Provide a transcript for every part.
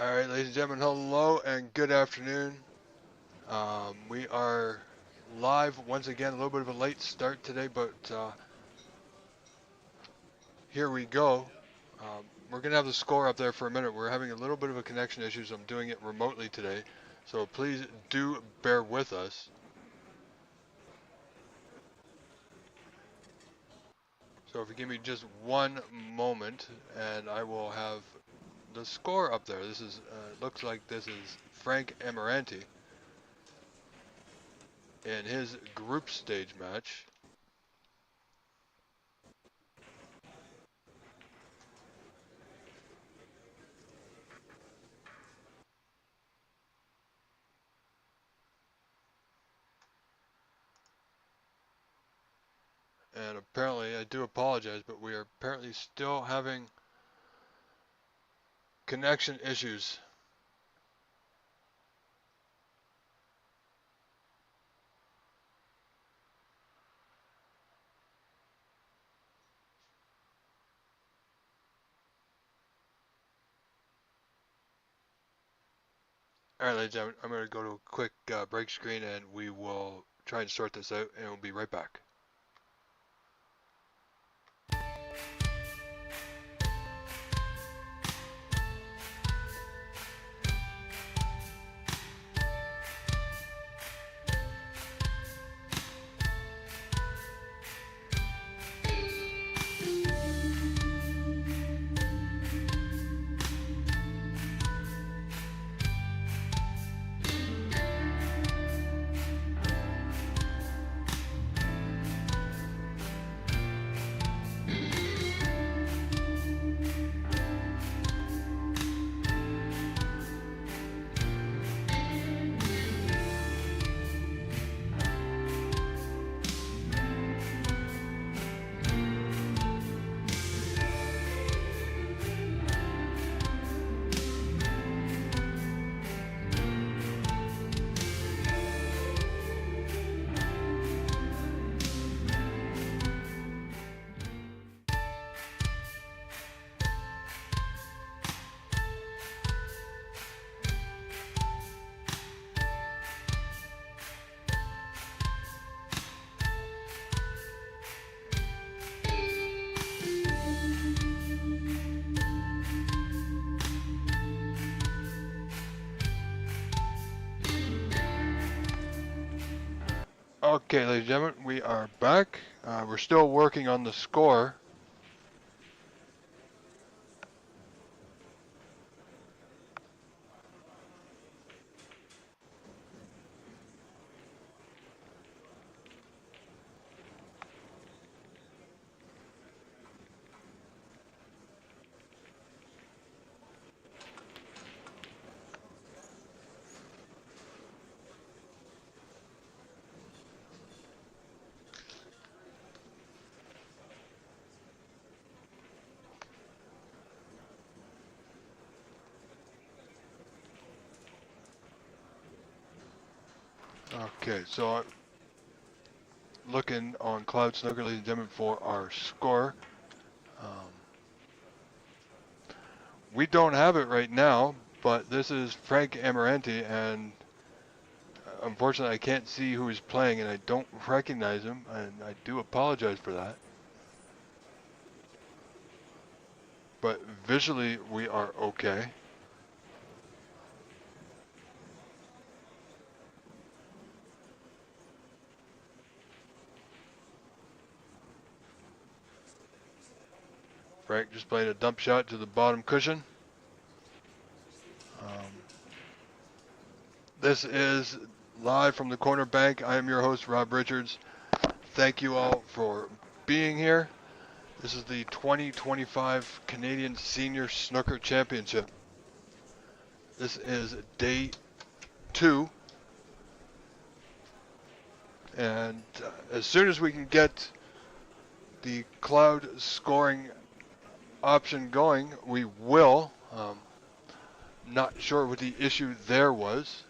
Alright, ladies and gentlemen, hello and good afternoon. We are live once again, a little bit of a late start today, but here we go. We're going to have the score up there for a minute. We're having a little bit of a connection issue, so I'm doing it remotely today. So please do bear with us. So if you give me just one moment, and I will have the score up there. This is, looks like this is Frank Emiranti in his group stage match. And apparently, I do apologize, but we are apparently still having connection issues. Alright, ladies and gentlemen, I'm going to go to a quick break screen and we will try and sort this out, and we'll be right back. Okay, ladies and gentlemen, we are back. We're still working on the score. Okay, so I'm looking on Cloud Snooker, ladies and gentlemen, for our score. We don't have it right now, but this is Frank Emiranti, and unfortunately I can't see who he's playing, and I don't recognize him, and I do apologize for that. But visually we are okay. Frank just playing a dump shot to the bottom cushion. This is live from the corner bank. I am your host, Rob Richards. Thank you all for being here. This is the 2025 Canadian Senior Snooker Championship. This is day 2. And as soon as we can get the cloud scoring option going, we will. Not sure what the issue there was.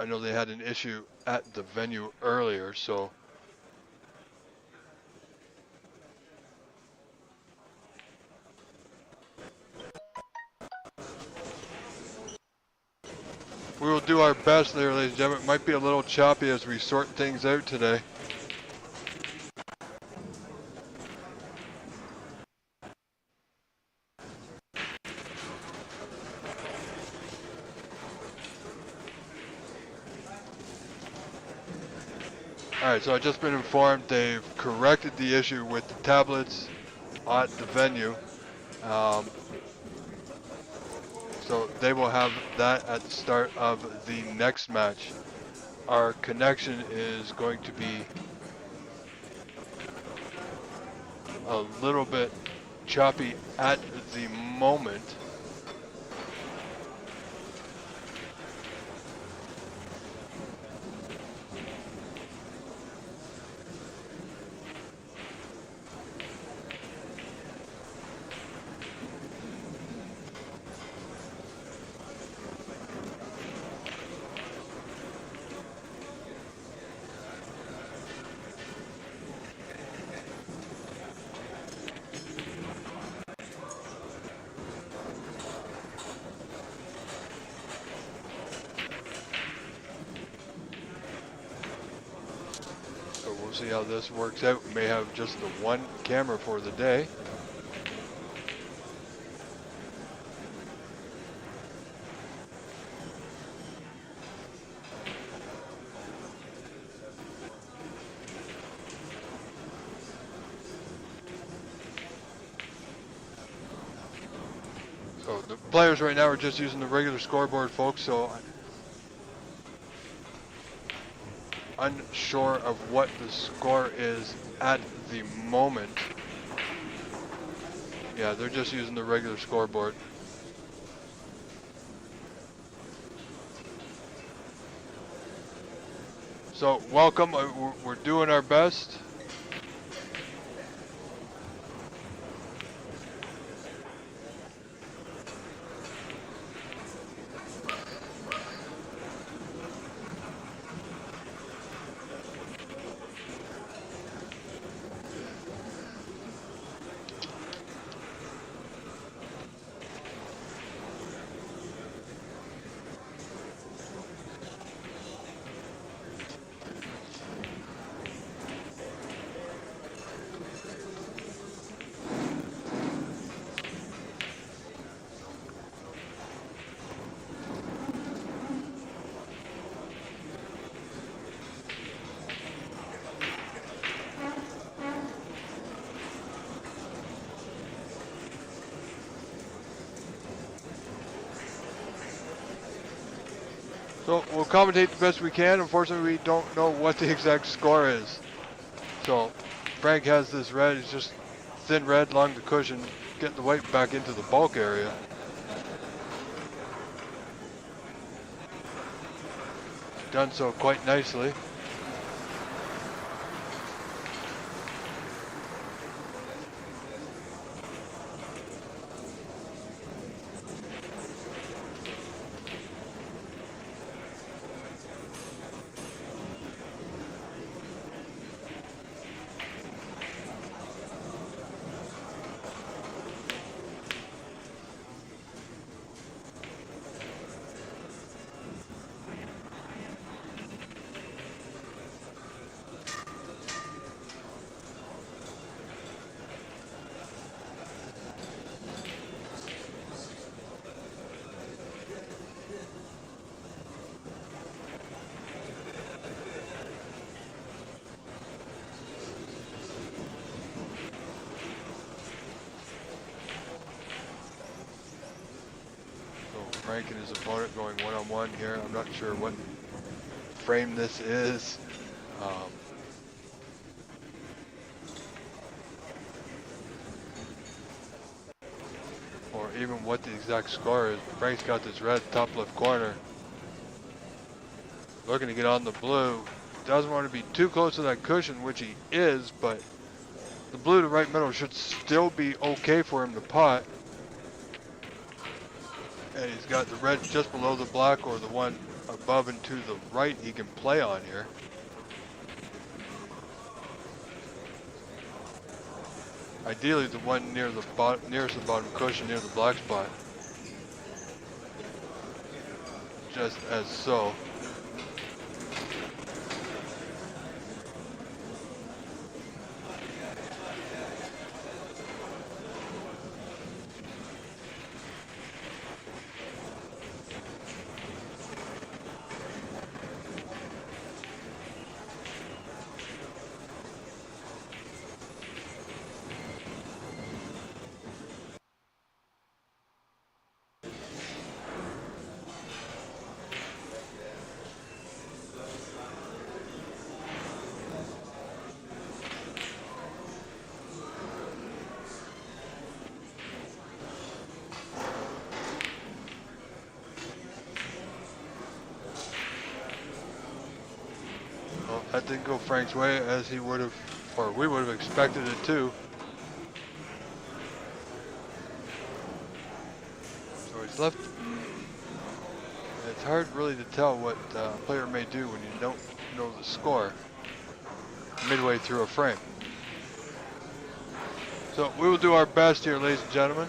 I know they had an issue at the venue earlier, so we will do our best there, ladies and gentlemen. It might be a little choppy as we sort things out today. Alright, so I've just been informed they've corrected the issue with the tablets at the venue. So they will have that at the start of the next match. Our connection is going to be a little bit choppy at the moment. See how this works out. We may have just the one camera for the day. So the players right now are just using the regular scoreboard, folks, so unsure of what the score is at the moment. Yeah, they're just using the regular scoreboard. So welcome, we're doing our best. So we'll commentate the best we can. Unfortunately, we don't know what the exact score is. So Frank has this red. It's just thin red along the cushion. Getting the white back into the bulk area. Done so quite nicely. Frank and his opponent going one-on-one here. I'm not sure what frame this is. Or even what the exact score is. Frank's got this red top left corner. Looking to get on the blue. Doesn't want to be too close to that cushion, which he is, but the blue to right middle should still be okay for him to pot. And he's got the red just below the black, or the one above and to the right he can play on here. Ideally the one near the nearest the bottom cushion near the black spot. Just as so. Well, that didn't go Frank's way as he would have, or we would have expected it to. So he's left. It's hard really to tell what a player may do when you don't know the score midway through a frame. So we will do our best here, ladies and gentlemen.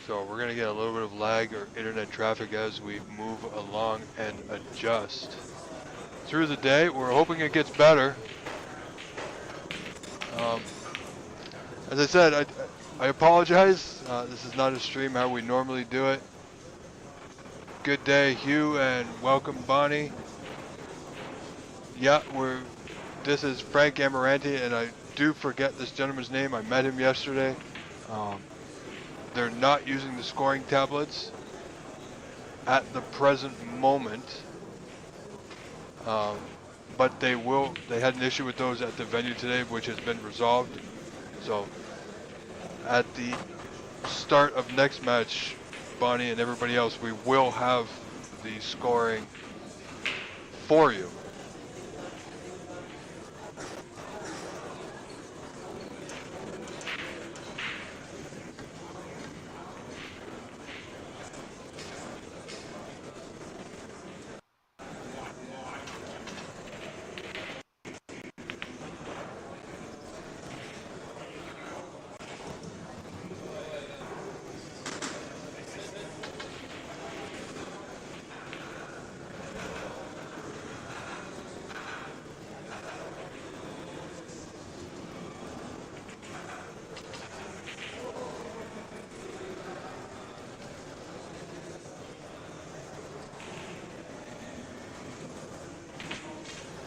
So we're going to get a little bit of lag or internet traffic as we move along and adjust through the day. We're hoping it gets better. As I said, I apologize. This is not a stream how we normally do it. Good day, Hugh, and welcome, Bonnie. Yeah, this is Frank Emiranti, and I do forget this gentleman's name. I met him yesterday. They're not using the scoring tablets at the present moment, but they will. They had an issue with those at the venue today, which has been resolved. So at the start of next match, Bonnie and everybody else, we will have the scoring for you.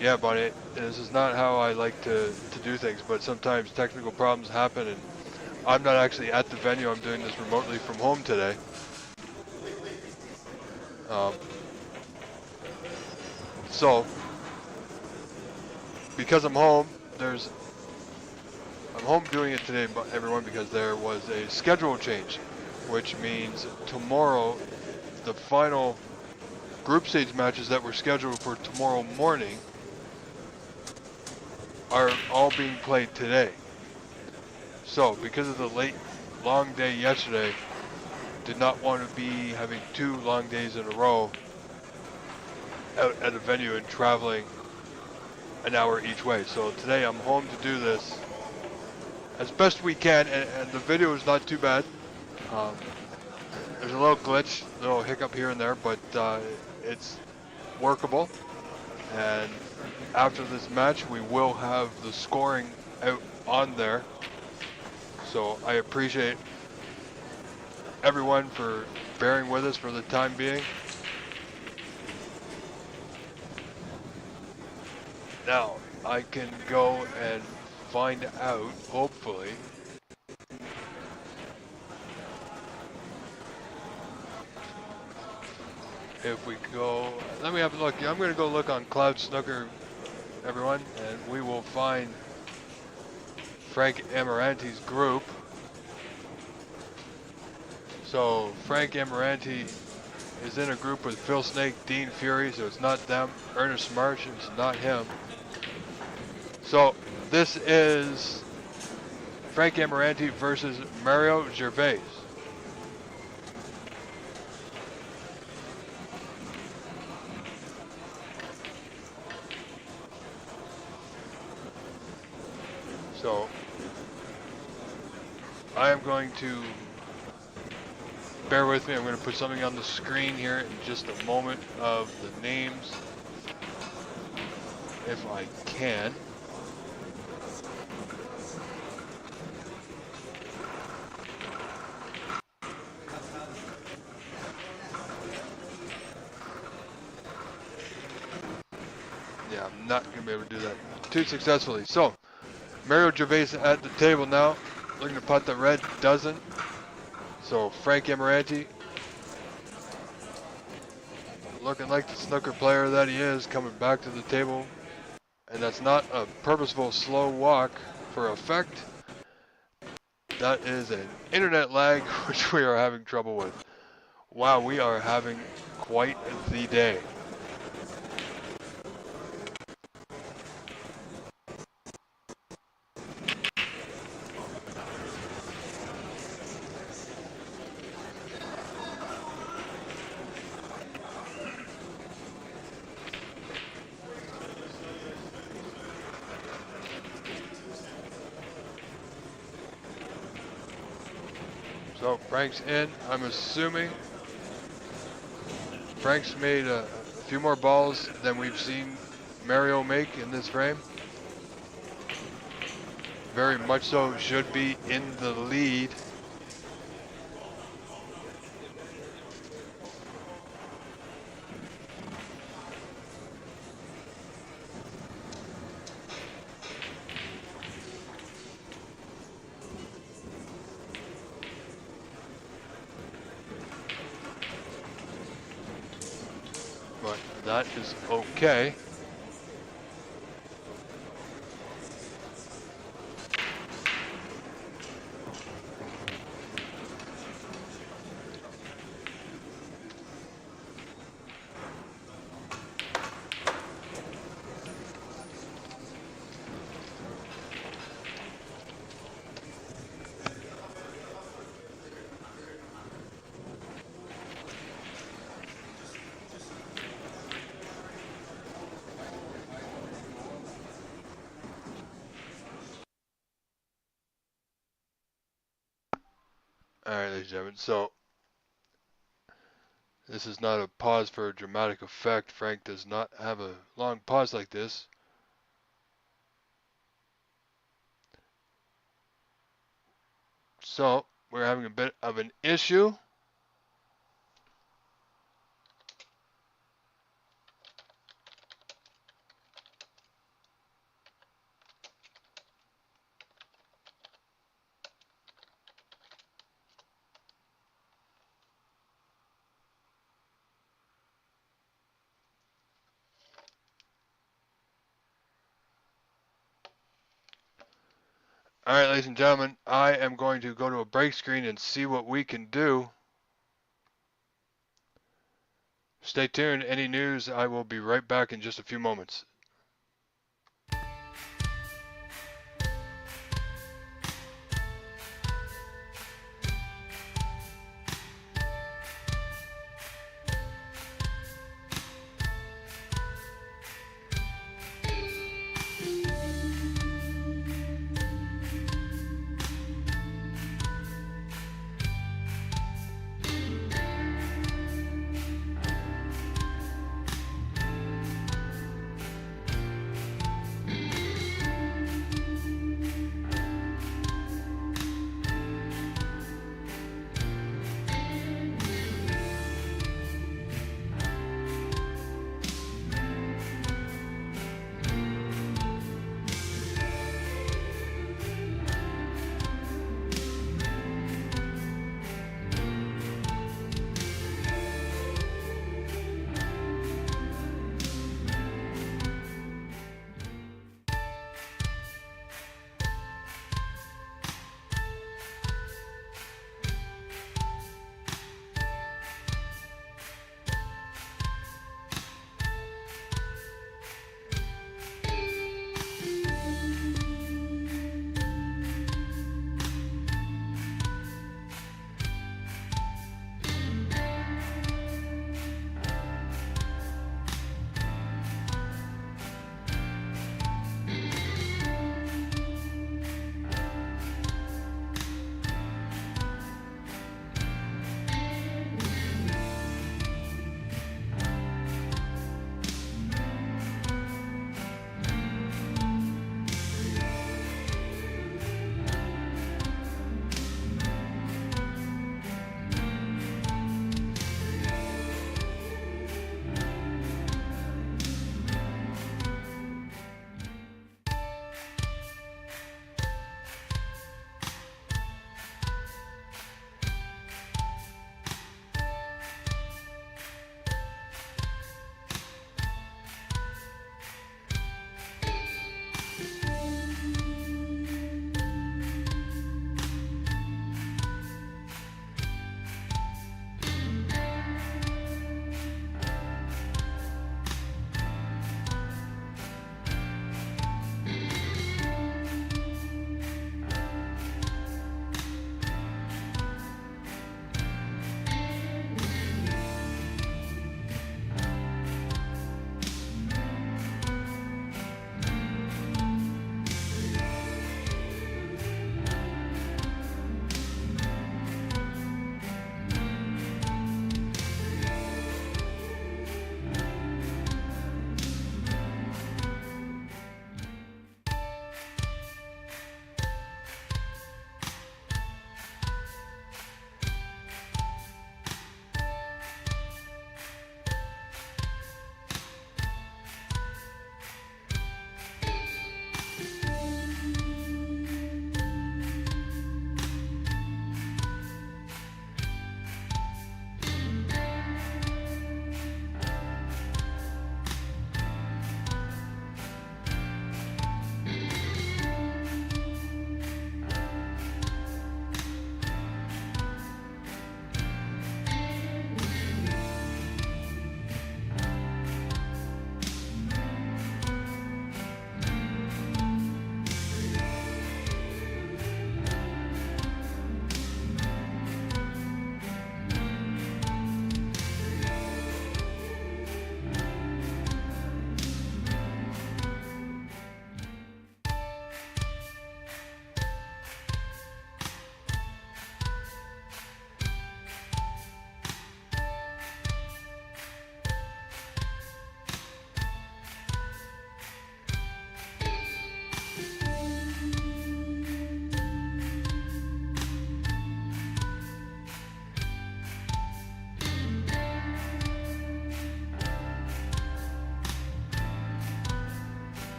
Yeah, Bonnie, this is not how I like to do things, but sometimes technical problems happen, and I'm not actually at the venue. I'm doing this remotely from home today. So, because I'm home, I'm home doing it today, everyone, because there was a schedule change, which means tomorrow, the final group stage matches that were scheduled for tomorrow morning are all being played today. So, because of the late, long day yesterday, did not want to be having 2 long days in a row out at a venue and traveling an hour each way. So today I'm home to do this as best we can, and the video is not too bad. There's a little glitch, a little hiccup here and there, but it's workable. And after this match, we will have the scoring out on there. So I appreciate everyone for bearing with us for the time being. Now, I can go and find out, hopefully, if we go, let me have a look. I'm going to go look on Cloud Snooker, everyone, and we will find Frank Emiranti's group. So Frank Emiranti is in a group with Phil Snake, Dean Fury, so it's not them. Ernest Marsh is not him. So this is Frank Emiranti versus Mario Gervais. So I am going to, bear with me, I'm going to put something on the screen here in just a moment of the names, if I can. Yeah, I'm not going to be able to do that too successfully. So, Mario Gervais at the table now, looking to putt the red dozen. So, Frank Emiranti, looking like the snooker player that he is, coming back to the table. And that's not a purposeful slow walk for effect. That is an internet lag, which we are having trouble with. Wow, we are having quite the day. So Frank's in, I'm assuming. Frank's made a few more balls than we've seen Mario make in this frame. Very much so, should be in the lead. But that is okay. Alright, ladies and gentlemen, so this is not a pause for a dramatic effect. Frank does not have a long pause like this. So, we're having a bit of an issue. Alright, ladies and gentlemen, I am going to go to a break screen and see what we can do. Stay tuned. Any news, I will be right back in just a few moments.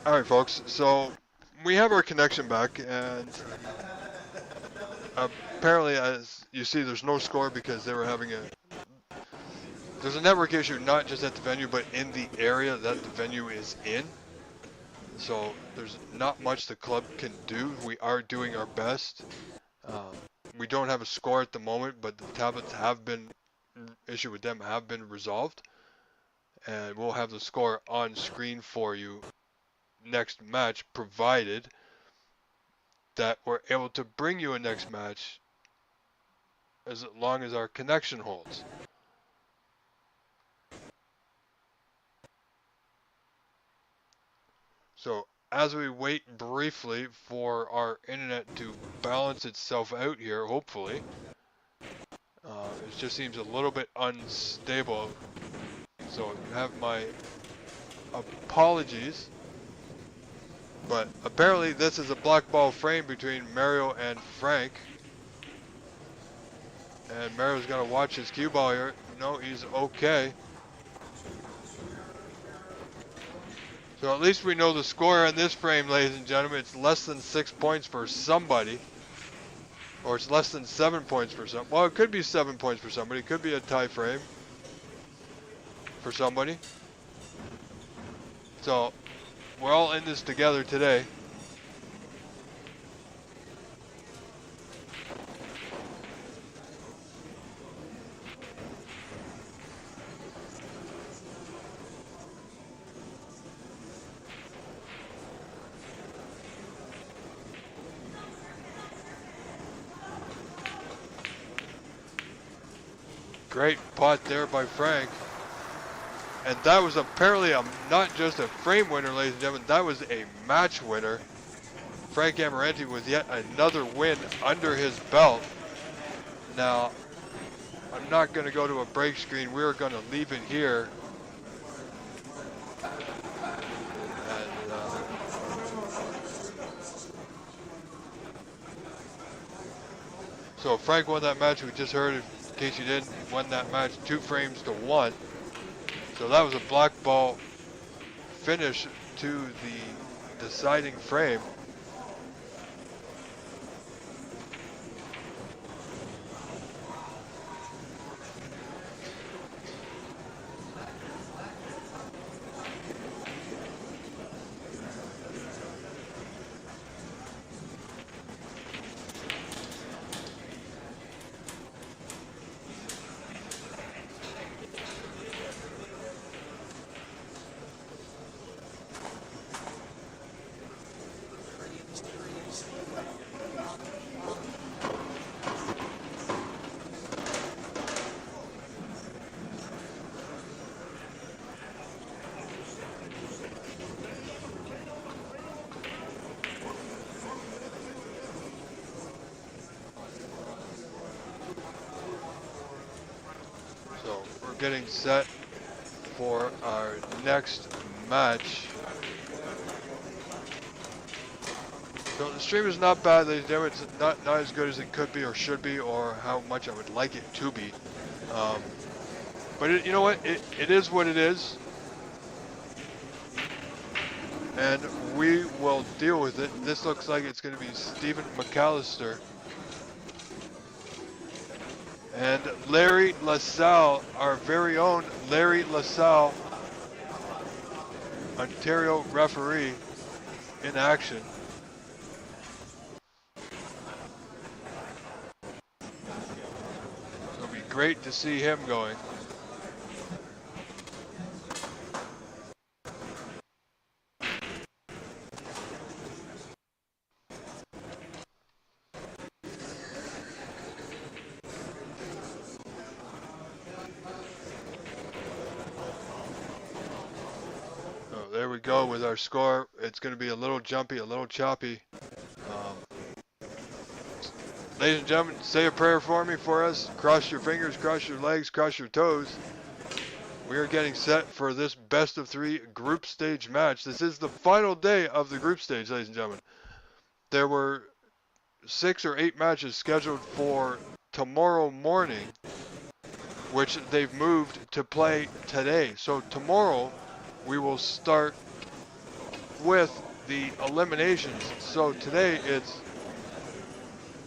Alright folks, so we have our connection back, and apparently as you see there's no score because they were having there's a network issue not just at the venue but in the area that the venue is in. So there's not much the club can do. We are doing our best. We don't have a score at the moment, but the tablets have been, issue with them have been resolved. And we'll have the score on screen for you next match, provided that we're able to bring you a next match as long as our connection holds. So as we wait briefly for our internet to balance itself out here, hopefully, it just seems a little bit unstable. So you have my apologies. But apparently this is a black ball frame between Mario and Frank. And Mario's gonna watch his cue ball here. No, he's okay. So at least we know the score on this frame, ladies and gentlemen. It's less than 6 points for somebody. Or it's less than 7 points for some. Well, it could be 7 points for somebody. It could be a tie frame for somebody. So we're all in this together today. Great pot there by Frank. And that was apparently not just a frame winner, ladies and gentlemen. That was a match winner. Frank Emiranti with yet another win under his belt. Now, I'm not going to go to a break screen. We're going to leave it here. And, so Frank won that match. We just heard, in case you didn't, won that match 2 frames to 1. So that was a black ball finish to the deciding frame. Getting set for our next match. So the stream is not bad, ladies and gentlemen. It's not as good as it could be or should be, or how much I would like it to be. But you know what? It is what it is. And we will deal with it. This looks like it's going to be Stephen McAllister. And Larry LaSalle, our very own Larry LaSalle, Ontario referee, in action. It'll be great to see him going. There we go with our score. It's going to be a little jumpy, a little choppy. Ladies and gentlemen, say a prayer for us. Cross your fingers, cross your legs, cross your toes. We are getting set for this best of 3 group stage match. This is the final day of the group stage, ladies and gentlemen. There were 6 or 8 matches scheduled for tomorrow morning, which they've moved to play today. So tomorrow we will start with the eliminations. So today it's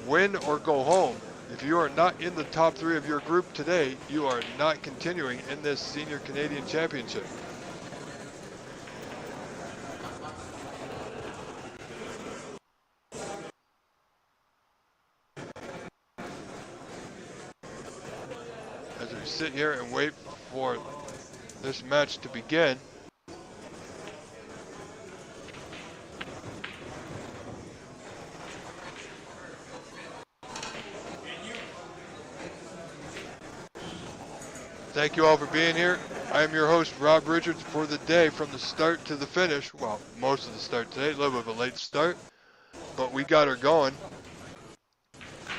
win or go home. If you are not in the top 3 of your group today, you are not continuing in this Senior Canadian Championship. As we sit here and wait for this match to begin, thank you all for being here. I am your host, Rob Richards, for the day from the start to the finish. Well, most of the start today, a little bit of a late start, but we got her going.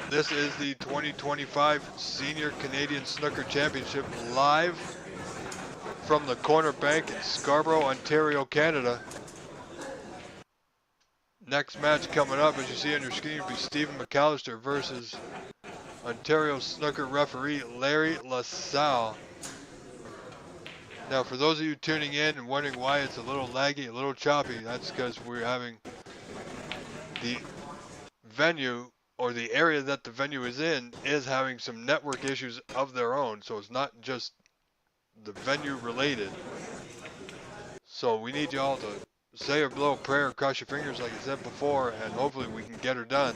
This is the 2025 Senior Canadian Snooker Championship live from the Corner Bank in Scarborough, Ontario, Canada. Next match coming up, as you see on your screen, will be Stephen McAllister versus Ontario Snooker referee Larry LaSalle. Now, for those of you tuning in and wondering why it's a little laggy, a little choppy, that's because we're having the venue, or the area that the venue is in, is having some network issues of their own. So it's not just the venue related. So we need you all to say a little prayer, cross your fingers like I said before, and hopefully we can get her done.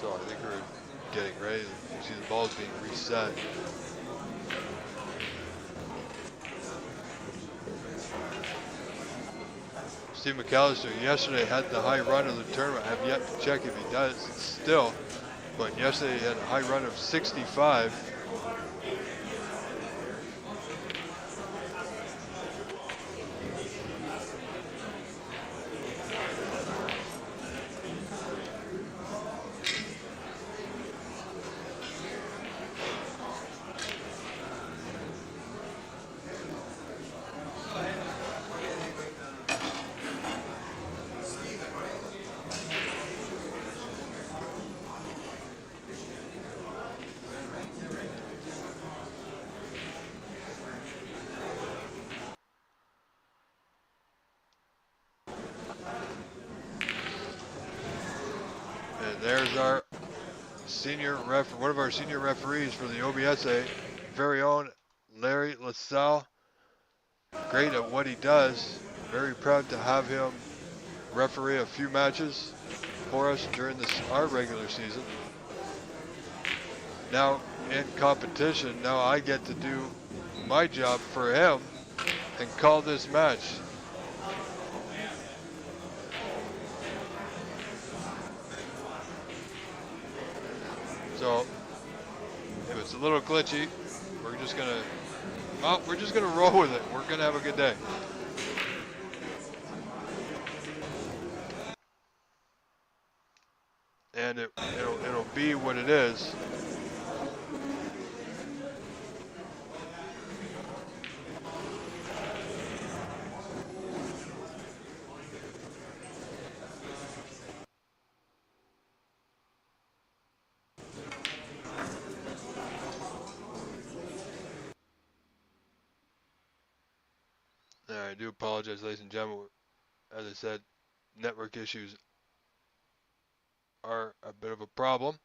So I think we're getting ready. You see the ball's being reset. Steve McAllister yesterday had the high run of the tournament. I have yet to check if he does still, but yesterday he had a high run of 65. There's our one of our senior referees for the OBSA, very own Larry LaSalle. Great at what he does. Very proud to have him referee a few matches for us during our regular season. Now in competition, now I get to do my job for him and call this match. So if it's a little glitchy, we're just gonna roll with it. We're gonna have a good day. And it'll be what it is. I do apologize, ladies and gentlemen. As I said, network issues are a bit of a problem.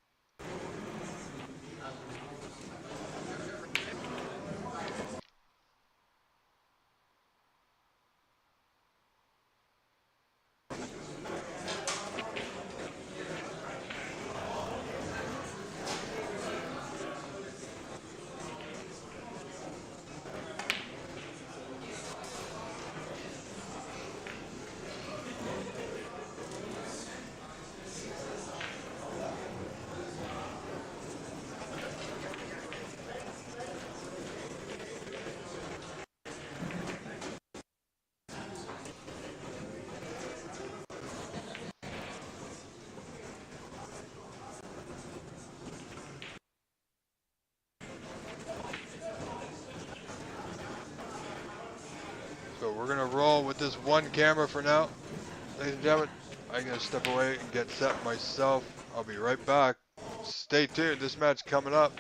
So we're gonna roll with this one camera for now. Ladies and gentlemen, I'm gonna step away and get set myself. I'll be right back. Stay tuned, this match coming up.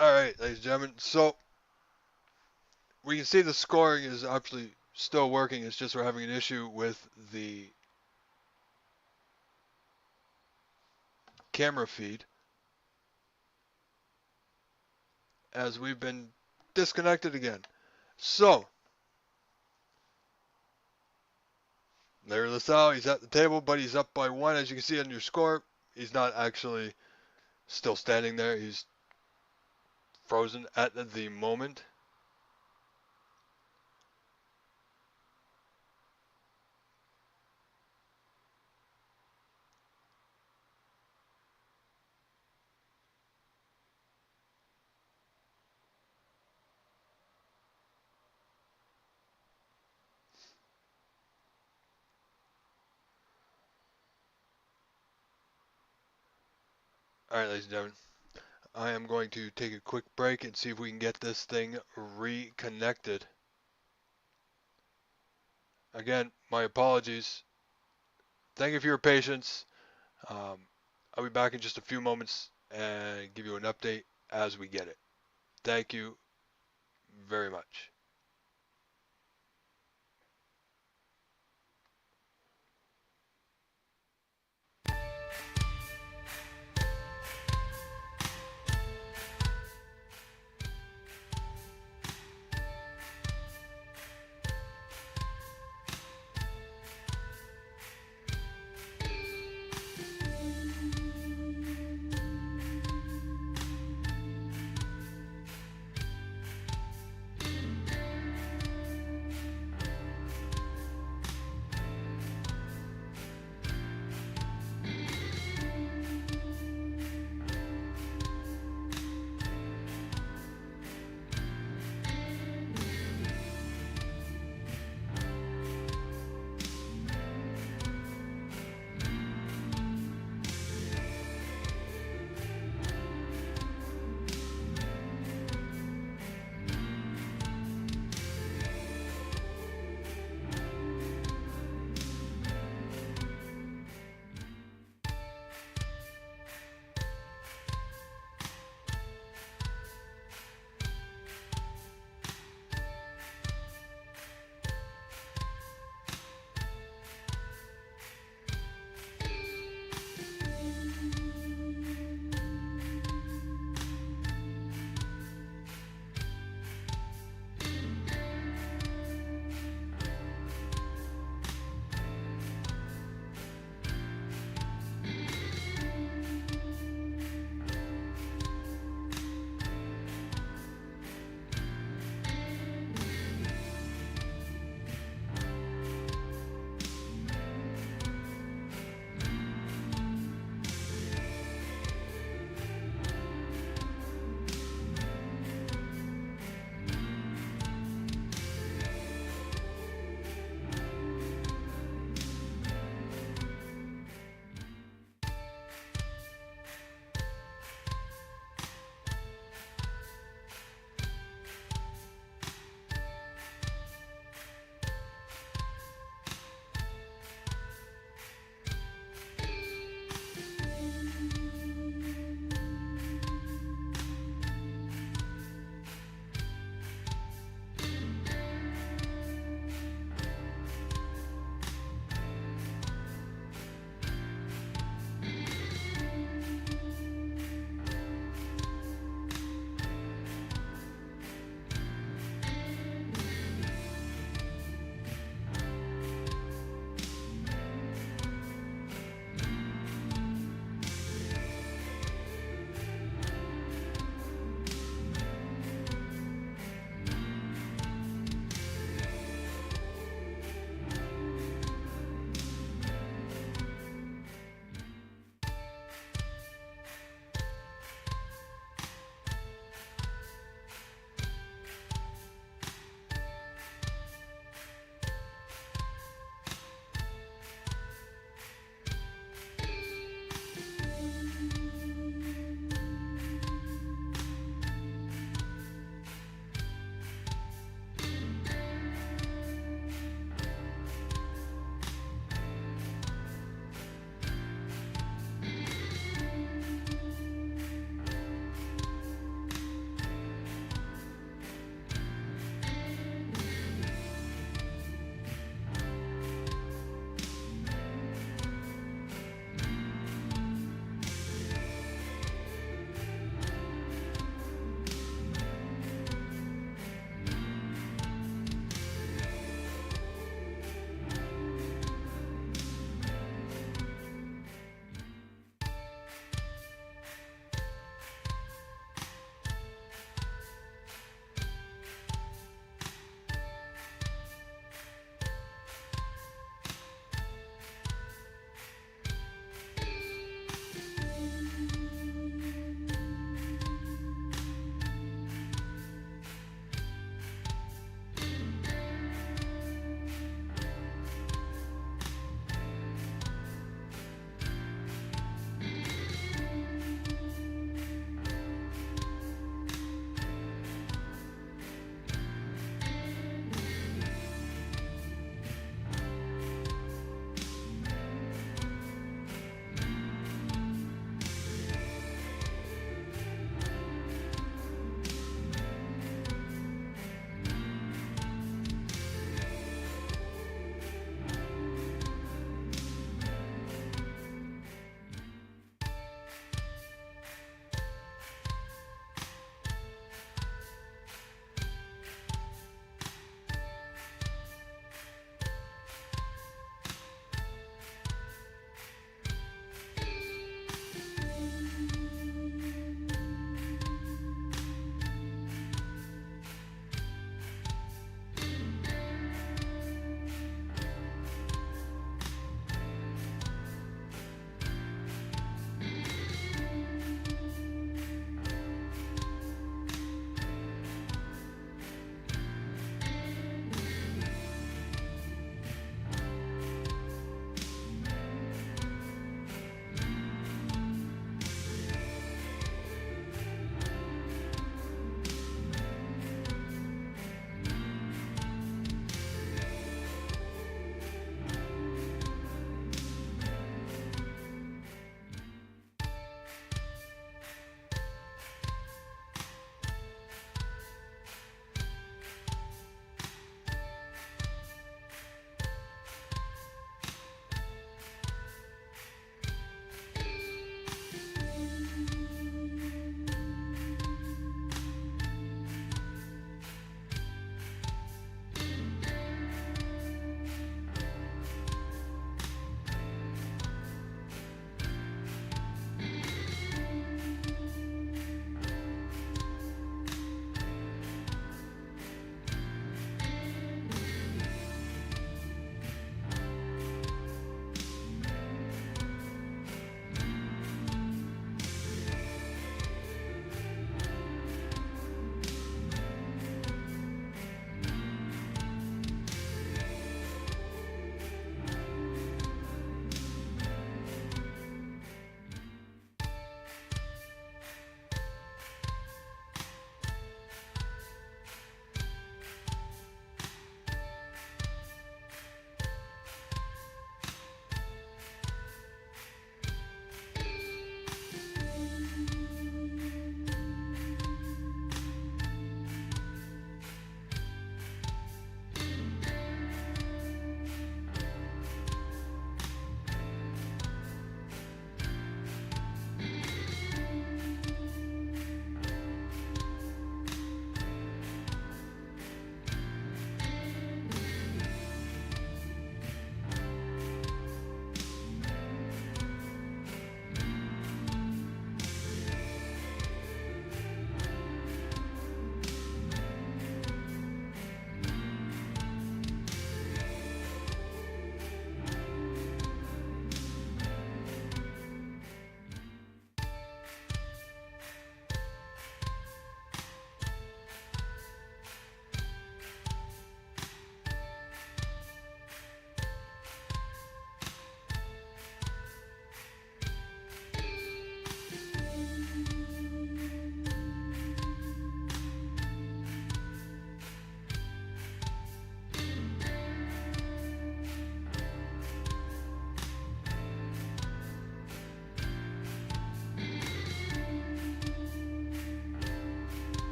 Alright, ladies and gentlemen, so we can see the scoring is actually still working. It's just we're having an issue with the camera feed as we've been disconnected again. So, Larry LaSalle, he's at the table, but he's up by 1. As you can see on your score, he's not actually still standing there. He's frozen at the moment. Alright, ladies and gentlemen, I am going to take a quick break and see if we can get this thing reconnected. Again, my apologies. Thank you for your patience. I'll be back in just a few moments and give you an update as we get it. Thank you very much.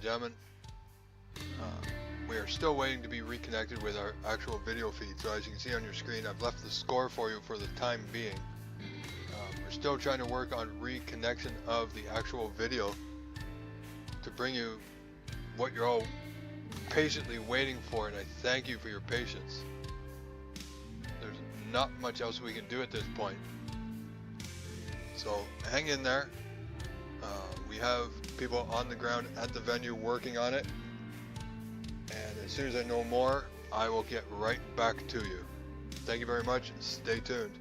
and gentlemen. We are still waiting to be reconnected with our actual video feed. So as you can see on your screen, I've left the score for you for the time being. We're still trying to work on reconnection of the actual video to bring you what you're all patiently waiting for, and I thank you for your patience. There's not much else we can do at this point. So hang in there. We have people on the ground at the venue working on it. And as soon as I know more, I will get right back to you. Thank you very much. Stay tuned.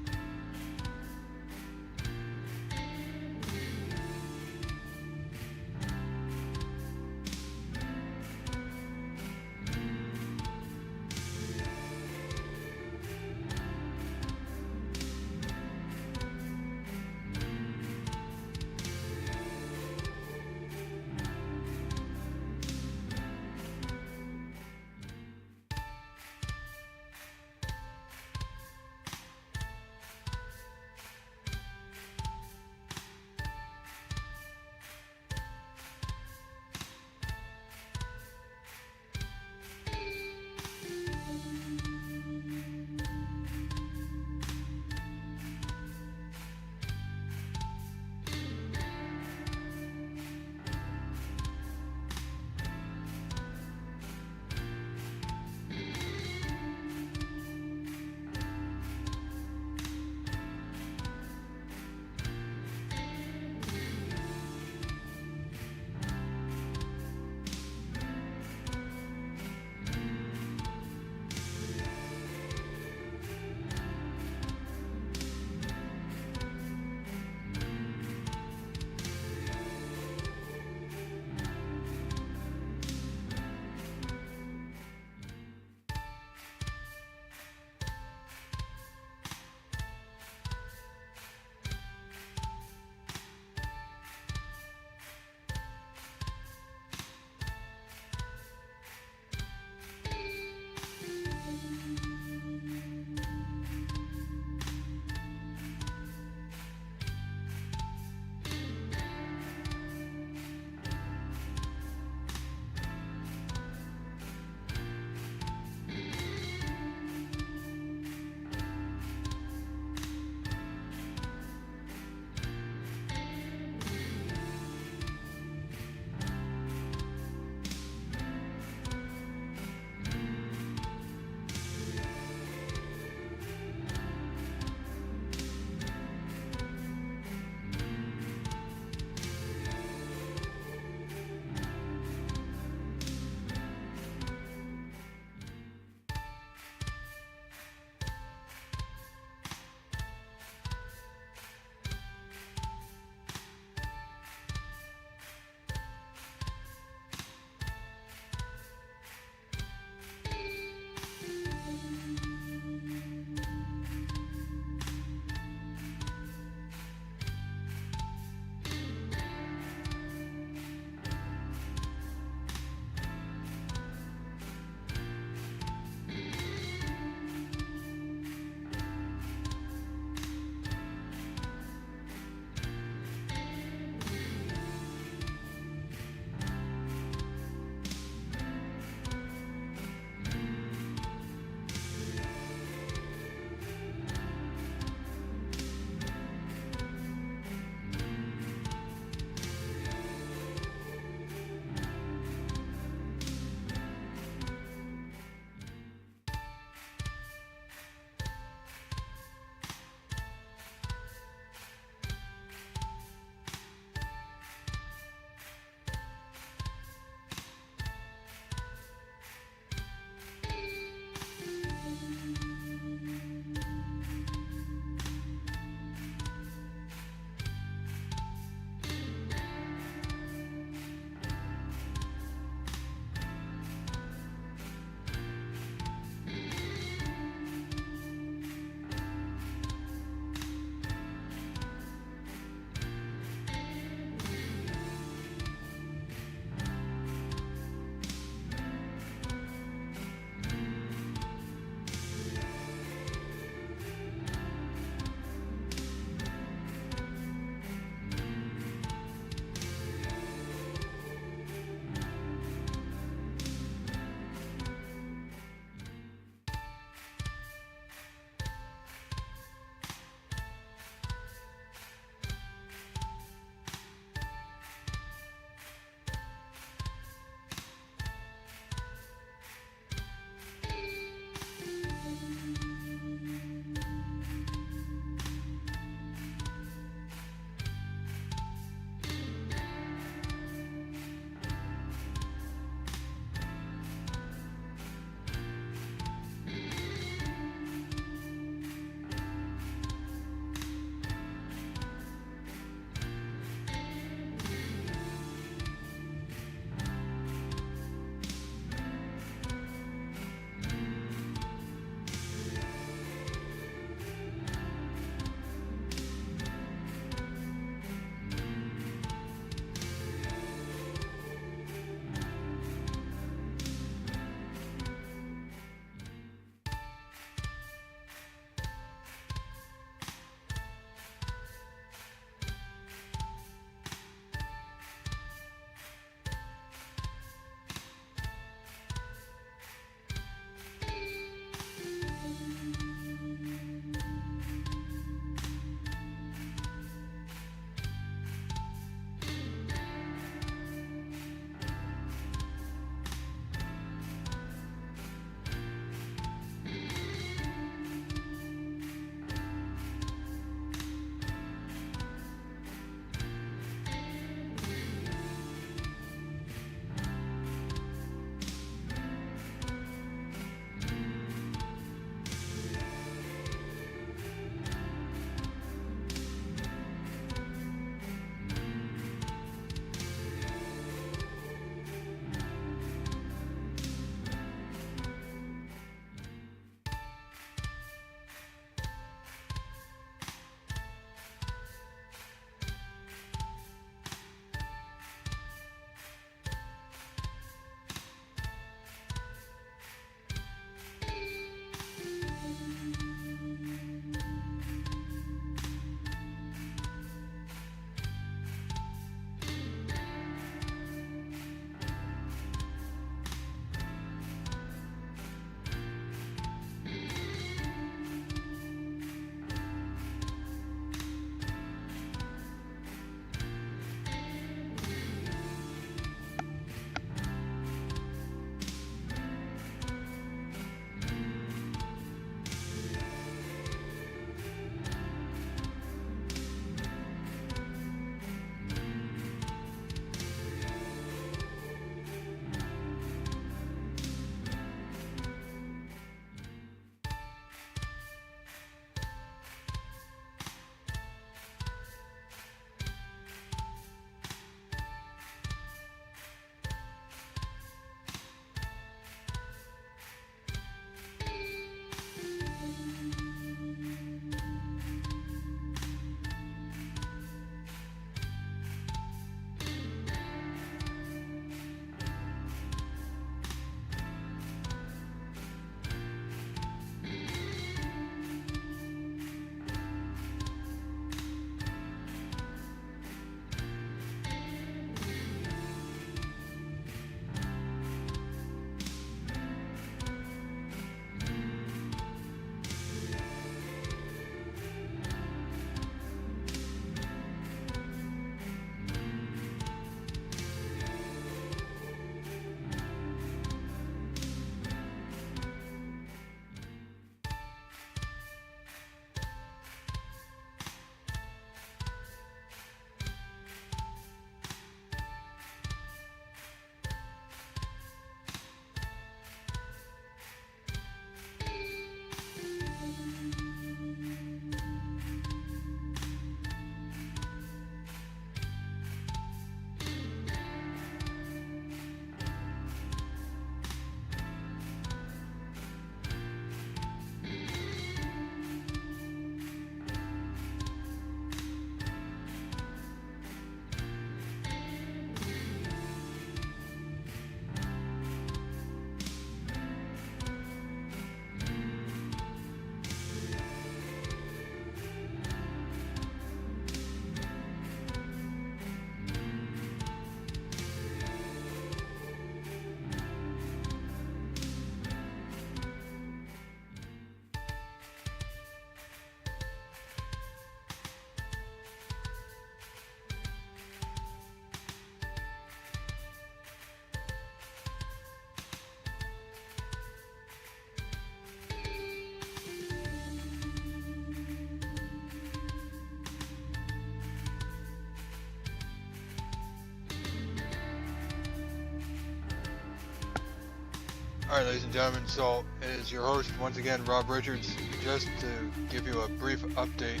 Alright, ladies and gentlemen, so it is your host once again, Rob Richards. Just to give you a brief update,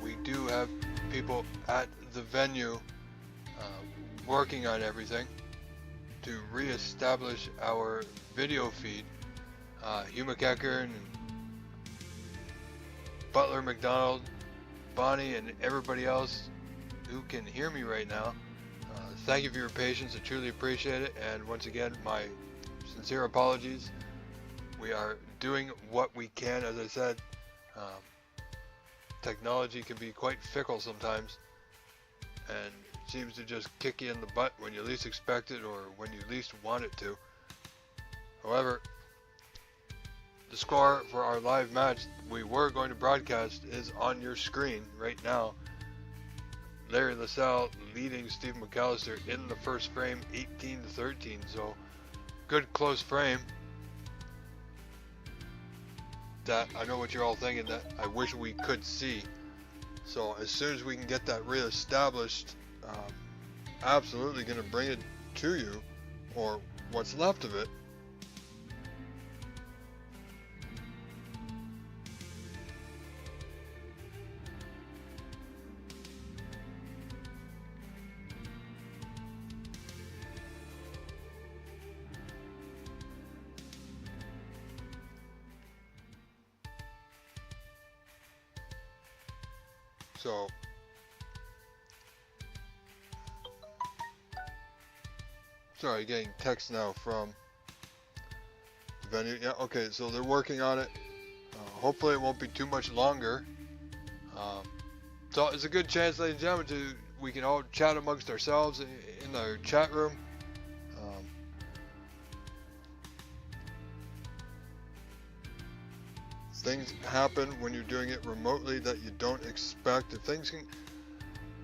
we do have people at the venue working on everything to re-establish our video feed. Hugh McEachern and Butler McDonald, Bonnie, and everybody else who can hear me right now. Thank you for your patience. I truly appreciate it. And once again, my sincere apologies. We are doing what we can. As I said, technology can be quite fickle sometimes and seems to just kick you in the butt when you least expect it or when you least want it to. However, the score for our live match we were going to broadcast is on your screen right now. Larry LaSalle leading Steve McAllister in the first frame 18-13, so good close frame. That I know what you're all thinking, that I wish we could see. So as soon as we can get that re-established, absolutely going to bring it to you, or what's left of it. So, sorry, getting text now from the venue. Yeah, okay, so they're working on it. Hopefully it won't be too much longer. So it's a good chance, ladies and gentlemen, we can all chat amongst ourselves in our chat room. Things happen when you're doing it remotely that you don't expect. If things can,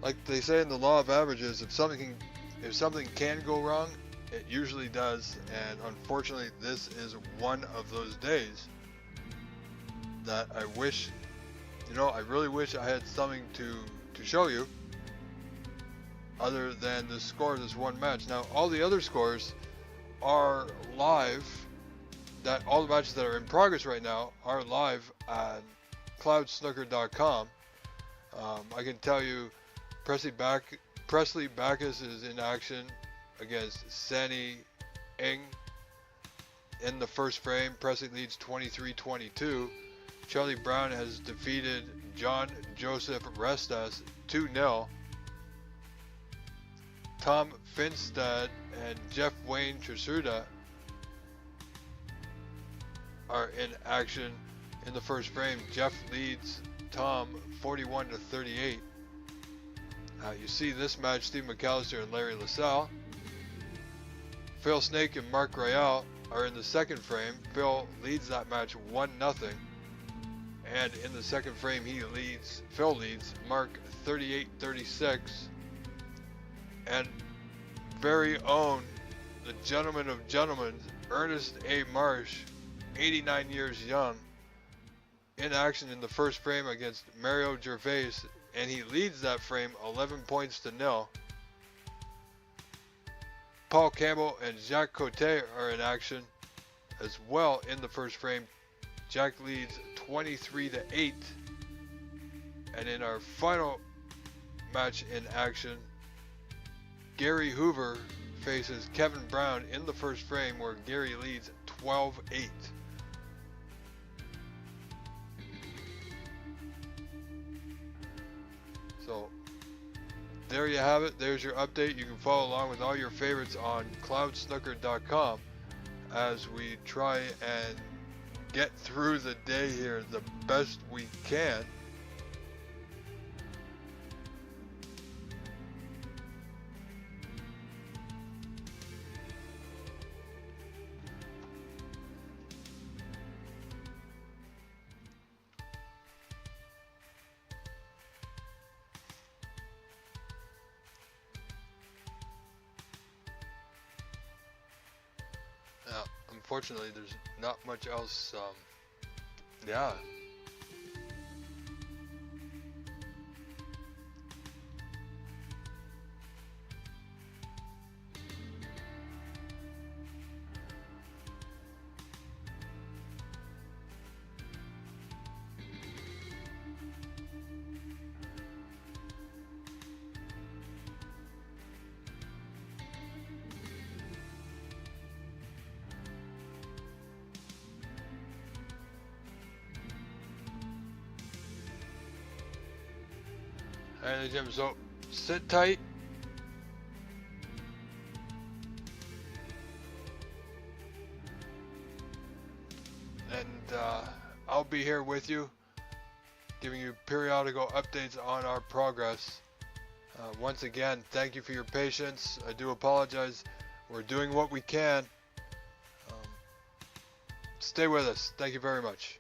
like they say in the law of averages, if something can go wrong, it usually does. And unfortunately, this is one of those days that I wish, I really wish I had something to show you other than the score of this one match. Now, all the other scores are live. That all the matches that are in progress right now are live at cloudsnooker.com. I can tell you Presley Backus is in action against Sani Ing in the first frame. Presley leads 23-22. Charlie Brown has defeated John Joseph Restas 2-0. Tom Finstad and Jeff Wayne Trisuda are in action in the first frame. Jeff leads Tom 41-38. You see this match, Steve McAllister and Larry LaSalle. Phil Snake and Mark Royale are in the second frame. Phil leads that match 1-0. And in the second frame, Phil leads Mark 38-36. And very own, the gentleman of gentlemen, Ernest A. Marsh, 89 years young, in action in the first frame against Mario Gervais, and he leads that frame 11 points to 0. Paul Campbell and Jacques Cote are in action as well in the first frame. Jack leads 23-8. And in our final match in action, Gary Hoover faces Kevin Brown in the first frame, where Gary leads 12-8. So there you have it. There's your update. You can follow along with all your favorites on cloudsnooker.com as we try and get through the day here the best we can. Unfortunately, there's not much else. Yeah. And the gym. So sit tight. And I'll be here with you, giving you periodical updates on our progress. Once again, thank you for your patience. I do apologize. We're doing what we can. Stay with us. Thank you very much.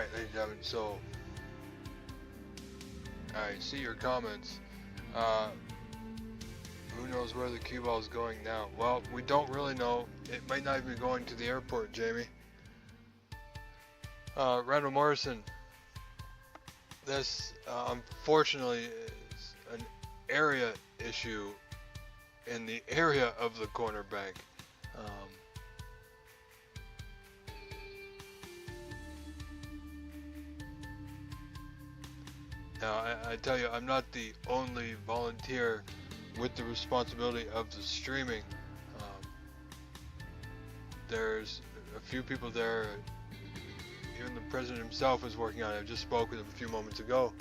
Alright, ladies and gentlemen, so I see your comments. Who knows where the cue ball is going now? Well, we don't really know. It might not even be going to the airport, Jamie. Randall Morrison, this unfortunately is an area issue in the area of the corner bank. Now, I tell you, I'm not the only volunteer with the responsibility of the streaming. There's a few people there. Even the president himself is working on it. I just spoke with him a few moments ago,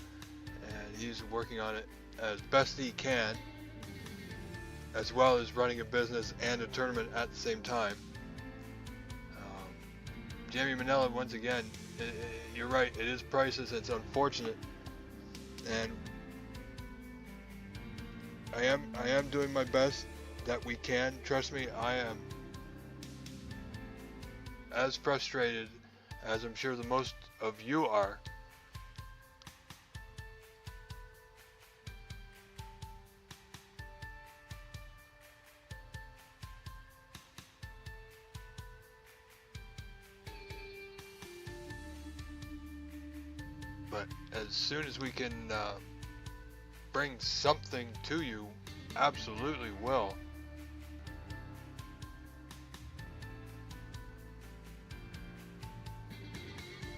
and he's working on it as best he can, as well as running a business and a tournament at the same time. Jamie Manella, once again, you're right, it is priceless. It's unfortunate, and I am doing my best that we can. Trust me, I am as frustrated as I'm sure the most of you are. But as soon as we can bring something to you, absolutely will.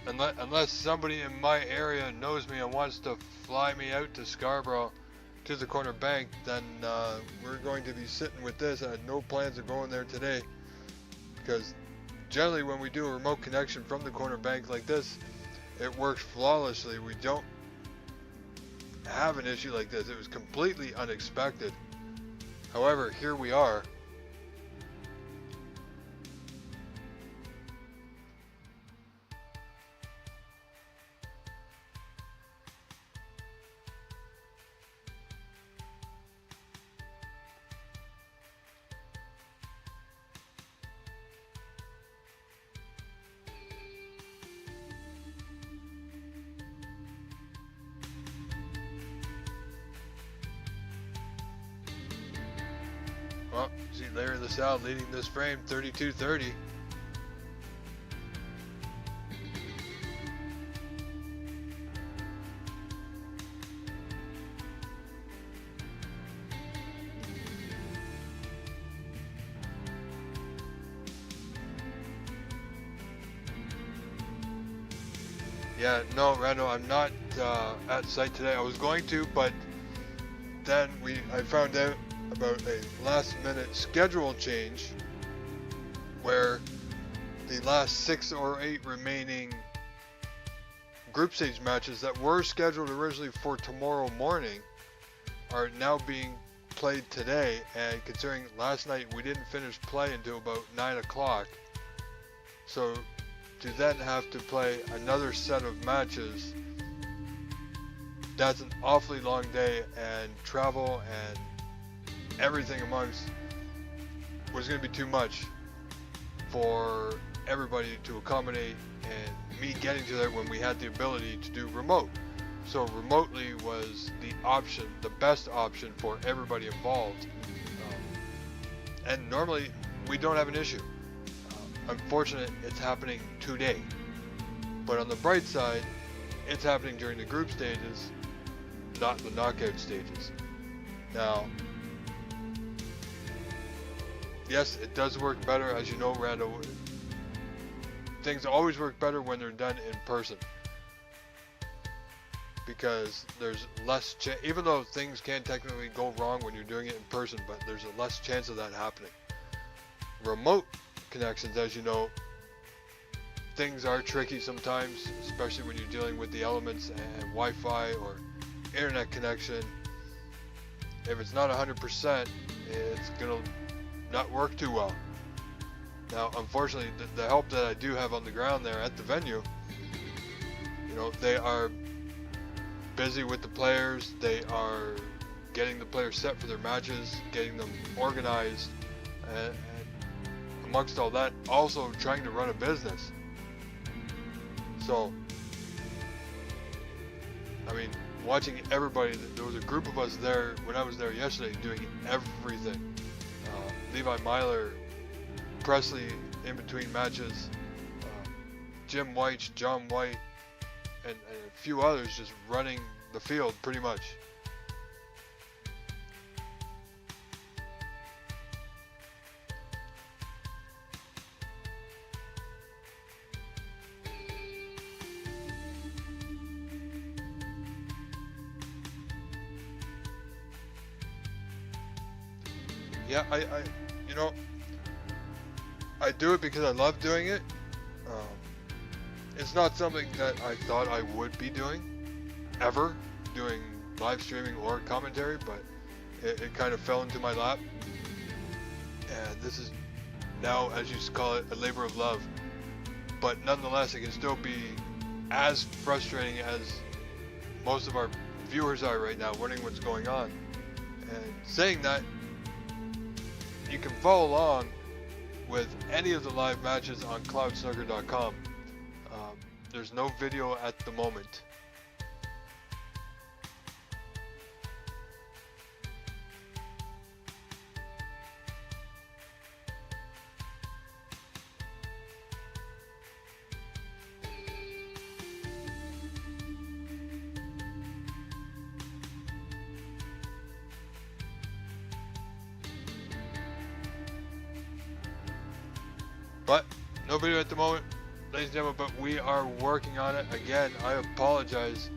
Unless somebody in my area knows me and wants to fly me out to Scarborough to the corner bank, then we're going to be sitting with this. I had no plans of going there today, because generally when we do a remote connection from the corner bank like this, it works flawlessly. We don't have an issue like this. It was completely unexpected. However, here we are. Well, see Larry LaSalle leading this frame, 32-30. Yeah, no, Randall, I'm not at site today. I was going to, but then I found out about a last-minute schedule change where the last 6 or 8 remaining group stage matches that were scheduled originally for tomorrow morning are now being played today. And considering last night we didn't finish play until about 9 o'clock, so to then have to play another set of matches, that's an awfully long day, and travel and everything amongst was going to be too much for everybody to accommodate, and me getting to there when we had the ability to do remote. So remotely was the option, the best option for everybody involved. And normally we don't have an issue. Unfortunate it's happening today. But on the bright side, it's happening during the group stages, not the knockout stages. Now, yes, it does work better, as you know, Randall. Things always work better when they're done in person, because there's less chance, even though things can technically go wrong when you're doing it in person, but there's a less chance of that happening. Remote connections, as you know, things are tricky sometimes, especially when you're dealing with the elements and Wi-Fi or internet connection. If it's not 100%, it's gonna not work too well. Now, unfortunately, the help that I do have on the ground there at the venue, you know, they are busy with the players. They are getting the players set for their matches, getting them organized, and amongst all that, also trying to run a business. So I mean, watching everybody, there was a group of us there when I was there yesterday doing everything. Levi Myler, Presley in between matches, Jim White, John White, and a few others just running the field pretty much. Yeah, you know, I do it because I love doing it. It's not something that I thought I would be doing, ever, doing live streaming or commentary, but it kind of fell into my lap. And this is now, as you call it, a labor of love. But nonetheless, it can still be as frustrating as most of our viewers are right now, wondering what's going on. And saying that, you can follow along with any of the live matches on cloudsnooker.com. There's no video at the moment. But no video at the moment, ladies and gentlemen, but we are working on it. Again, I apologize.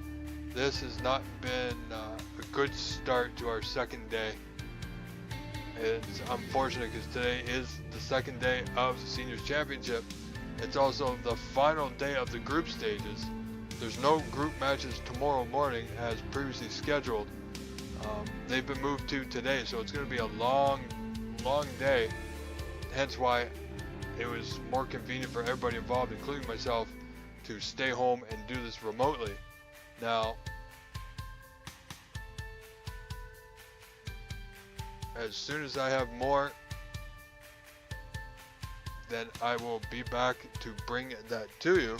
This has not been a good start to our second day. It's unfortunate because today is the second day of the Seniors Championship. It's also the final day of the group stages. There's no group matches tomorrow morning as previously scheduled. They've been moved to today, so it's going to be a long day. Hence why it was more convenient for everybody involved, including myself, to stay home and do this remotely. Now, as soon as I have more, then I will be back to bring that to you.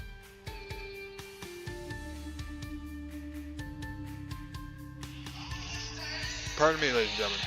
Pardon me, ladies and gentlemen.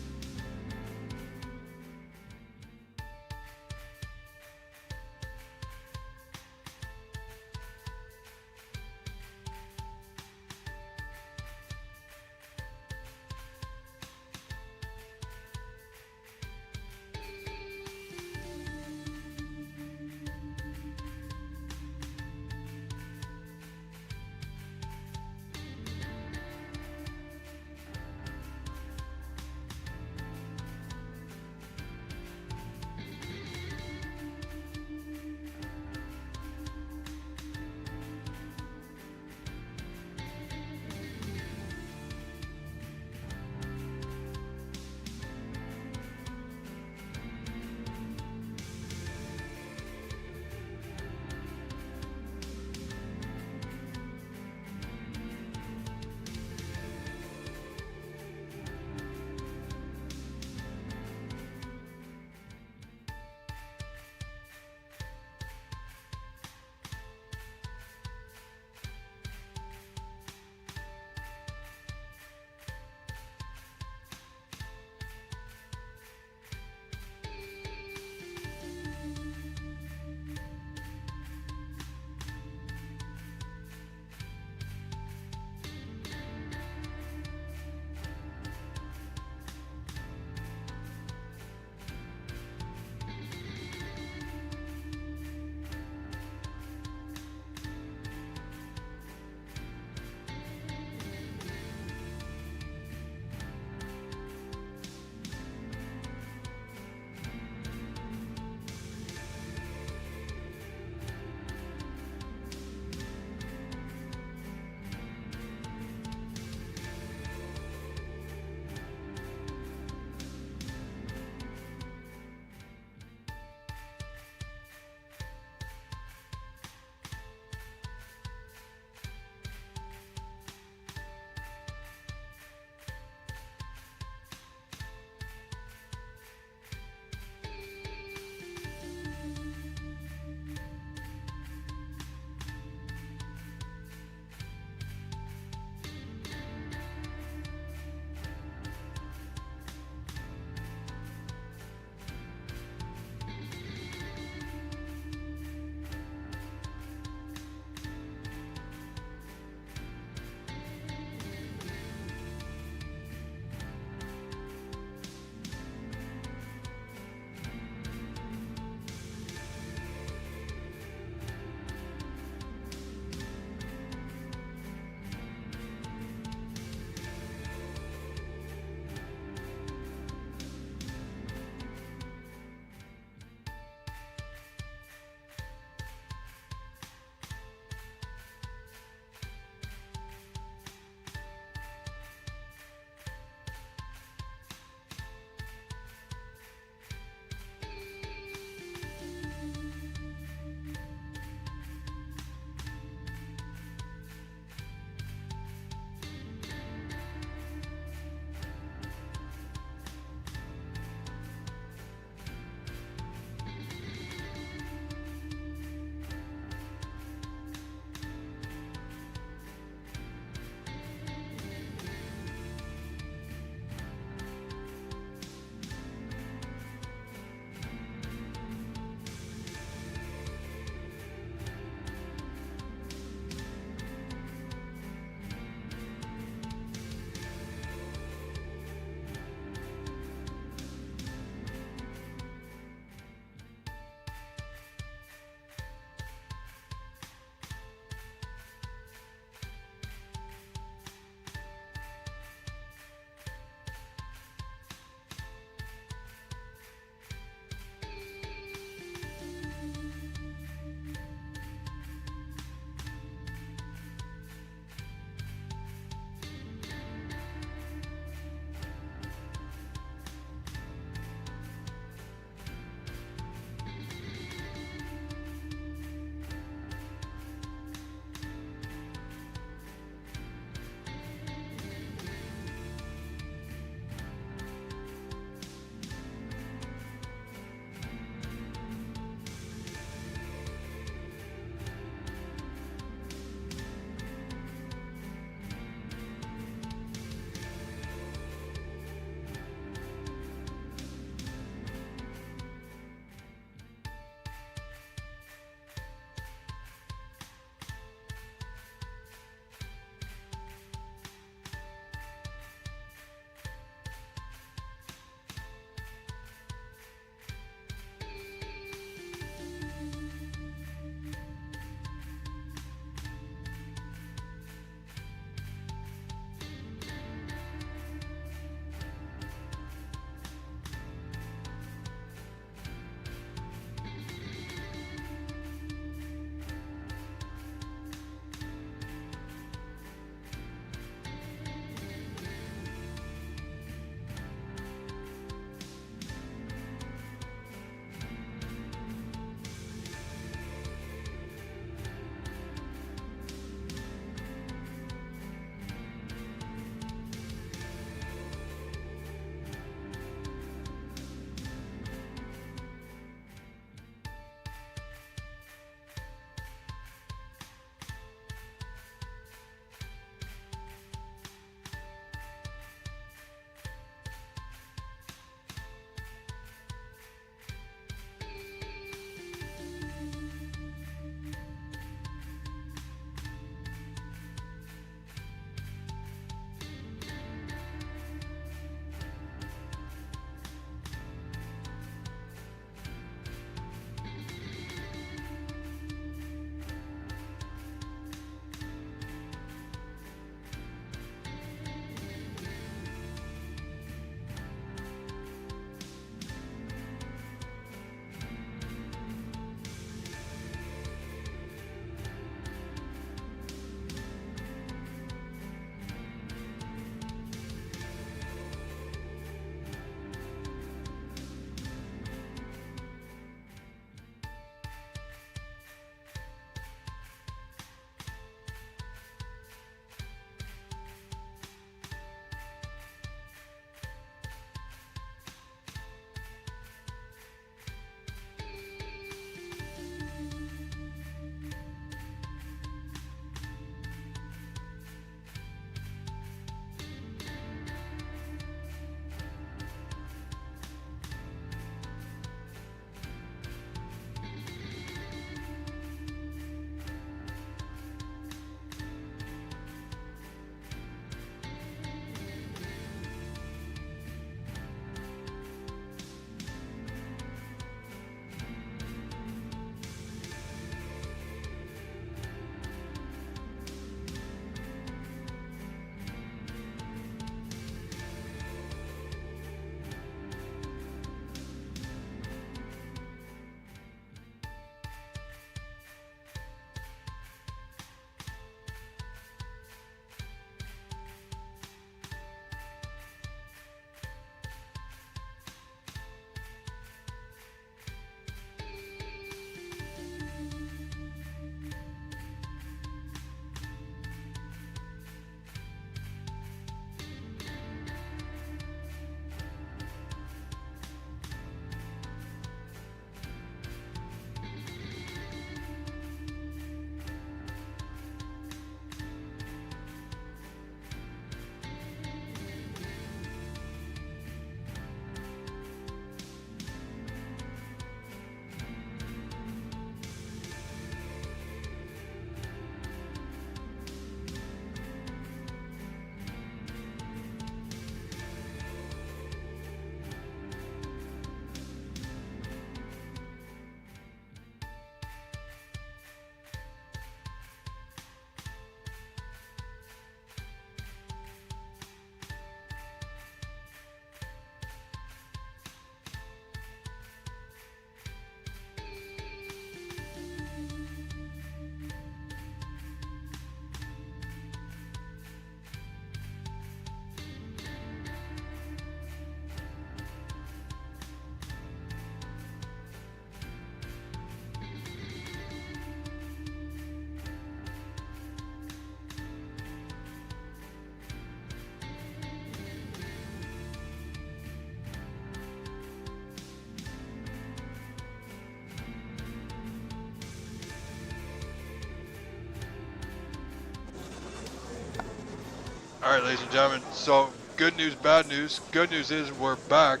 All right, ladies and gentlemen, so good news, bad news. Good news is we're back,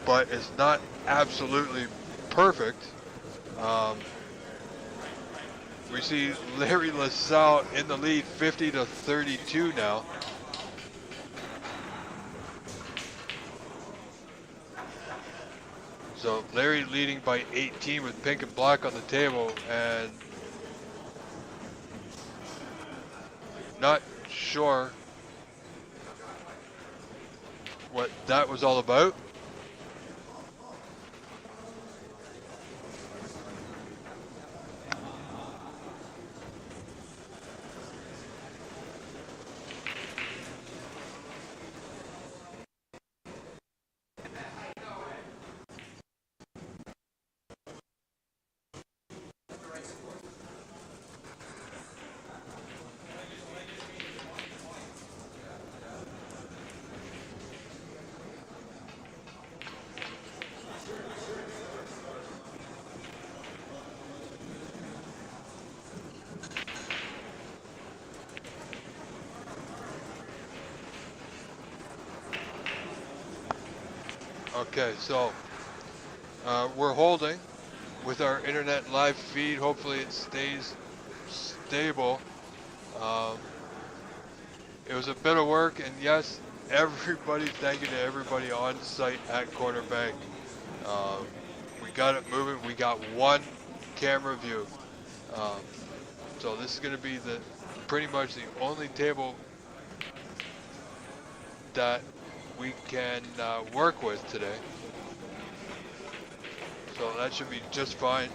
but it's not absolutely perfect. We see Larry LaSalle in the lead, 50-32 now. So Larry leading by 18 with pink and black on the table, and not sure what that was all about. Okay, so we're holding with our internet live feed. Hopefully it stays stable. It was a bit of work, and yes, everybody, thank you to everybody on site at Corner Bank. We got it moving. We got one camera view. So this is going to be pretty much the only table that we can work with today. So that should be just fine.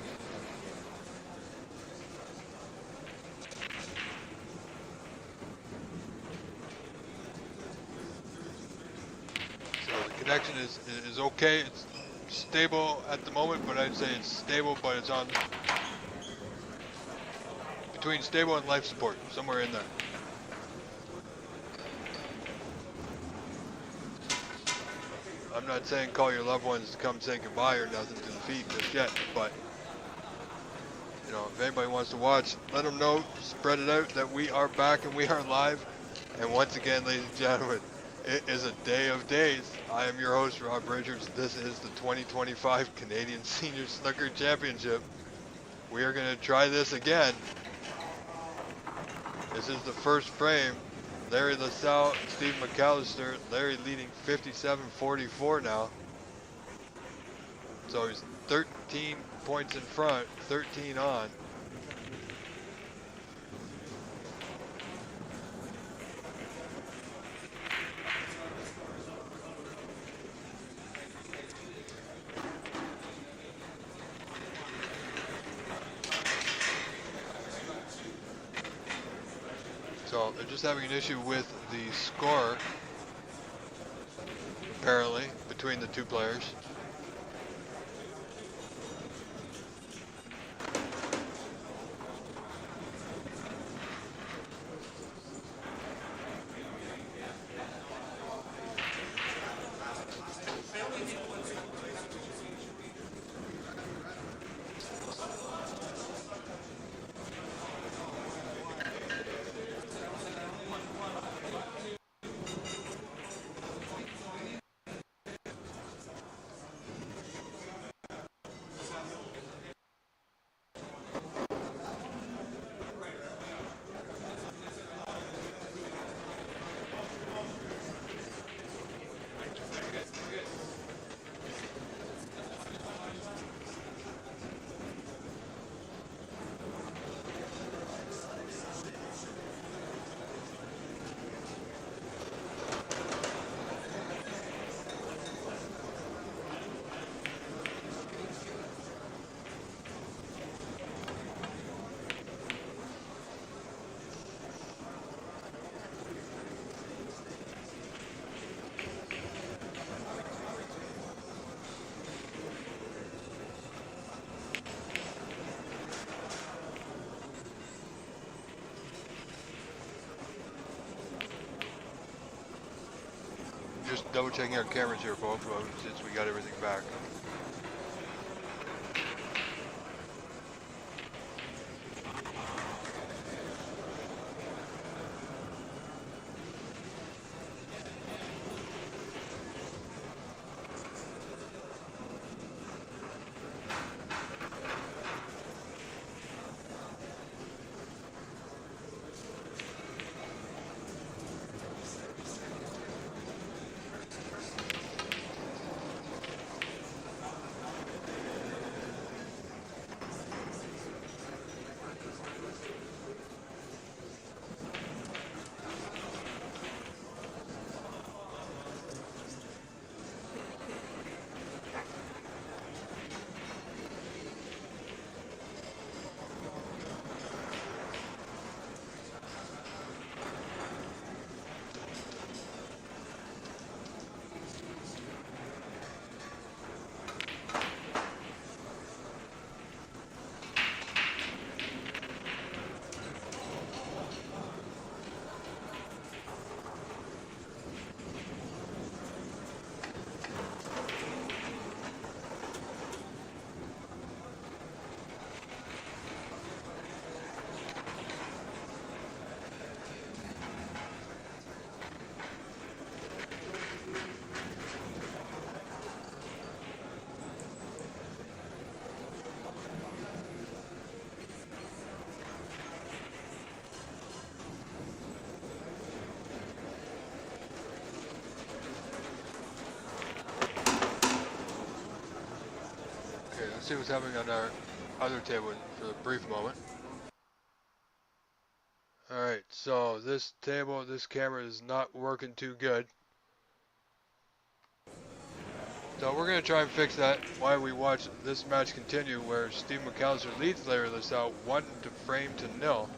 So the connection is okay. It's stable at the moment, but I'd say it's stable, but it's on between stable and life support, somewhere in there. I'm not saying call your loved ones to come say goodbye or nothing to the feed just yet, but you know, if anybody wants to watch, let them know, spread it out that we are back and we are live. And once again, ladies and gentlemen, it is a day of days. I am your host, Rob Richards. This is the 2025 Canadian Senior Snooker Championship. We are going to try this again. This is the first frame. Larry LaSalle, Steve McAllister. Larry leading 57-44 now. So he's 13 points in front, 13 on. So they're just having an issue with the score, apparently, between the two players. Just double checking our cameras here, folks, since we got everything back. Okay, let's see what's happening on our other table for a brief moment. Alright, so this table, this camera is not working too good. So we're going to try and fix that while we watch this match continue, where Steve McAllister leads Larry LaSalle 1-0.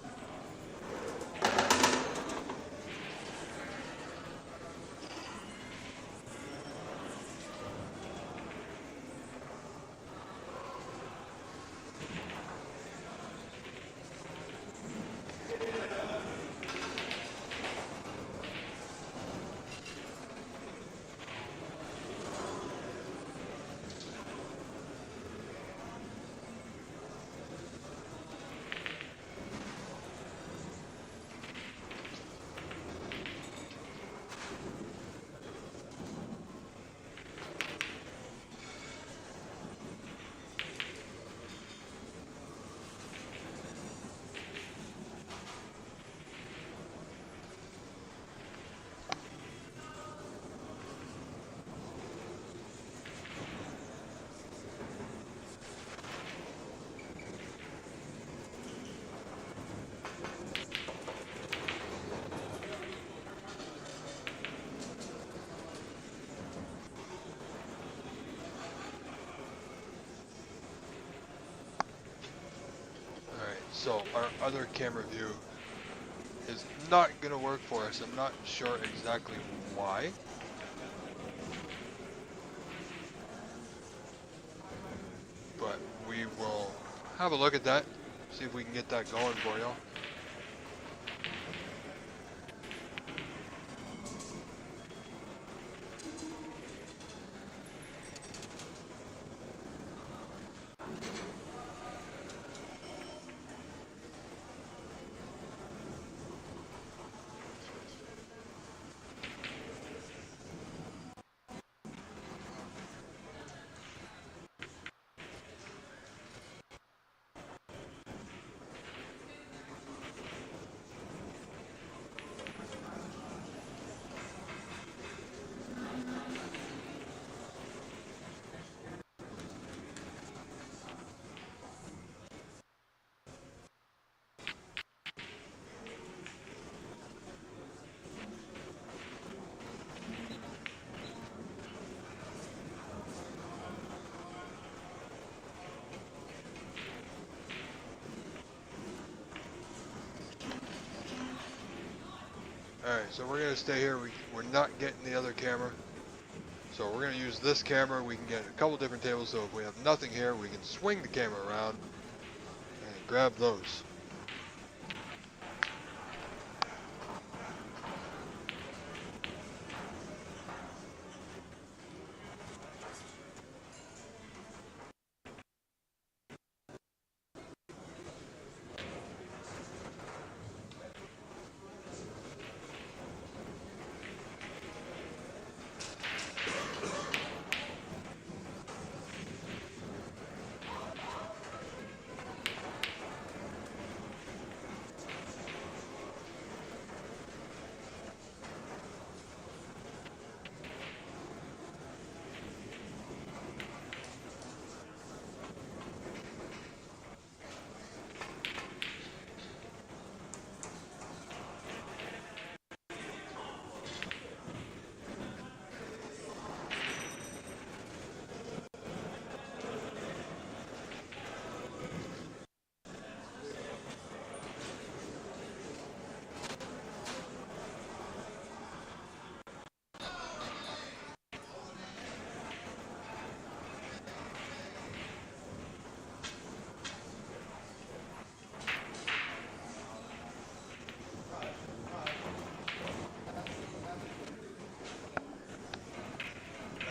So our other camera view is not going to work for us. I'm not sure exactly why. But we will have a look at that, see if we can get that going for y'all. Alright, so we're going to stay here. We're not getting the other camera. So we're going to use this camera. We can get a couple different tables, so if we have nothing here, we can swing the camera around and grab those.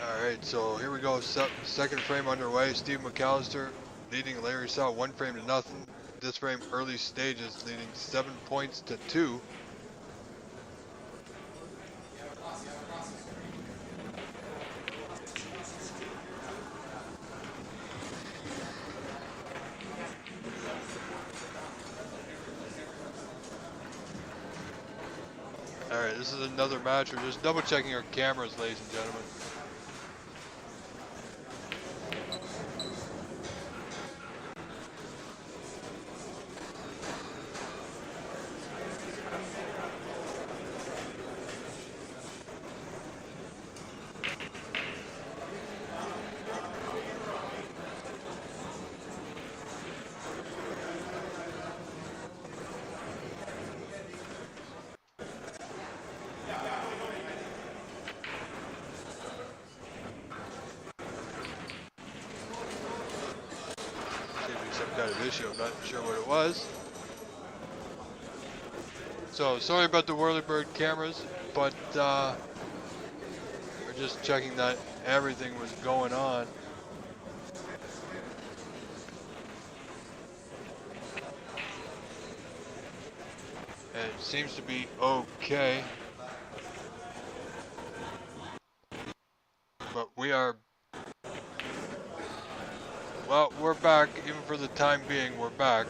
Alright, so here we go. Second frame underway. Steve McAllister leading Larry LaSalle 1-0. This frame, early stages, leading 7 points to 2. Alright, this is another match. We're just double checking our cameras, ladies and gentlemen. some kind of issue. I'm not sure what it was. So sorry about the Whirlybird cameras, but we're just checking that everything was going on. And it seems to be okay. But we are, well, we're back. Even for the time being, we're back.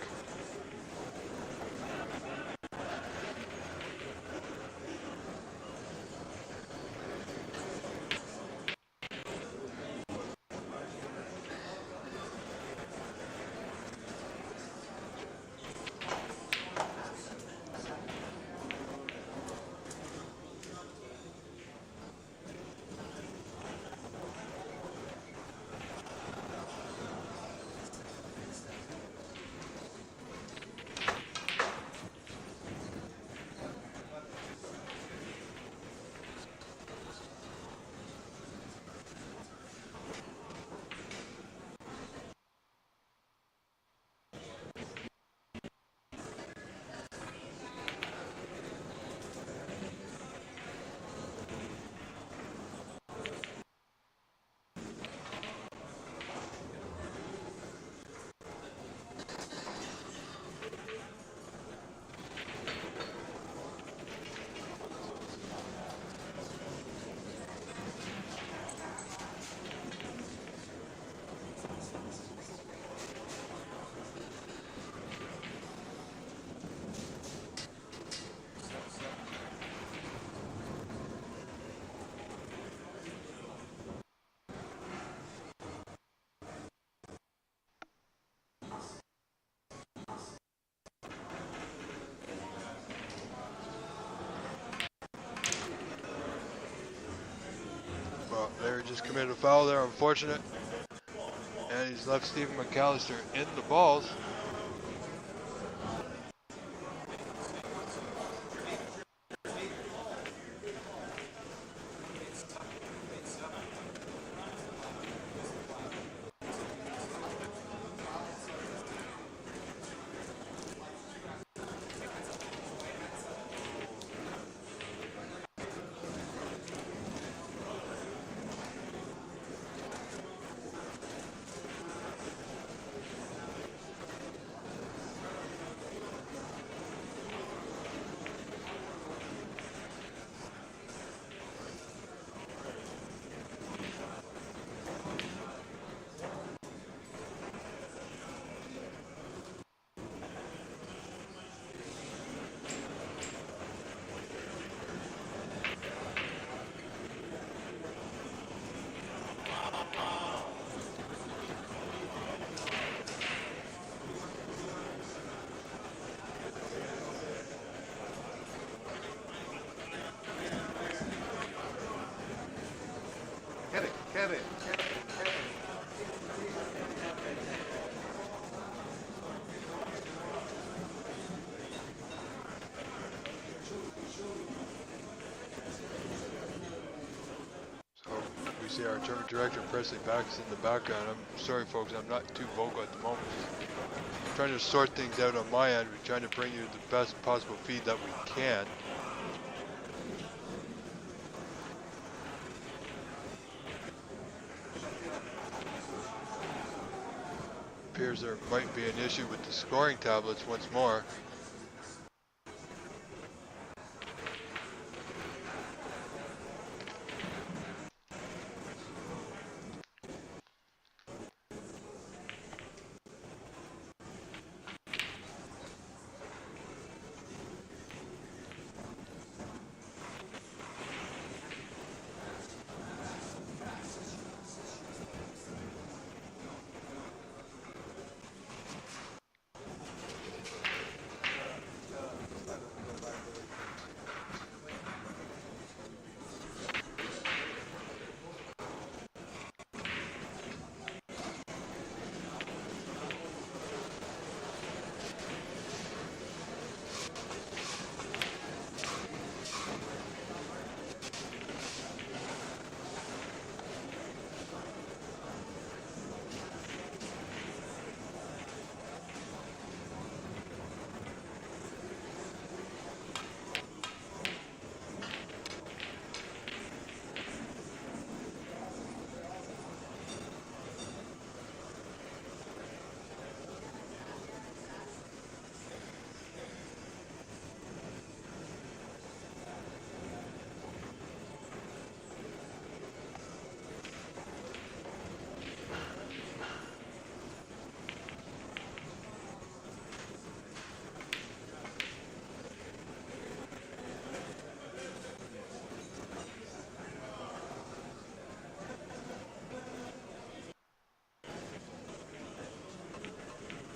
Well, Larry just committed a foul there, unfortunate. And he's left Stephen McAllister in the balls. Kevin. So we see our tournament director Presley Backus in the background. I'm sorry folks, I'm not too vocal at the moment. I'm trying to sort things out on my end. We're trying to bring you the best possible feed that we can. Appears there might be an issue with the scoring tablets once more.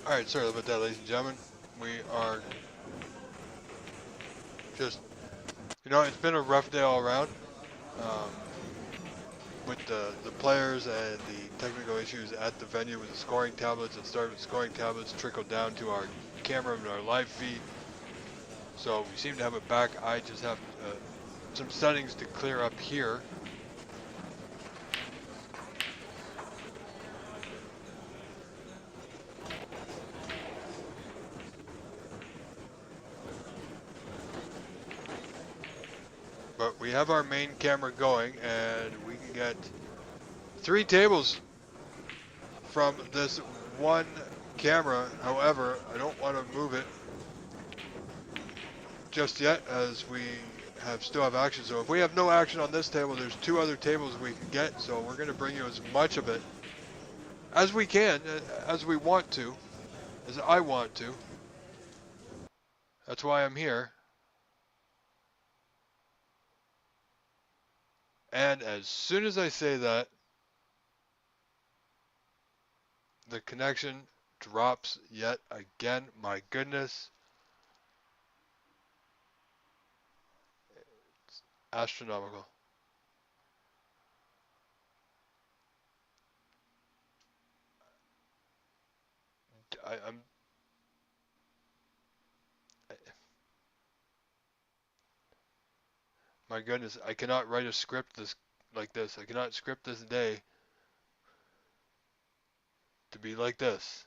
Alright, sorry about that, ladies and gentlemen. We are just, it's been a rough day all around. Um, with the players and the technical issues at the venue with the scoring tablets. It started with scoring tablets, trickled down to our camera and our live feed. So we seem to have it back. I just have some settings to clear up here. But we have our main camera going, and we can get 3 tables from this one camera. However, I don't want to move it just yet, as we still have action. So if we have no action on this table, there's 2 other tables we can get. So we're going to bring you as much of it as we can, as we want to, as I want to. That's why I'm here. And as soon as I say that, the connection drops yet again. My goodness. It's astronomical. My goodness, I cannot write a script like this. I cannot script this day to be like this.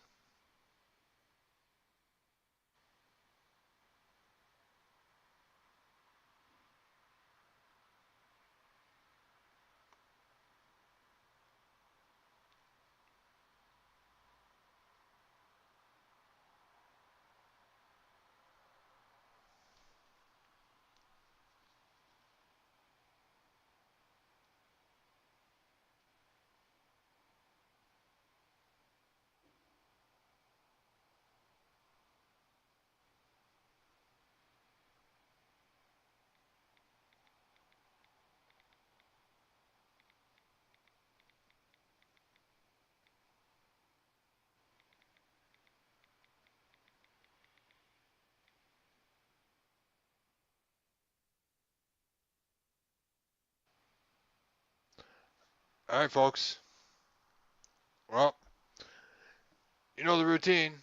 Alright, folks. Well, you know the routine.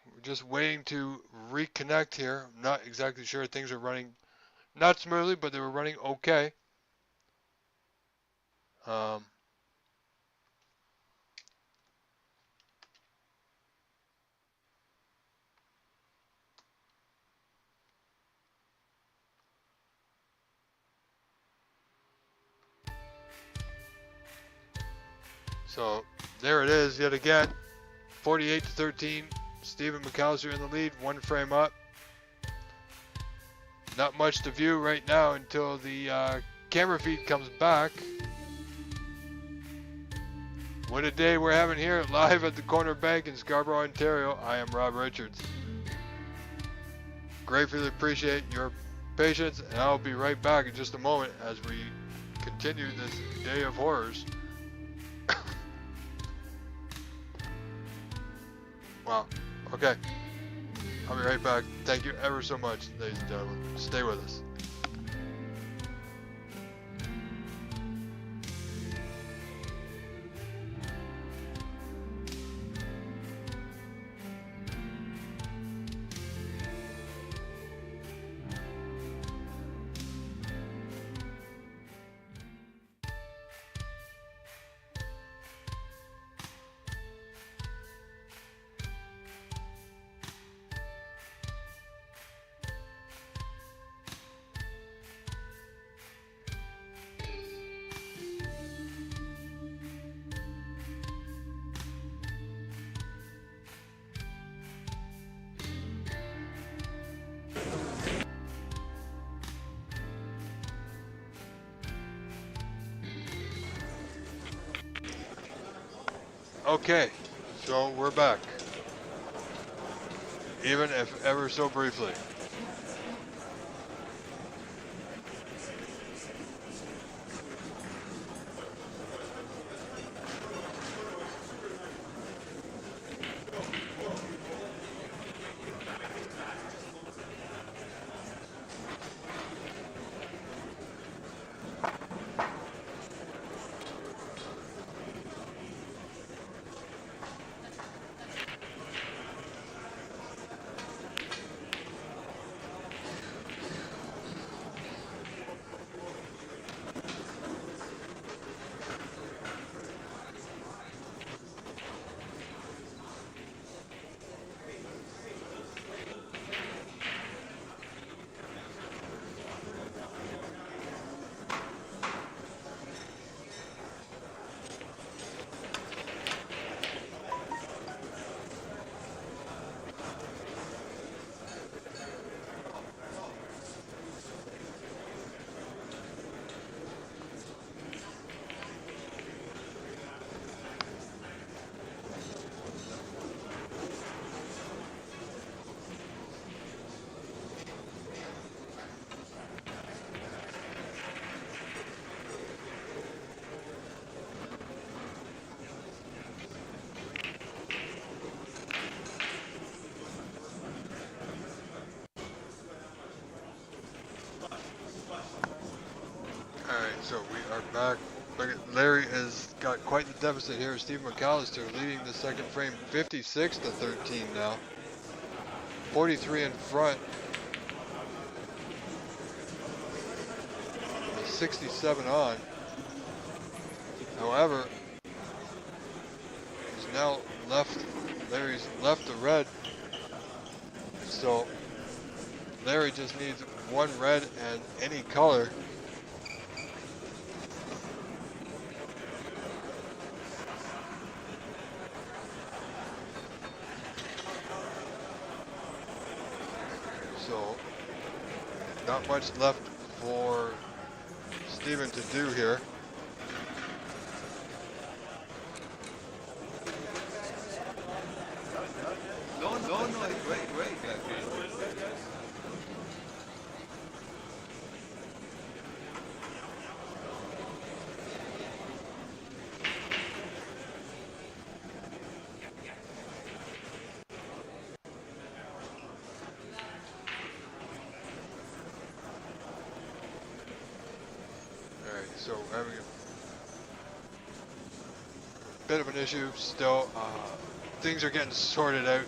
We're just waiting to reconnect here. I'm not exactly sure. Things are running not smoothly, but they were running okay. So there it is yet again. 48-13. Stephen McAllister in the lead, 1 frame up. Not much to view right now until the camera feed comes back. What a day we're having here live at the Corner Bank in Scarborough, Ontario. I am Rob Richards. Gratefully appreciate your patience, and I'll be right back in just a moment as we continue this day of horrors. Wow. Okay. I'll be right back. Thank you ever so much, ladies and gentlemen. Stay with us. Okay, so we're back, even if ever so briefly. back. Larry has got quite the deficit here. Steve McAllister leading the second frame 56 to 13 now. 43 in front. 67 on. However, he's now left. Larry's left the red. So Larry just needs one red and any color. So not much left for Steven to do here. No, great. Alright, so having a bit of an issue still. Things are getting sorted out.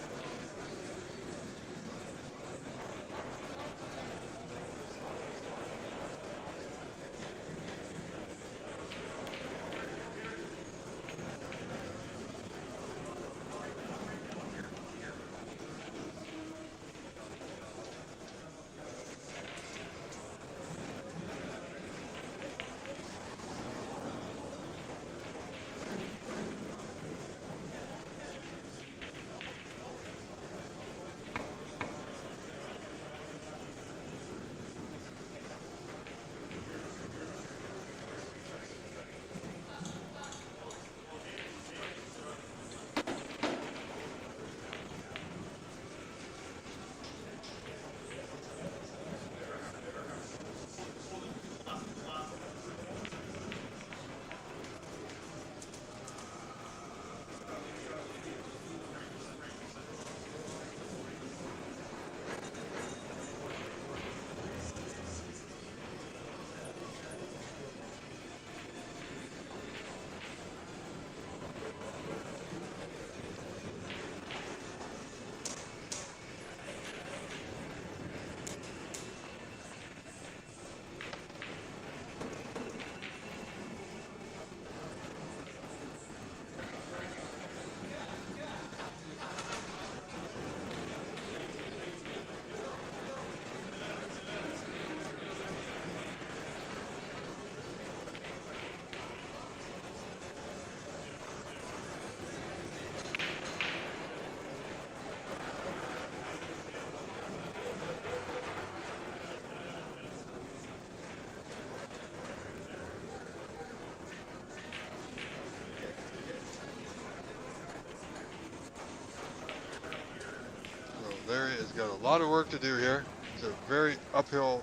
Larry has got a lot of work to do here. It's a very uphill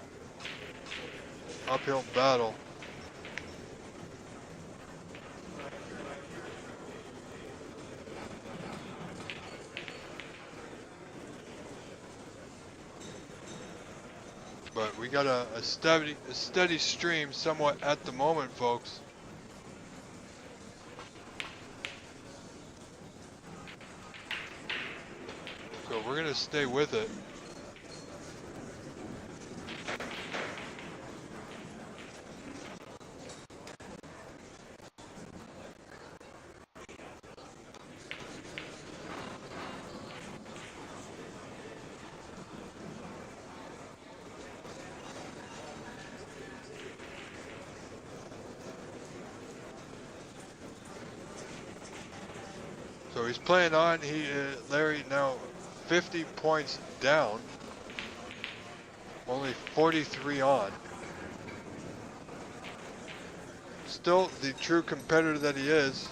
battle. But we got a steady stream somewhat at the moment, folks. So we're gonna stay with it. So he's playing on. Larry now 50 points down, only 43 on. Still the true competitor that he is.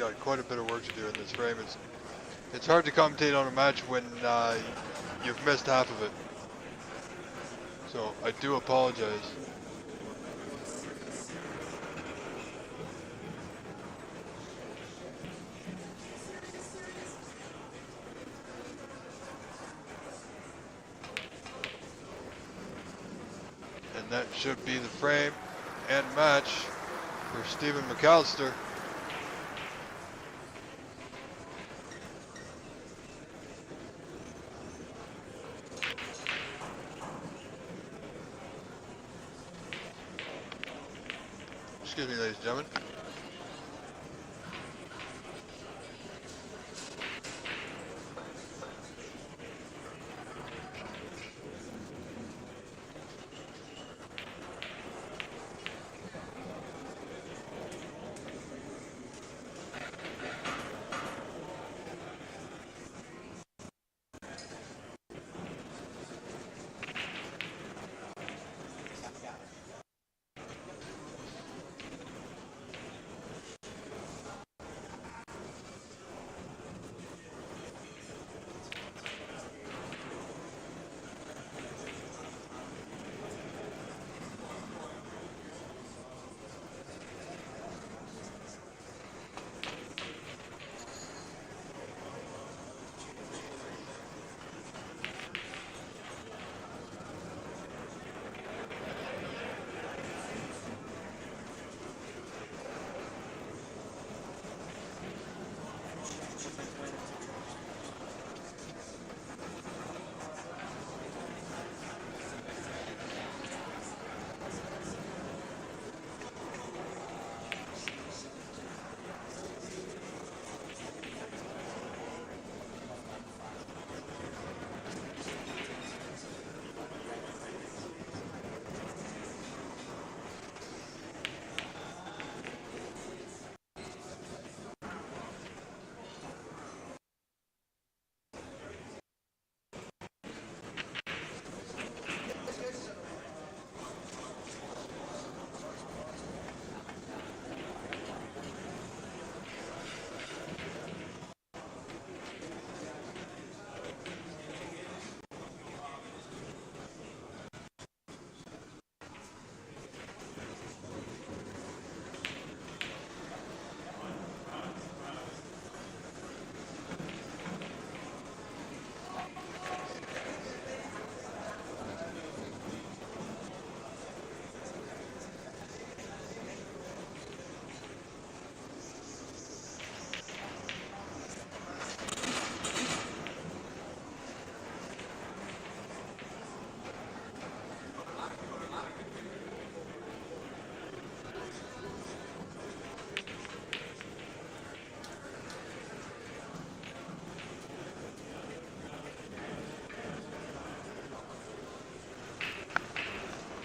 got quite a bit of work to do in this frame. It's hard to commentate on a match when you've missed half of it. So I do apologize. And that should be the frame and match for Stephen McAllister. Excuse me, ladies and gentlemen.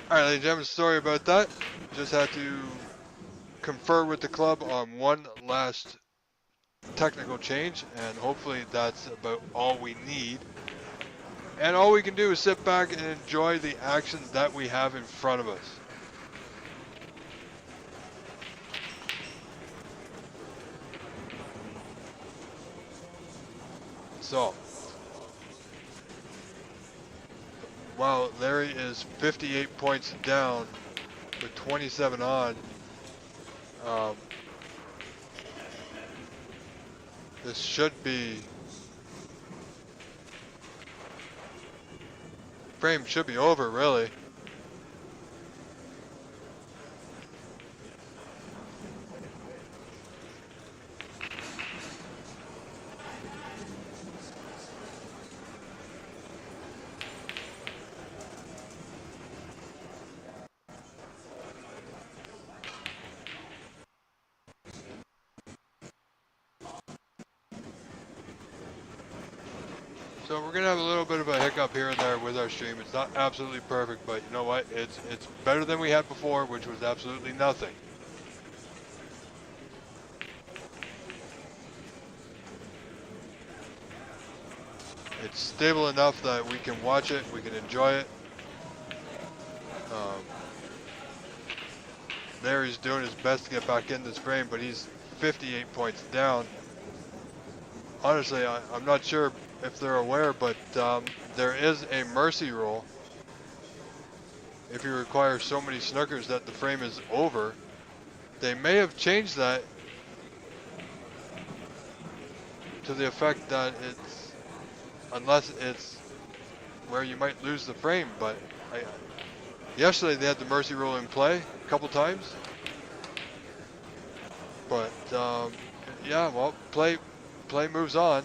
Alright, ladies and gentlemen, sorry about that. Just had to confer with the club on one last technical change, and hopefully that's about all we need. And all we can do is sit back and enjoy the action that we have in front of us. So, while Larry is 58 points down with 27 on, this should be, frame should be over really. So we're gonna have a little bit of a hiccup here and there with our stream. It's not absolutely perfect, but you know what? It's better than we had before, which was absolutely nothing. It's stable enough that we can watch it, we can enjoy it. Larry's doing his best to get back in this frame, but he's 58 points down. Honestly, I'm not sure if they're aware, but there is a mercy rule. If you require so many snookers that the frame is over, they may have changed that to the effect that it's, unless it's where you might lose the frame, but yesterday they had the mercy rule in play a couple times. But yeah, well, play moves on.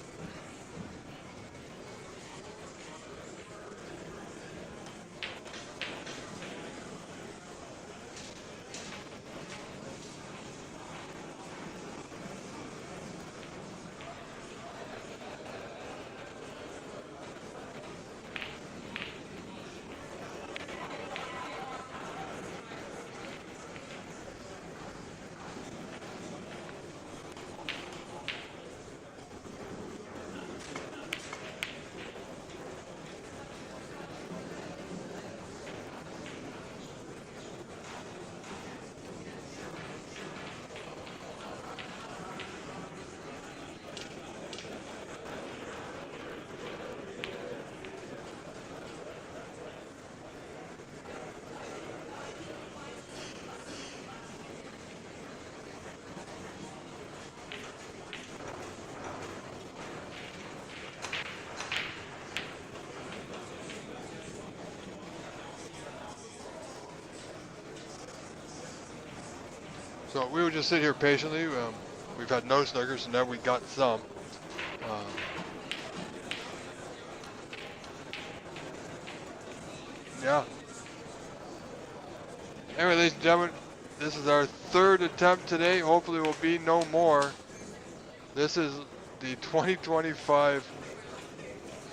So we would just sit here patiently. We've had no snookers, and now we got some. Yeah. Anyway, ladies and gentlemen, this is our third attempt today. Hopefully, will be no more. This is the 2025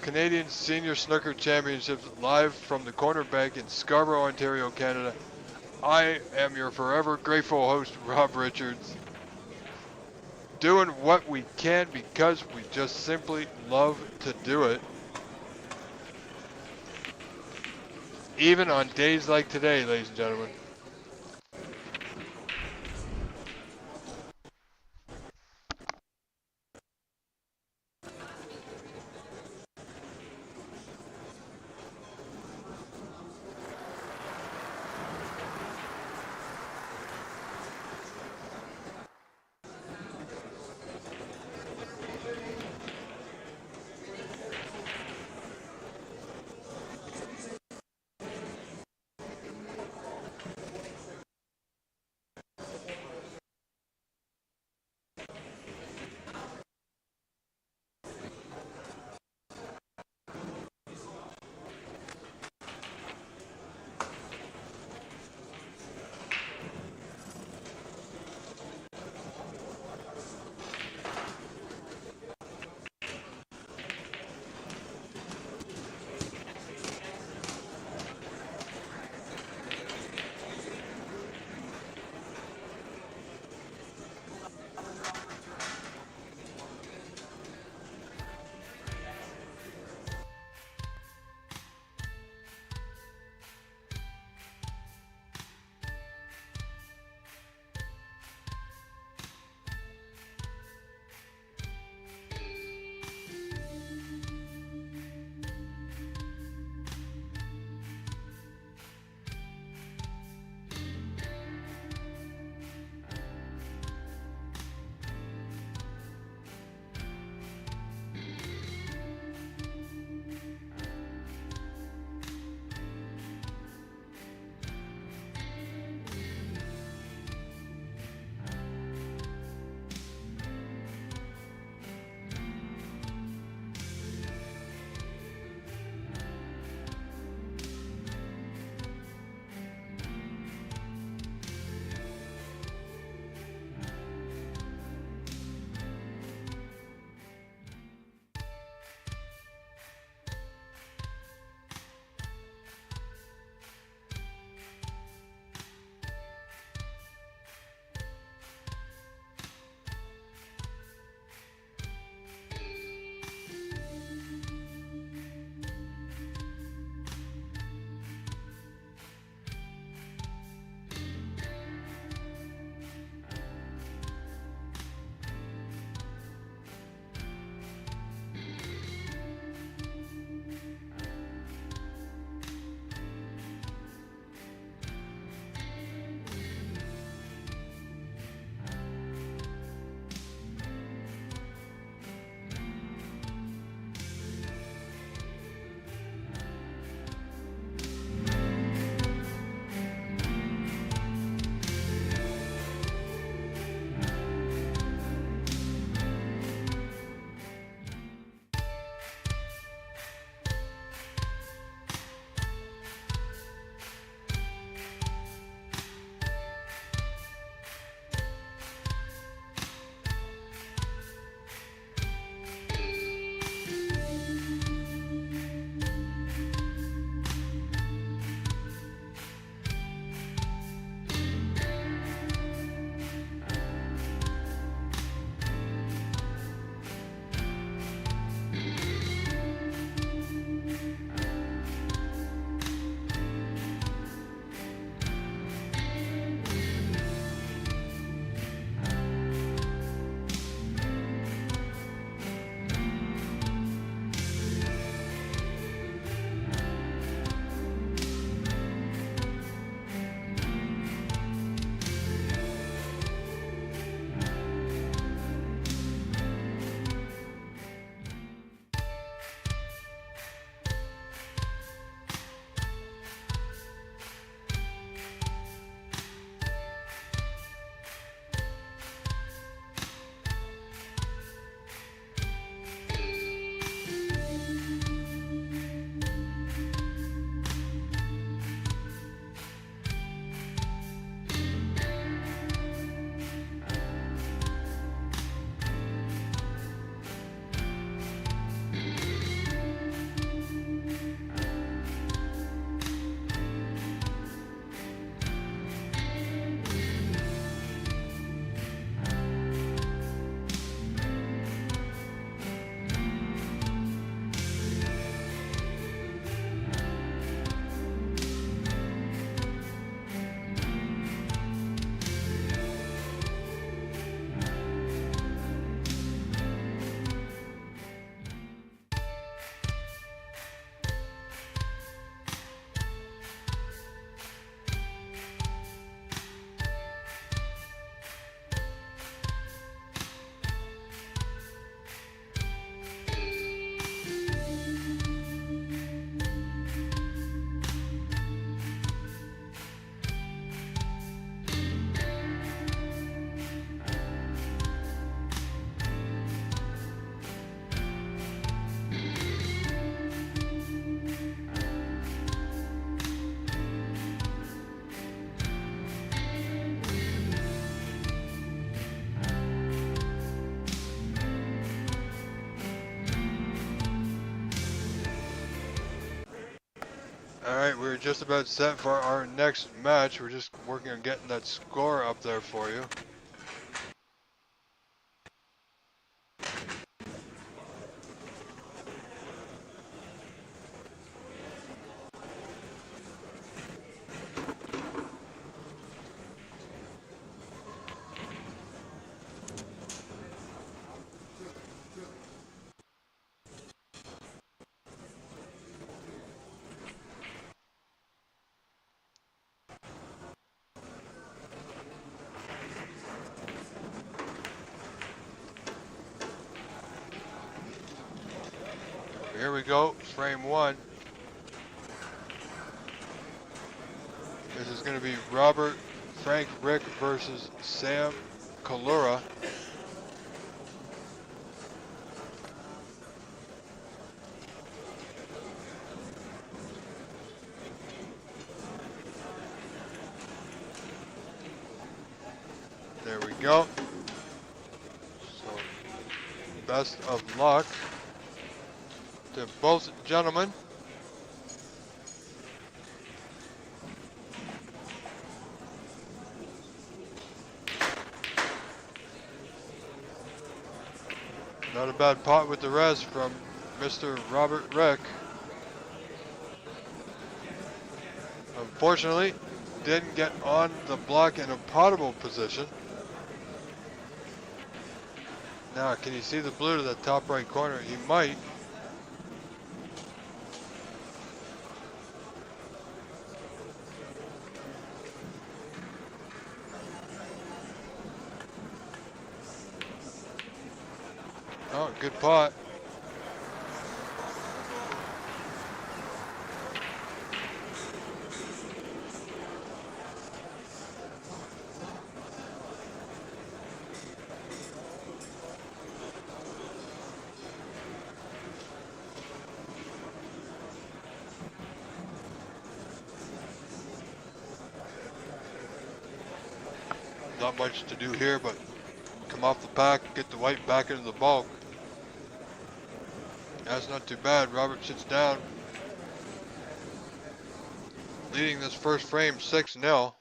Canadian Senior Snooker Championships live from the Corner Bank in Scarborough, Ontario, Canada. I am your forever grateful host, Rob Richards, doing what we can because we just simply love to do it. Even on days like today, ladies and gentlemen. Alright, we're just about set for our next match. We're just working on getting that score up there for you. Here we go, frame one. This is going to be Robert Frank Rick versus Sam Kalura. There we go. So, best of luck to both gentlemen. Not a bad pot with the res from Mr. Robert Rick. Unfortunately, didn't get on the block in a potable position. Now, can you see the blue to the top right corner? He might. Oh, good pot. Not much to do here, but come off the pack, get the white back into the bulk. That's not too bad. Robert sits down, leading this first frame 6-0.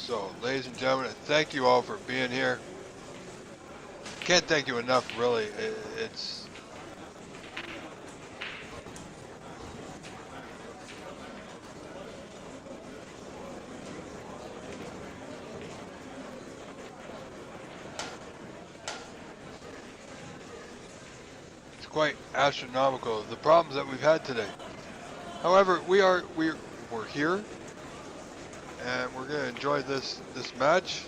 So, ladies and gentlemen, thank you all for being here. Can't thank you enough, really. It's quite astronomical, the problems that we've had today. However, we're here, and we're gonna enjoy this match.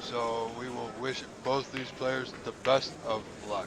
So we will wish both these players the best of luck.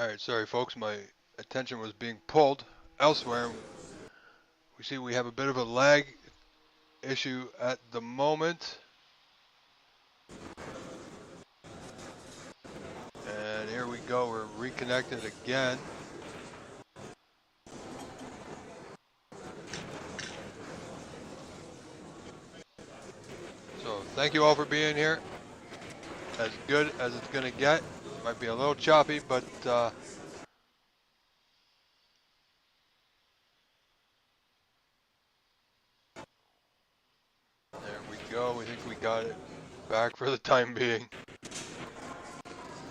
Alright, sorry folks, my attention was being pulled elsewhere. We see we have a bit of a lag issue at the moment. And here we go, we're reconnected again. So thank you all for being here. As good as it's gonna get. Might be a little choppy, but there we go. We think we got it back for the time being.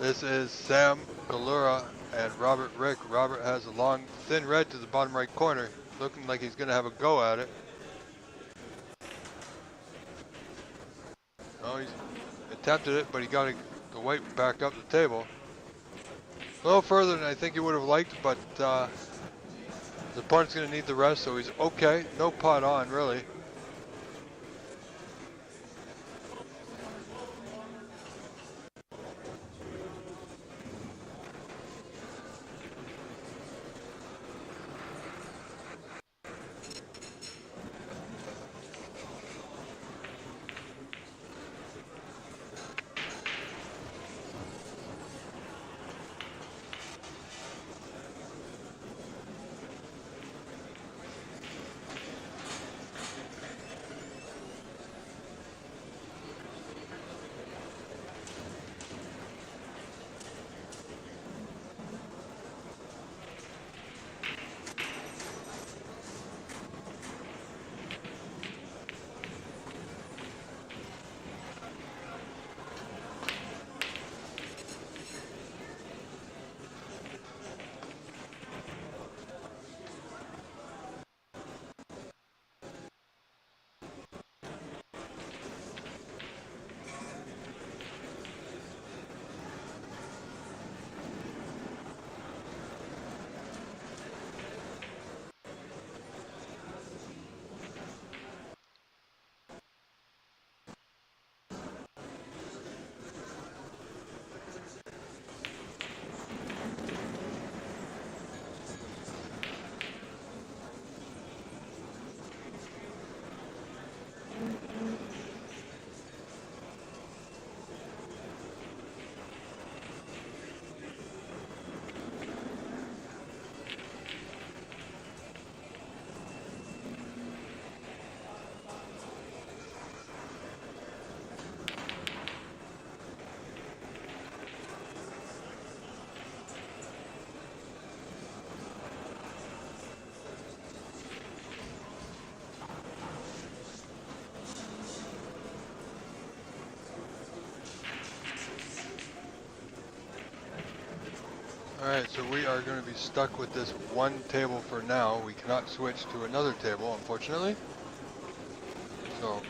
This is Sam Galura and Robert Rick. Robert has a long, thin red to the bottom right corner, looking like he's gonna have a go at it. Oh, he's attempted it, but he got the white back up the table. A little further than I think he would have liked, but the opponent's going to need the rest, so he's okay. No pot on, really. Alright, so we are going to be stuck with this one table for now. We cannot switch to another table, unfortunately. So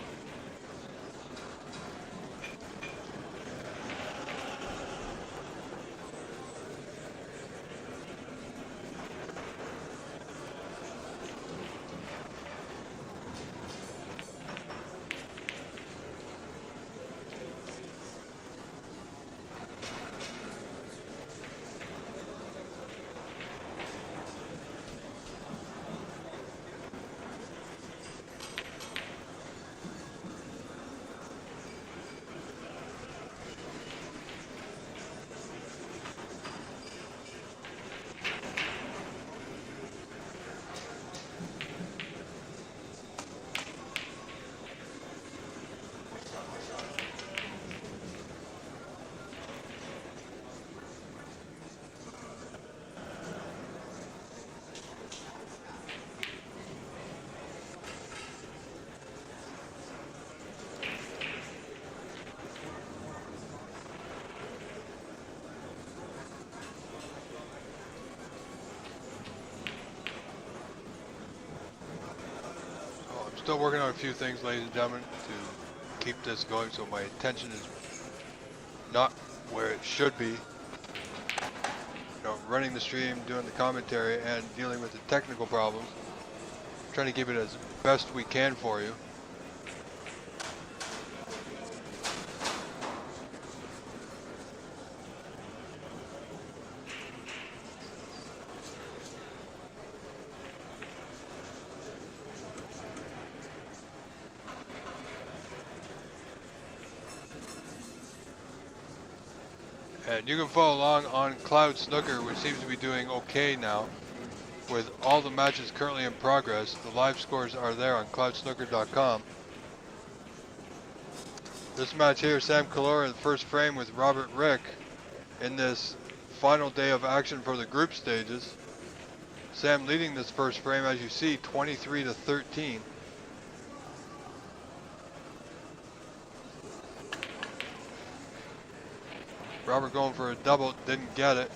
still working on a few things, ladies and gentlemen, to keep this going so my attention is not where it should be. You know, running the stream, doing the commentary, and dealing with the technical problems. Trying to keep it as best we can for you. And you can follow along on Cloud Snooker, which seems to be doing okay now, with all the matches currently in progress. The live scores are there on cloudsnooker.com. This match here, Sam Calora in the first frame with Robert Rick in this final day of action for the group stages. Sam leading this first frame, as you see, 23-13. Robert going for a double, didn't get it.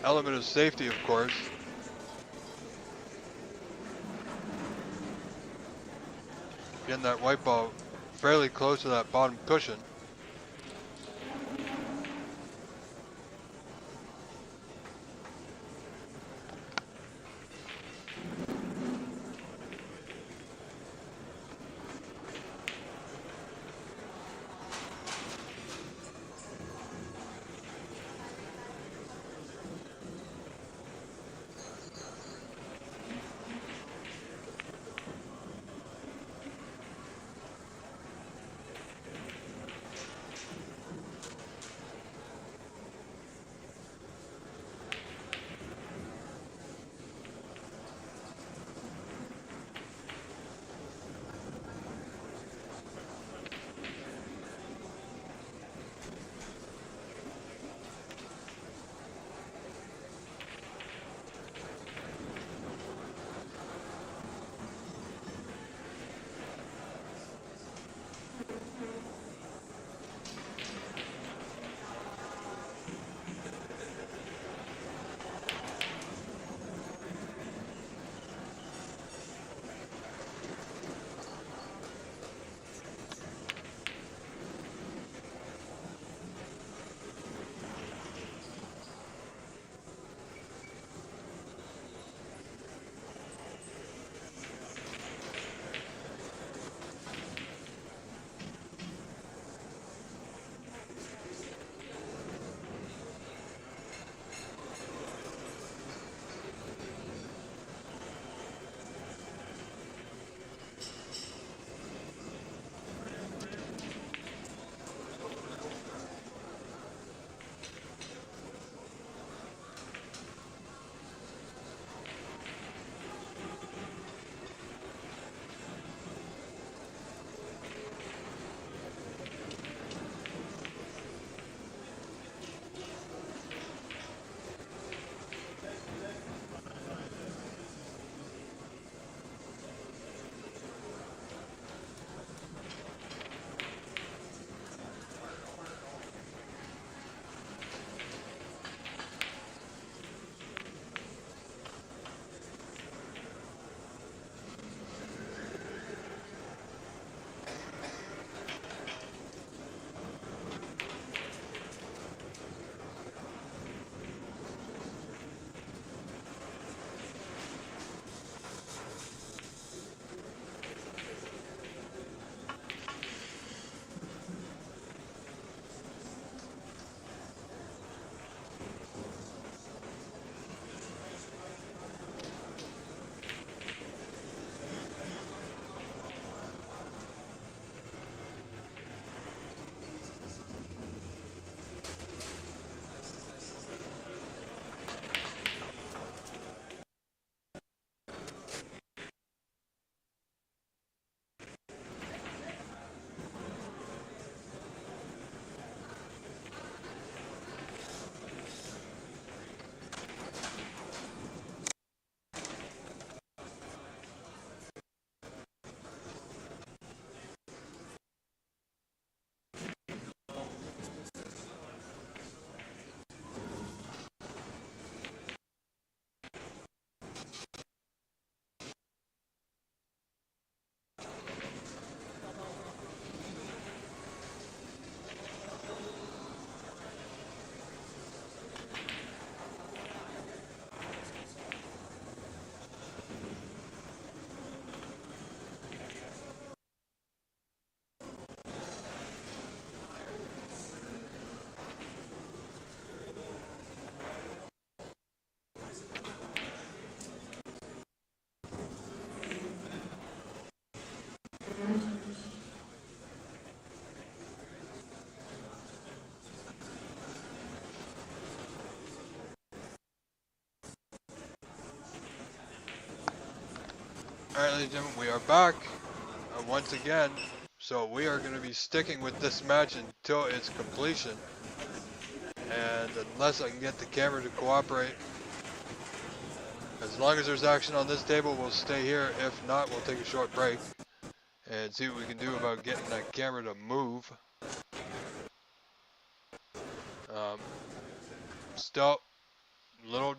Element of safety, of course. Getting that white ball fairly close to that bottom cushion. Alright, ladies and gentlemen, we are back once again. So we are going to be sticking with this match until its completion. And unless I can get the camera to cooperate, as long as there's action on this table, we'll stay here. If not, we'll take a short break and see what we can do about getting that camera to move. Still little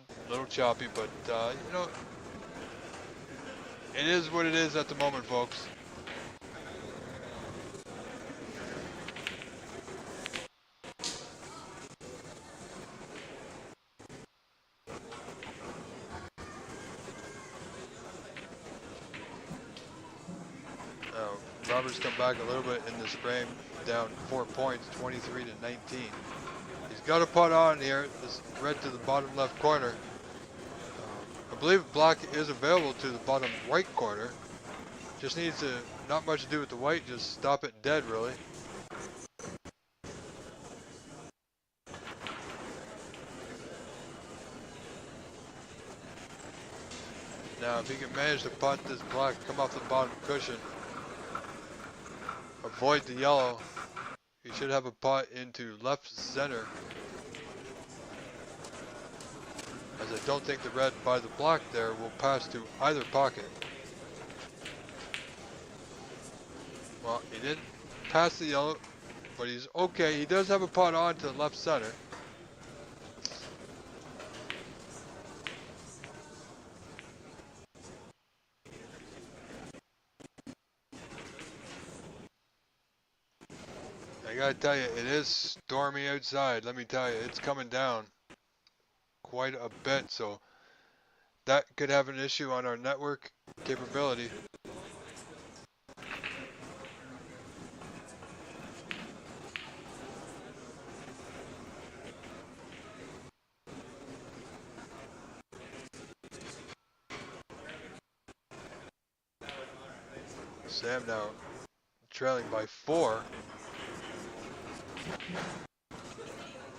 choppy, but you know, it is what it is at the moment, folks. Robert's come back a little bit in this frame, down 4 points, 23 to 19. He's got a putt on here. This red to the bottom left corner. I believe black is available to the bottom right corner. Just needs to, not much to do with the white, just stop it dead, really. Now, if he can manage to putt this black, come off the bottom cushion, avoid the yellow, he should have a putt into left center. As I don't think the red by the black there will pass to either pocket. Well, he didn't pass the yellow, but he's okay. He does have a putt on to left center. I gotta tell you, it is stormy outside. Let me tell you, it's coming down quite a bit, so that could have an issue on our network capability. Sam now trailing by 4.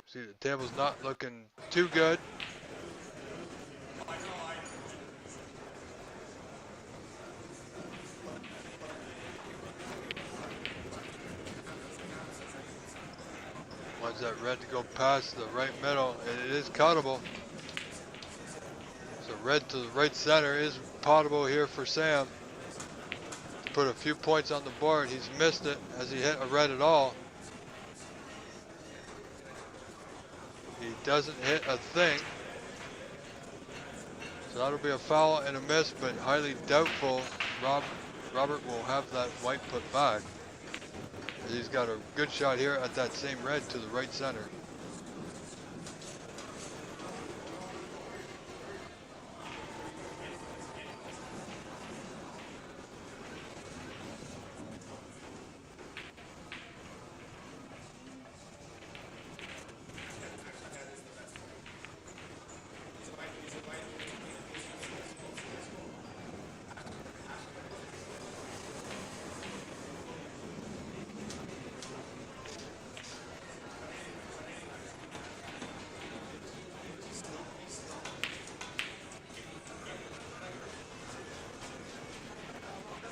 See, the table's not looking too good. Wants that red to go past the right middle, and it is cuttable. So red to the right center is potable here for Sam. Put a few points on the board. He's missed it as he hit a red at all. He doesn't hit a thing. So that'll be a foul and a miss, but highly doubtful Robert will have that white put back. He's got a good shot here at that same red to the right center.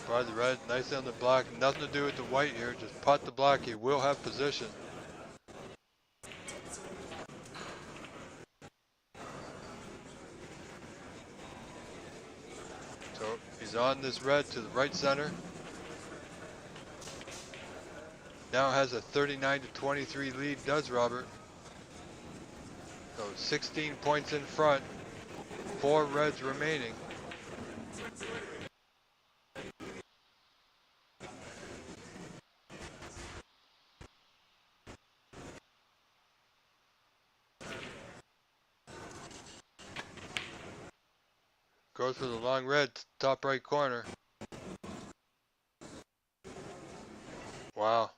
By the red, nice on the black, nothing to do with the white here, just putt the black, he will have position. So he's on this red to the right center. Now has a 39 to 23 lead, does Robert. So 16 points in front, 4 reds remaining. Goes for the long red, top right corner. Wow.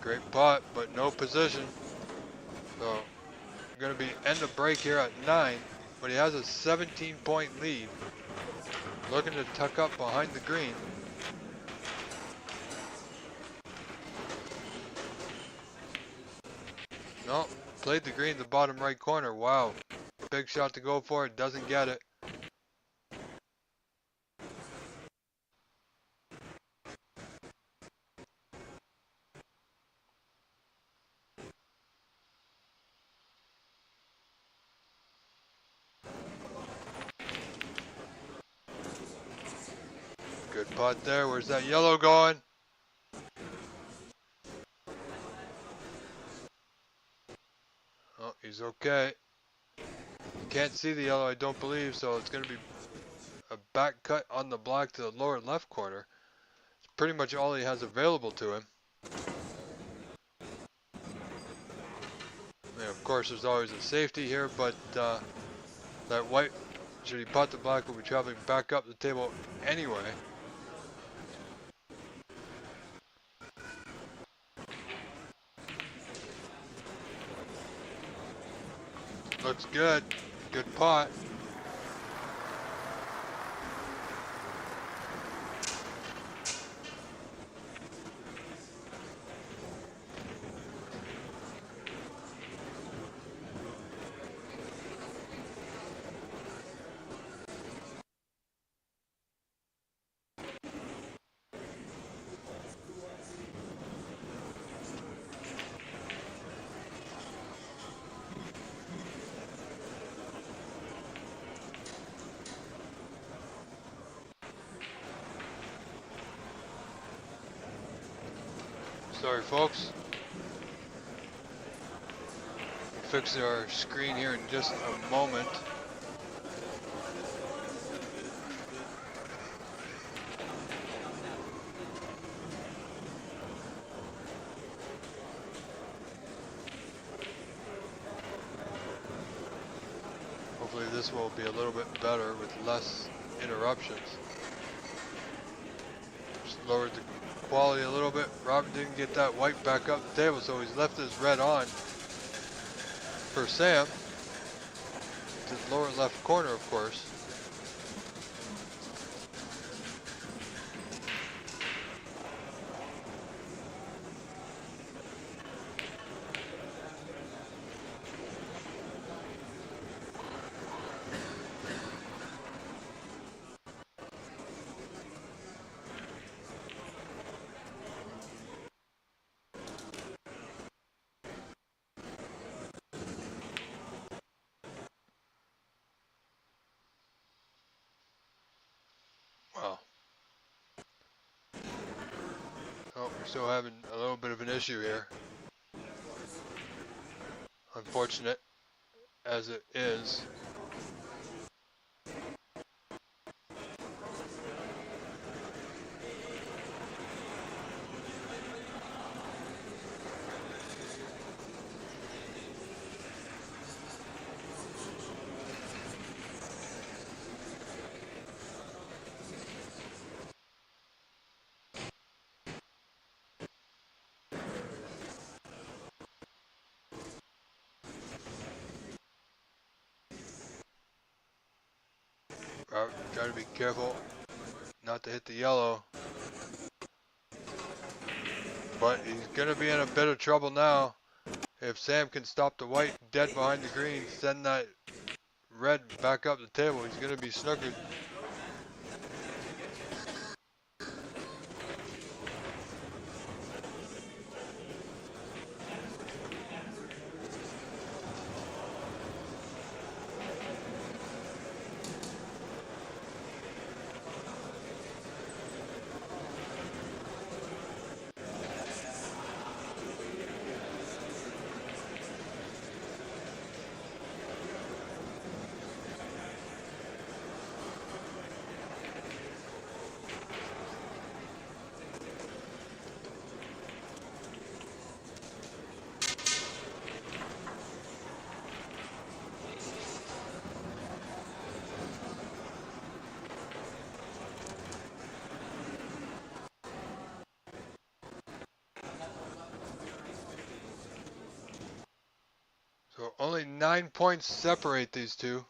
Great putt, but no position. So, we're going to be end of break here at 9, but he has a 17-point lead. Looking to tuck up behind the green. No, played the green, the bottom right corner. Wow. Big shot to go for it, doesn't get it. Good putt there. Where's that yellow going? Oh, he's okay. You can't see the yellow, I don't believe, so it's going to be a back cut on the block to the lower left corner. It's pretty much all he has available to him. And of course, there's always a safety here, but that white, should he putt the black, will be traveling back up the table anyway. Looks good. Good putt. Sorry, folks. We'll fix our screen here in just a moment. Hopefully this will be a little bit better with less interruptions. Just lowered the quality a little bit. Robert didn't get that white back up the table, so he's left his red on for Sam. To the lower left corner, of course. Wow. Oh, we're still having a little bit of an issue here. Unfortunate as it is. Robert, try to be careful not to hit the yellow. But he's going to be in a bit of trouble now. If Sam can stop the white dead behind the green, send that red back up the table, he's going to be snookered. So only 9 points separate these two.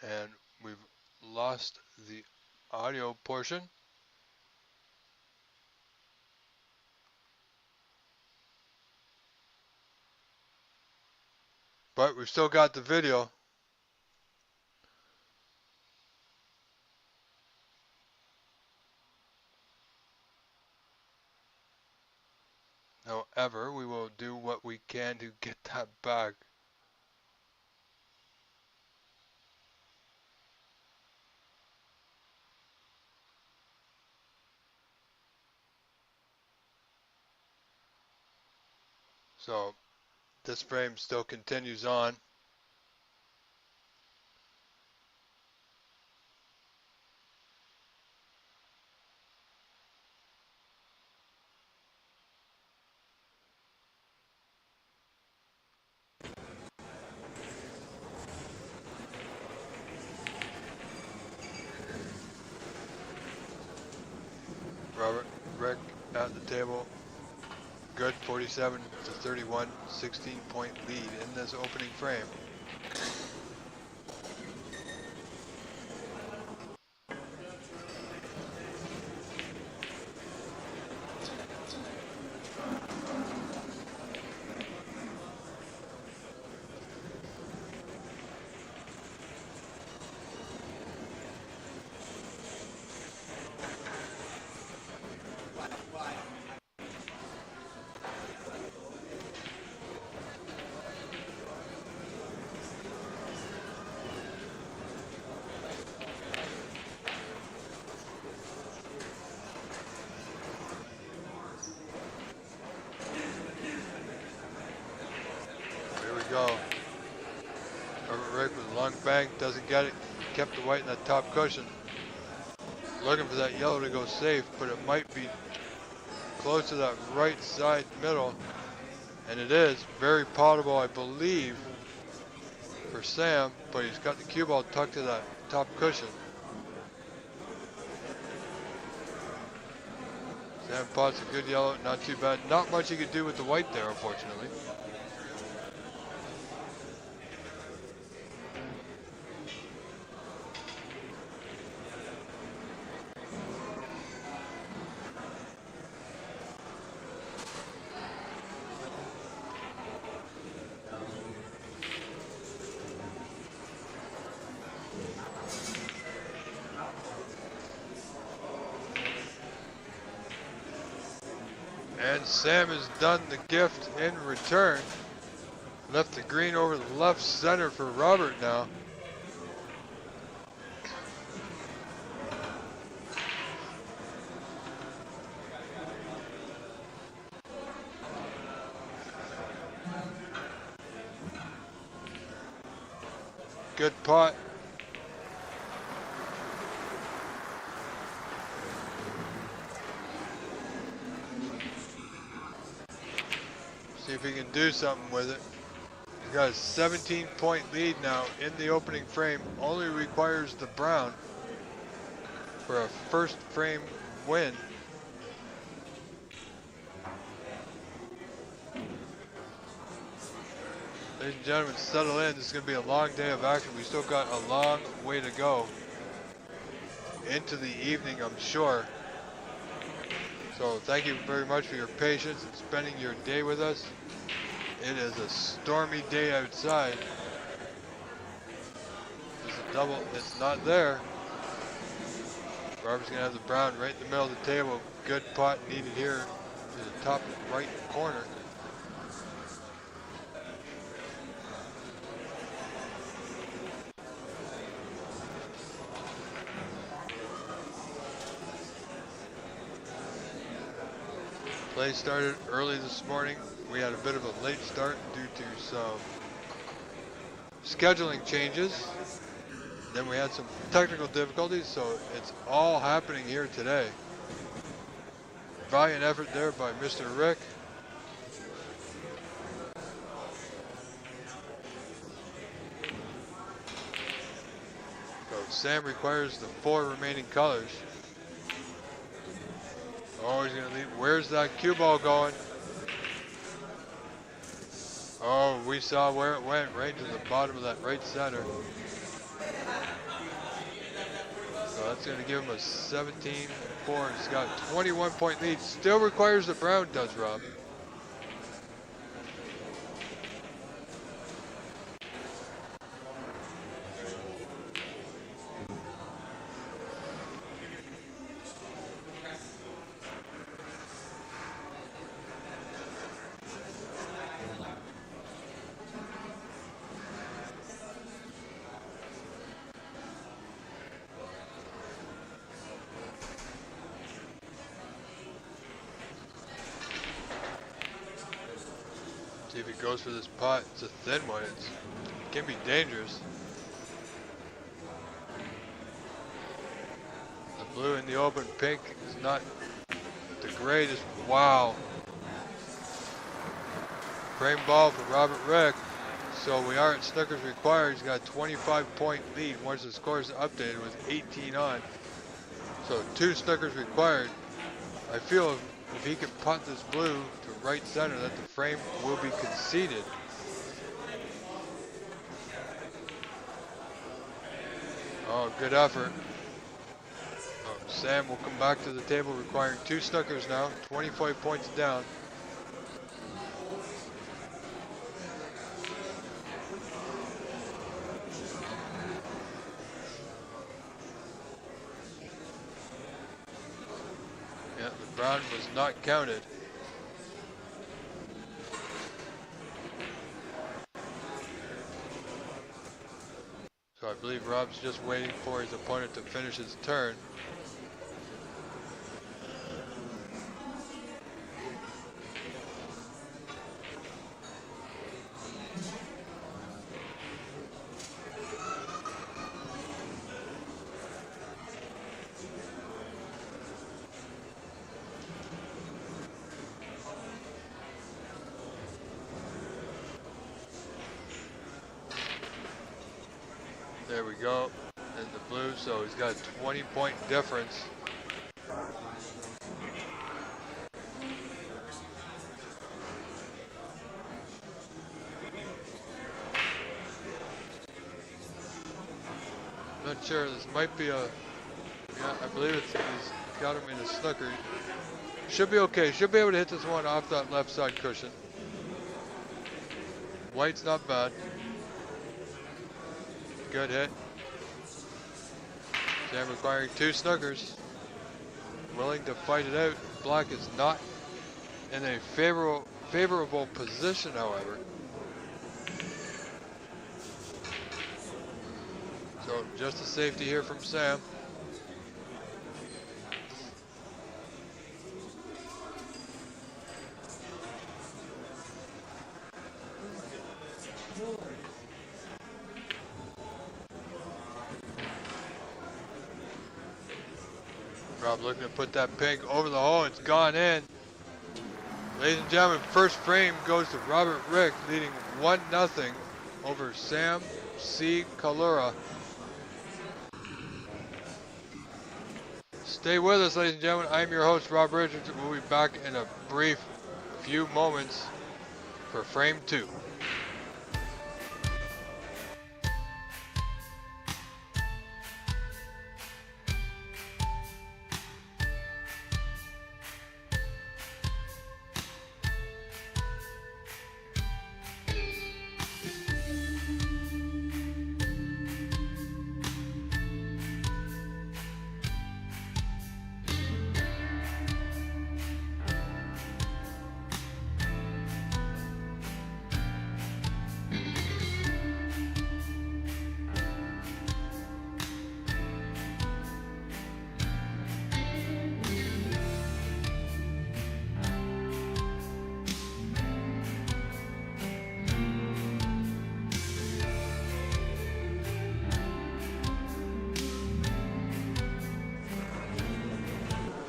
And we've lost the audio portion. But we've still got the video. However, we will do what we can to get that back. So this frame still continues on. Robert, Rick at the table. Good 47 to 31, 16-point lead in this opening frame. Here we go. Robert Rick with a long bank, doesn't get it. Kept the white in that top cushion. Looking for that yellow to go safe, but it might be close to that right side middle. And it is very potable, I believe, for Sam, but he's got the cue ball tucked to that top cushion. Sam pots a good yellow, not too bad. Not much he could do with the white there, unfortunately. And Sam has done the gift in return. Left the green over the left center for Robert now. Good pot. See if he can do something with it. He's got a 17-point lead now in the opening frame. Only requires the brown for a first frame win. Ladies and gentlemen, settle in. This is going to be a long day of action. We still got a long way to go into the evening, I'm sure. So thank you very much for your patience and spending your day with us. It is a stormy day outside. There's a double. It's not there. Robert's going to have the brown right in the middle of the table. Good pot needed here to the top right corner. Play started early this morning. We had a bit of a late start due to some scheduling changes. Then we had some technical difficulties, so it's all happening here today. Valiant effort there by Mr. Rick. So Sam requires the 4 remaining colors. Oh, he's gonna leave. Where's that cue ball going? Oh, we saw where it went, right to the bottom of that right center. So that's going to give him a 17-4. He's got a 21-point lead. Still requires the brown, does Rob. See if he goes for this pot. It's a thin one. It can be dangerous. The blue in the open, pink is not the greatest. Wow. Frame ball for Robert Rick. So we are at Snooker's required. He's got a 25-point lead once the score is updated with 18 on. So 2 Snookers required. I feel if he can putt this blue to right center, that the frame will be conceded. Oh, good effort. Sam will come back to the table requiring 2 Snookers now, 25 points down. Yeah, the brown was not counted. So I believe Rob's just waiting for his opponent to finish his turn. There we go, and the blue, so he's got a 20-point difference. I'm not sure, this might be a, yeah, I believe he's got him in a snooker. Should be okay, should be able to hit this one off that left side cushion. White's not bad. Good hit. Sam requiring 2 Snookers. Willing to fight it out. Black is not in a favorable position, however. So just a safety here from Sam. Rob looking to put that pink over the hole. It's gone in. Ladies and gentlemen, first frame goes to Robert Rick, leading 1-0 over Sam C. Kalura. Stay with us, ladies and gentlemen. I'm your host, Rob Richards. We'll be back in a brief few moments for frame 2.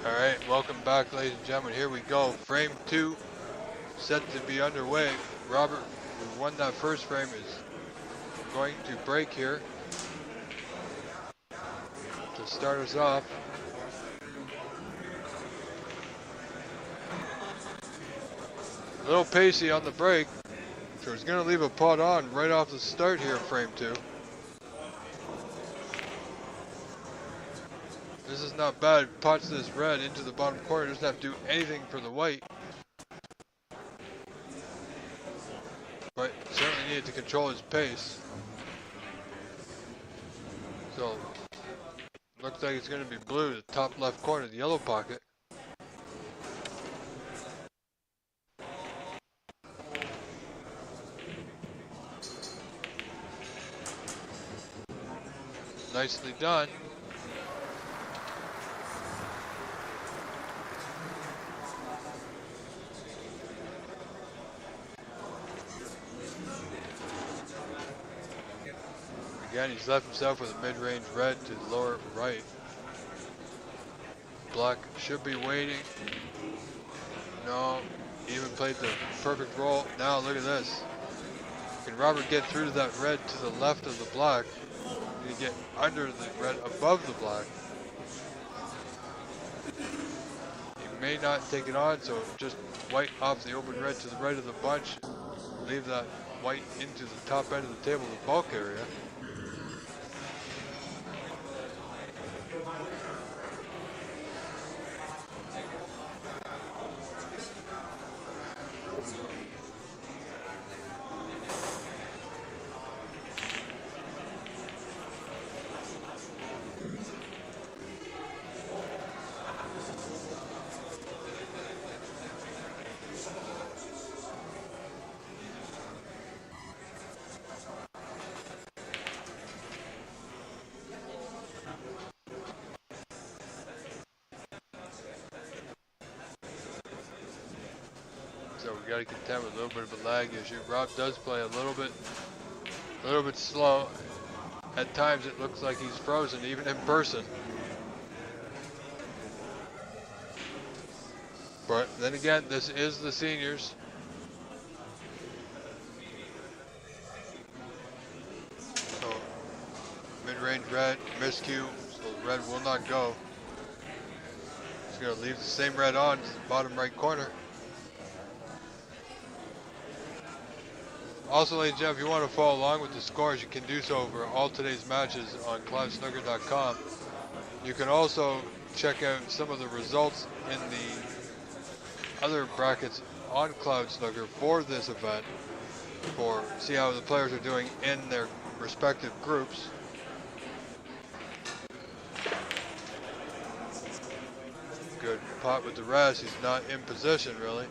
Alright, welcome back, ladies and gentlemen. Here we go. Frame 2 set to be underway. Robert, who won that first frame, is going to break here to start us off. A little pacey on the break, so he's going to leave a putt on right off the start here in frame 2. This is not bad. Pots this red into the bottom corner. Doesn't have to do anything for the white. But certainly needed to control his pace. So, looks like it's going to be blue, the top left corner, the yellow pocket. Nicely done. Again, he's left himself with a mid-range red to the lower right. Black should be waiting. No, he even played the perfect roll. Now look at this. Can Robert get through to that red to the left of the black? Can he get under the red above the black? He may not take it on, so just white off the open red to the right of the bunch. Leave that white into the top end of the table, the bulk area. So we got to contend with a little bit of a lag issue. Rob does play a little bit slow. At times it looks like he's frozen, even in person. But then again, this is the seniors. So mid-range red, miscue, so red will not go. He's going to leave the same red on to the bottom right corner. Also, ladies and gentlemen, if you want to follow along with the scores, you can do so over all today's matches on cloudsnooker.com. You can also check out some of the results in the other brackets on Cloud Snooker for this event, for see how the players are doing in their respective groups. Good pot with the rest. He's not in position really.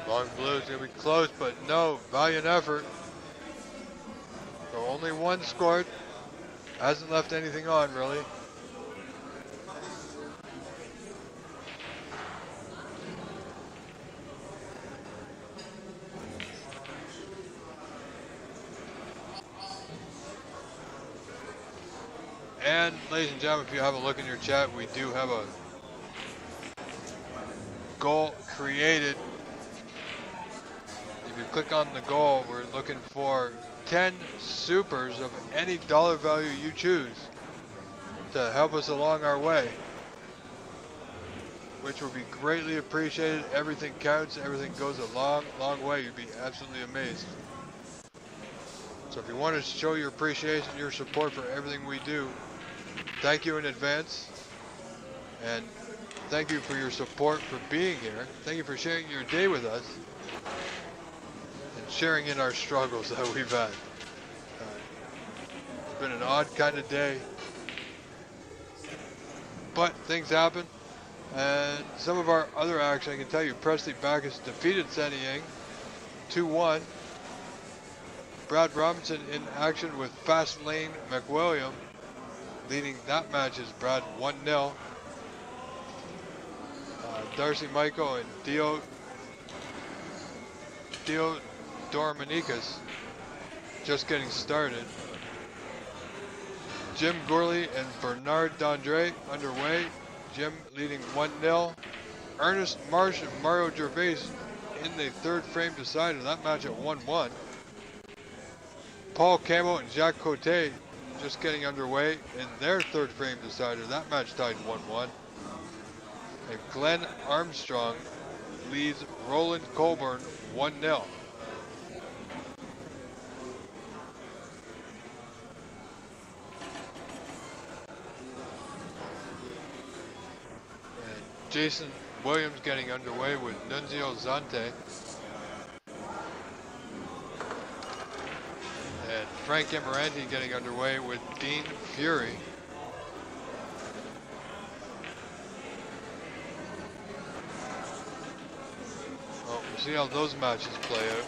Long blue is going to be close, but no, valiant effort. So only one scored. Hasn't left anything on, really. And ladies and gentlemen, if you have a look in your chat, we do have a goal created. If you click on the goal, we're looking for 10 supers of any dollar value you choose to help us along our way, which will be greatly appreciated. Everything counts. Everything goes a long, long way. You'd be absolutely amazed. So if you want to show your appreciation, your support for everything we do, thank you in advance. And thank you for your support for being here. Thank you for sharing your day with us and sharing in our struggles that we've had. It's been an odd kind of day, but things happen. And some of our other action, I can tell you, Presley Backus defeated Sandy Yang 2-1. Brad Robinson in action with Fast Lane McWilliam. Leading that match is Brad 1-0. Darcy Michael and Dio Dormanikas just getting started. Jim Gorley and Bernard Dondre underway. Jim leading 1-0. Ernest, Marsh, and Mario Gervais in the third frame decider. That match at 1-1. Paul Camo and Jacques Cote just getting underway in their third frame decider. That match tied 1-1. And Glenn Armstrong leads Roland Colburn 1-0. And Jason Williams getting underway with Nunzio Zante. And Frank Emiranti getting underway with Dean Fury. Well, we'll see how those matches play out.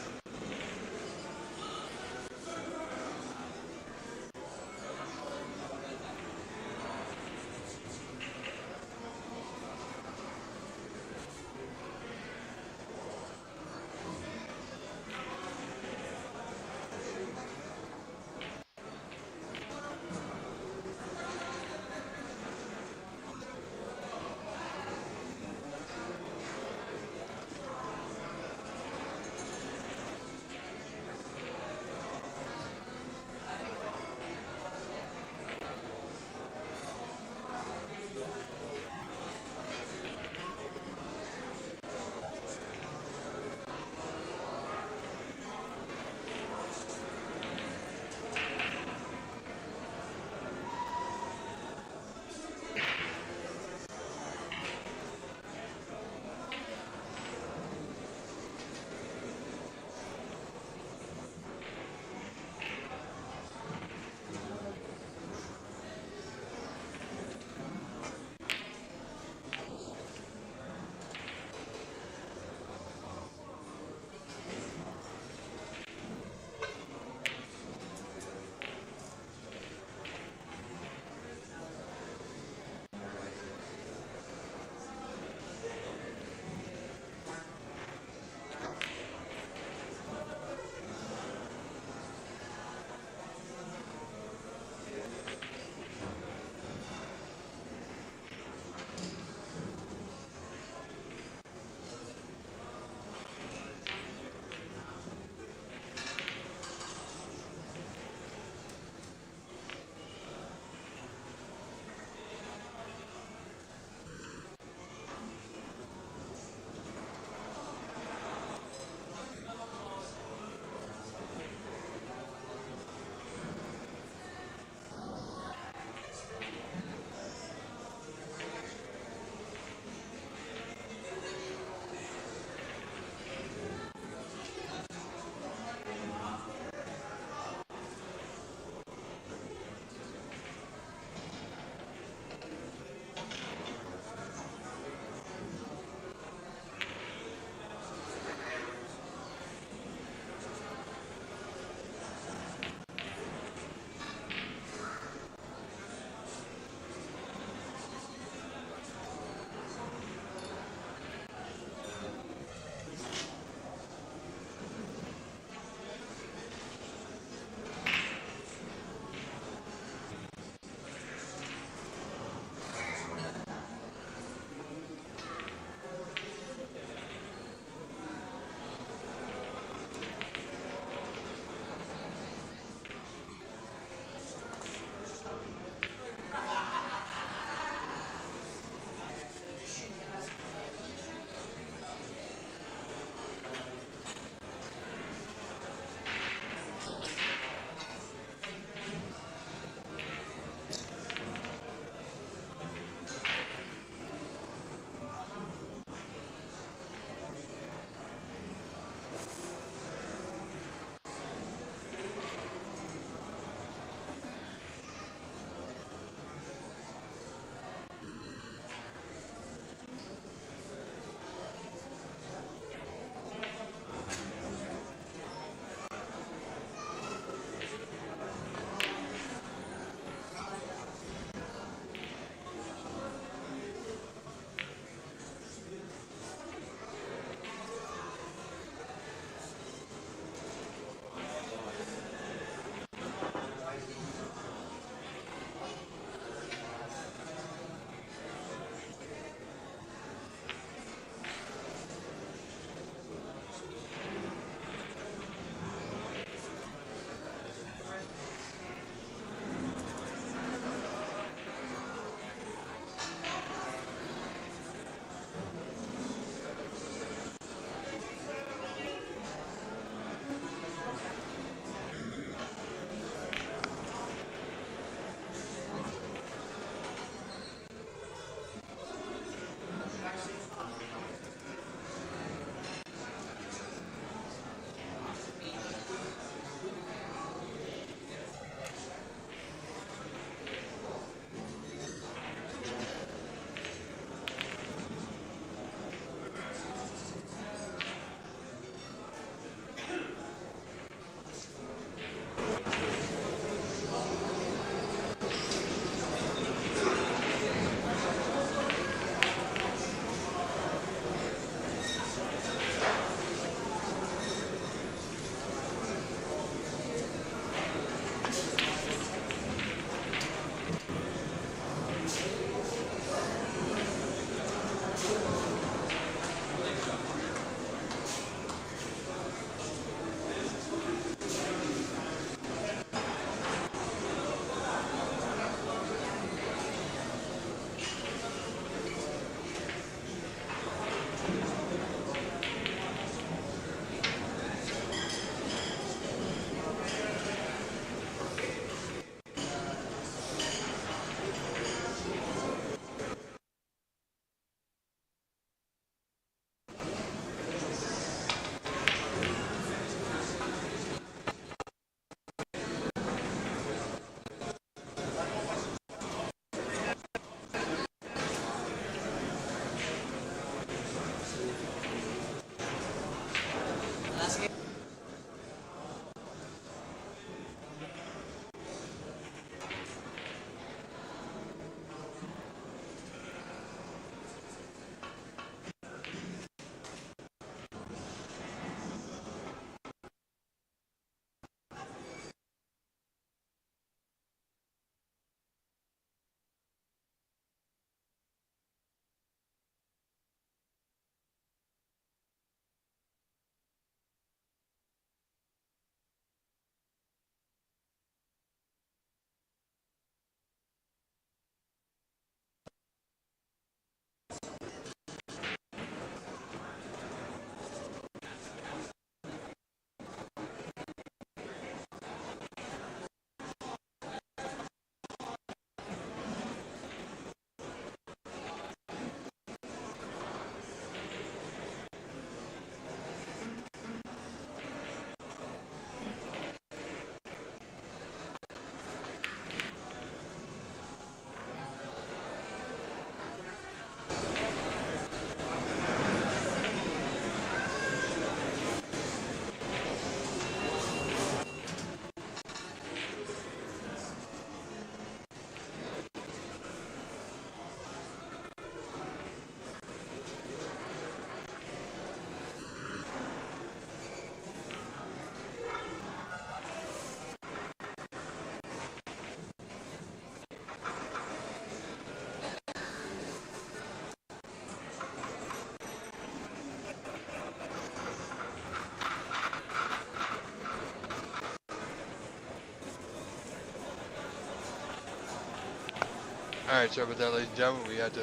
Alright, sorry about that, ladies and gentlemen. We had to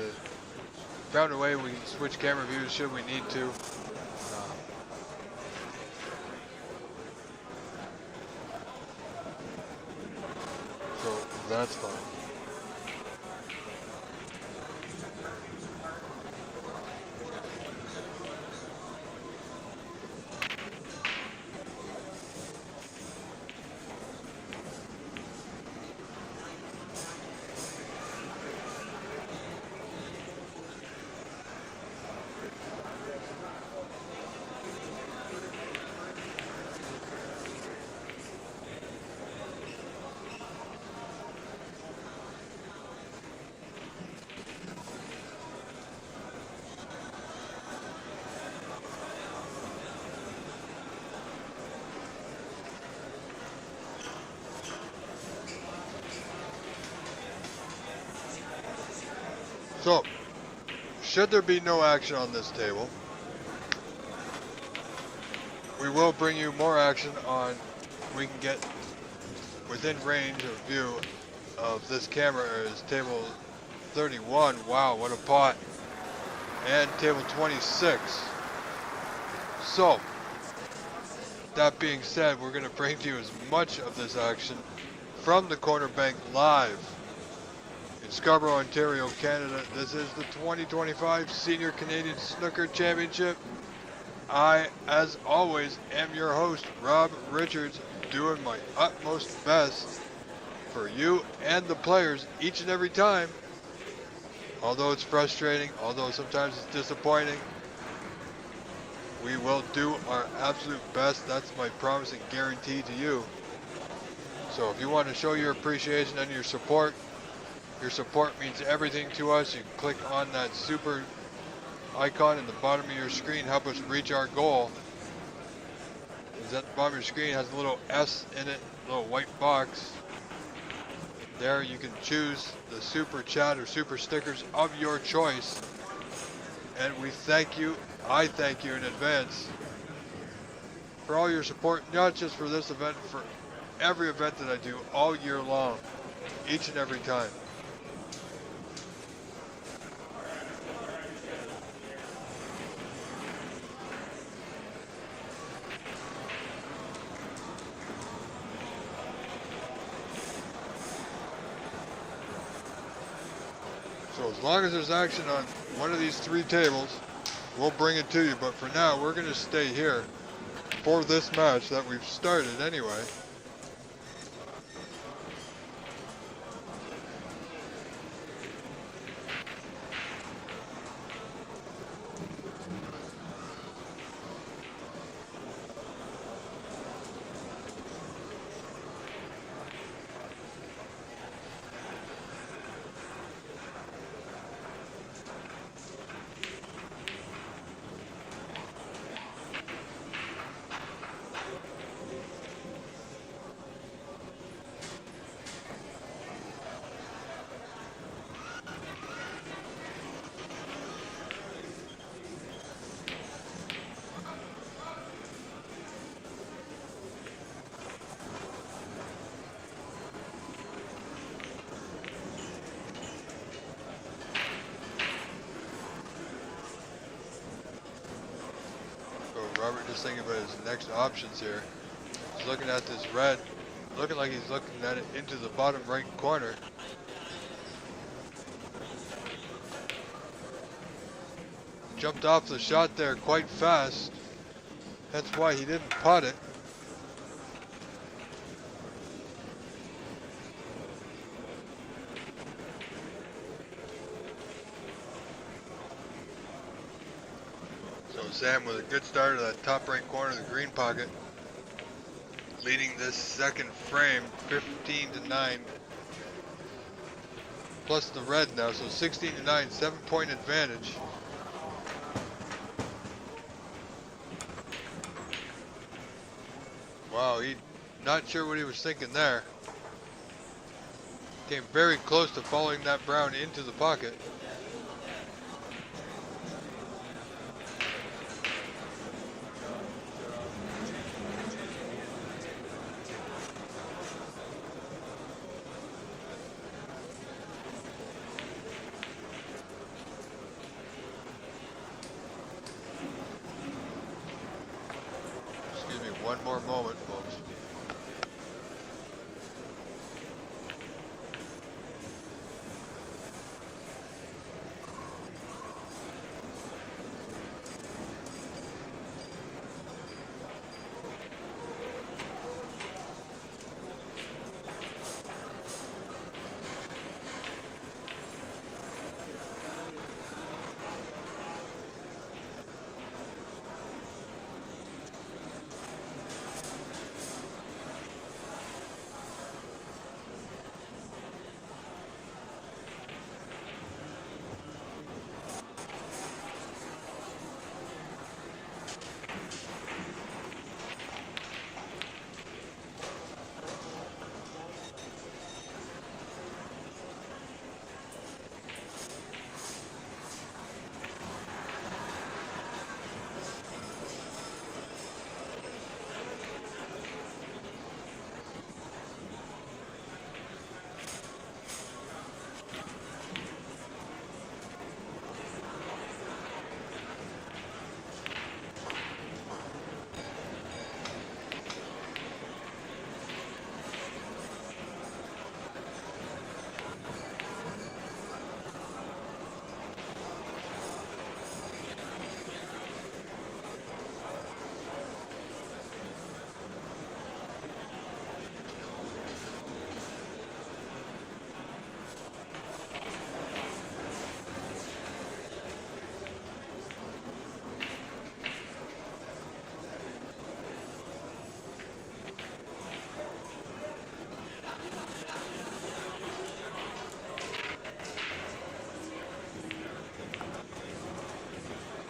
found a way we can switch camera views should we need to. So that's fine. So, should there be no action on this table, we will bring you more action on, we can get within range of view of this camera is table 31. Wow, what a pot. And table 26. So, that being said, we're going to bring to you as much of this action from the Corner Bank live in Scarborough, Ontario, Canada. This is the 2025 Senior Canadian Snooker Championship. I, as always, am your host, Rob Richards, doing my utmost best for you and the players each and every time. Although it's frustrating, although sometimes it's disappointing, we will do our absolute best. That's my promise and guarantee to you. So if you want to show your appreciation and your support means everything to us. You can click on that super icon in the bottom of your screen, help us reach our goal. At the bottom of your screen has a little S in it, a little white box. There you can choose the super chat or super stickers of your choice. And we thank you, I thank you in advance for all your support, not just for this event, for every event that I do all year long, each and every time. So as long as there's action on one of these three tables, we'll bring it to you. But for now, we're going to stay here for this match that we've started anyway. Robert just thinking about his next options here. He's looking at this red, looking like he's looking at it into the bottom right corner. Jumped off the shot there quite fast. That's why he didn't putt it. Sam with a good start to that top right corner of the green pocket, leading this second frame 15-9, plus the red now, so 16-9, 7-point advantage. Wow, he not sure what he was thinking there. Came very close to following that brown into the pocket. more moment, folks.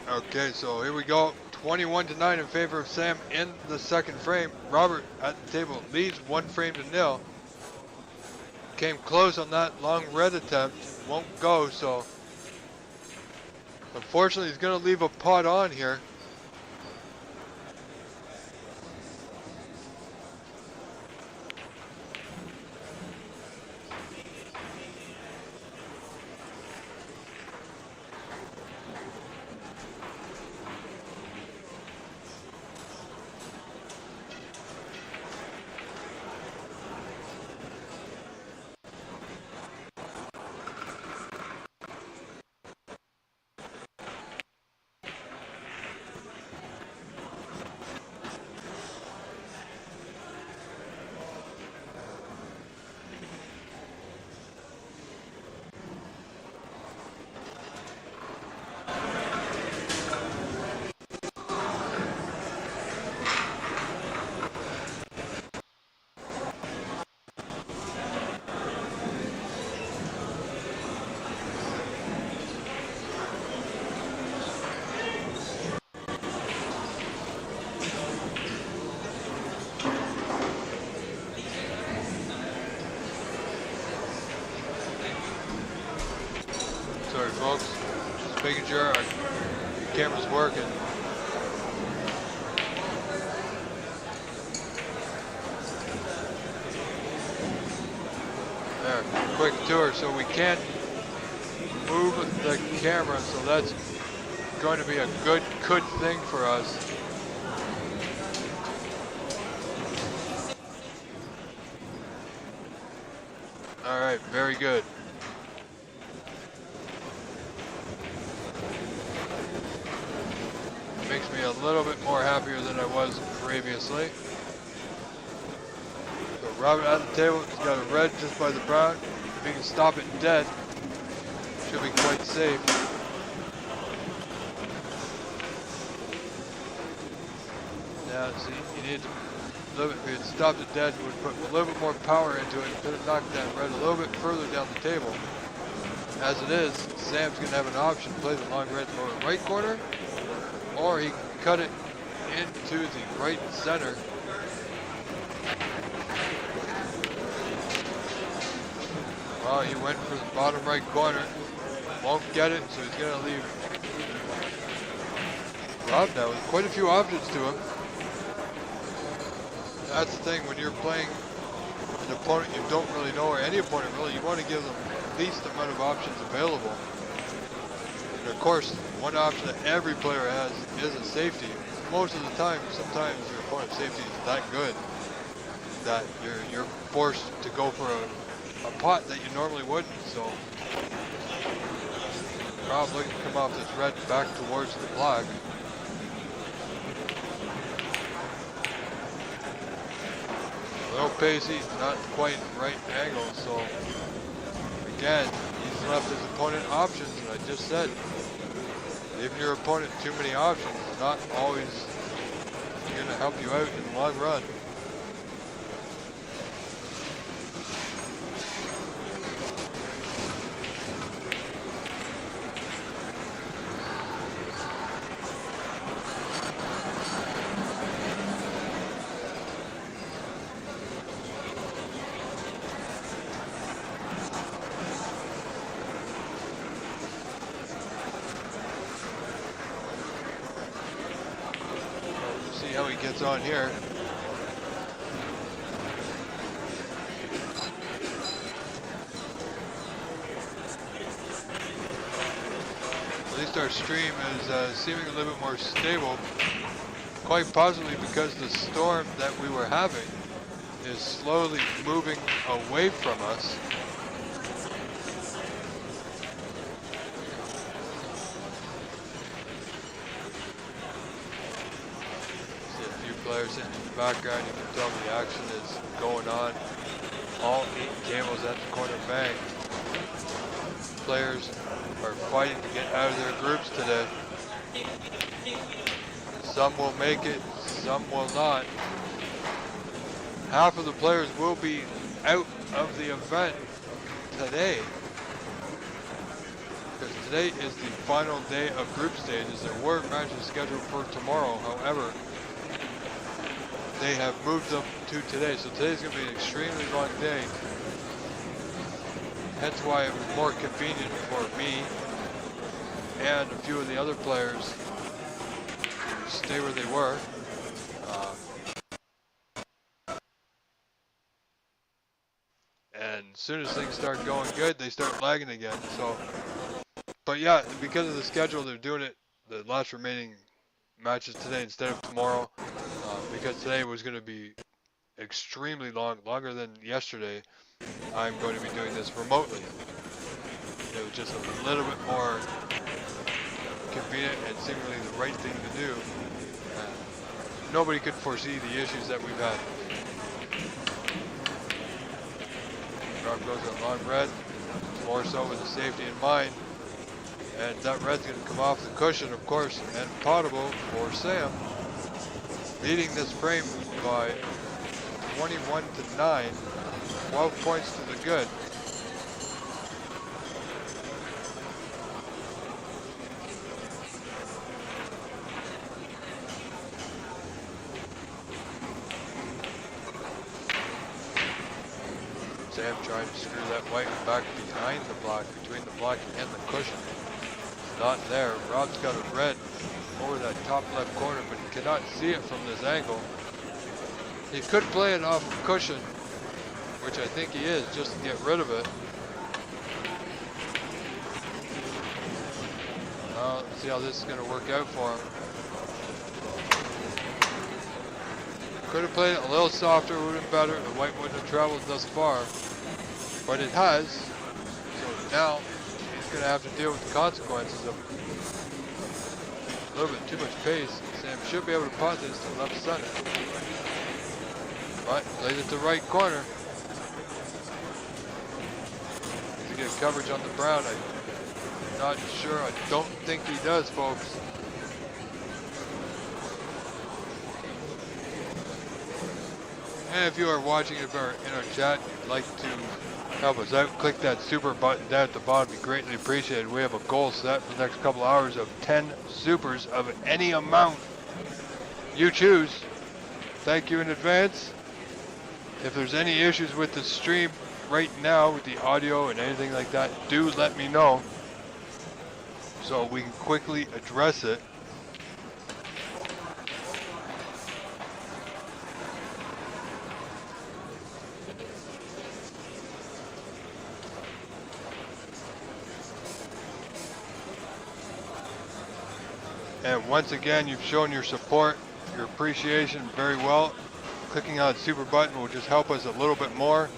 Okay, so here we go. 21-9 in favor of Sam in the second frame. Robert at the table leads 1-0. Came close on that long red attempt. Won't go, so unfortunately he's going to leave a pot on here. Sorry folks, just making sure our camera's working. There, quick tour, so we can't move the camera, so that's going to be a good thing for us. All right, very good. Makes me a little bit more happier than I was previously. So Robert at the table, he's got a red just by the brown. If he can stop it dead, should be quite safe. Yeah, see, you need to, if he had stopped it dead, it would put a little bit more power into it and could have knocked that red a little bit further down the table. As it is, Sam's going to have an option to play the long red lower right corner, or he can cut it into the right center. Well, he went for the bottom right corner. Won't get it, so he's going to leave Rob now with quite a few options to him. That's the thing, when you're playing an opponent you don't really know, or any opponent really, you want to give them the least amount of options available. And of course, one option that every player has is a safety. most of the time, sometimes your opponent's safety is that good that you're forced to go for a pot that you normally wouldn't. So Rob looking to come off this red back towards the black. A little pacey, not quite right angle. So again, he's left his opponent options, and I just said, giving your opponent too many options is not always going to help you out in the long run. How he gets on here. At least our stream is seeming a little bit more stable, quite possibly because the storm that we were having is slowly moving away from us. Players in the background, you can tell the action is going on. All 8 tables at the corner bank. Players are fighting to get out of their groups today. Some will make it, some will not. Half of the players will be out of the event today, because today is the final day of group stages. There were matches scheduled for tomorrow, however, they have moved them to today. So today's going to be an extremely long day. Hence why it was more convenient for me and a few of the other players to stay where they were. And as soon as things start going good, they start lagging again. So, but yeah, because of the schedule, they're doing it, the last remaining matches today instead of tomorrow. Because today was going to be extremely long, longer than yesterday, I'm going to be doing this remotely. It was just a little bit more convenient and seemingly the right thing to do. Nobody could foresee the issues that we've had. Rob goes on long red, more so with the safety in mind. And that red's going to come off the cushion, of course, and potable for Sam. Leading this frame by 21 to 9, 12 points to the good. Sam trying to screw that white back behind the block, between the block and the cushion. Not there. Rob's got a red over that top left corner, but he cannot see it from this angle. He could play it off the cushion, which I think he is, just to get rid of it. Let's see how this is going to work out for him. Could have played it a little softer, would have been better. The white wouldn't have traveled thus far, but it has. So now he's going to have to deal with the consequences of a little bit too much pace. Sam should be able to pot this to left center. But plays it to right corner. Needs to get coverage on the brown. I'm not sure. I don't think he does, folks. And if you are watching in our chat, you'd like to help us out, click that super button down at the bottom. It'd be greatly appreciated. We have a goal set for the next couple hours of 10 supers of any amount you choose. Thank you in advance. If there's any issues with the stream right now, with the audio and anything like that, do let me know so we can quickly address it. And once again, you've shown your support, your appreciation very well. Clicking on the super button will just help us a little bit more.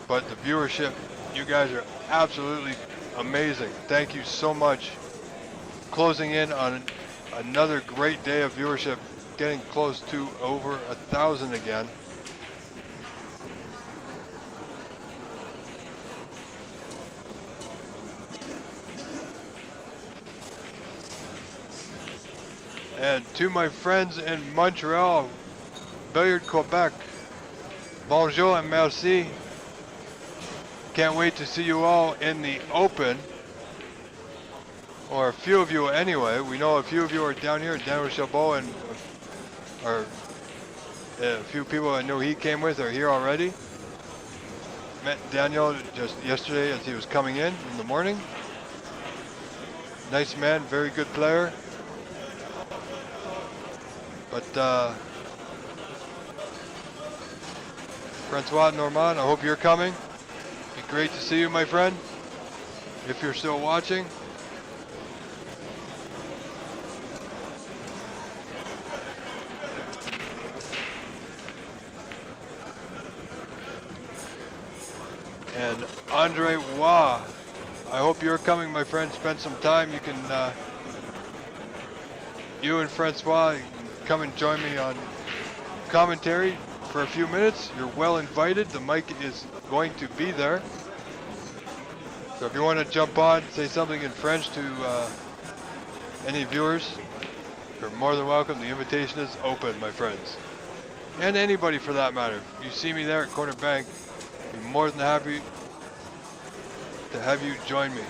But the viewership, you guys are absolutely amazing. Thank you so much. Closing in on another great day of viewership, getting close to over 1,000 again. And to my friends in Montreal, Billiard Quebec, bonjour and merci. Can't wait to see you all in the open, or a few of you anyway. We know a few of you are down here, Daniel Chabot, and a few people I know he came with are here already. Met Daniel just yesterday as he was coming in the morning. Nice man, very good player. But Francois Normand, I hope you're coming. Be great to see you, my friend, if you're still watching. And Andre Waugh, I hope you're coming, my friend. Spend some time. You can, you and Francois, you can come and join me on commentary for a few minutes. You're well invited. The mic is going to be there. So if you want to jump on, say something in French to any viewers, you're more than welcome. The invitation is open, my friends. And anybody for that matter. If you see me there at Corner Bank, I'd be more than happy to have you join me.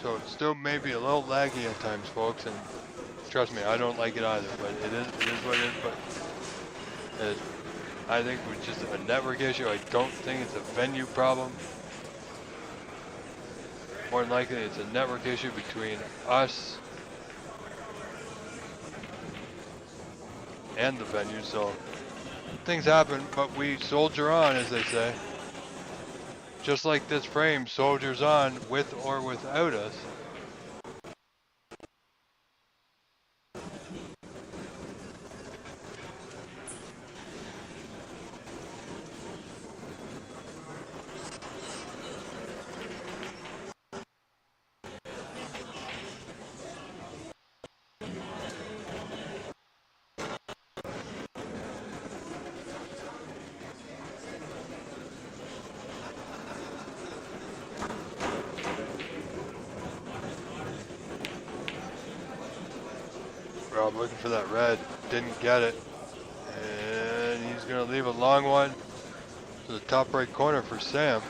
So it still may be a little laggy at times, folks, and trust me, I don't like it either, but it is what it is. But I think it's just a network issue. I don't think it's a venue problem. More than likely, it's a network issue between us and the venue. So things happen, but we soldier on, as they say. Just like this frame soldiers on with or without us. Rob looking for that red, didn't get it, and he's going to leave a long one to the top right corner for Sam.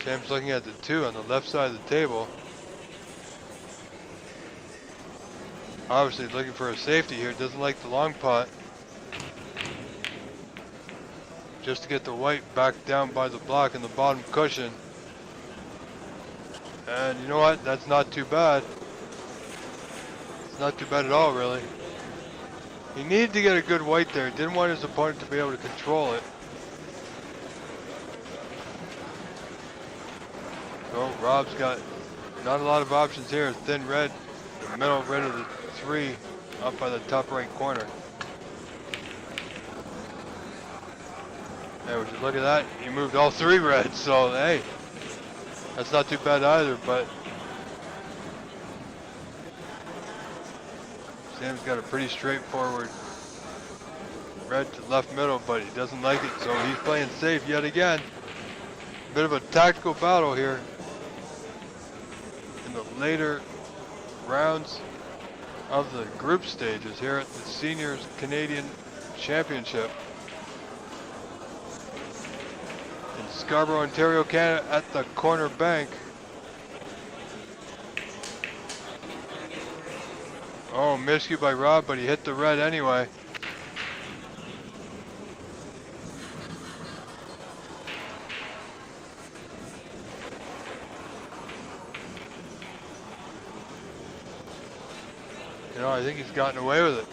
Sam's looking at the 2 on the left side of the table. Obviously looking for a safety here, doesn't like the long pot. Just to get the white back down by the block in the bottom cushion. And you know what, that's not too bad. Not too bad at all, really. He needed to get a good white there. Didn't want his opponent to be able to control it. So Rob's got not a lot of options here. Thin red, the middle red of the 3 up by the top right corner. And would you look at that? He moved all 3 reds, so hey, that's not too bad either, but Sam's got a pretty straightforward red to left middle, but he doesn't like it, so he's playing safe yet again. Bit of a tactical battle here. in the later rounds of the group stages here at the Seniors Canadian Championship in Scarborough, Ontario, Canada at the corner bank. Oh, miscue by Rob, but he hit the red anyway. You know, I think he's gotten away with it.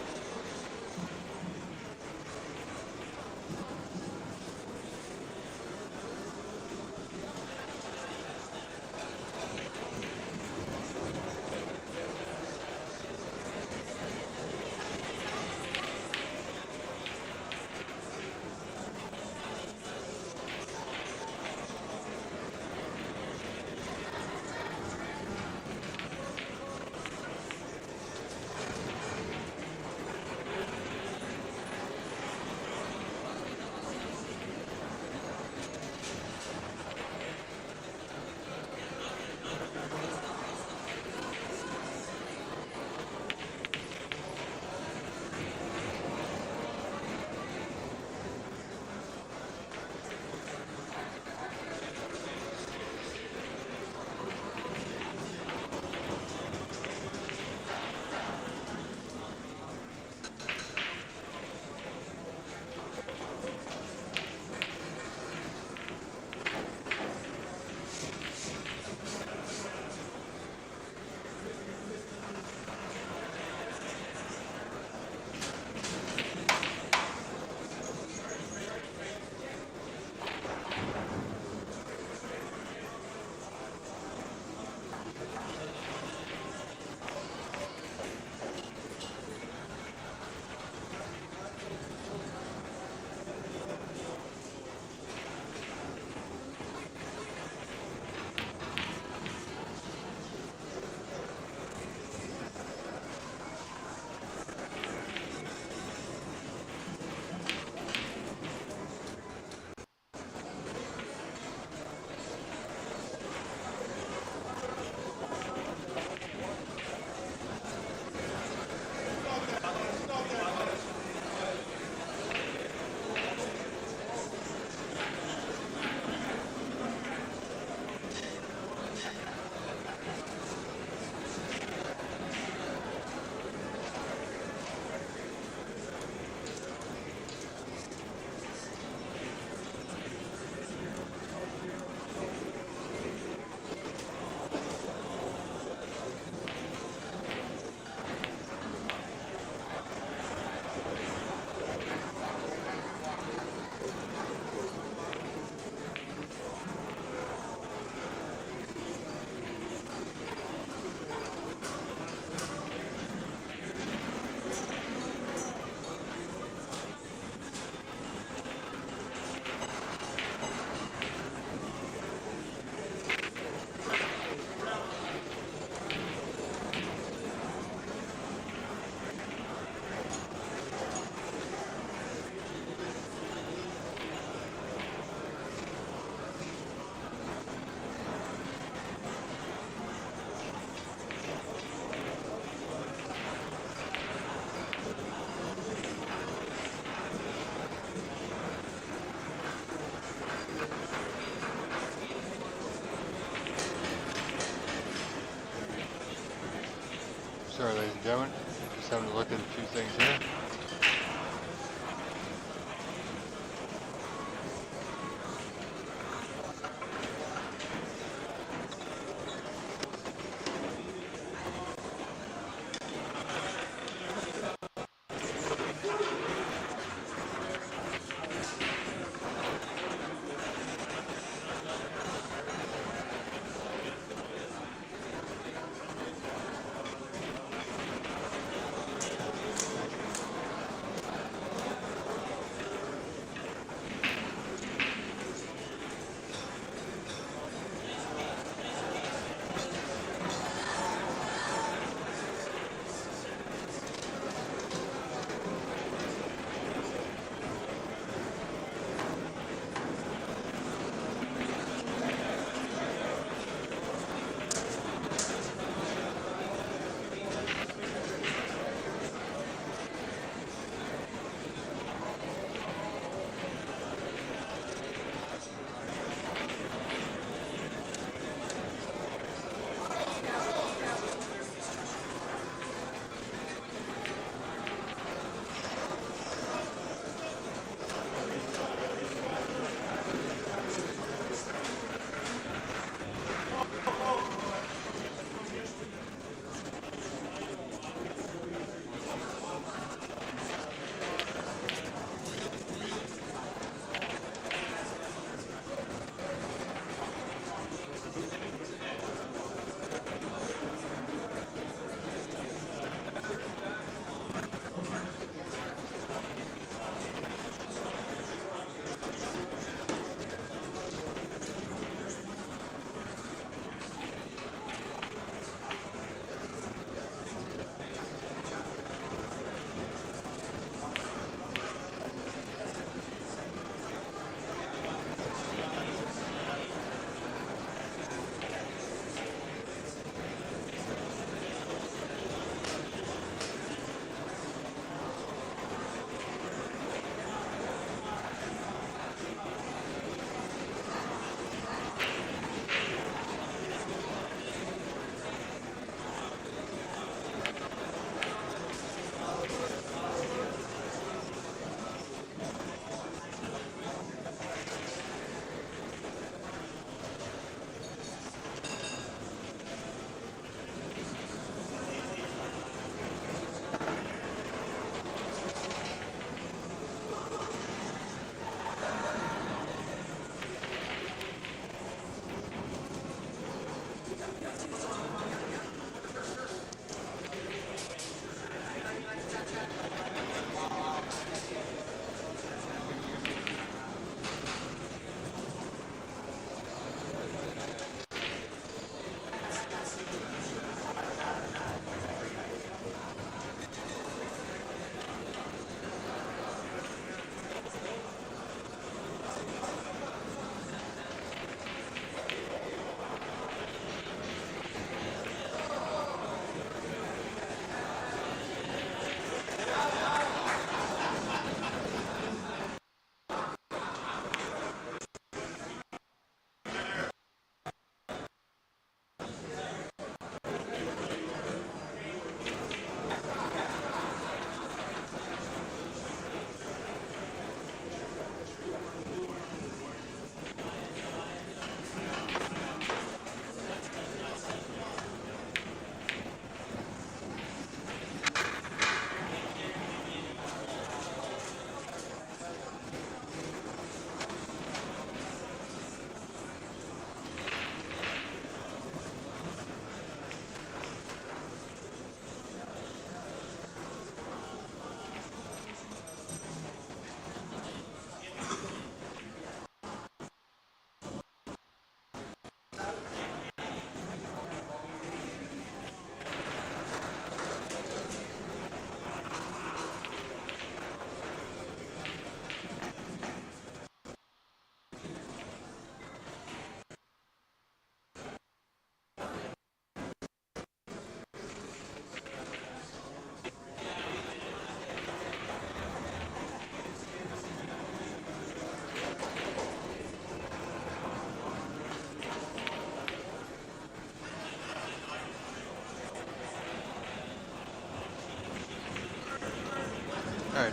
Sorry, ladies and gentlemen, just having to look at a few things here.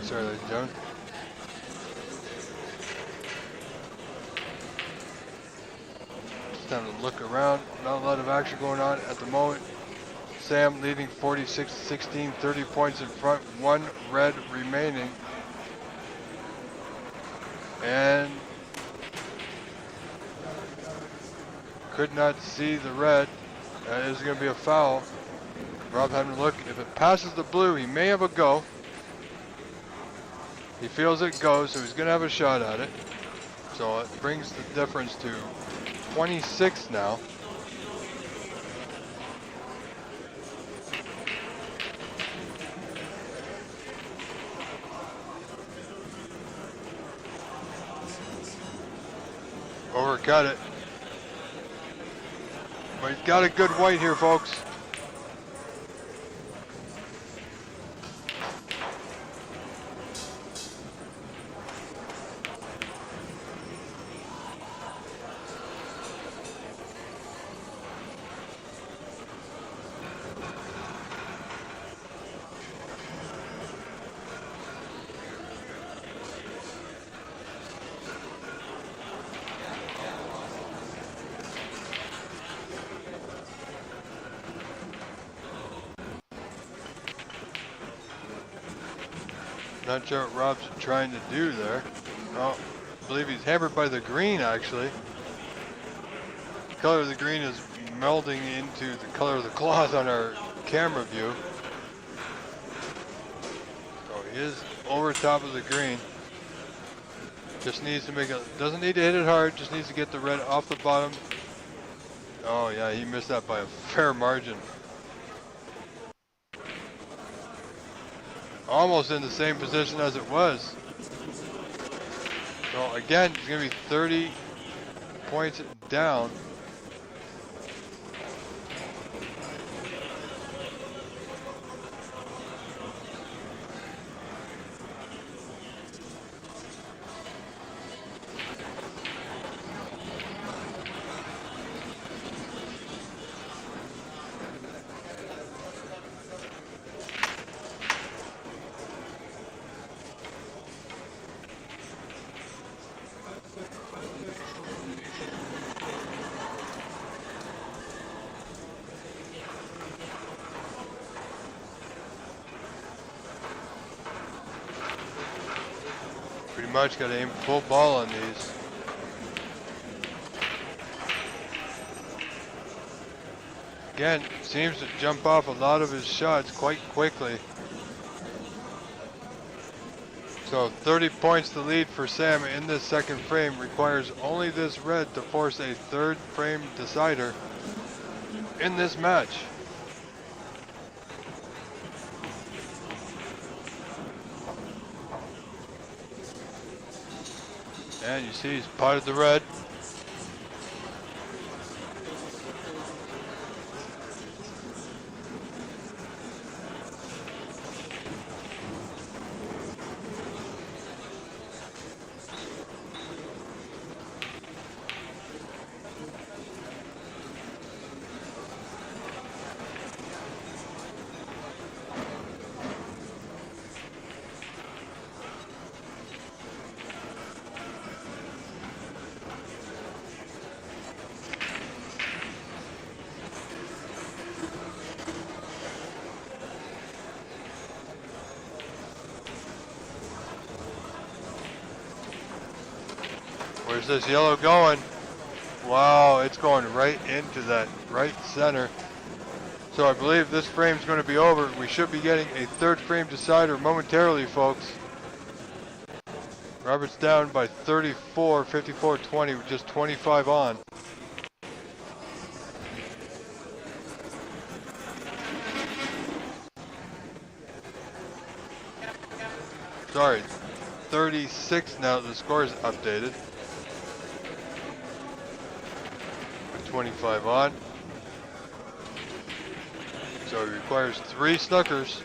Sorry, ladies and gentlemen. Just time to look around. Not a lot of action going on at the moment. Sam leading 46-16, 30 points in front, 1 red remaining. And could not see the red. That is going to be a foul. Rob having to look. If it passes the blue, he may have a go. He feels it goes, so he's going to have a shot at it. So it brings the difference to 26 now. Overcut it. But he's got a good white here, folks. Not sure what Rob's trying to do there. Oh, I believe he's hampered by the green, actually. The color of the green is melding into the color of the cloth on our camera view. So he is over top of the green. Just needs to make it, doesn't need to hit it hard, just needs to get the red off the bottom. Oh yeah, he missed that by a fair margin. Almost in the same position as it was. So again, it's going to be 30 points down. Pretty much got to aim full ball on these. Again, seems to jump off a lot of his shots quite quickly. So 30 points to lead for Sam in this second frame. Requires only this red to force a third frame decider in this match. And you see he's potted the red. Where's this yellow going? Wow, it's going right into that right center. So I believe this frame's going to be over. We should be getting a third frame decider momentarily, folks. Robert's down by 34, 54-20 with just 25 on. Sorry, 36 now. The score is updated. 25 on. So it requires 3 snookers.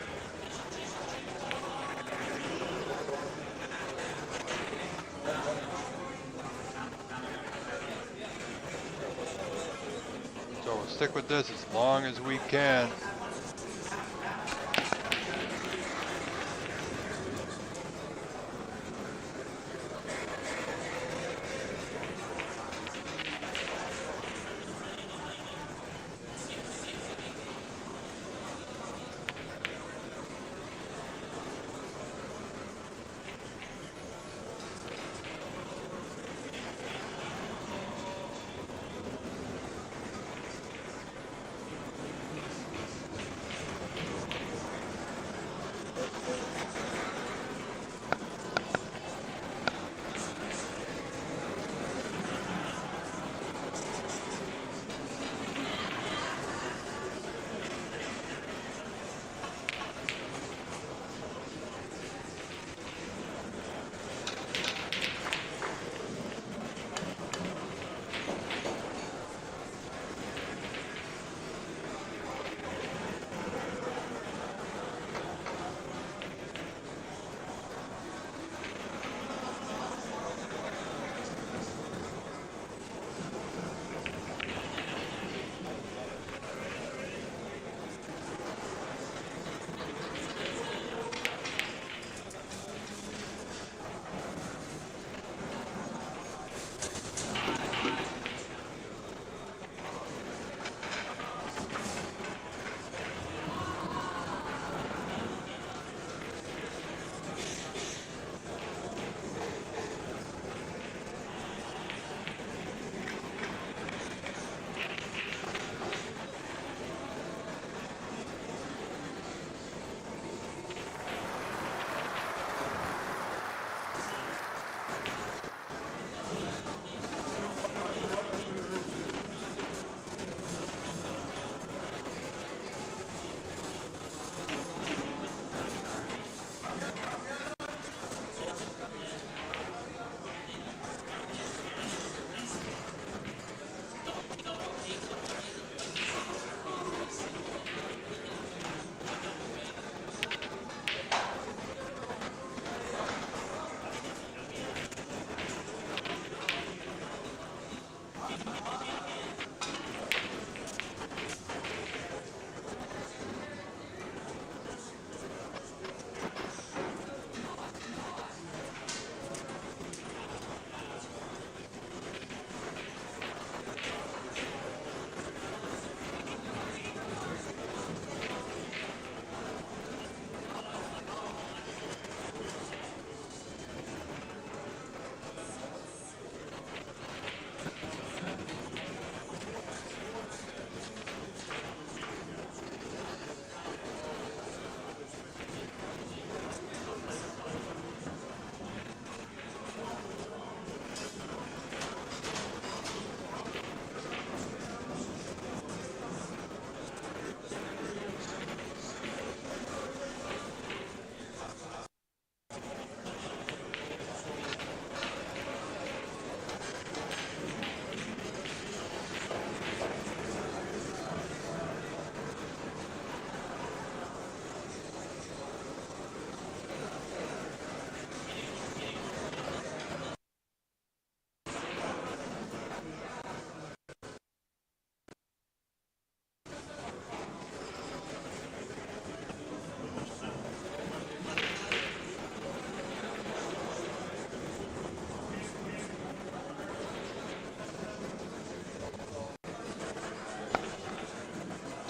So we'll stick with this as long as we can.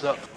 What's up?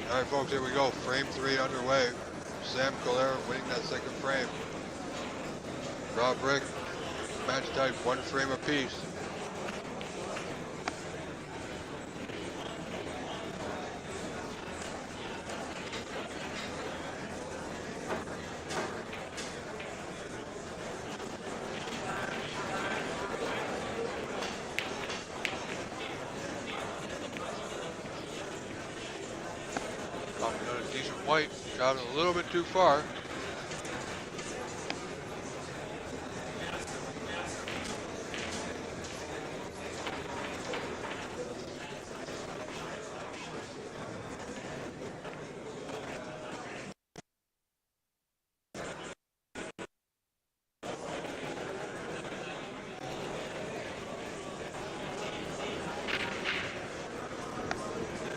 All right, folks, here we go. Frame 3 underway. Sam Colera winning that second frame. Rob Rick, match tied 1 frame apiece. Got a decent white, got it a little bit too far.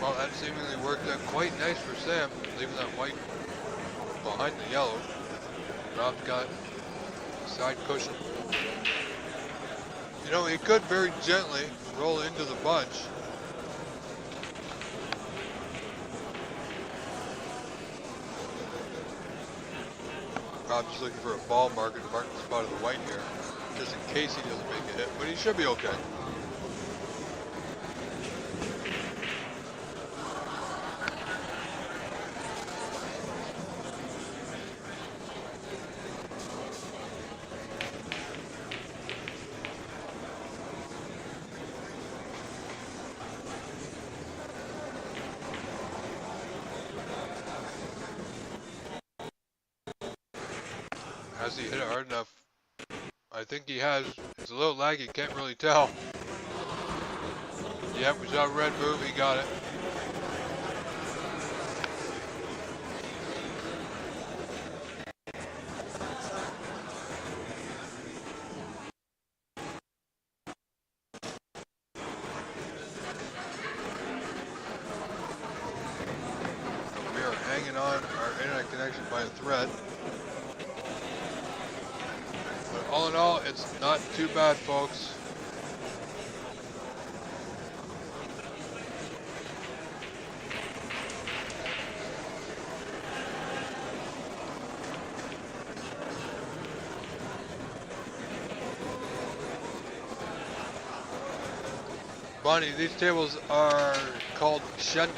Well, that seemingly worked out quite nice for Sam, leaving that white behind the yellow. Rob's got side cushion. You know, he could very gently roll into the bunch. Rob's just looking for a ball marker to mark the spot of the white here, just in case he doesn't make a hit, but he should be okay. Has he hit it hard enough? I think he has. It's a little laggy, can't really tell. Yep, we saw a red move, he got it. We are hanging on our internet connection by a thread. But all in all, it's not too bad, folks. Bonnie, these tables are called shenders.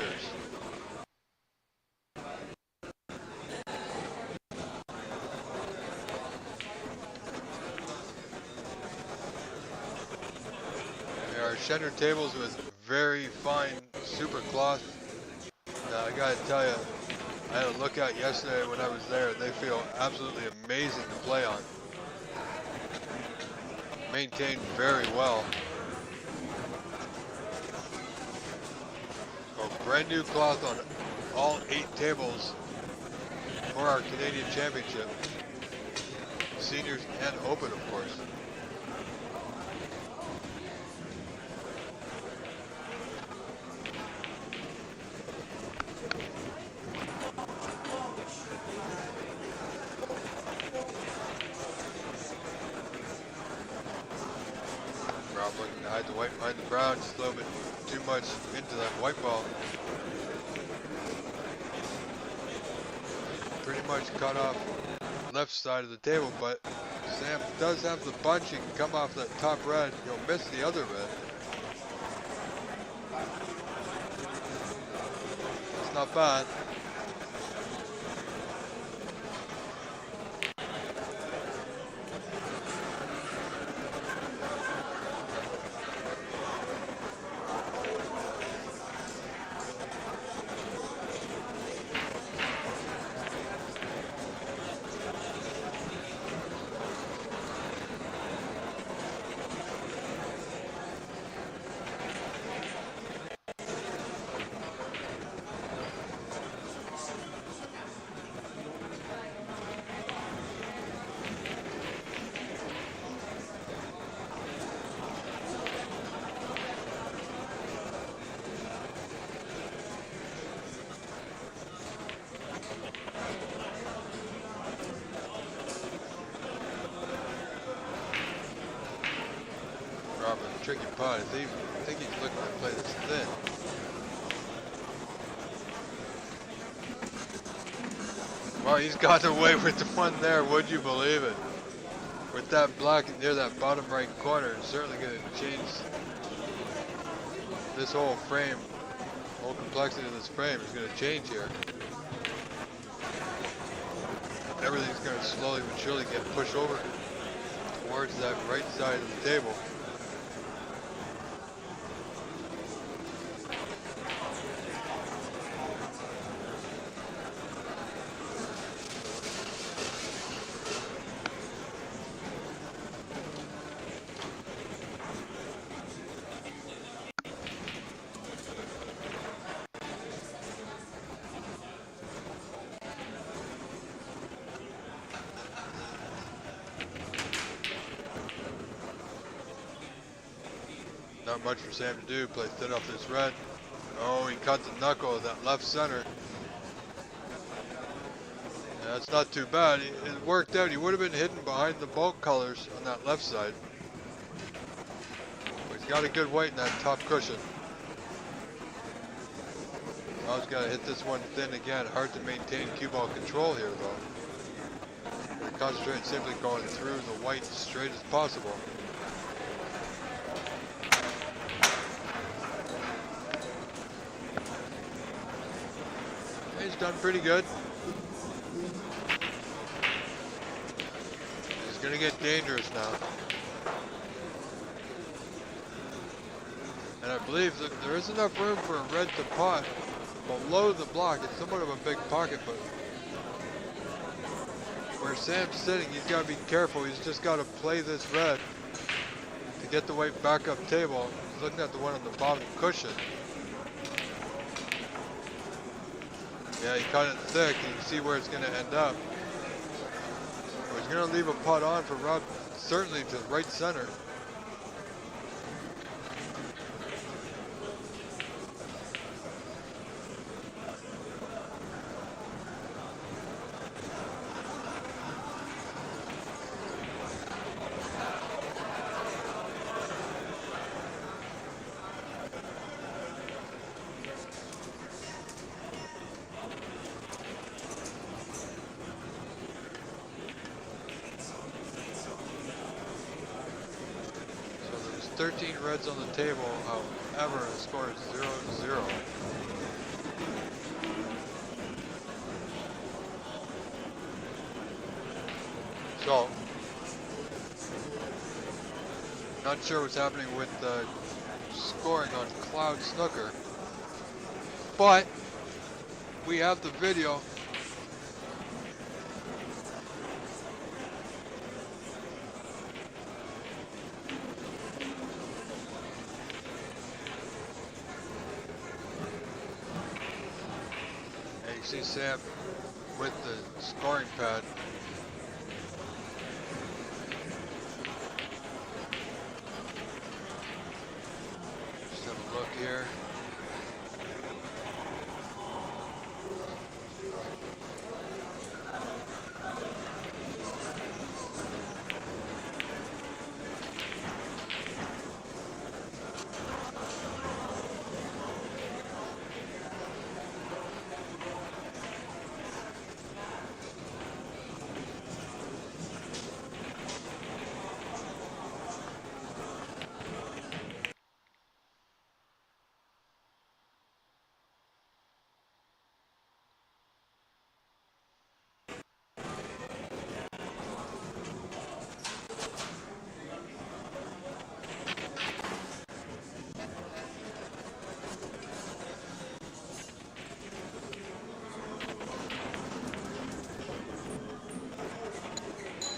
They are shender tables with very fine super cloth. Now, I gotta tell you, I had a look at yesterday when I was there. They feel absolutely amazing to play on. Maintained very well. Brand new cloth on all 8 tables for our Canadian Championship. Seniors and Open, of course. Rob looking to hide the white behind the brown, just a little bit too much into that white ball. Pretty much cut off left side of the table, but Sam does have the bunch. He can come off that top red. He'll miss the other red. It's not bad. Tricky putt. I think he's looking to play this thin. Well, he's got away with the one there, would you believe it? With that block near that bottom right corner, it's certainly going to change this whole frame. The whole complexity of this frame is going to change here. Everything's going to slowly but surely get pushed over towards that right side of the table. Not much for Sam to do, play thin off this red. Oh, he cut the knuckle of that left center. Yeah, that's not too bad. It worked out. He would have been hidden behind the bulk colors on that left side. But he's got a good weight in that top cushion. Now he's got to hit this one thin again. Hard to maintain cue ball control here, though. Concentrate simply going through the white as straight as possible. He's done pretty good. He's gonna get dangerous now. And I believe that there is enough room for a red to pot below the block. It's somewhat of a big pocket, but where Sam's sitting, he's gotta be careful. He's just gotta play this red to get the weight back up table. He's looking at the one on the bottom cushion. Yeah, he cut it thick, and you can see where it's going to end up. Well, he's going to leave a putt on for Rob, certainly to right center. So there's 13 reds on the table, however, the score is 0-0. So, not sure what's happening with the scoring on Cloud Snooker, but we have the video. And you see Sam with the scoring pad. Just have a look here.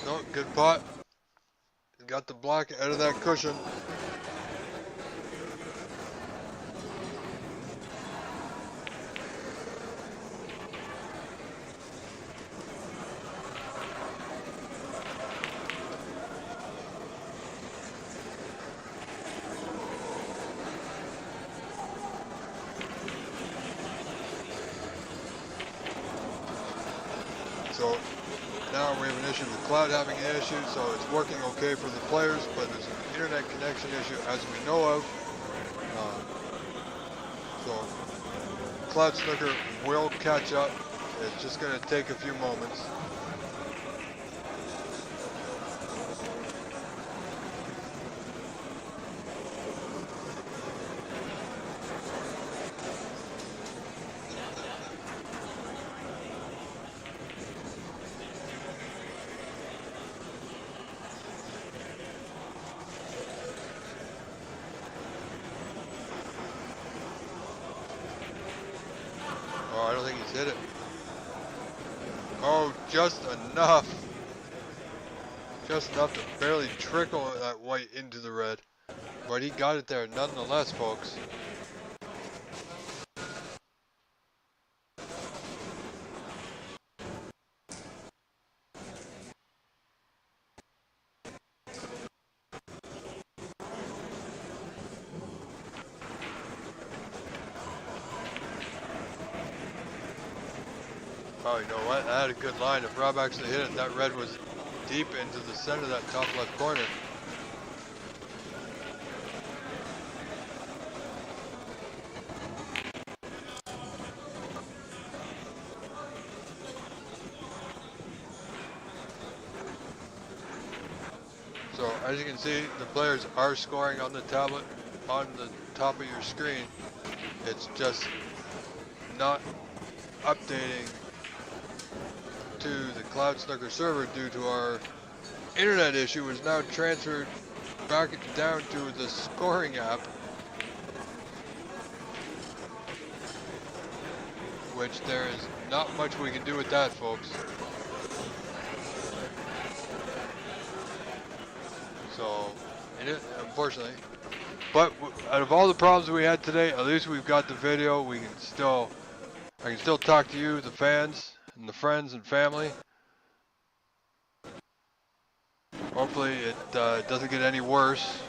No, good putt. Got the block out of that cushion. So now we have an issue with Cloud having an issue, so it's working okay for the players, but there's an internet connection issue as we know of. So Cloud Snooker will catch up It's just going to take a few moments. Oh, I don't think he's hit it. Oh, just enough. Just enough to barely trickle that white into the red. But he got it there nonetheless, folks. Oh, you know what? That had a good line. If Rob actually hit it, that red was deep into the center of that top left corner. So as you can see, the players are scoring on the tablet on the top of your screen. It's just not updating to the Cloud Snooker server due to our internet issue. Is now transferred back down to the scoring app, which there is not much we can do with that, folks. So, unfortunately. But out of all the problems we had today, at least we've got the video. I can still talk to you, the fans, and the friends and family. Hopefully it doesn't get any worse.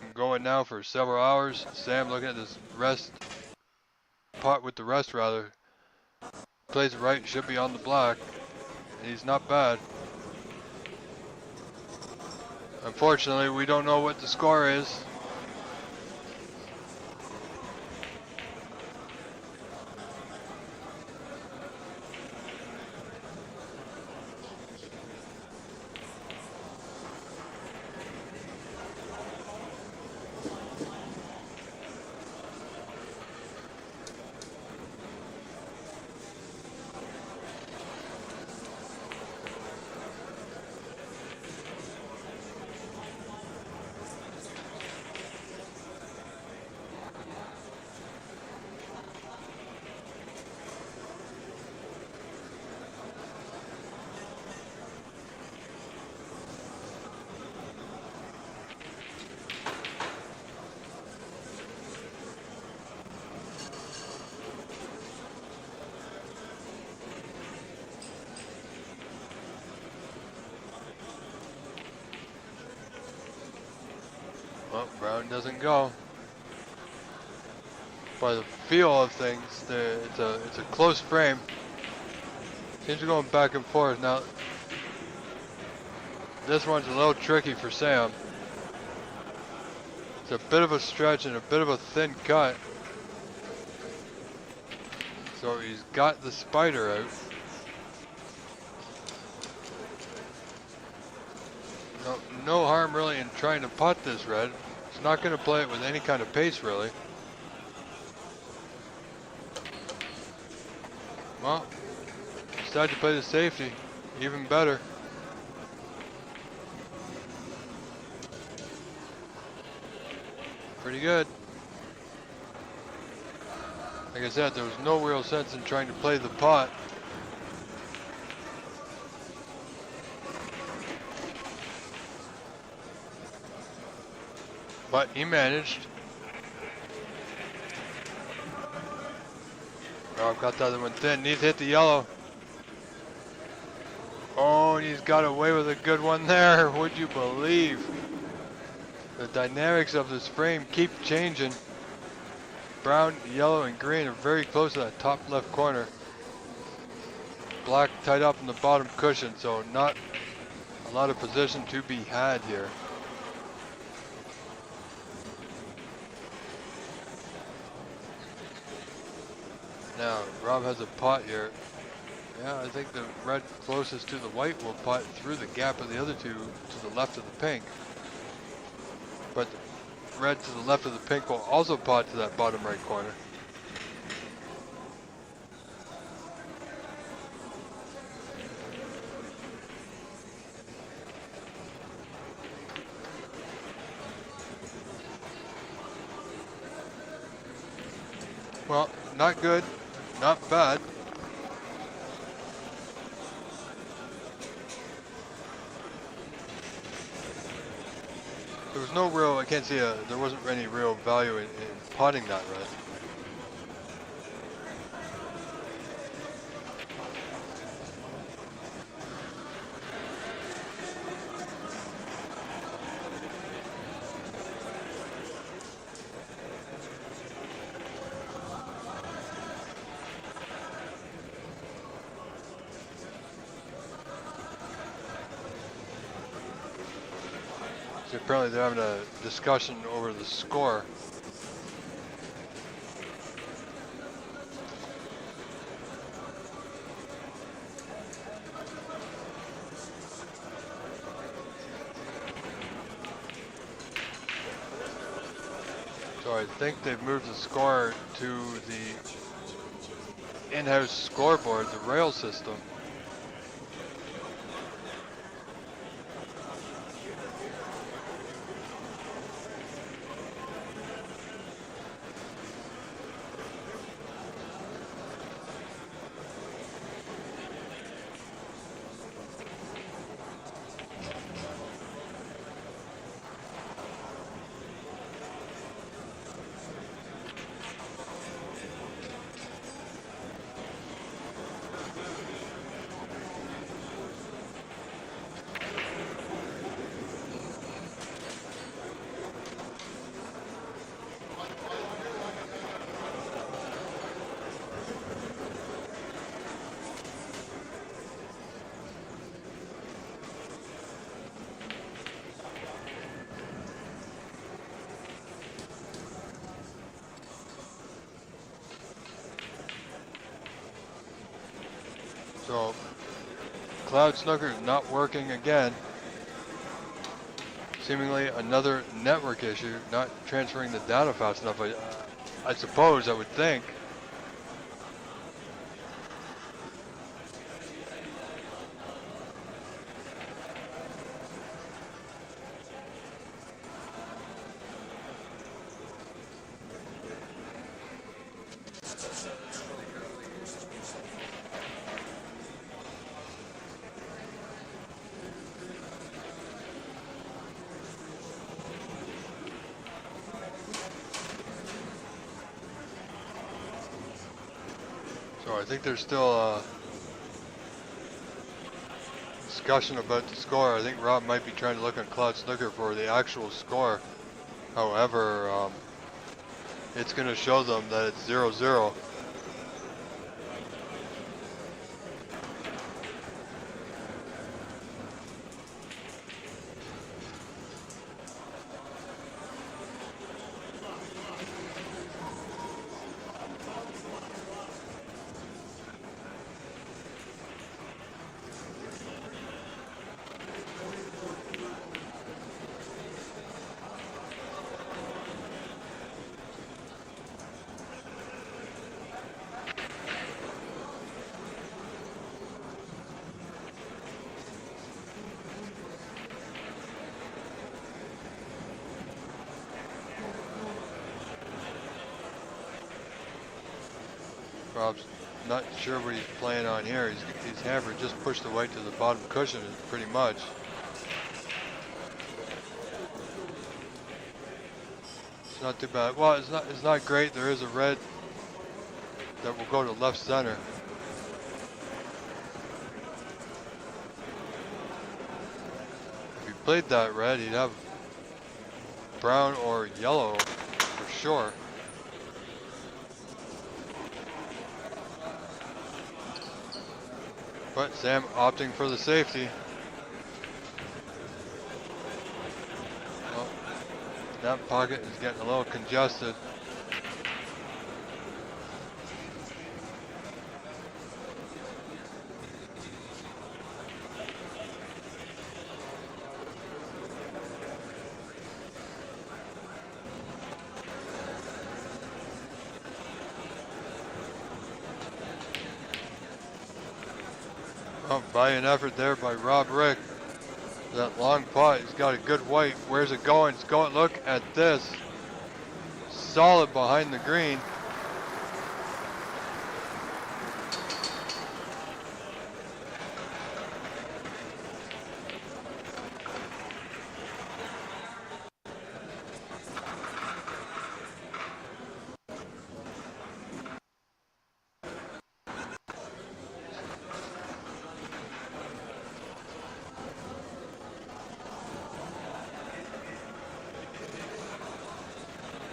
I'm going now for several hours. Sam looking at this pot with the rest rather. Plays it right, should be on the black. And he's not bad. Unfortunately, we don't know what the score is. Well, Brown doesn't go. By the feel of things, it's a close frame. Seems to be going back and forth. Now, this one's a little tricky for Sam. It's a bit of a stretch and a bit of a thin cut. So he's got the spider out. No harm really in trying to putt this red. It's not going to play it with any kind of pace really. Well, decided to play the safety. Even better. Pretty good. Like I said, there was no real sense in trying to play the pot. But he managed. Oh, I've got the other one thin. Needs to hit the yellow. Oh, and he's got away with a good one there. Would you believe? The dynamics of this frame keep changing. Brown, yellow, and green are very close to that top left corner. Black tied up in the bottom cushion, so not a lot of position to be had here. Now, Rob has a pot here. Yeah, I think the red closest to the white will pot through the gap of the other two to the left of the pink. But the red to the left of the pink will also pot to that bottom right corner. Well, not good, not bad. There was no real, I can't see, there wasn't any real value in potting that red. So apparently they're having a discussion over the score. So I think they've moved the score to the in-house scoreboard, the rail system. So Cloud Snooker is not working again. Seemingly another network issue, not transferring the data fast enough. I suppose, I would think. So I think there's still a discussion about the score. I think Rob might be trying to look on Cloud Snooker for the actual score. However, it's going to show them that it's 0-0. Rob's not sure what he's playing on here. He's hammered, just pushed the white to the bottom cushion pretty much. It's not too bad. Well, it's not great. There is a red that will go to left center. If he played that red, he'd have brown or yellow for sure. But Sam opting for the safety. Well, that pocket is getting a little congested. Valiant effort there by Rob Rick. That long putt, he's got a good white. Where's it going? It's going, look at this. Solid behind the green.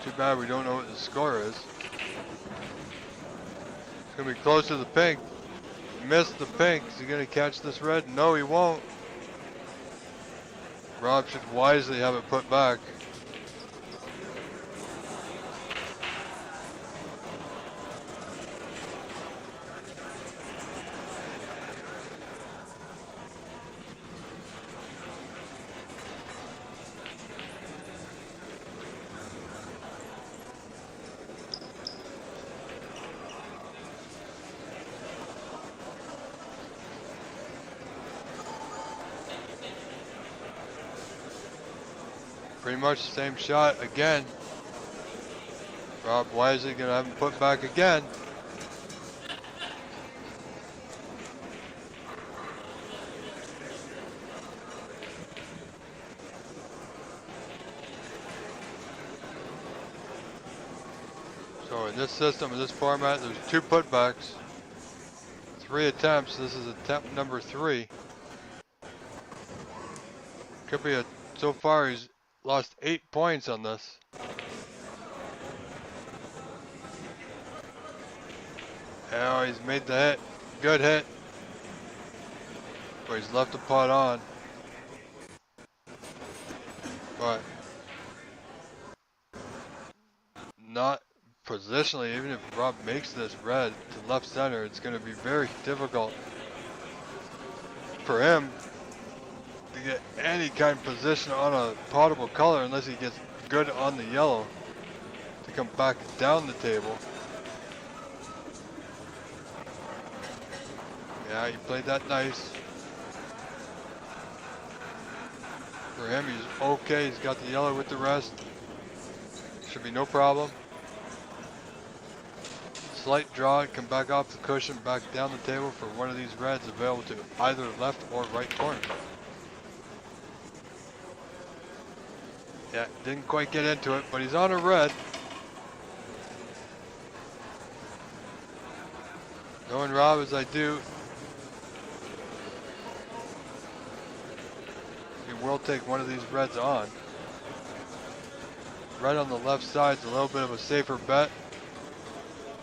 Too bad we don't know what the score is. It's gonna be close to the pink. Missed the pink. Is he gonna catch this red? No, he won't. Rob should wisely have it put back. Pretty much the same shot again. Rob wisely gonna have him put back again. So in this system, in this format, there's 2 putbacks, 3 attempts. This is attempt number 3. Could be so far he's lost 8 points on this. Oh, he's made the hit. Good hit. But he's left the putt on. But not positionally, even if Rob makes this red to left center, it's going to be very difficult for him to get any kind of position on a potable color unless he gets good on the yellow to come back down the table. Yeah, he played that nice. For him, he's okay. He's got the yellow with the rest. Should be no problem. Slight draw, come back off the cushion, back down the table for one of these reds available to either left or right corner. Yeah, didn't quite get into it, but he's on a red. Knowing Rob as I do, he will take one of these reds on. Red on the left side is a little bit of a safer bet.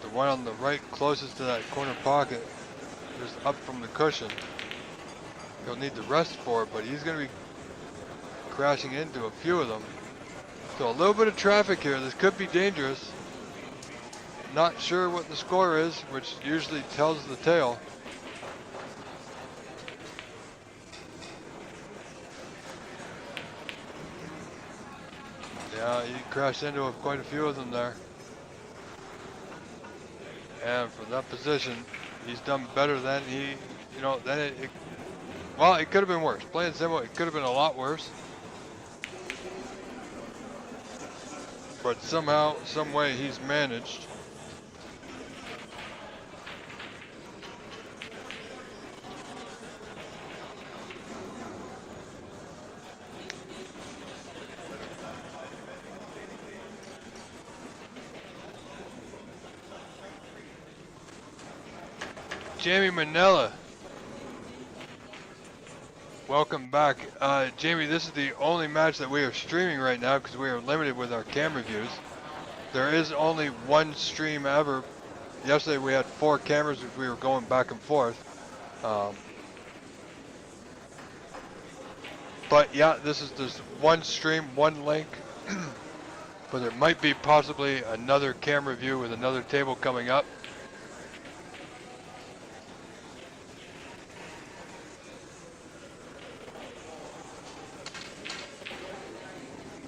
The one on the right closest to that corner pocket, just up from the cushion. He'll need the rest for it, but he's going to be crashing into a few of them. So a little bit of traffic here. This could be dangerous. Not sure what the score is, which usually tells the tale. Yeah, he crashed into quite a few of them there. And from that position, he's done better than he, well, it could have been worse. Plain and simple, it could have been a lot worse. But somehow, some way, he's managed. Jamie Manella, welcome back. Jamie, this is the only match that we are streaming right now because we are limited with our camera views. There is only one stream ever. Yesterday we had 4 cameras which we were going back and forth. But yeah, this is just one stream, one link. But there might be possibly another camera view with another table coming up.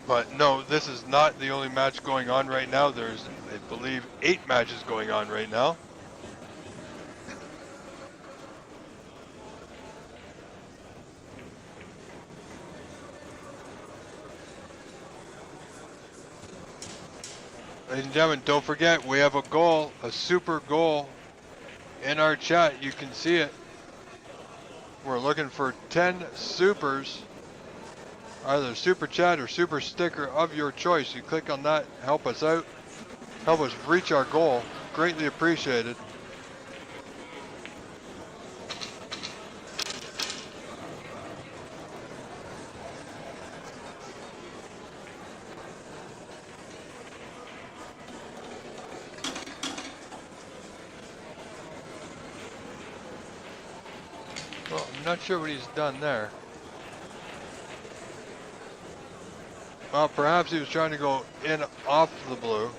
But no, this is not the only match going on right now. There's, I believe, 8 matches going on right now. Ladies and gentlemen, don't forget, we have a goal, a super goal in our chat. You can see it. We're looking for 10 supers, either super chat or super sticker of your choice. You click on that, help us out, help us reach our goal. Greatly appreciated. Well, I'm not sure what he's done there. Well, perhaps he was trying to go in off the blue.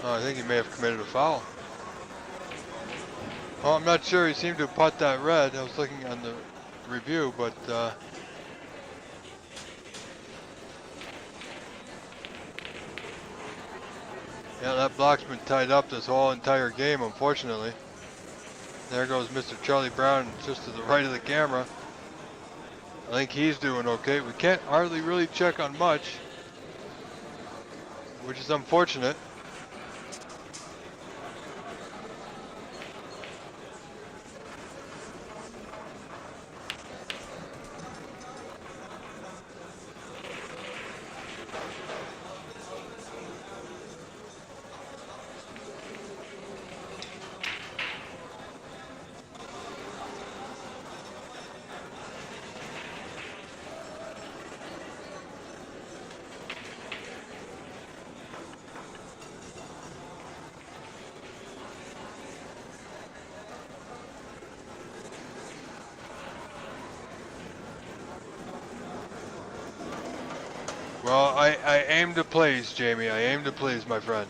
Oh, I think he may have committed a foul. Well, I'm not sure. He seemed to putt that red. I was looking on the review, but yeah, that block's been tied up this whole entire game, unfortunately. There goes Mr. Charlie Brown just to the right of the camera. I think he's doing okay. We can't hardly really check on much, which is unfortunate. Well, I aim to please, Jamie. I aim to please, my friend.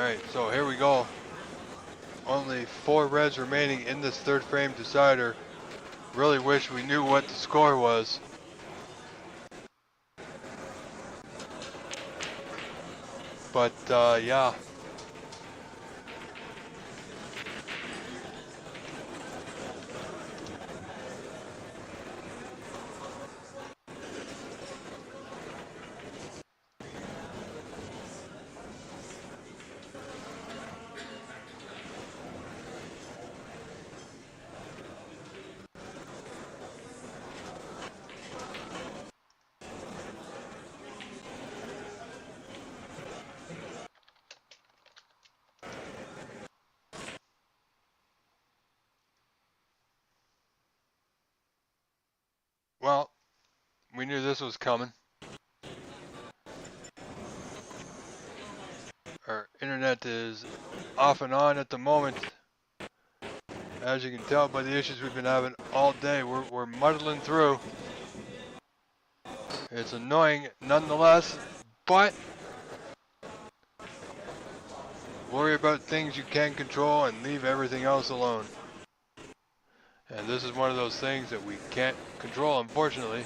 Alright, so here we go. Only 4 reds remaining in this third frame decider. Really wish we knew what the score was. But, yeah. Well, we knew this was coming. Our internet is off and on at the moment. As you can tell by the issues we've been having all day, we're muddling through. It's annoying nonetheless, but worry about things you can control and leave everything else alone. And this is one of those things that we can't control, unfortunately.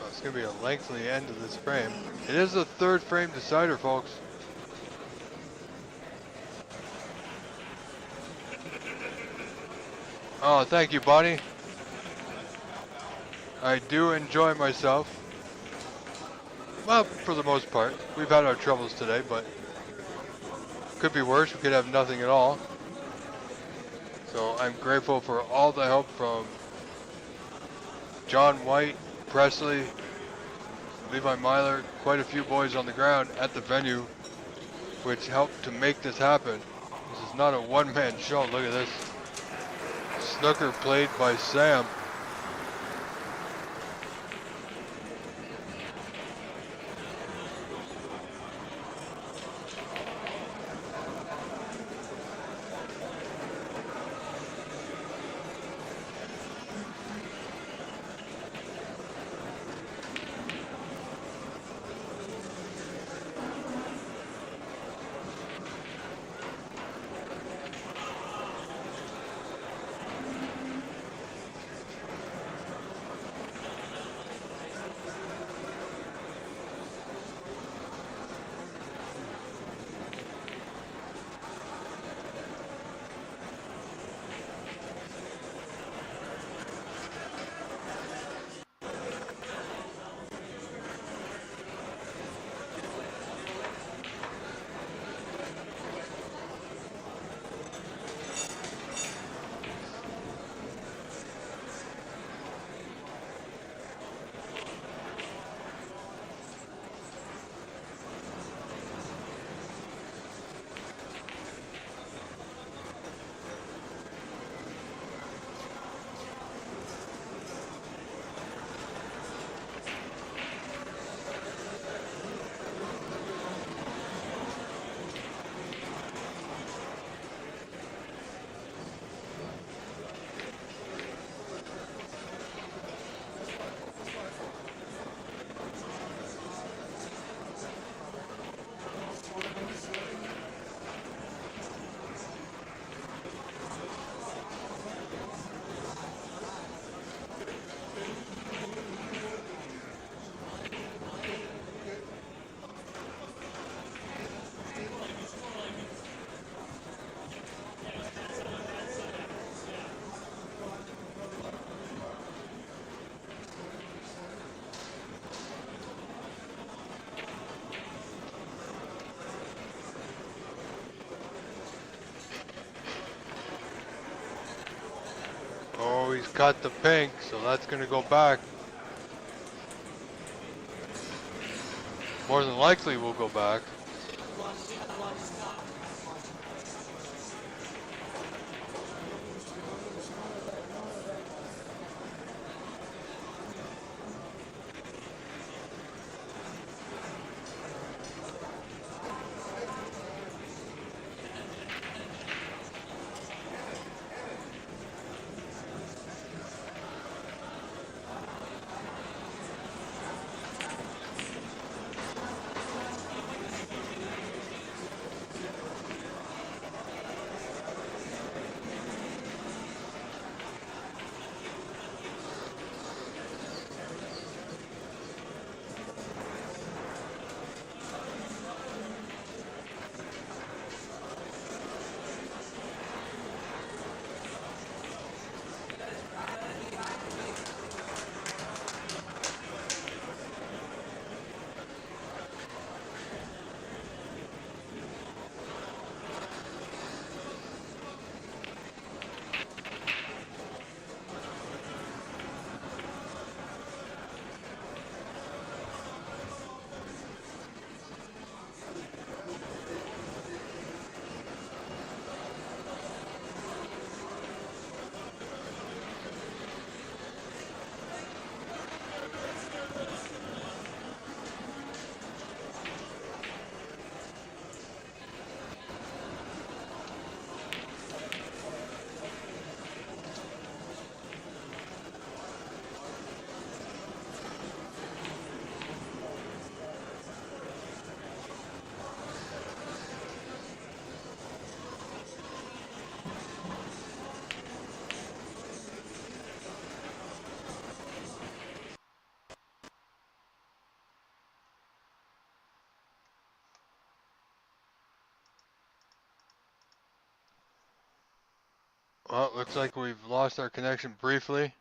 It's going to be a lengthy end of this frame. It is the third frame decider, folks. Oh, thank you, buddy. I do enjoy myself. Well, for the most part. We've had our troubles today, but could be worse. We could have nothing at all. So I'm grateful for all the help from John White, Presley, Levi Myler, quite a few boys on the ground at the venue, which helped to make this happen. This is not a one-man show. Look at this. Snooker played by Sam. Oh, he's cut the pink, so that's going to go back. More than likely will go back. Well, looks like we've lost our connection briefly.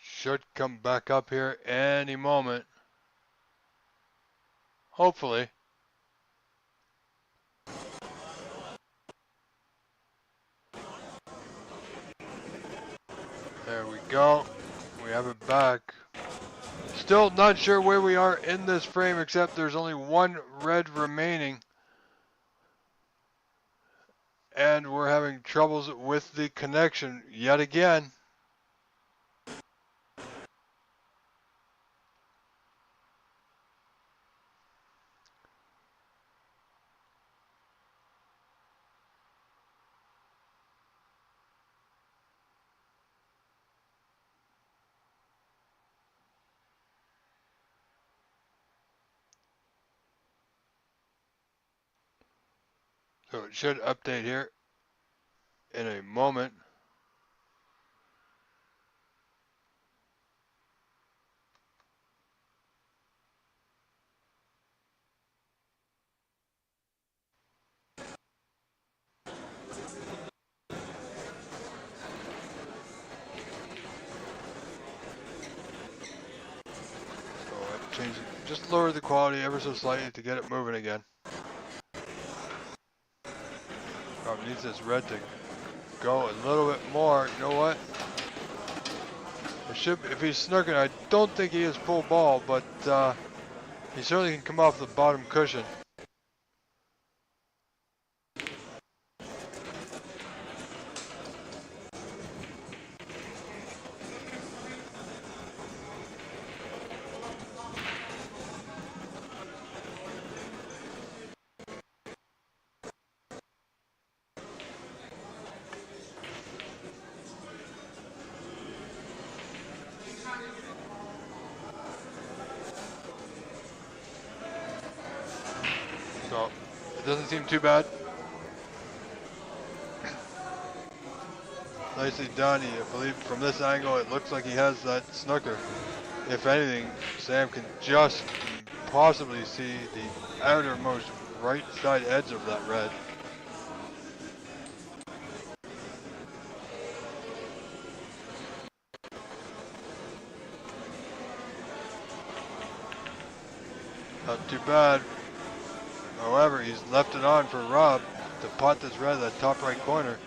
Should come back up here any moment. Hopefully. There we go. We have it back. Still not sure where we are in this frame, except there's only one red remaining. And we're having troubles with the connection yet again. So it should update here in a moment. So I changed it, just lower the quality ever so slightly to get it moving again. Probably needs this red to go a little bit more. You know what? It should, if he's snooking, I don't think he is full ball, but he certainly can come off the bottom cushion. So it doesn't seem too bad. Nicely done. I believe from this angle it looks like he has that snooker. If anything, Sam can just possibly see the outermost right side edge of that red. Not too bad. However, he's left it on for Rob to pot this red at the top right corner.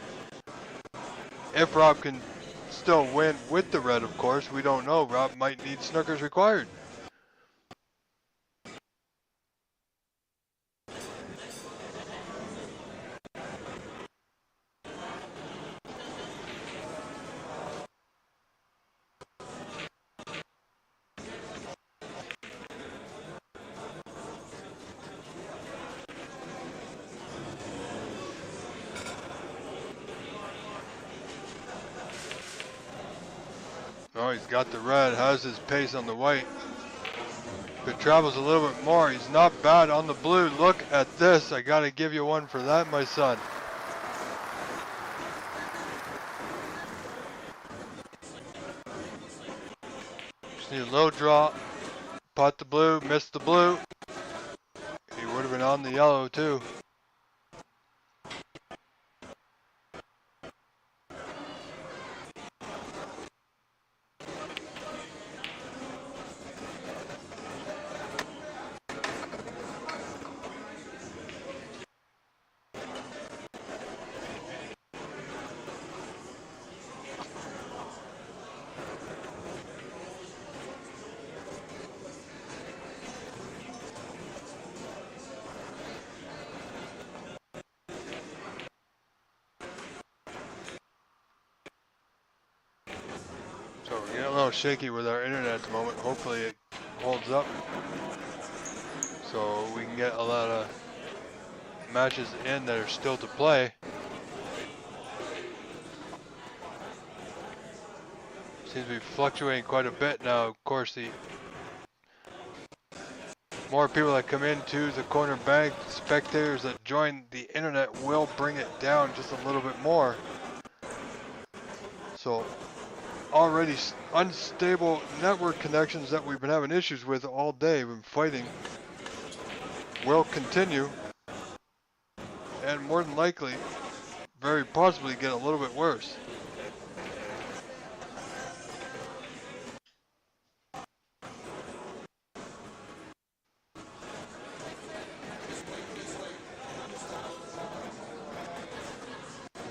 If Rob can still win with the red, of course, we don't know. Rob might need snookers required. Oh, he's got the red, has his pace on the white. If it travels a little bit more, he's not bad on the blue. Look at this. I gotta give you one for that, my son. Just need a low draw. Pot the blue, missed the blue. He would have been on the yellow too. So we're getting a little shaky with our internet at the moment. Hopefully it holds up. So we can get a lot of matches in that are still to play. Seems to be fluctuating quite a bit now. Of course, the more people that come into the corner bank, spectators that join the internet will bring it down just a little bit more. So already unstable network connections that we've been having issues with all day, we've been fighting, will continue, and more than likely very possibly get a little bit worse.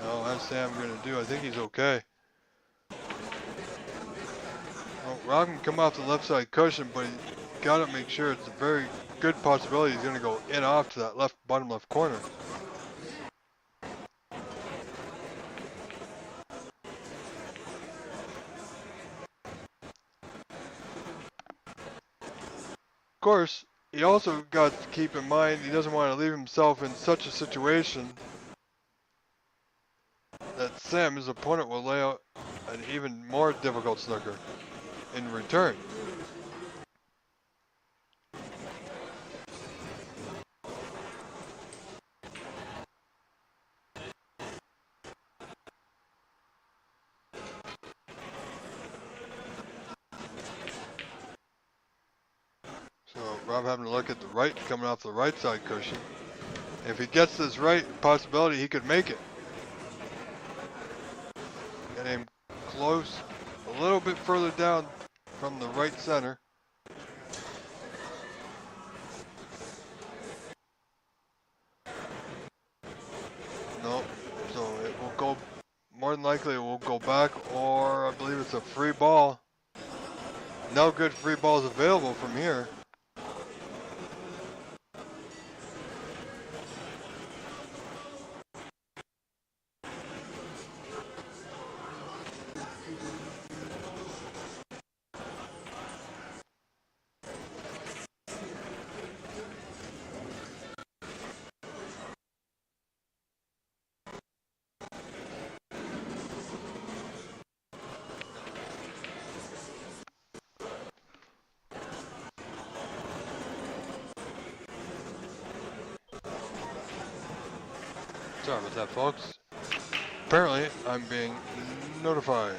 No, how's Sam gonna do? I think he's okay. Well, Rob can come off the left side cushion, but you gotta make sure it's a very good possibility he's gonna go in off to that left bottom left corner. Of course, he also got to keep in mind he doesn't want to leave himself in such a situation that Sam, his opponent, will lay out an even more difficult snooker in return. So Rob having to look at the right, coming off the right side cushion. If he gets this right, possibility he could make it. Get him close, a little bit further down from the right center. Nope. So it will go, more than likely it will go back, or I believe it's a free ball. No good free balls available from here. Sorry about that, folks. Apparently, I'm being notified.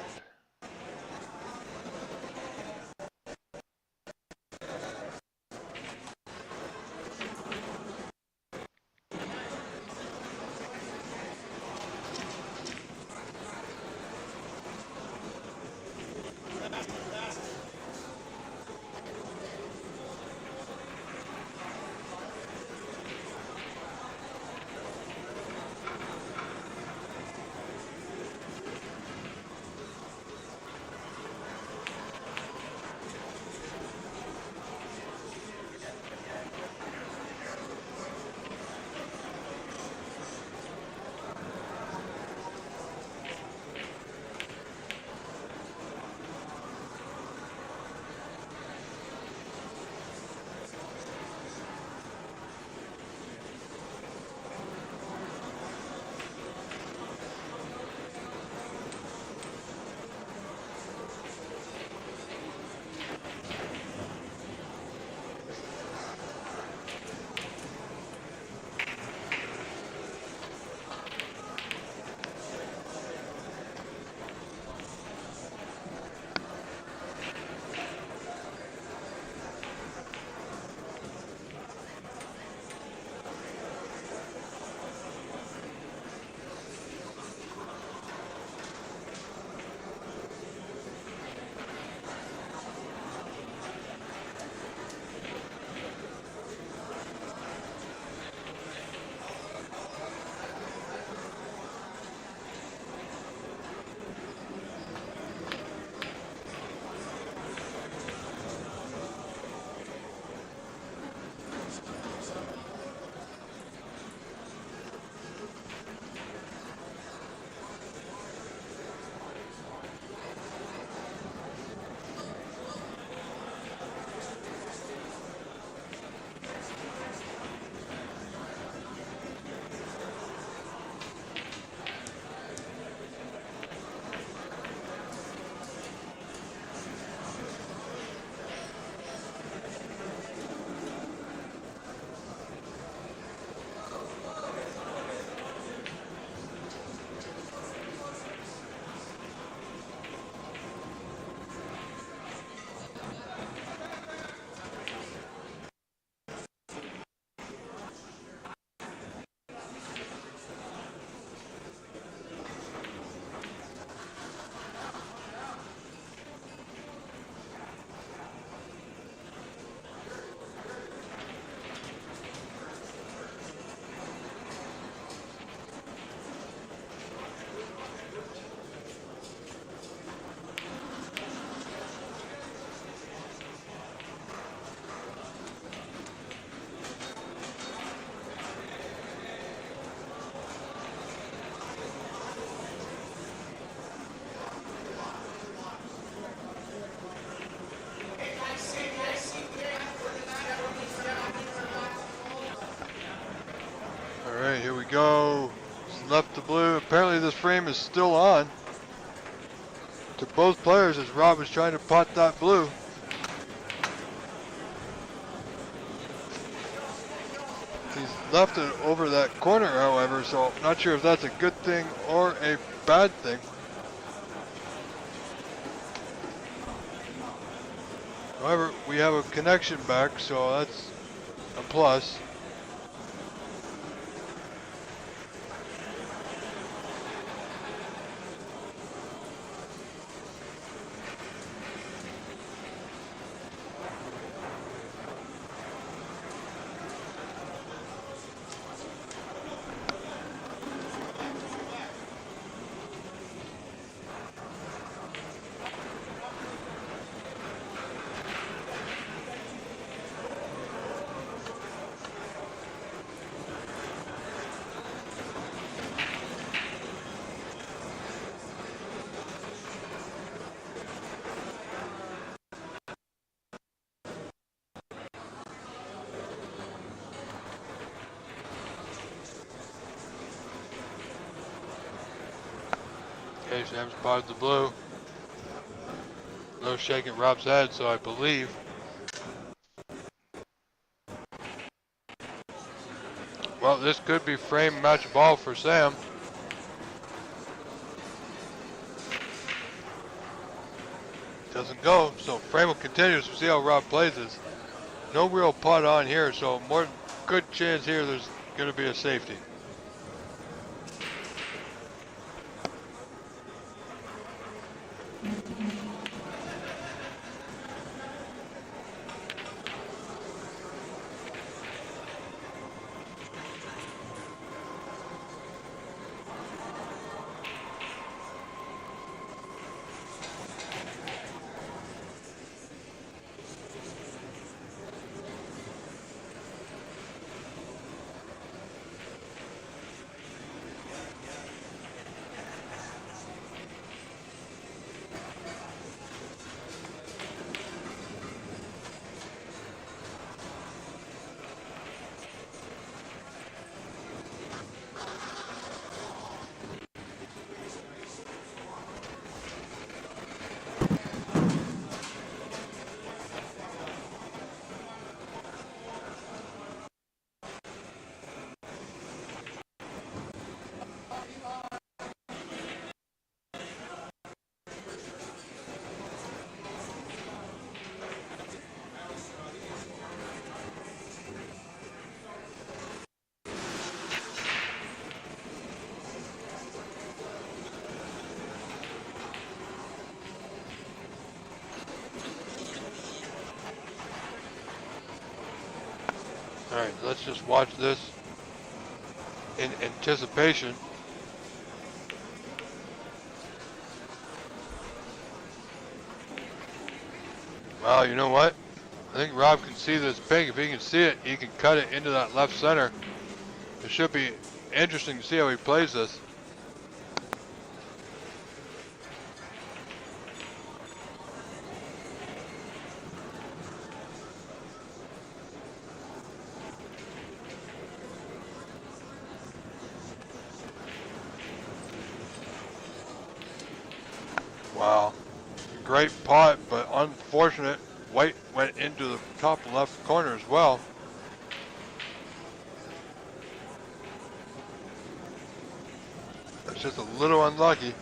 go. Left to blue. Apparently this frame is still on to both players as Rob is trying to pot that blue. He's left it over that corner, however, so I'm not sure if that's a good thing or a bad thing. However, we have a connection back, so that's a plus. Okay, Sam's potted the blue. No shaking Rob's head, so I believe. Well, this could be frame match ball for Sam. Doesn't go, so frame will continue. So we'll see how Rob plays this. No real pot on here, so more good chance here there's going to be a safety. Alright, let's just watch this in anticipation. Well, you know what? I think Rob can see this pink. If he can see it, he can cut it into that left center. It should be interesting to see how he plays this. Wow. Great pot, but unfortunate. White went into the top left corner as well. That's just a little unlucky.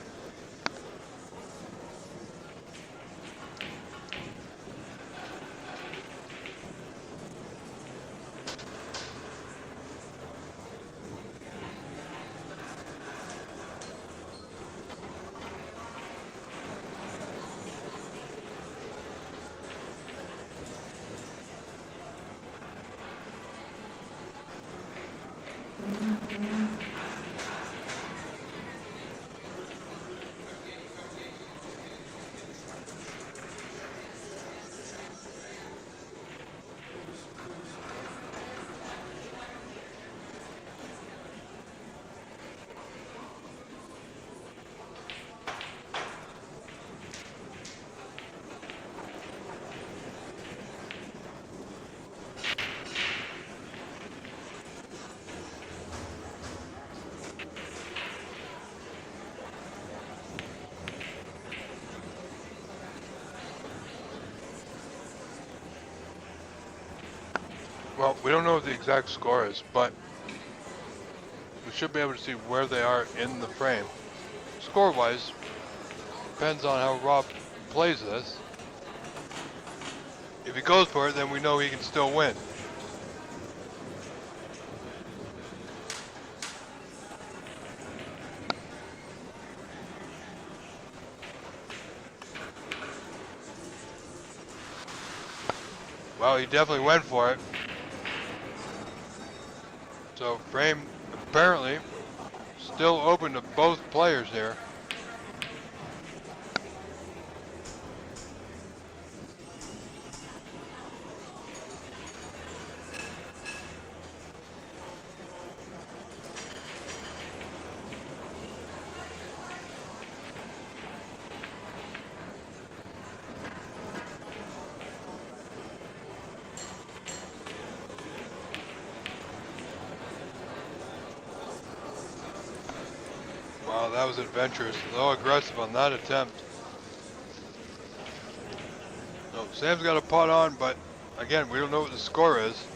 Well, we don't know what the exact score is, but we should be able to see where they are in the frame. Score-wise, depends on how Rob plays this. If he goes for it, then we know he can still win. Well, he definitely went for it. So frame apparently still open to both players here. Wow, that was adventurous. A little aggressive on that attempt. So Sam's got a putt on, but again, we don't know what the score is.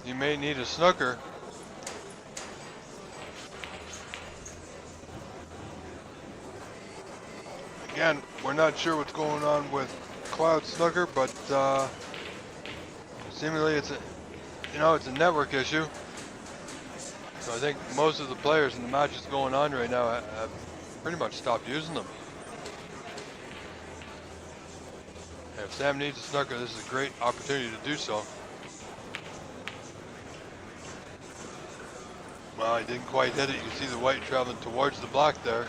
You may need a snooker. Again, we're not sure what's going on with Cloud Snooker, but seemingly it's a network issue. So I think most of the players in the matches going on right now have pretty much stopped using them. And if Sam needs a snooker, this is a great opportunity to do so. Well, he didn't quite hit it. You see the white traveling towards the black there.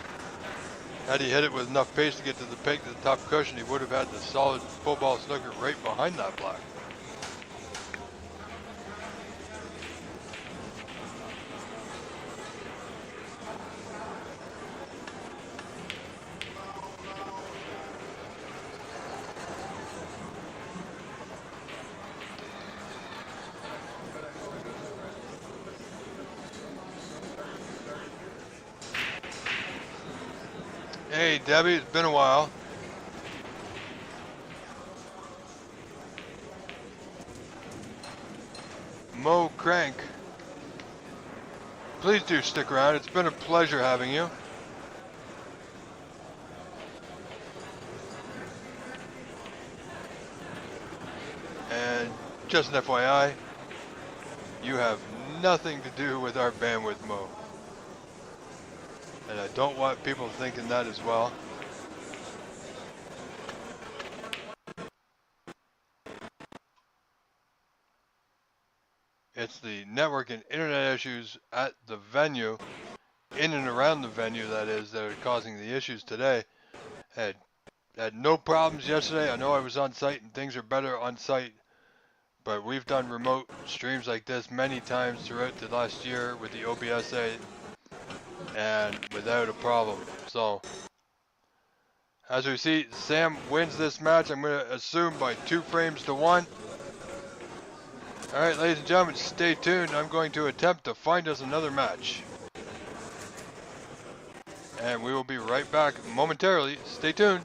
Had he hit it with enough pace to get to the peg to the top cushion, he would have had the solid full ball snooker right behind that black. Hey Debbie, it's been a while. Mo Crank, please do stick around. It's been a pleasure having you. And just an FYI, you have nothing to do with our bandwidth, Mo. And I don't want people thinking that as well. It's the network and internet issues at the venue, in and around the venue that is, that are causing the issues today. Had no problems yesterday. I know I was on site and things are better on site, but we've done remote streams like this many times throughout the last year with the OBSA and without a problem. So as we see, Sam wins this match. I'm going to assume by 2 frames to 1. All right, ladies and gentlemen, stay tuned. I'm going to attempt to find us another match. And we will be right back momentarily. Stay tuned.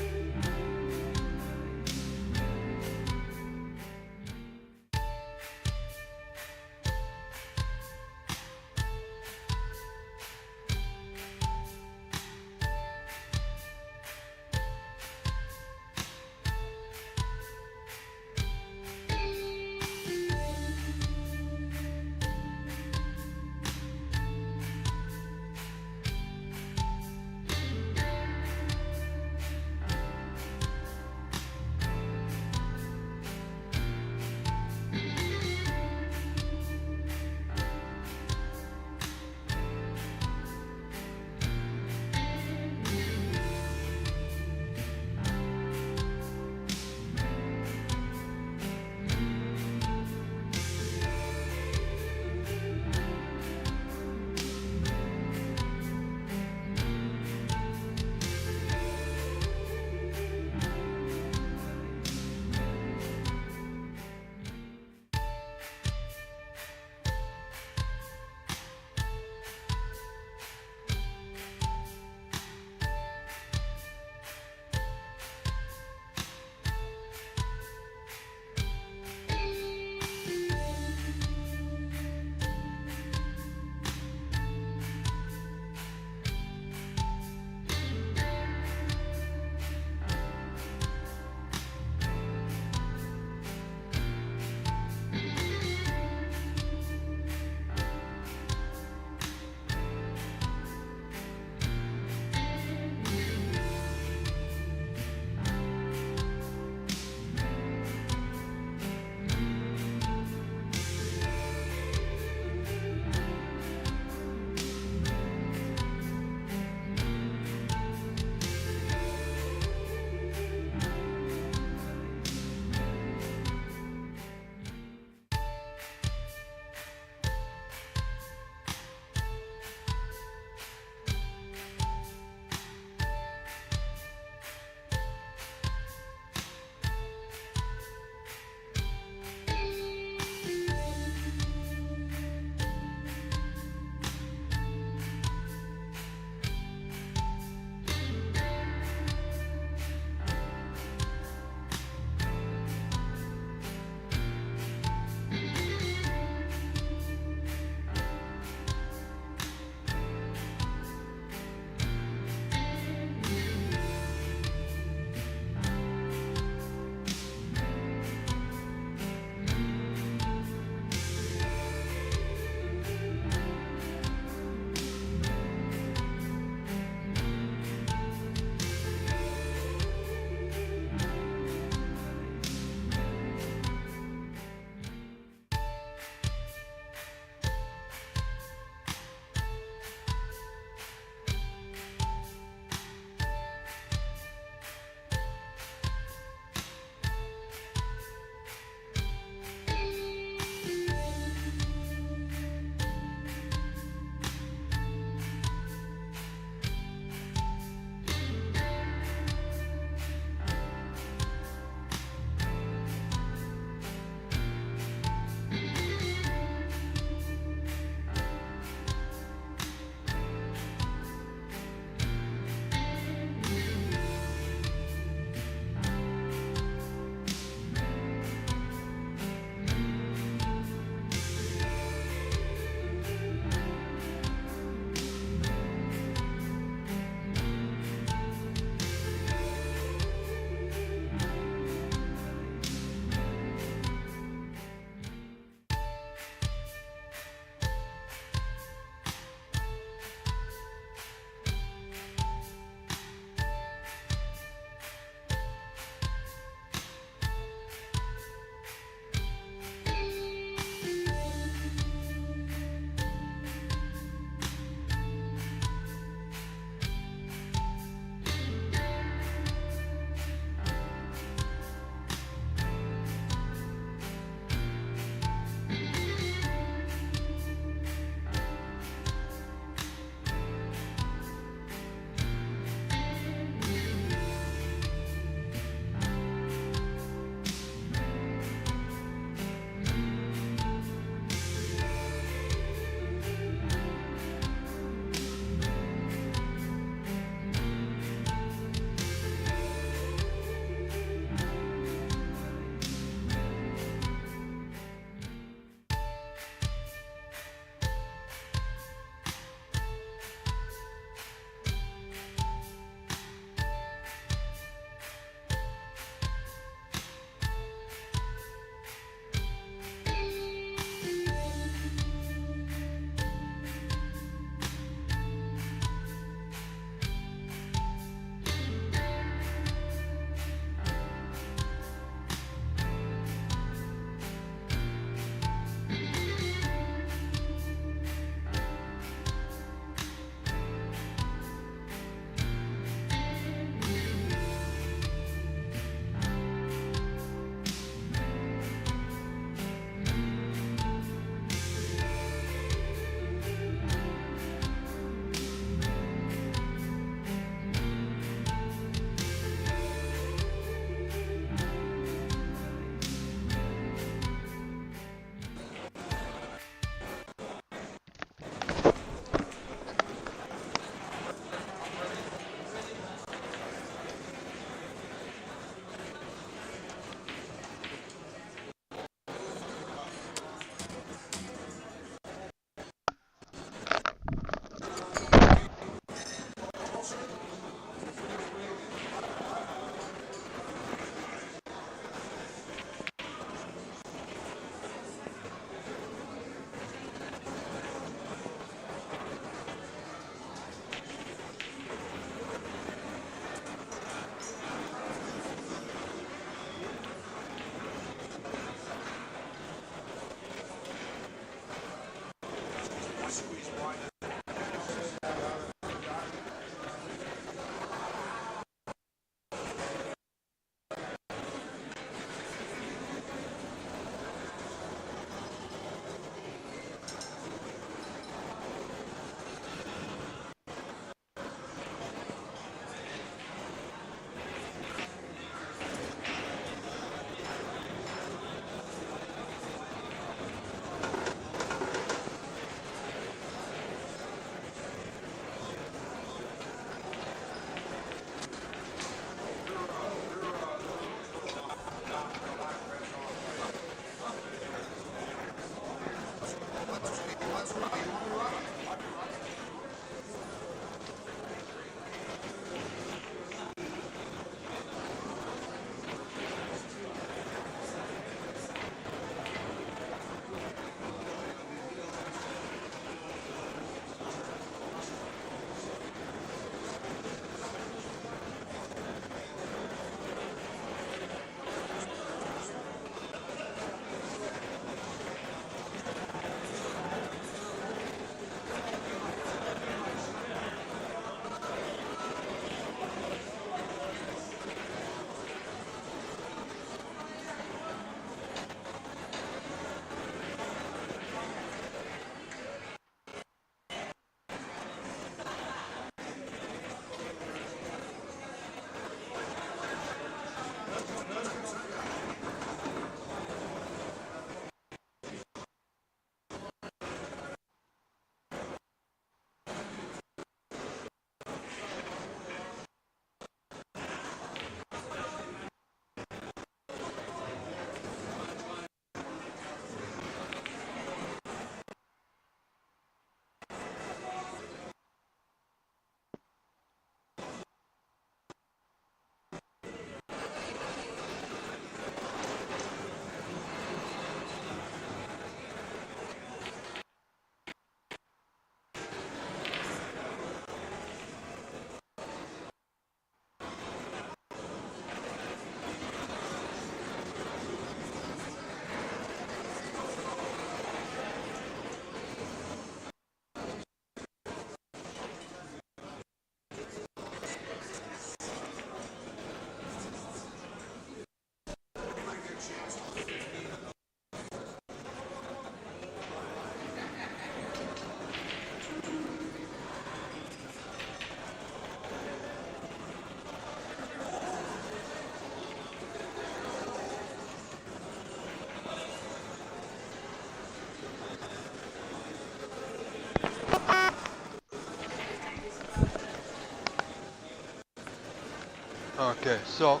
Okay, so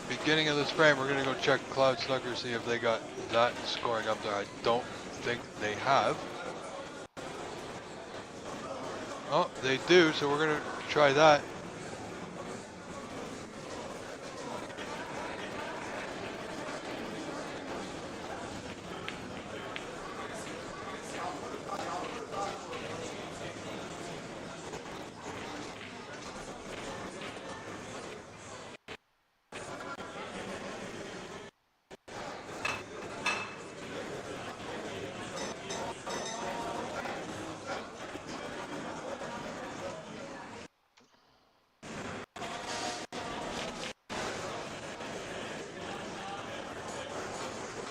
beginning of this frame, we're gonna go check Cloud Snooker, see if they got that scoring up there. I don't think they have. Oh, they do, so we're gonna try that.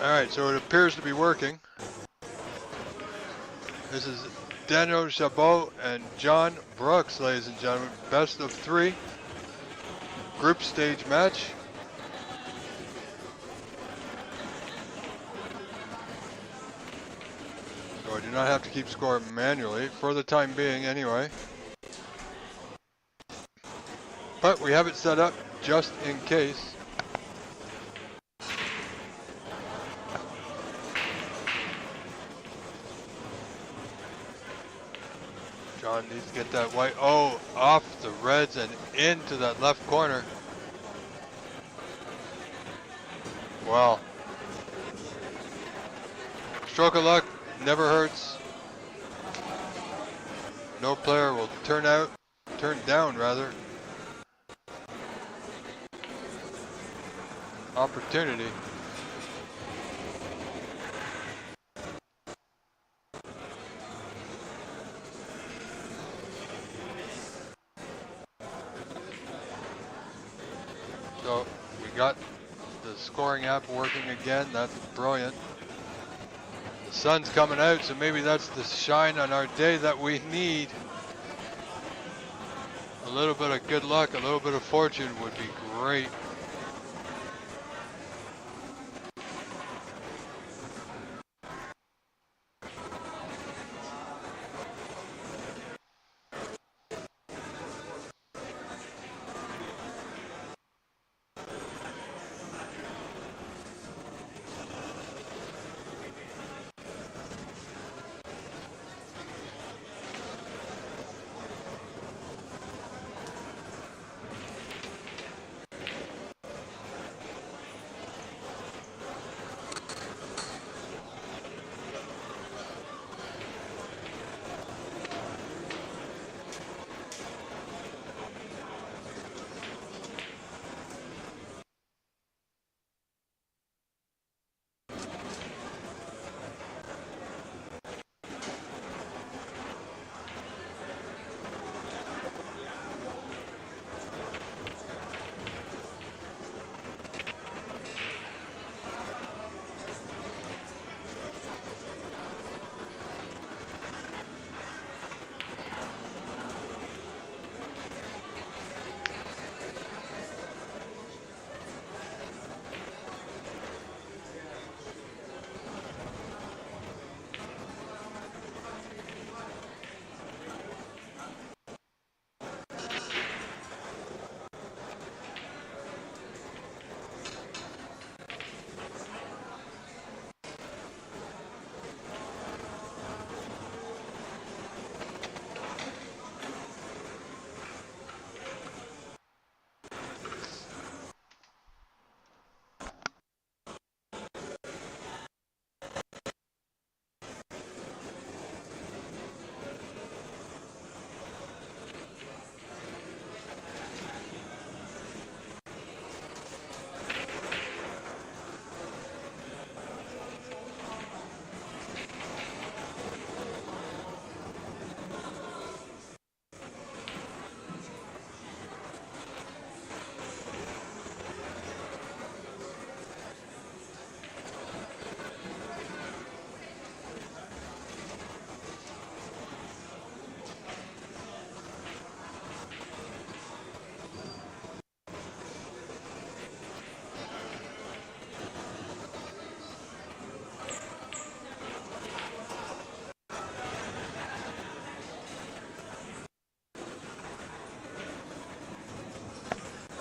Alright, so it appears to be working. This is Daniel Chabot and John Brooks, ladies and gentlemen. Best of 3. Group stage match. So I do not have to keep score manually, for the time being anyway. But we have it set up just in case. John needs to get that white, oh, off the reds and into that left corner. Well, stroke of luck never hurts. No player will turn down rather, opportunity. So we got the scoring app working again. That's brilliant. The sun's coming out, so maybe that's the shine on our day that we need. A little bit of good luck, a little bit of fortune would be great.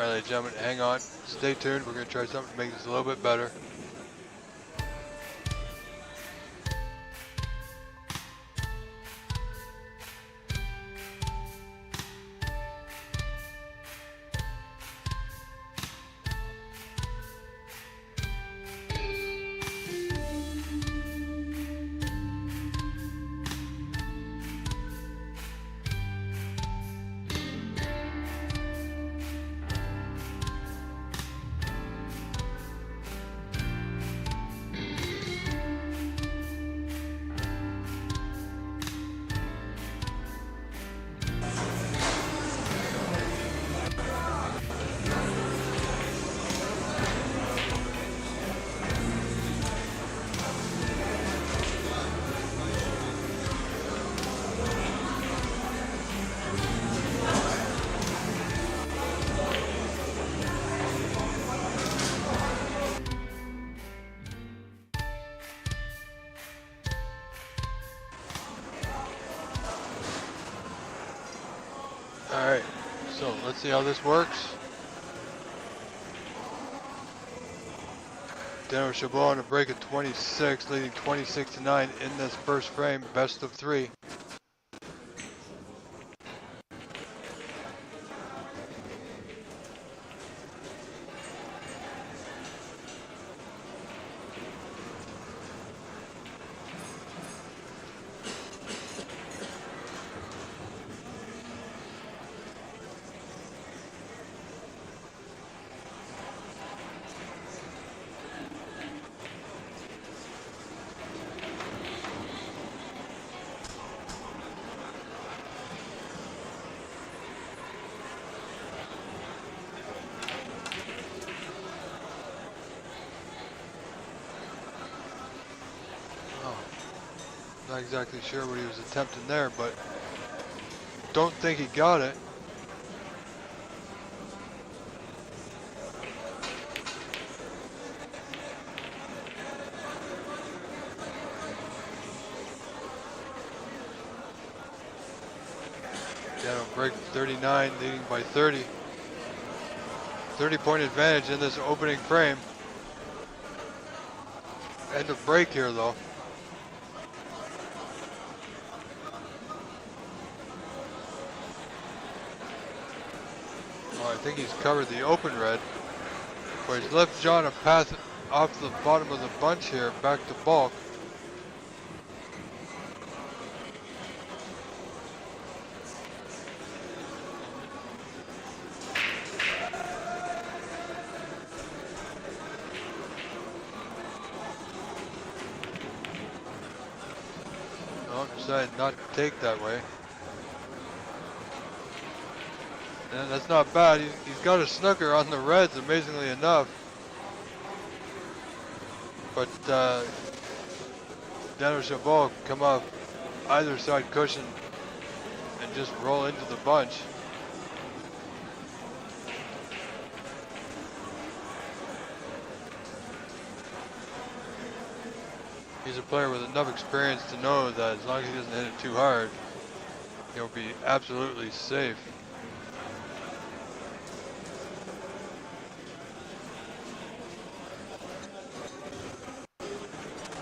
Alright, ladies and gentlemen, hang on. Stay tuned. We're going to try something to make this a little bit better. Alright, so let's see how this works. Daniel Chabot on a break of 26, leading 26-9 in this first frame, best of 3. Not exactly sure what he was attempting there, but don't think he got it. Daniel break 39, leading by 30. 30-point advantage in this opening frame. End of break here, though. I think he's covered the open red, but he's left John a path off the bottom of the bunch here, back to bulk. No, decided not to take that way. And that's not bad. He's got a snooker on the reds, amazingly enough. But Daniel Chabot come off either side cushion and just roll into the bunch. He's a player with enough experience to know that as long as he doesn't hit it too hard, he'll be absolutely safe.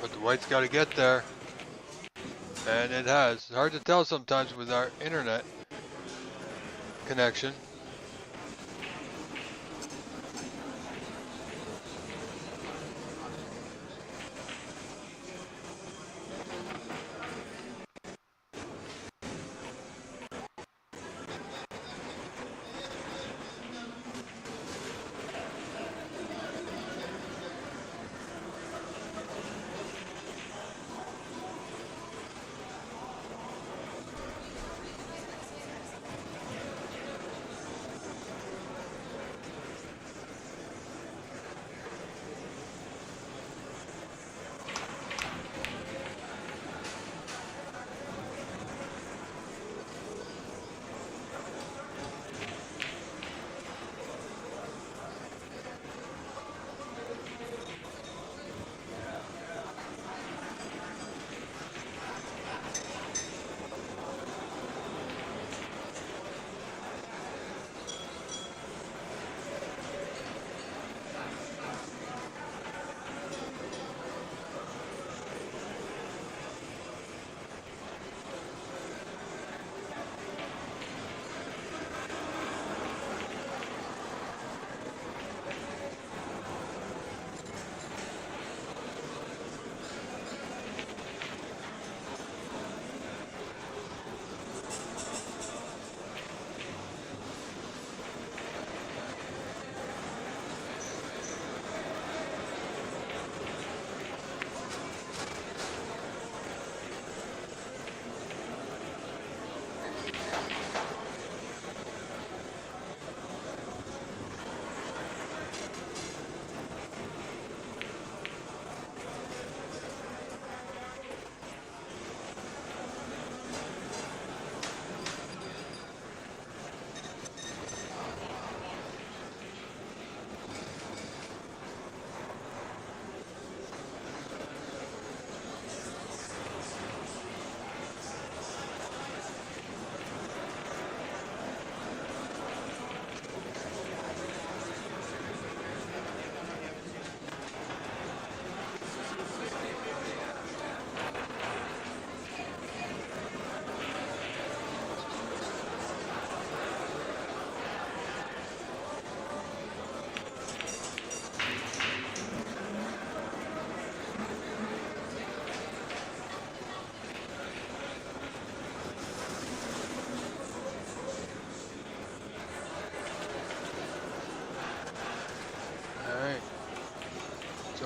But the white's got to get there, and it has. It's hard to tell sometimes with our internet connection.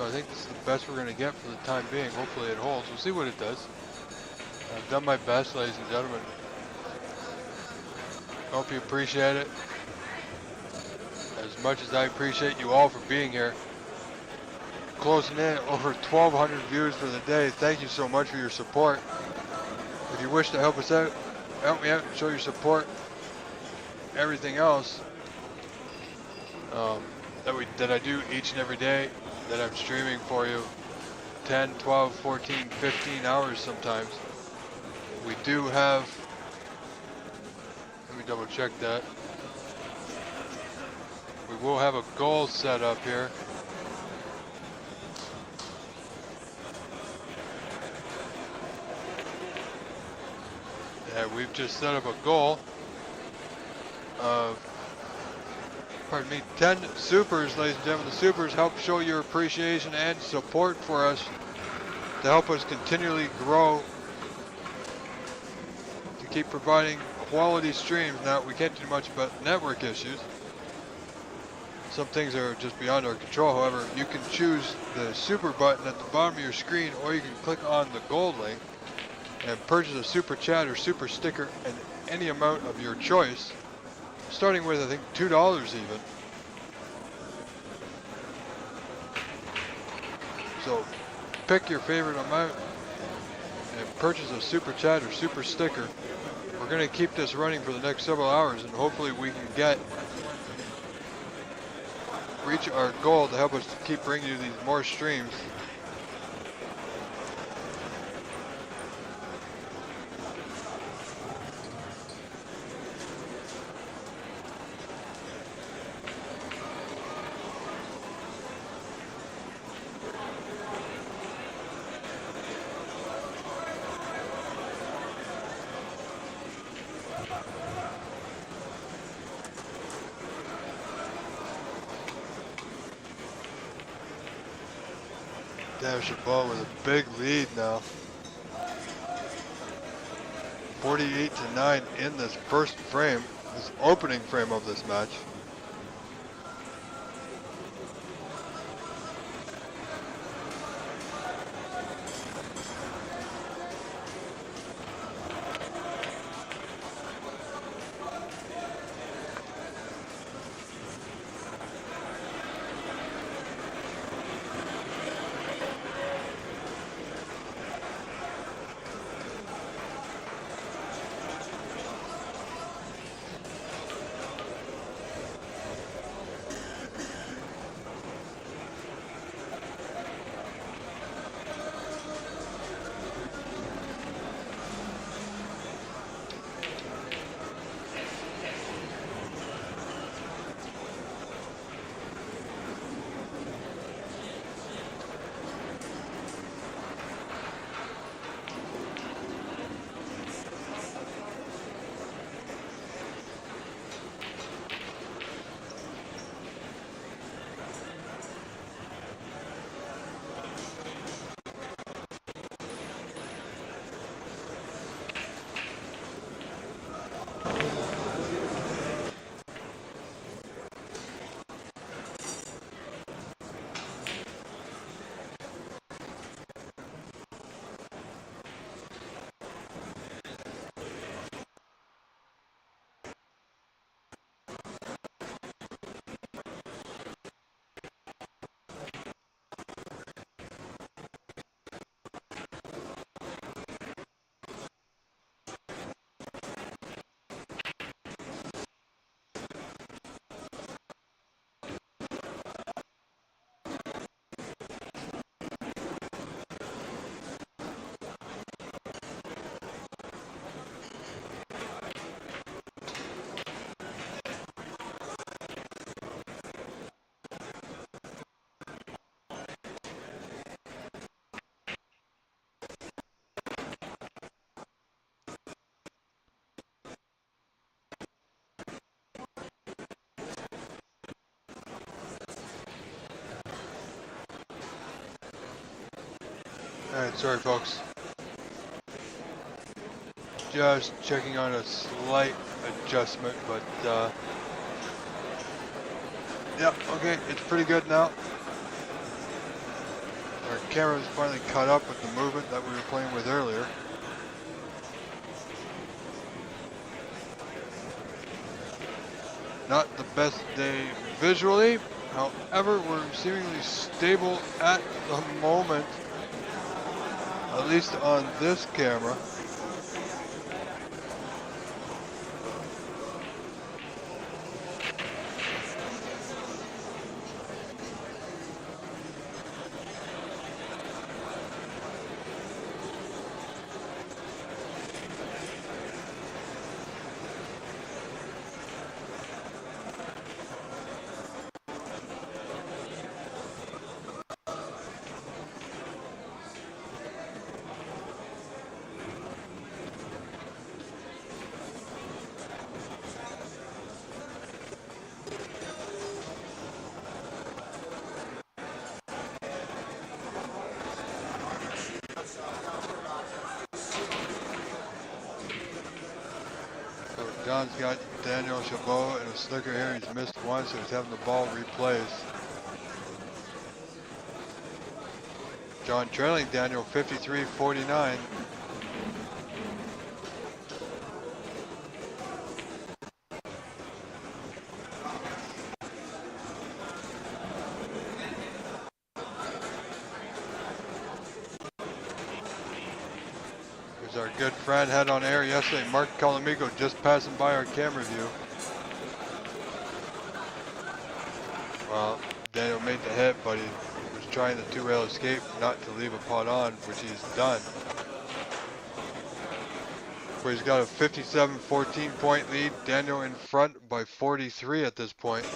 So I think this is the best we're going to get for the time being. Hopefully it holds. We'll see what it does. I've done my best, ladies and gentlemen. Hope you appreciate it as much as I appreciate you all for being here. Closing in over 1,200 views for the day. Thank you so much for your support. If you wish to help us out, help me out, show your support, everything else that I do each and every day, that I'm streaming for you 10, 12, 14, 15 hours sometimes. We do have, let me double check that. We will have a goal set up here. Yeah, we've just set up a goal of, pardon me, 10 supers, ladies and gentlemen. The supers help show your appreciation and support for us to help us continually grow, to keep providing quality streams. Now, we can't do much about network issues. Some things are just beyond our control. However, you can choose the super button at the bottom of your screen, or you can click on the gold link and purchase a super chat or super sticker in any amount of your choice, starting with, I think, $2 even. So pick your favorite amount and purchase a super chat or super sticker. We're going to keep this running for the next several hours, and hopefully we can reach our goal to help us to keep bringing you these more streams. Dash the ball with a big lead now. 48-9 in this first frame, this opening frame of this match. Alright, sorry folks. Just checking on a slight adjustment, but yeah, okay, it's pretty good now. Our camera's finally caught up with the movement that we were playing with earlier. Not the best day visually, however, we're seemingly stable at the moment, at least on this camera. John's got Daniel Chabot in a snooker here. He's missed one, so he's having the ball replaced. John trailing Daniel 53-49. Here's our good friend, had on air yesterday, Mark Calamico, just passing by our camera view. Well, Daniel made the hit, but he was trying the two-rail escape not to leave a pot on, which he's done. Where he's got a 57-14 point lead. Daniel in front by 43 at this point.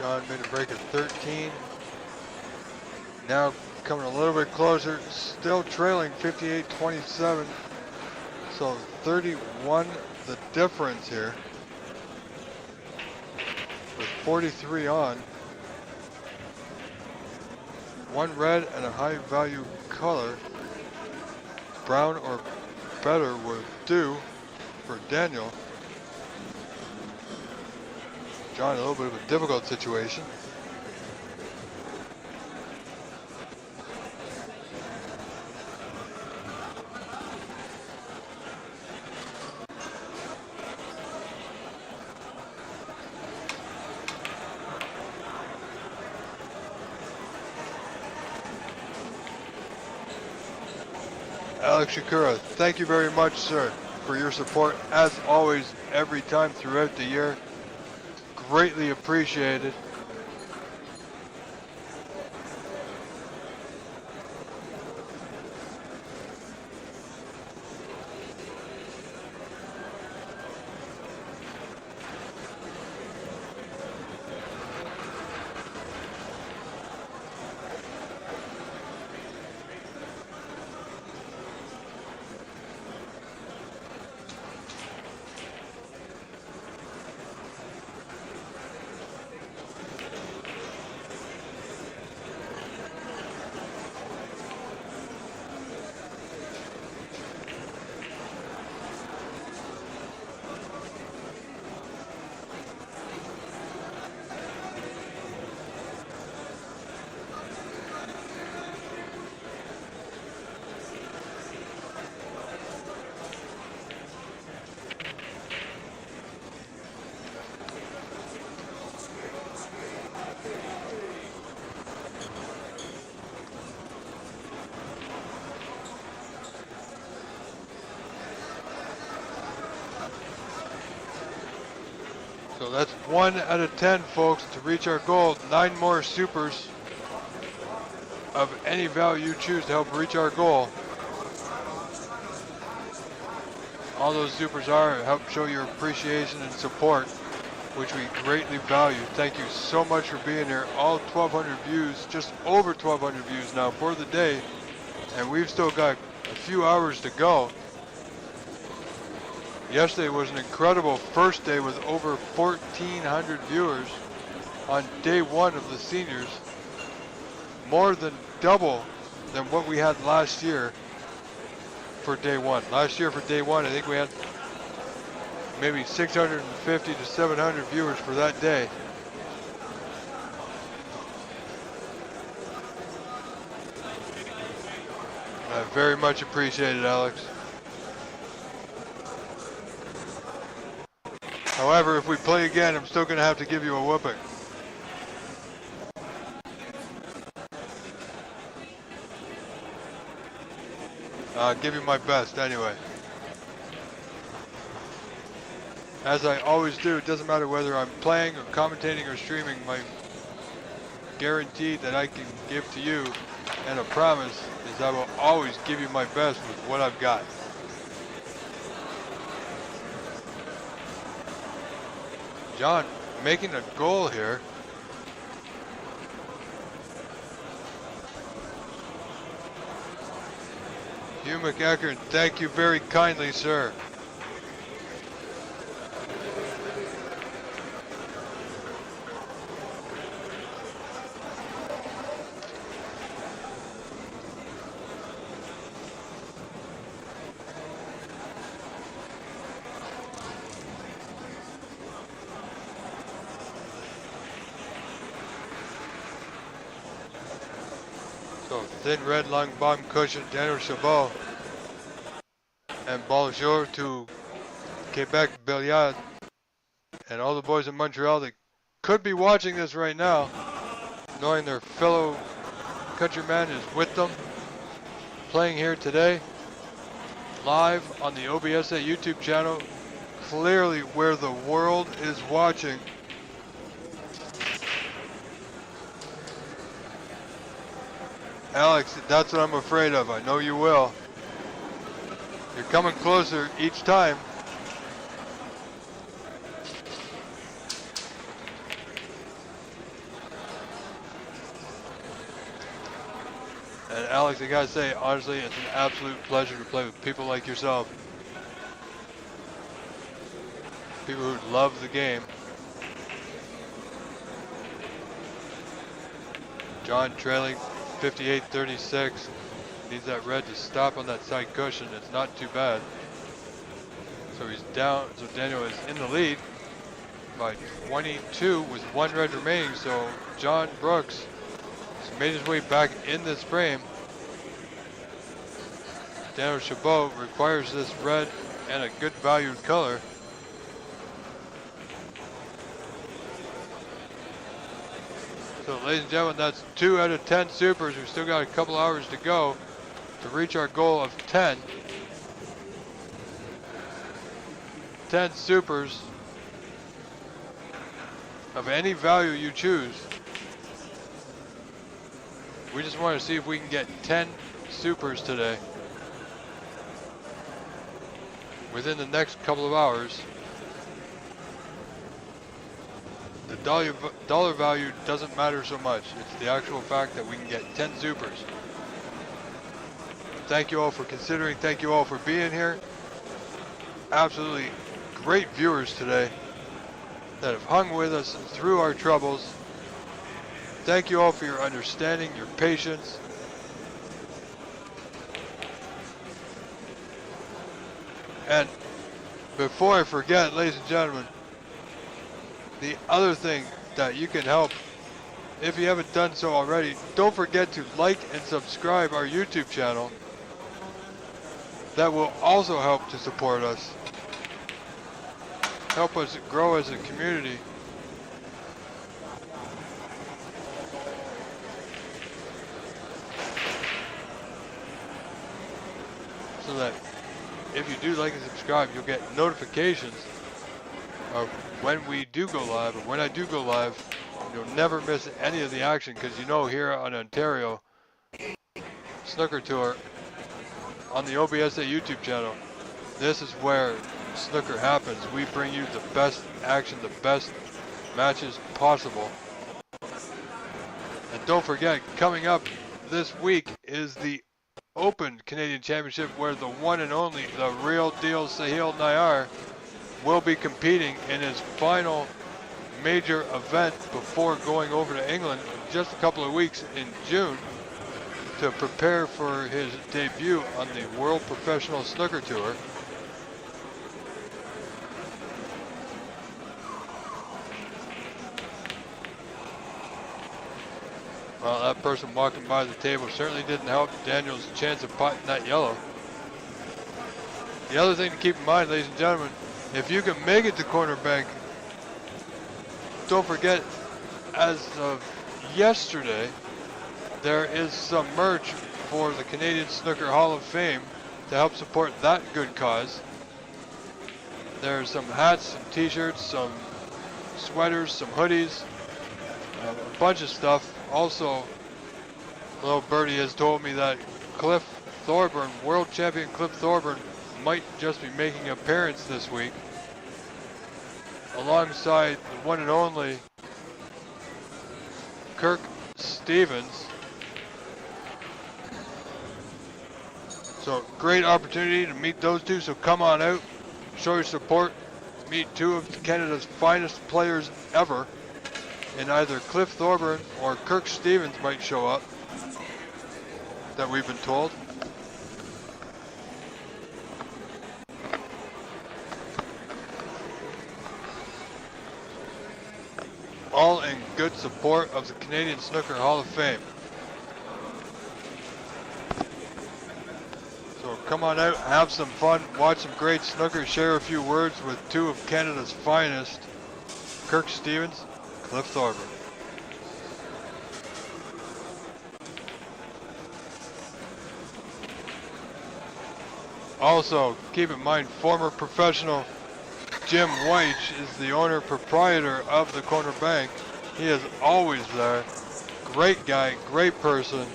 on, made a break of 13. Now coming a little bit closer, still trailing 58-27. So 31 the difference here. With 43 on. One red and a high value color. Brown or better would do for Daniel. John, a little bit of a difficult situation. Alex Shakura, thank you very much, sir, for your support, as always, every time throughout the year. Greatly appreciated. So that's 1 out of 10, folks, to reach our goal. 9 more supers of any value you choose to help reach our goal. All those supers are help show your appreciation and support, which we greatly value. Thank you so much for being here. All 1,200 views, just over 1,200 views now for the day, and we've still got a few hours to go. Yesterday was an incredible first day with over 1,400 viewers on day 1 of the seniors. More than double than what we had last year for day 1. Last year for day 1, I think we had maybe 650 to 700 viewers for that day. I very much appreciate it, Alex. However, if we play again, I'm still going to have to give you a whooping. I'll give you my best anyway. As I always do, it doesn't matter whether I'm playing or commentating or streaming, my guarantee that I can give to you and a promise is I will always give you my best with what I've got. John making a goal here. Hugh McEachern, thank you very kindly, sir. So thin red long bomb cushion, Daniel Chabot. And bonjour to Quebec Billiard and all the boys in Montreal that could be watching this right now, knowing their fellow countryman is with them, playing here today, live on the OBSA YouTube channel, clearly where the world is watching. Alex, that's what I'm afraid of. I know you will. You're coming closer each time. And Alex, I gotta say, honestly, it's an absolute pleasure to play with people like yourself. People who love the game. John trailing 58-36. Needs that red to stop on that side cushion. It's not too bad. So he's down. So Daniel is in the lead by 22 with one red remaining. So John Brooks has made his way back in this frame. Daniel Chabot requires this red and a good valued color. So ladies and gentlemen, that's 2 out of 10 supers. We've still got a couple hours to go to reach our goal of 10. 10 supers of any value you choose. We just want to see if we can get 10 supers today within the next couple of hours. The dollar value doesn't matter so much. It's the actual fact that we can get 10 supers. Thank you all for considering. Thank you all for being here. Absolutely great viewers today that have hung with us through our troubles. Thank you all for your understanding, your patience. And before I forget, ladies and gentlemen, the other thing that you can help, if you haven't done so already, don't forget to like and subscribe our YouTube channel. That will also help to support us, help us grow as a community. So that if you do like and subscribe, you'll get notifications of when we do go live, or when I do go live. You'll never miss any of the action, because you know here on Ontario Snooker Tour on the OBSA YouTube channel, this is where snooker happens. We bring you the best action, the best matches possible. And don't forget, coming up this week is the Open Canadian Championship, where the one and only, the real deal Sahil Nair will be competing in his final major event before going over to England in just a couple of weeks in June to prepare for his debut on the World Professional Snooker Tour. Well, that person walking by the table certainly didn't help Daniel's chance of potting that yellow. The other thing to keep in mind, ladies and gentlemen, if you can make it to Corner Bank, don't forget, as of yesterday, there is some merch for the Canadian Snooker Hall of Fame to help support that good cause. There's some hats, some t-shirts, some sweaters, some hoodies, a bunch of stuff. Also, little birdie has told me that Cliff Thorburn, world champion Cliff Thorburn, might just be making an appearance this week, alongside the one and only Kirk Stevens. So great opportunity to meet those two, so come on out, show your support, meet two of Canada's finest players ever, and either Cliff Thorburn or Kirk Stevens might show up, that we've been told. All in good support of the Canadian Snooker Hall of Fame. So come on out, have some fun, watch some great snooker, share a few words with two of Canada's finest, Kirk Stevens, Cliff Thorburn. Also, keep in mind, former professional Jim White is the owner proprietor of the Corner Bank. He is always there. Great guy, great person.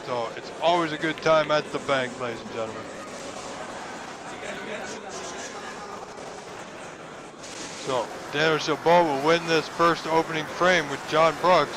So it's always a good time at the bank, ladies and gentlemen. So Daniel Chabot will win this first opening frame with John Brooks.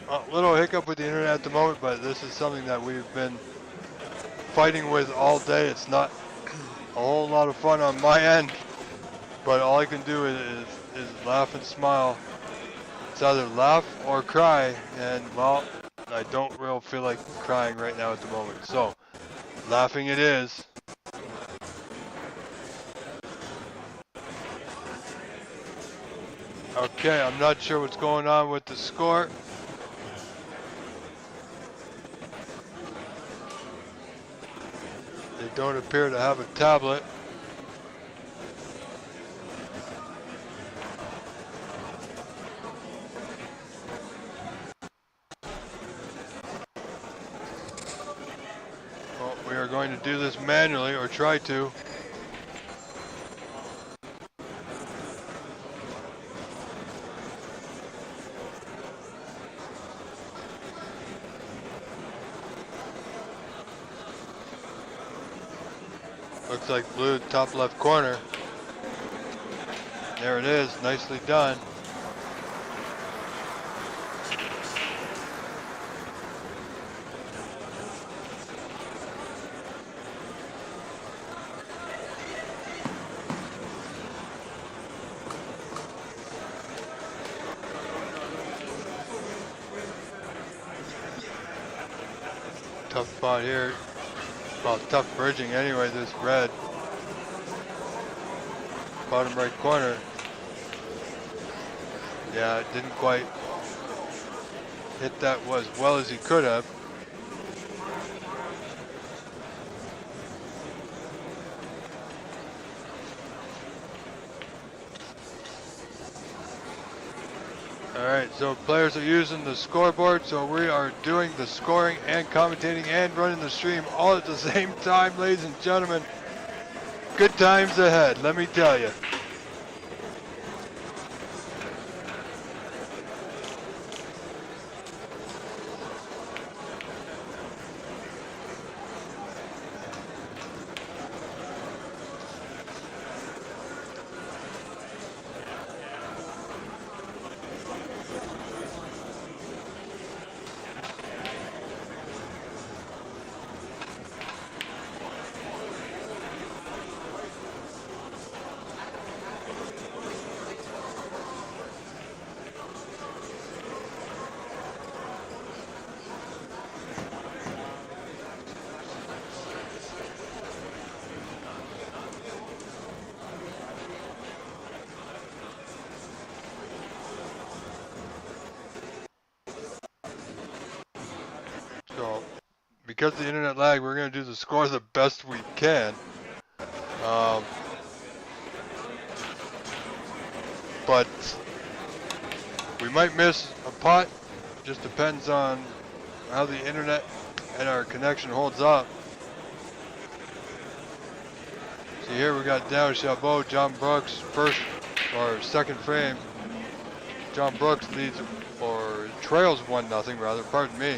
A little hiccup with the internet at the moment, but this is something that we've been fighting with all day. It's not a whole lot of fun on my end, but all I can do is laugh and smile. It's either laugh or cry, and well, I don't really feel like crying right now at the moment. So, laughing it is. Okay, I'm not sure what's going on with the score. They don't appear to have a tablet. Well, we are going to do this manually, or try to. Looks like blue top left corner. There it is, nicely done. Tough spot here. Well, tough bridging anyway, this red. Bottom right corner. Yeah, it didn't quite hit that as well as he could have. Alright, so players are using the scoreboard, so we are doing the scoring and commentating and running the stream all at the same time, ladies and gentlemen. Good times ahead, let me tell you. So, because of the internet lag, we're going to do the score the best we can. But we might miss a pot. Just depends on how the internet and our connection holds up. See here we got Daniel Chabot, John Brooks, first or second frame. John Brooks leads or trails 1-0 rather, pardon me.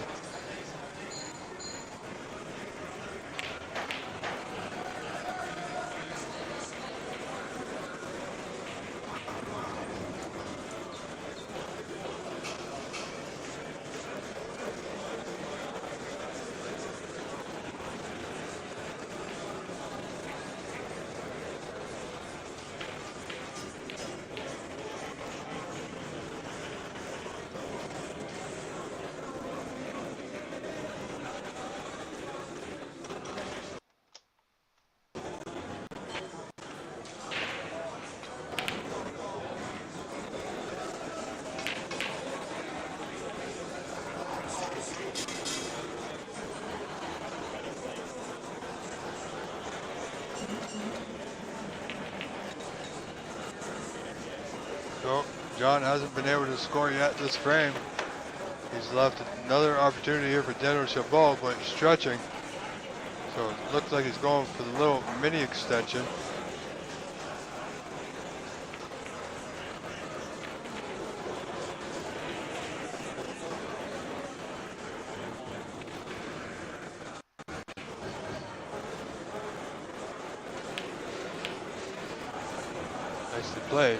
John hasn't been able to score yet this frame. He's left another opportunity here for Daniel Chabot, but stretching. So it looks like he's going for the little mini extension. Nicely played.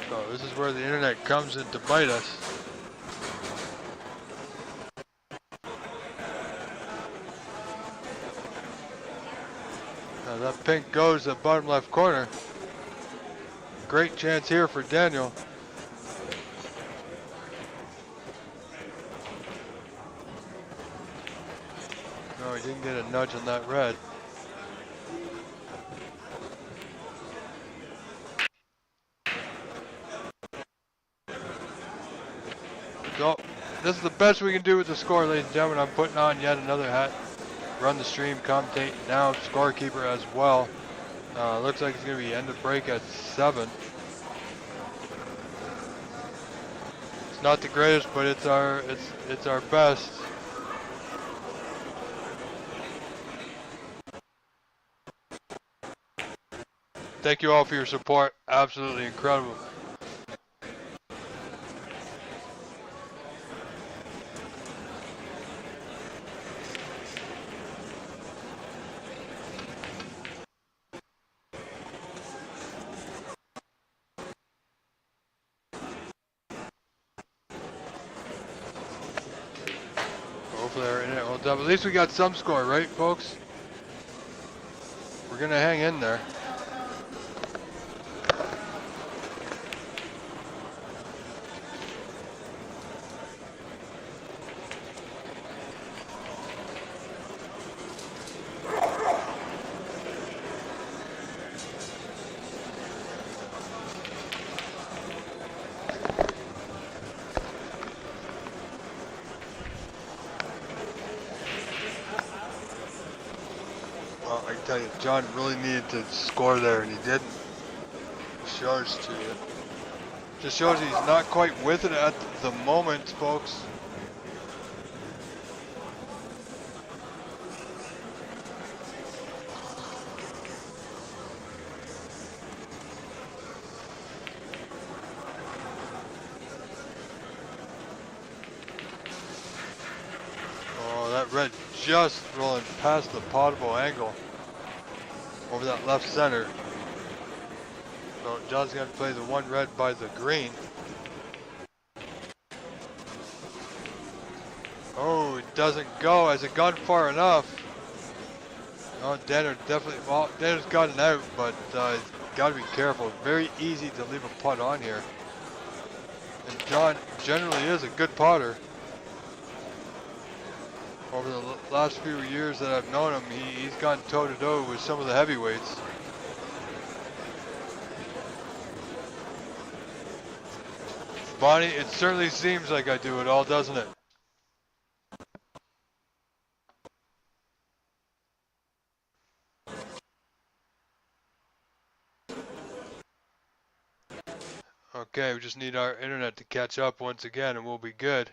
So this is where the internet comes in to bite us. Now that pink goes to the bottom left corner. Great chance here for Daniel. No, he didn't get a nudge on that red. So, this is the best we can do with the score, ladies and gentlemen. I'm putting on yet another hat. Run the stream, commentate now, scorekeeper as well. Looks like it's going to be end of break at 7. It's not the greatest, but it's our best. Thank you all for your support. Absolutely incredible. Hopefully our internet holds up. At least we got some score, right, folks? We're gonna hang in there. I tell you, John really needed to score there, and he didn't. Shows to you. Just shows he's not quite with it at the moment, folks. Oh, that red just rolling past the potable angle over that left center. So John's going to play the one red by the green. Oh, it doesn't go. Has it gone far enough? Oh, Danner definitely, well, Danner's got an out, but he's got to be careful. Very easy to leave a putt on here. And John generally is a good putter. Over the last few years that I've known him, he's gone toe-to-toe with some of the heavyweights. Bonnie, it certainly seems like I do it all, doesn't it? Okay, we just need our internet to catch up once again and we'll be good.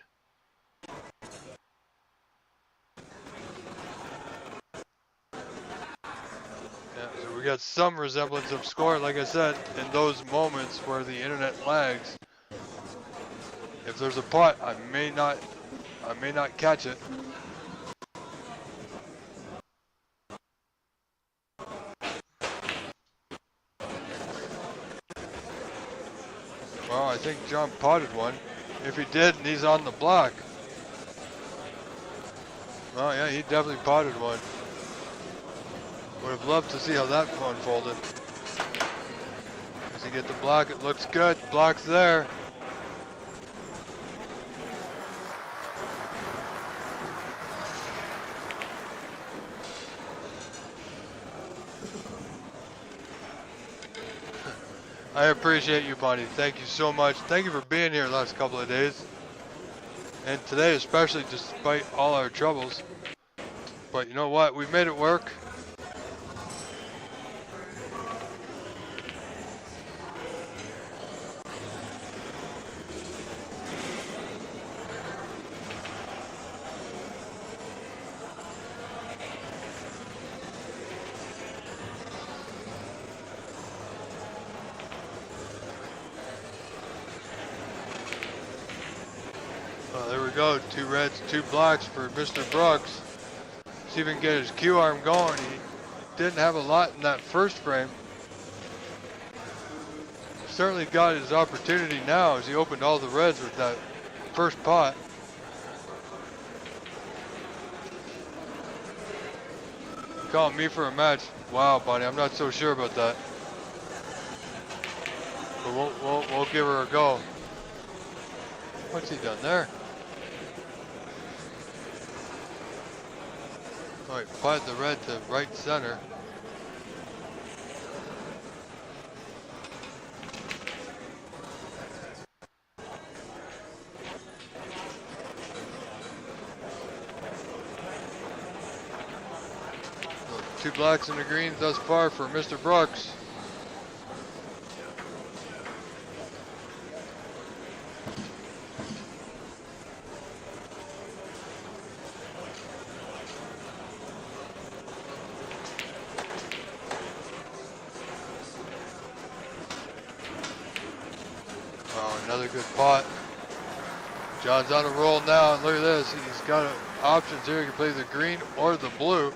We got some resemblance of score, like I said, in those moments where the internet lags. If there's a putt, I may not catch it. Well, I think John putted one. If he did, and he's on the block. Oh yeah, he definitely putted one. Would have loved to see how that unfolded. Does he get the block? It looks good. Block's there. I appreciate you, buddy. Thank you so much. Thank you for being here the last couple of days. And today especially, despite all our troubles. But you know what? We made it work. There we go. 2 reds, 2 blacks for Mr. Brooks. See if he can get his cue arm going. He didn't have a lot in that first frame. Certainly got his opportunity now as he opened all the reds with that first pot. Calling me for a match. Wow, buddy, I'm not so sure about that. But we'll give her a go. What's he done there? All right, pot the red to right center. So 2 blacks and the greens thus far for Mr. Brooks. Another good pot. John's on a roll now, and look at this. He's got options here. He can play the green or the blue.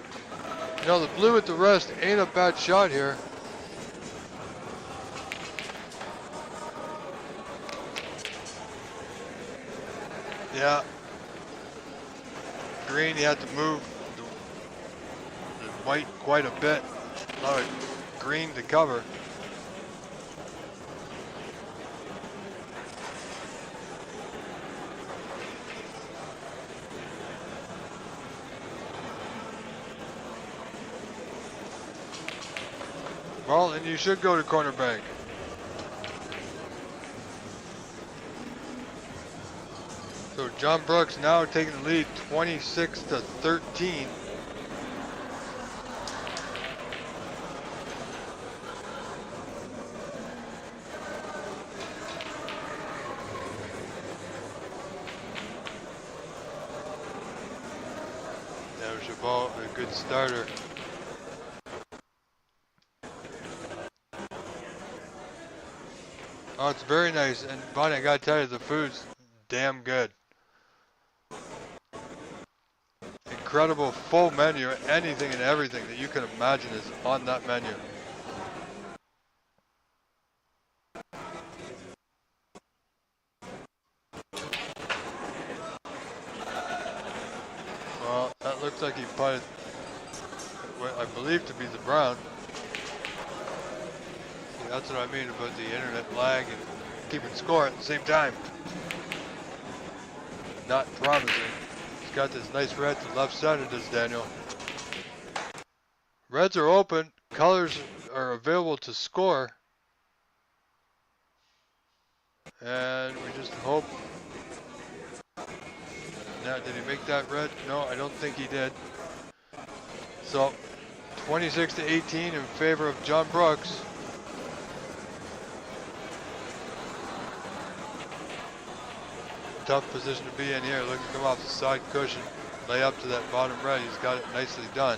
You know, the blue with the rest ain't a bad shot here. Yeah. Green, he had to move the white quite a bit. A lot of green to cover. Well, and you should go to corner bank. So John Brooks now taking the lead 26-13. There's your ball, a good starter. Oh, it's very nice, and Bonnie, I gotta tell you, the food's damn good. Incredible full menu, anything and everything that you can imagine is on that menu. Well, that looks like he putted what I believe to be the brown. That's what I mean about the internet lag and keeping score at the same time. Not promising. He's got this nice red to left center, does Daniel. Reds are open. Colors are available to score. And we just hope. Now, did he make that red? No, I don't think he did. So, 26-18 in favor of John Brooks. Tough position to be in here. Look at him off the side cushion. Lay up to that bottom red. He's got it nicely done.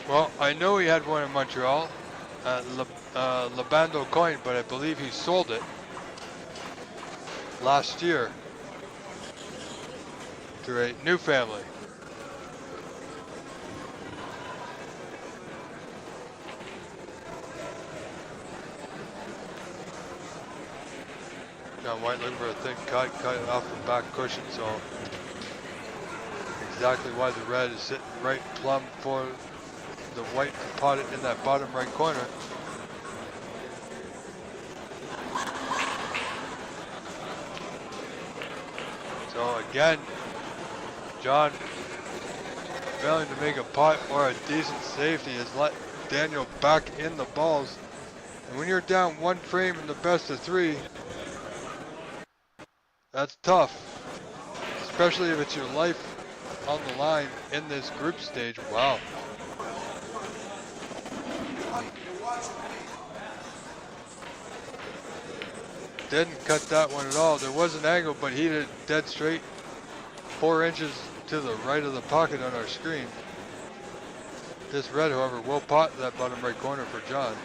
Well, I know he had one in Montreal, Labando coin, but I believe he sold it last year to a new family. John White looking for a thin cut off the back cushion, so exactly why the red is sitting right plumb for the white to pot it in that bottom right corner. So again, John failing to make a putt or a decent safety has let Daniel back in the balls. And when you're down one frame in the best of three, that's tough. Especially if it's your life on the line in this group stage. Wow. Didn't cut that one at all. There was an angle, but he hit it dead straight 4 inches to the right of the pocket on our screen. This red, however, will pot that bottom right corner for John.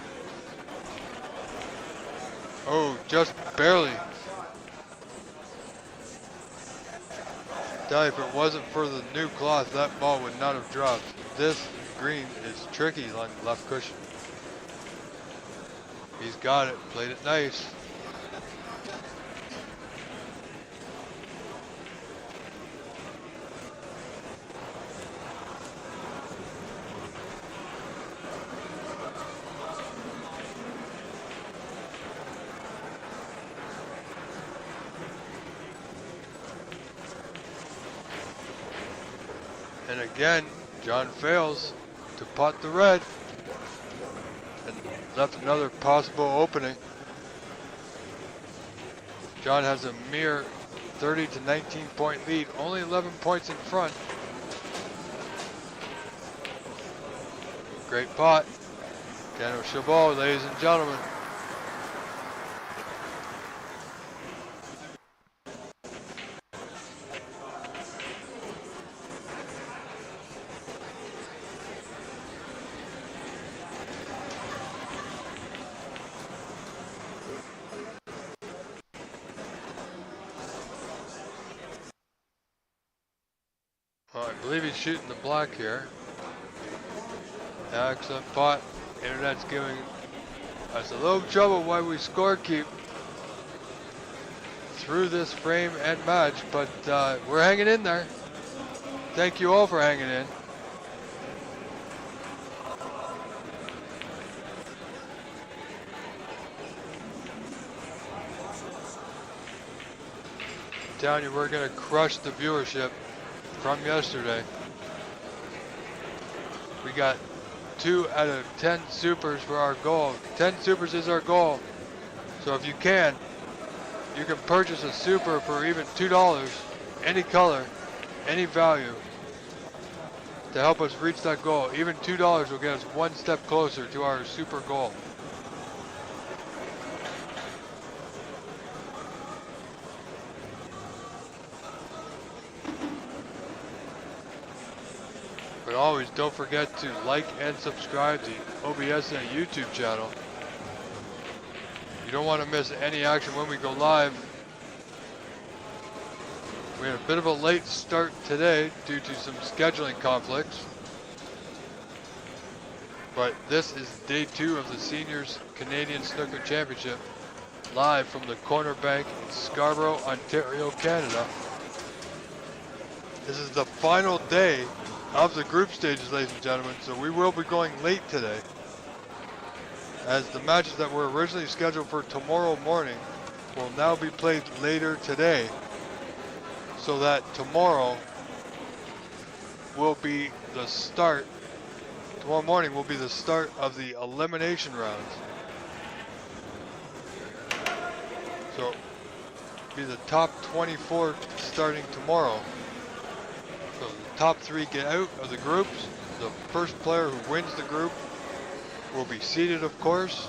Oh, just barely. Tell you, if it wasn't for the new cloth, that ball would not have dropped. This green is tricky on the left cushion. He's got it, played it nice. And again, John fails to pot the red and left another possible opening. John has a mere 30 to 19 point lead, only 11 points in front. Great pot. Daniel Chabot, ladies and gentlemen. Well, I believe he's shooting the black here. Excellent pot. Internet's giving us a little trouble while we score keep through this frame and match, but we're hanging in there. Thank you all for hanging in. I'm telling you, we're going to crush the viewership from yesterday. We got 2 out of 10 supers for our goal. 10 supers is our goal. So if you can purchase a super for even $2, any color, any value, to help us reach that goal. Even $2 will get us one step closer to our super goal. But always don't forget to like and subscribe to OBS and YouTube channel. You don't want to miss any action when we go live. We had a bit of a late start today due to some scheduling conflicts. But this is day 2 of the Seniors Canadian Snooker Championship, live from the Corner Bank in Scarborough, Ontario, Canada. This is the final day of the group stages, ladies and gentlemen, so we will be going late today, as the matches that were originally scheduled for tomorrow morning will now be played later today, so that tomorrow will be the start. Tomorrow morning will be the start of the elimination rounds. So, be the top 24 starting tomorrow. So the top 3 get out of the groups. The first player who wins the group will be seeded, of course.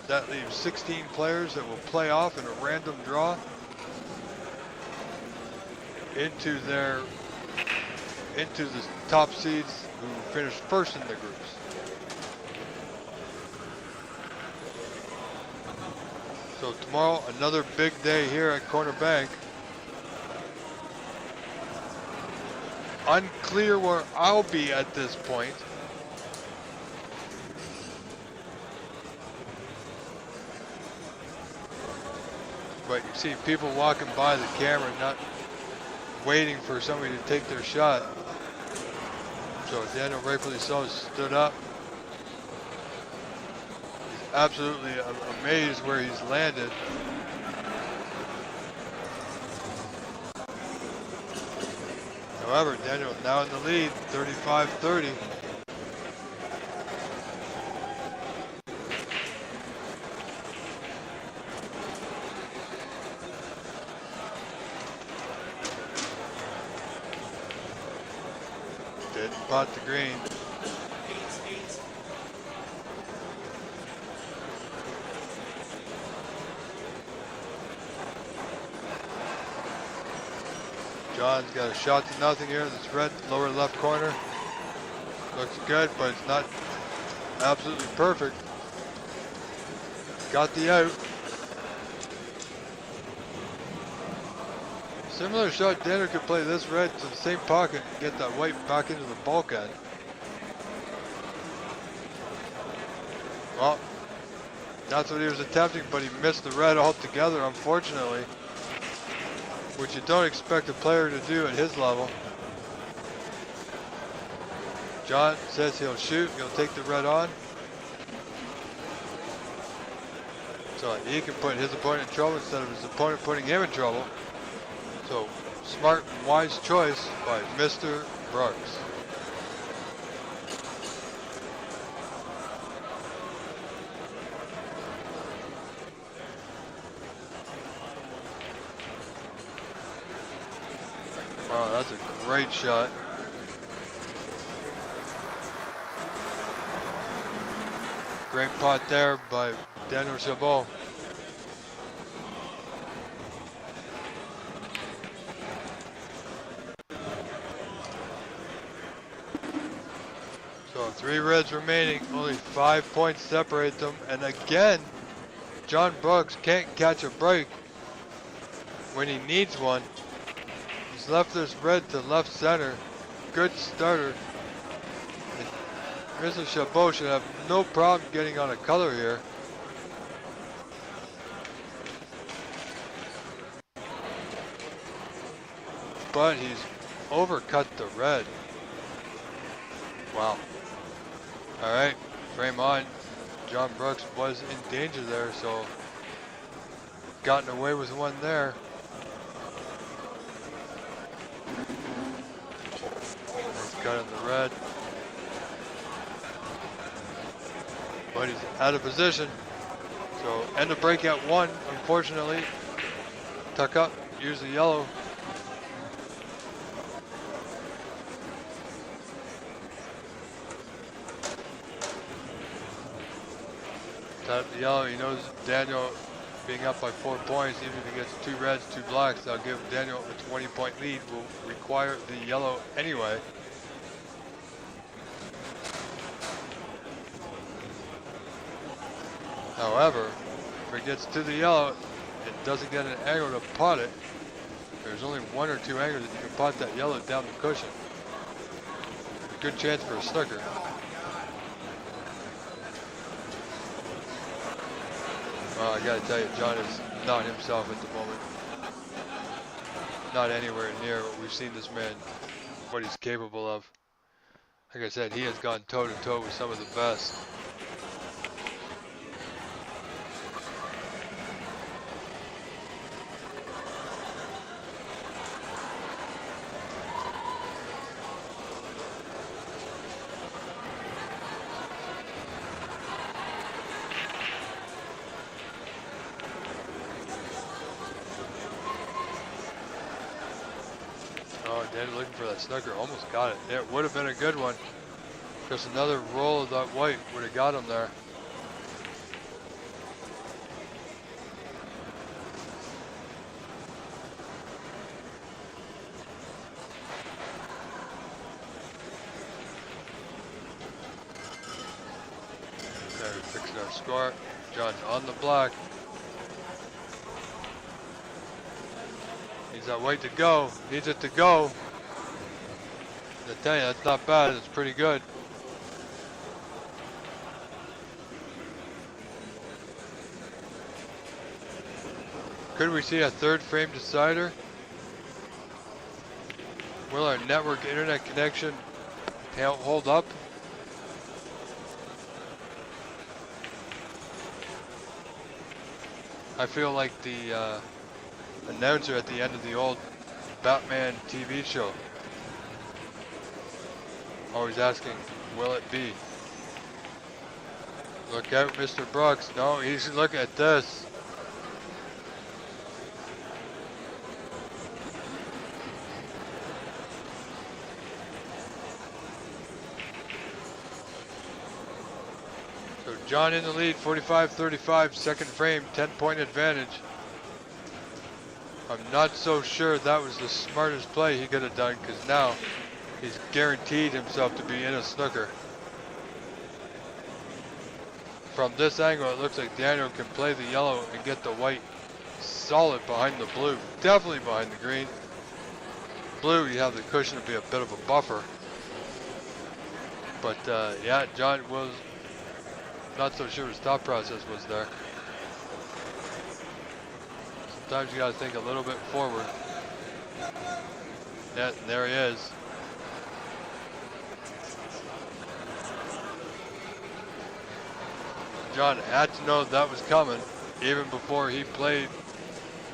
That leaves 16 players that will play off in a random draw into the top seeds who finish first in the groups. So tomorrow, another big day here at Corner Bank. Unclear where I'll be at this point. But you see people walking by the camera, not waiting for somebody to take their shot. So Daniel, rightfully so, stood up. He's absolutely amazed where he's landed. However, Daniel now in the lead, 35-30. Didn't pot the green. John's got a shot to nothing here. This red lower left corner looks good, but it's not absolutely perfect. Got the out. Similar shot, Daniel could play this red to the same pocket and get that white back into the bulkhead. Well, that's what he was attempting, but he missed the red altogether, unfortunately. Which you don't expect a player to do at his level. John says he'll shoot, he'll take the red on. So he can put his opponent in trouble instead of his opponent putting him in trouble. So smart and wise choice by Mr. Brooks. Wow, that's a great shot. Great pot there by Daniel Chabot. So 3 reds remaining, only 5 points separate them. And again, John Brooks can't catch a break when he needs one. He's left this red to left center. Good starter. And Mr. Chabot should have no problem getting on a color here. But he's overcut the red. Wow. All right, frame on. John Brooks was in danger there, so gotten away with one there. He's got in the red. But he's out of position. So end of break at 1, unfortunately. Tuck up, use the yellow. Tap the yellow, he knows Daniel being up by 4 points, even if he gets 2 reds, 2 blacks, that'll give Daniel a 20-point lead. Will require the yellow anyway. However, if it gets to the yellow, it doesn't get an angle to pot it. There's only 1 or 2 angles that you can pot that yellow down the cushion. Good chance for a snooker. Well, I gotta tell you, John is not himself at the moment. Not anywhere near what we've seen this man, what he's capable of. Like I said, he has gone toe to toe with some of the best. Oh, Danny looking for that snooker, almost got it. It would have been a good one. Just another roll of that white would have got him there. There, we're fixing our score. John's on the block. Needs that white to go. Needs it to go. I tell you, that's not bad. It's pretty good. Could we see a 3rd frame decider? Will our network internet connection hold up? I feel like the announcer at the end of the old Batman TV show. Oh, he's asking, will it be? Look out, Mr. Brooks. No, he's looking at this. So John in the lead, 45-35, second frame, 10-point advantage. I'm not so sure that was the smartest play he could have done, because now he's guaranteed himself to be in a snooker. From this angle, it looks like Daniel can play the yellow and get the white solid behind the blue. Definitely behind the green. Blue, you have the cushion to be a bit of a buffer. But yeah, John was not so sure his thought process was there. Sometimes you gotta think a little bit forward. Yeah, and there he is. John had to know that was coming even before he played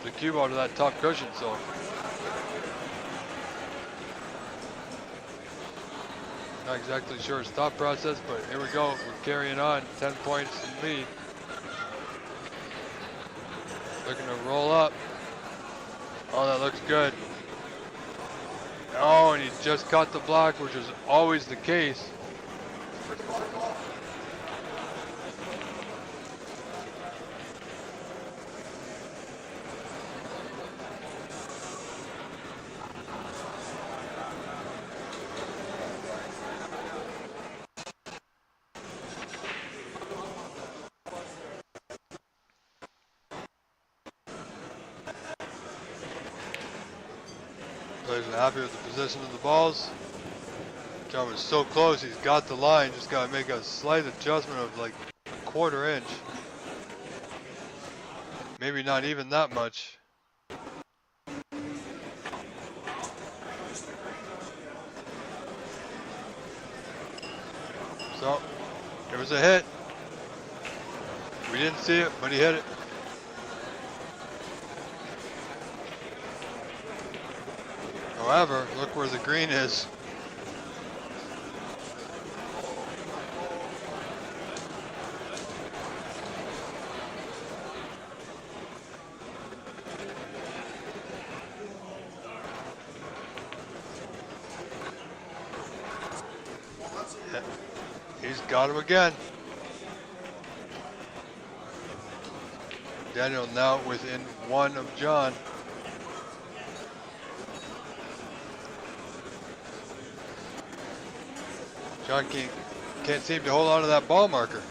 the cue ball to that top cushion, so. Not exactly sure his thought process, but here we go. We're carrying on, 10 points in lead. Looking to roll up. Oh, that looks good. Oh, and he just caught the block, which is always the case. Players are happy with the position of the balls. John was so close, he's got the line, just gotta make a slight adjustment of like a quarter inch. Maybe not even that much. So, it was a hit. We didn't see it, but he hit it. However, look where the green is. He's got him again. Daniel now within one of John. John can't seem to hold on to that ball marker.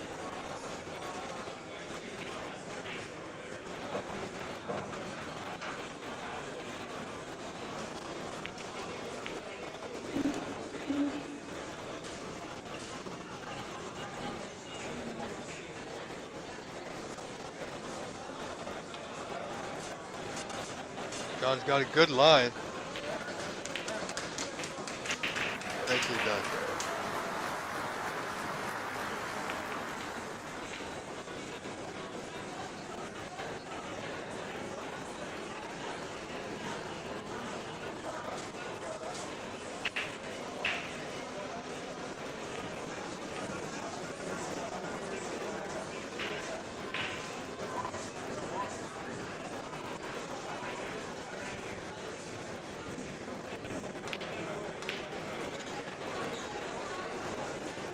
John's got a good line. Nicely done.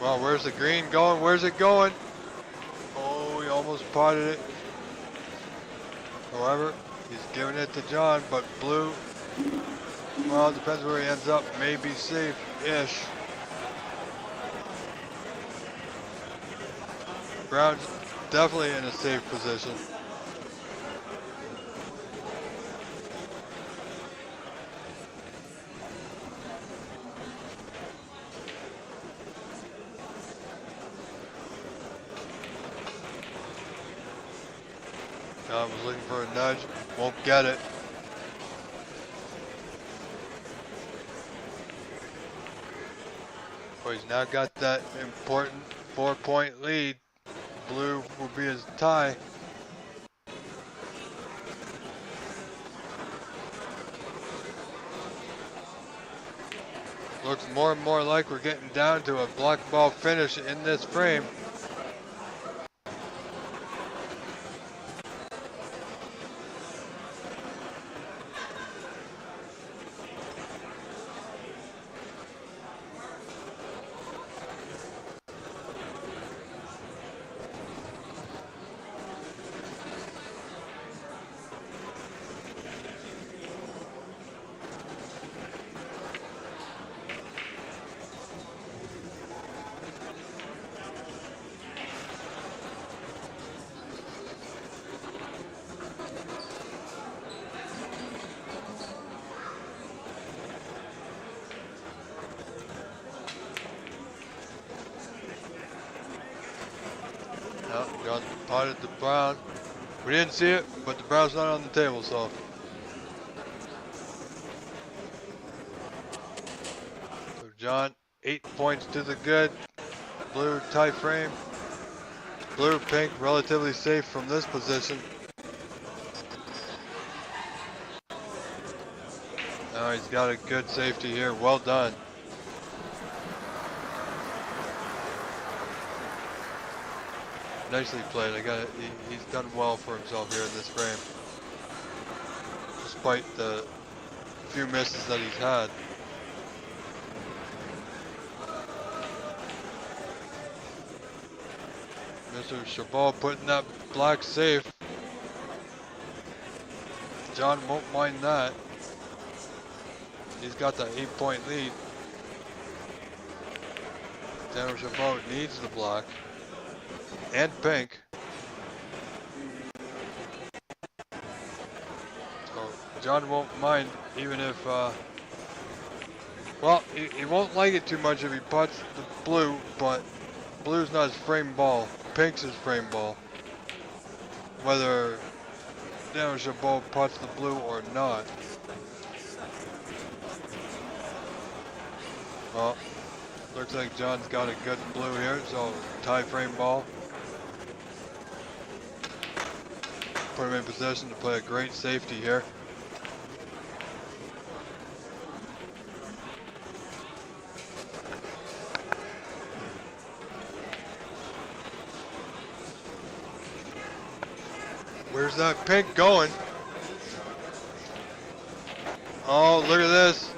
Well, where's the green going? Where's it going? Oh, he almost potted it. However, he's giving it to John, but blue, well, it depends where he ends up. May be safe-ish. Brown's definitely in a safe position. John was looking for a nudge, won't get it. Well, he's now got that important 4-point lead. Blue will be his tie. Looks more and more like we're getting down to a black ball finish in this frame. John potted the brown. We didn't see it, but the brown's not on the table, so. So John, 8 points to the good. Blue tie frame. Blue, pink, relatively safe from this position. Now he's got a good safety here. Well done. Nicely played. He's done well for himself here in this frame, despite the few misses that he's had. Mr. Chabot putting that black safe. John won't mind that. He's got the 8-point lead. Daniel Chabot needs the black and pink. So John won't mind, even if, well, he won't like it too much if he puts the blue, but blue's not his frame ball. Pink's his frame ball. Whether Daniel Chabot puts the blue or not. Well, looks like John's got a good blue here, so tie frame ball. Put him in position to play a great safety here. Where's that pink going? Oh, look at this.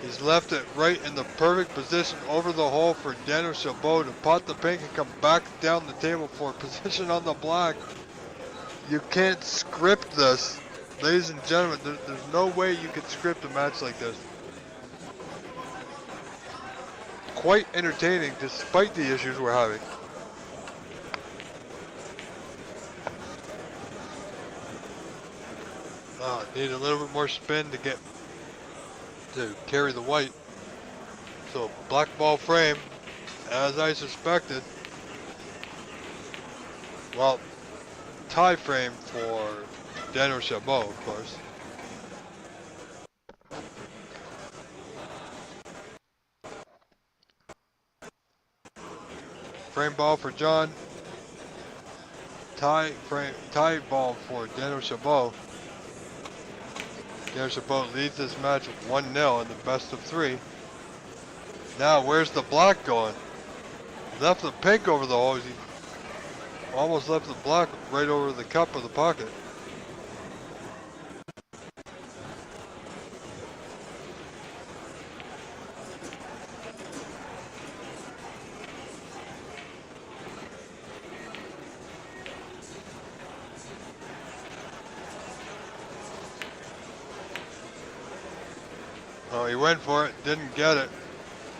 He's left it right in the perfect position over the hole for Daniel Chabot to pot the pink and come back down the table for position on the black. You can't script this. Ladies and gentlemen, there's no way you could script a match like this. Quite entertaining despite the issues we're having. Need a little bit more spin to carry the white. So black ball frame, as I suspected. Well, tie frame for Daniel Chabot, of course. Frame ball for John. Tie ball for Daniel Chabot. Daniel Chabot leads this match 1-0 in the best of 3. Now, where's the black going? Left the pink over the hole. He almost left the black right over the cup of the pocket. Oh, he went for it, didn't get it.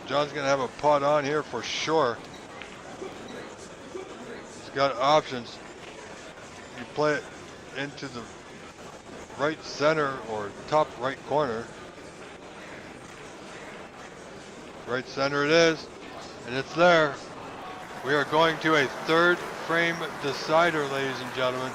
John's gonna have a pot on here for sure. He's got options. You play it into the right center or top right corner. Right center it is, and it's there. We are going to a third frame decider, ladies and gentlemen.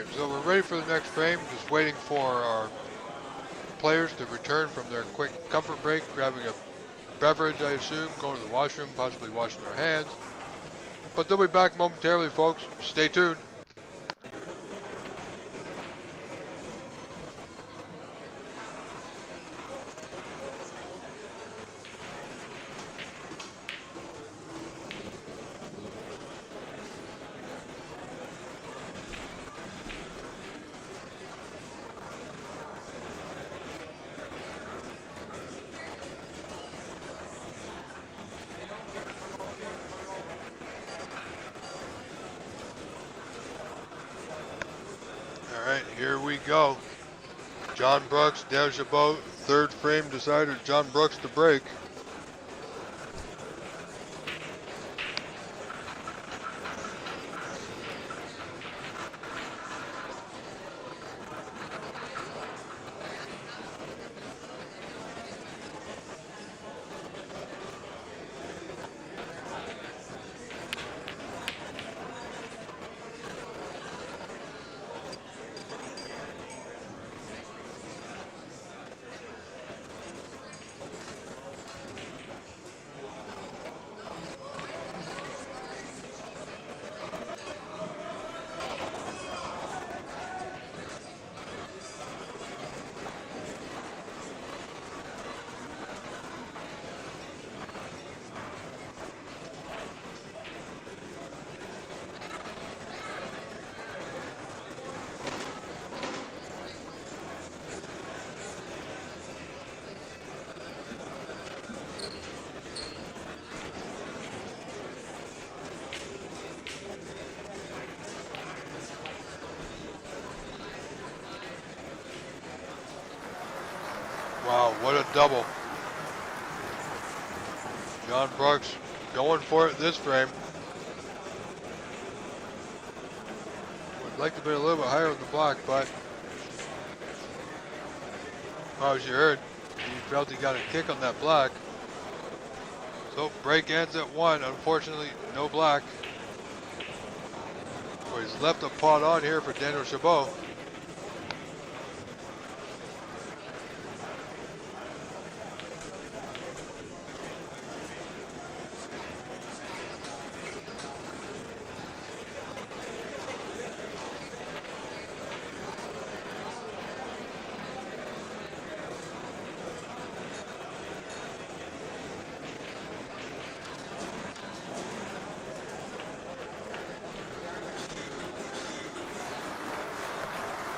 Alright, so we're ready for the next frame. Just waiting for our players to return from their quick comfort break, grabbing a beverage, I assume, going to the washroom, possibly washing their hands. But they'll be back momentarily, folks. Stay tuned. Alright, here we go. John Brooks, Dan Chabot, third frame decider, John Brooks to break. Wow, what a double. John Brooks going for it this frame. Would like to be a little bit higher on the block, but well, as you heard, he felt he got a kick on that black. So break ends at 1. Unfortunately, no black. So he's left a pot on here for Daniel Chabot.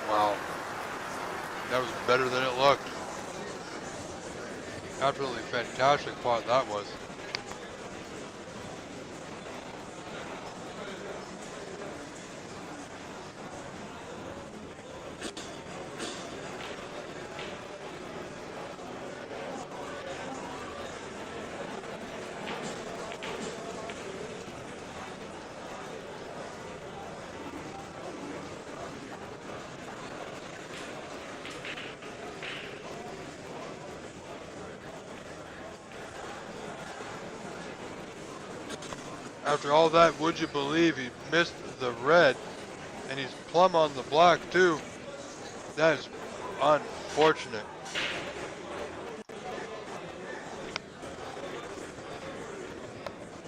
Wow, that was better than it looked. Absolutely fantastic pot that was. After all that, would you believe he missed the red and he's plumb on the black too? That is unfortunate.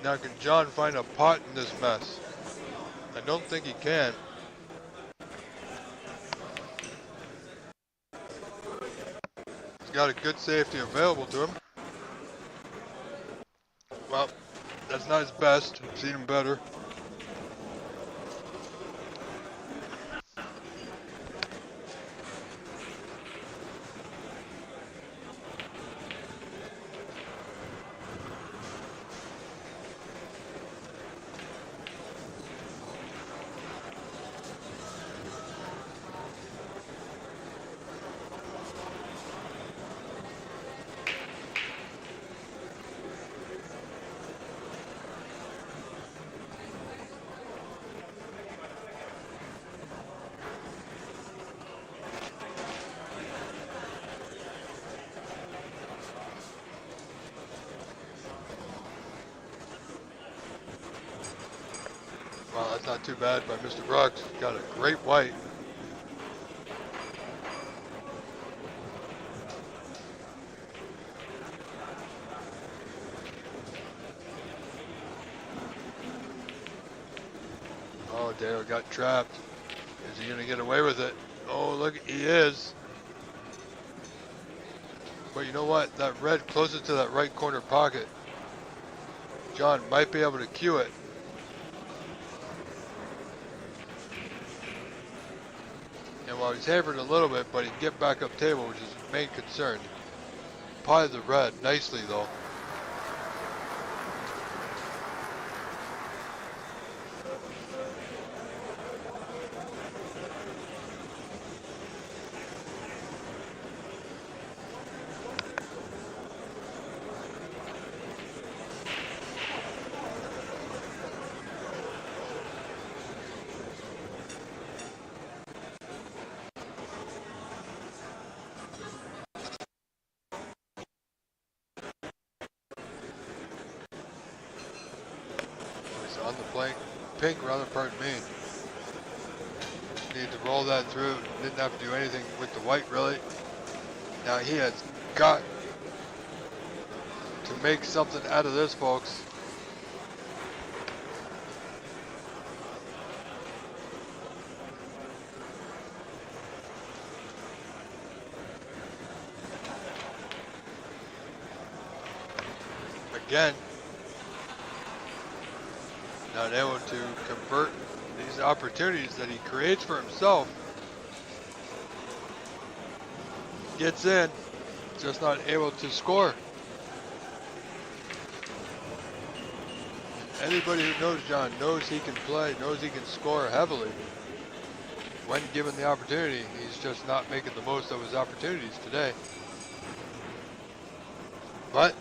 Now can John find a pot in this mess? I don't think he can. He's got a good safety available to him. Well, that's not his best. I've seen him better. Well, that's not too bad by Mr. Brooks. Got a great white. Daniel got trapped. Is he going to get away with it? Oh, look, he is. But you know what? That red closest to that right corner pocket, John might be able to cue it. And while he's hampered a little bit, but he can get back up table, which is his main concern. Potted the red nicely, though. He's on the blank. Pink, rather, pardon me. Need to roll that through. Didn't have to do anything with the white, really. Now he has got to make something out of this, folks. Again, not able to convert these opportunities that he creates for himself. Gets in, just not able to score. Anybody who knows John knows he can play, knows he can score heavily. When given the opportunity, he's just not making the most of his opportunities today. But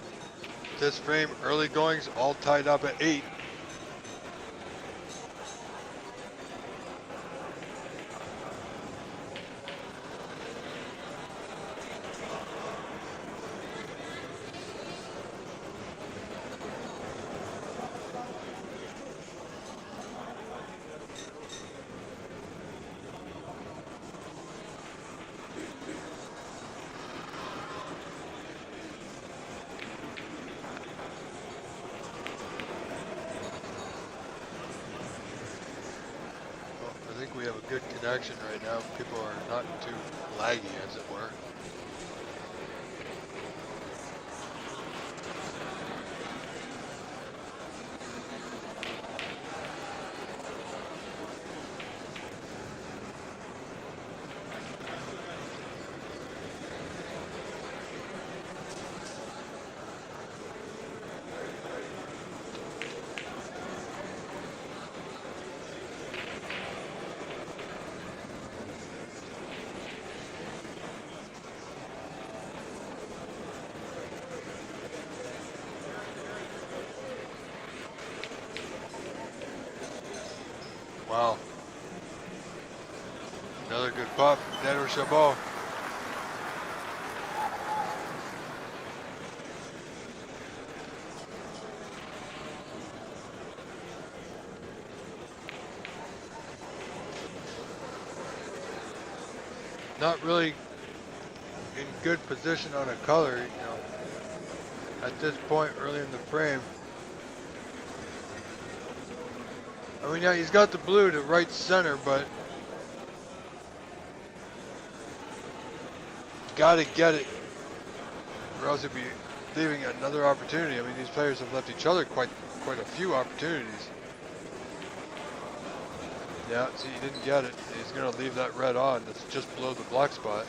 this frame, early goings, all tied up at 8. I think we have a good connection right now. People are not too laggy, as it were. Wow. Another good putt, Daniel Chabot. Not really in good position on a color, you know, at this point early in the frame. I mean, yeah, he's got the blue to right center, but got to get it, or else he'd be leaving another opportunity. I mean, these players have left each other quite a few opportunities. Yeah, see, he didn't get it. He's going to leave that red on. It's just below the black spot.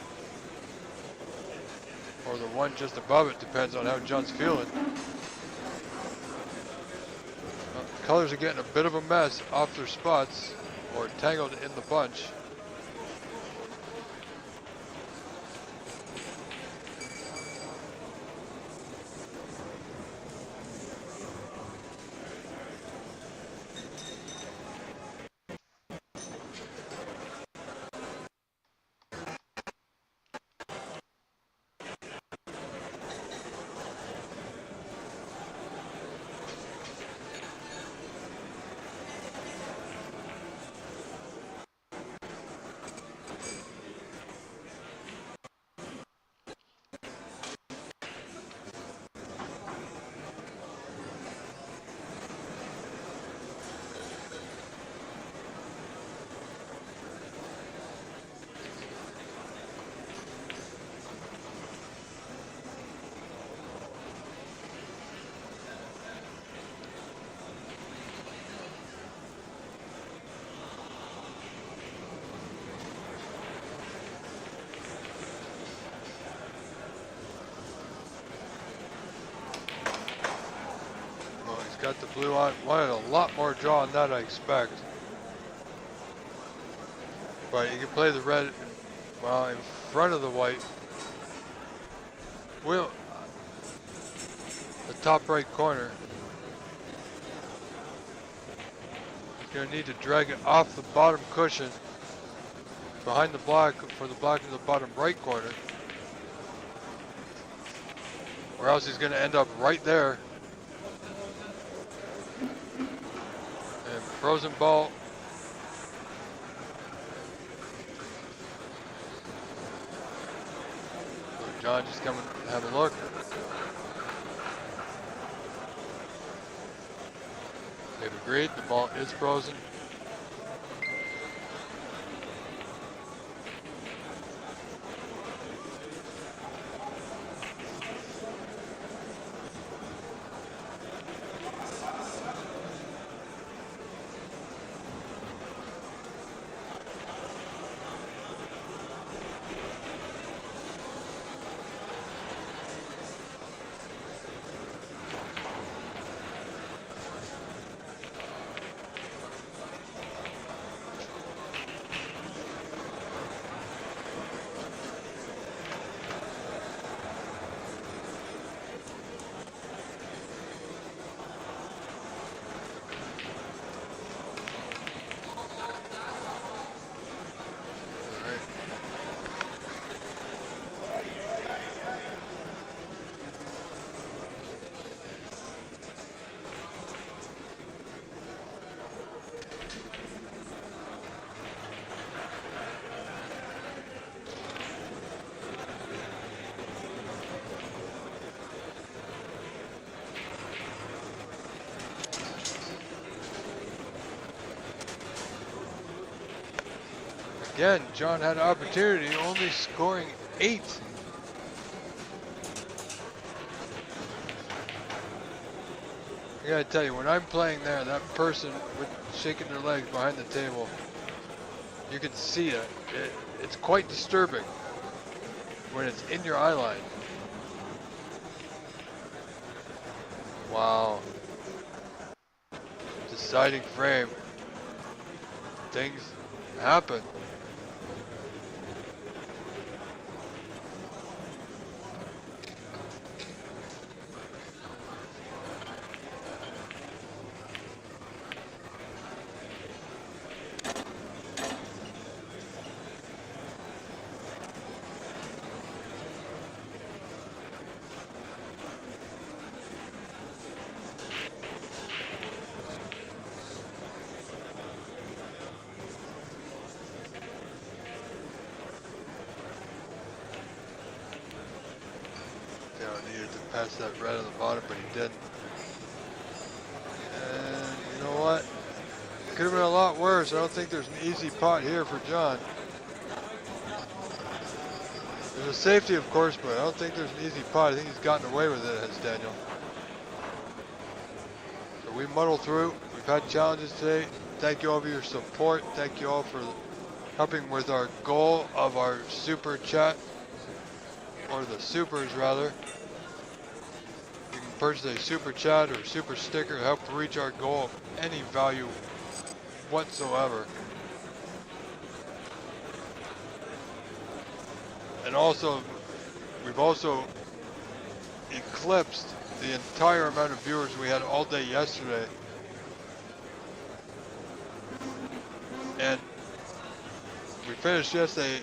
Or the one just above it, depends on how John's feeling. The colors are getting a bit of a mess off their spots, or tangled in the bunch. got the blue on. Wanted a lot more draw on that, I expect. But you can play the red, well, in front of the white. Wheel, the top right corner. You're gonna need to drag it off the bottom cushion behind the black for the black in the bottom right corner. Or else he's gonna end up right there. And frozen ball. So John just come and have a look. They've agreed, the ball is frozen. Again, John had an opportunity, only scoring 8. I gotta tell you, when I'm playing there, that person with shaking their legs behind the table, you can see it. It's quite disturbing when it's in your eye line. Wow. Deciding frame. Things happen. Needed to pass that red on the bottom, but he didn't. And you know what? Could have been a lot worse. I don't think there's an easy pot here for John. There's a safety, of course, but I don't think there's an easy pot. I think he's gotten away with it, has Daniel. So we muddle through. We've had challenges today. Thank you all for your support. Thank you all for helping with our goal of our super chat, or the supers rather. You can purchase a super chat or super sticker to help reach our goal of any value whatsoever. And also, we've also eclipsed the entire amount of viewers we had all day yesterday. And we finished yesterday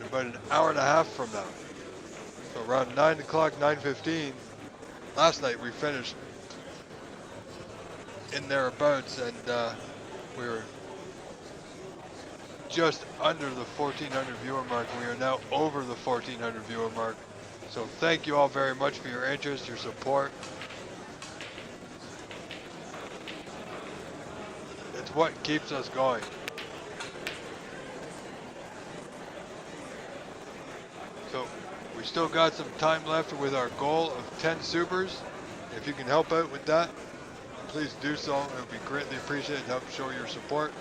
about an hour and a half from now. So around 9 o'clock, 9:15, last night we finished in thereabouts, and we were just under the 1,400 viewer mark. We are now over the 1,400 viewer mark. So thank you all very much for your interest, your support. It's what keeps us going. So we still got some time left with our goal of 10 supers. If you can help out with that, please do so. It would be greatly appreciated to help show your support.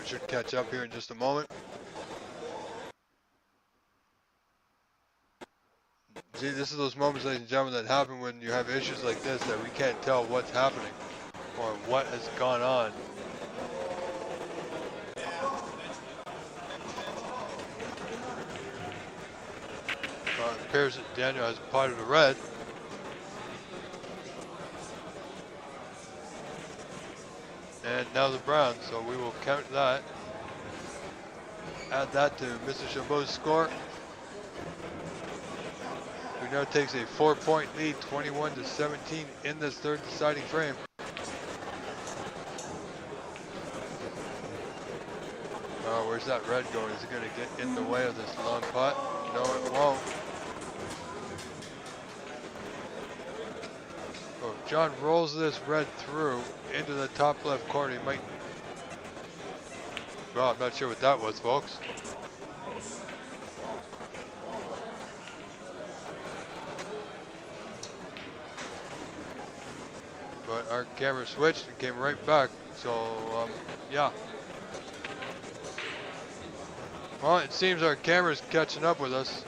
should catch up here in just a moment. See, this is those moments, ladies and gentlemen, that happen when you have issues like this that we can't tell what's happening or what has gone on. It appears that Daniel has potted a red. And now the brown, so we will count that. Add that to Mr. Chabot's score. Who now takes a 4-point lead, 21-17 in this third deciding frame. Where's that red going? Is it going to get in the way of this long putt? No, it won't. Oh, if John rolls this red through into the top left corner, he might... Well, I'm not sure what that was, folks. But our camera switched and came right back, so, yeah. Well, it seems our camera's catching up with us.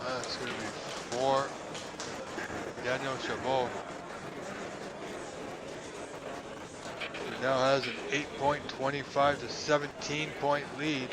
That's going to be 4. Daniel Chabot. He now has an 8.25 to 17-point lead.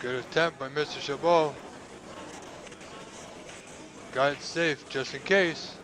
Good attempt by Mr. Chabot. Got it safe just in case.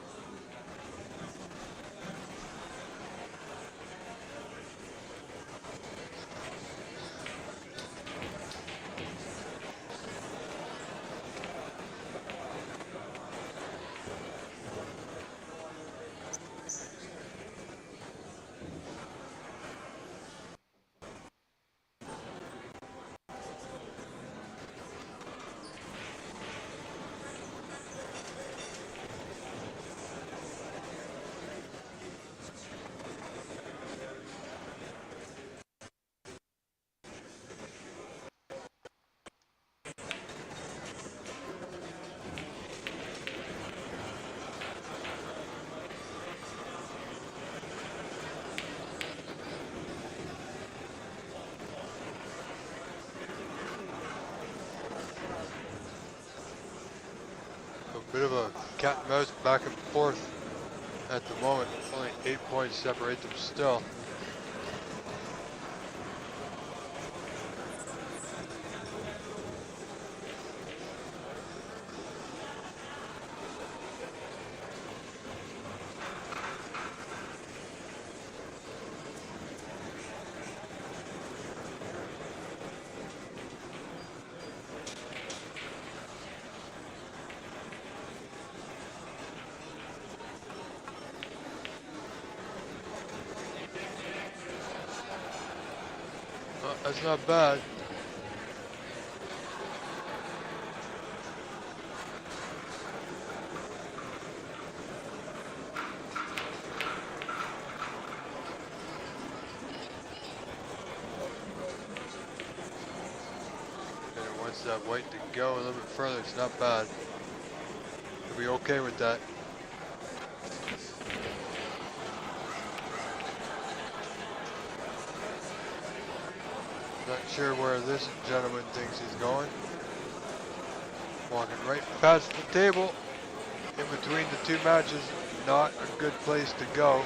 Bit of a cat and mouse back and forth at the moment. Only 8 points separate them still. That's not bad. And it wants that white to go a little bit further. It's not bad. We'll be okay with that. Not sure where this gentleman thinks he's going. Walking right past the table. In between the two matches, not a good place to go.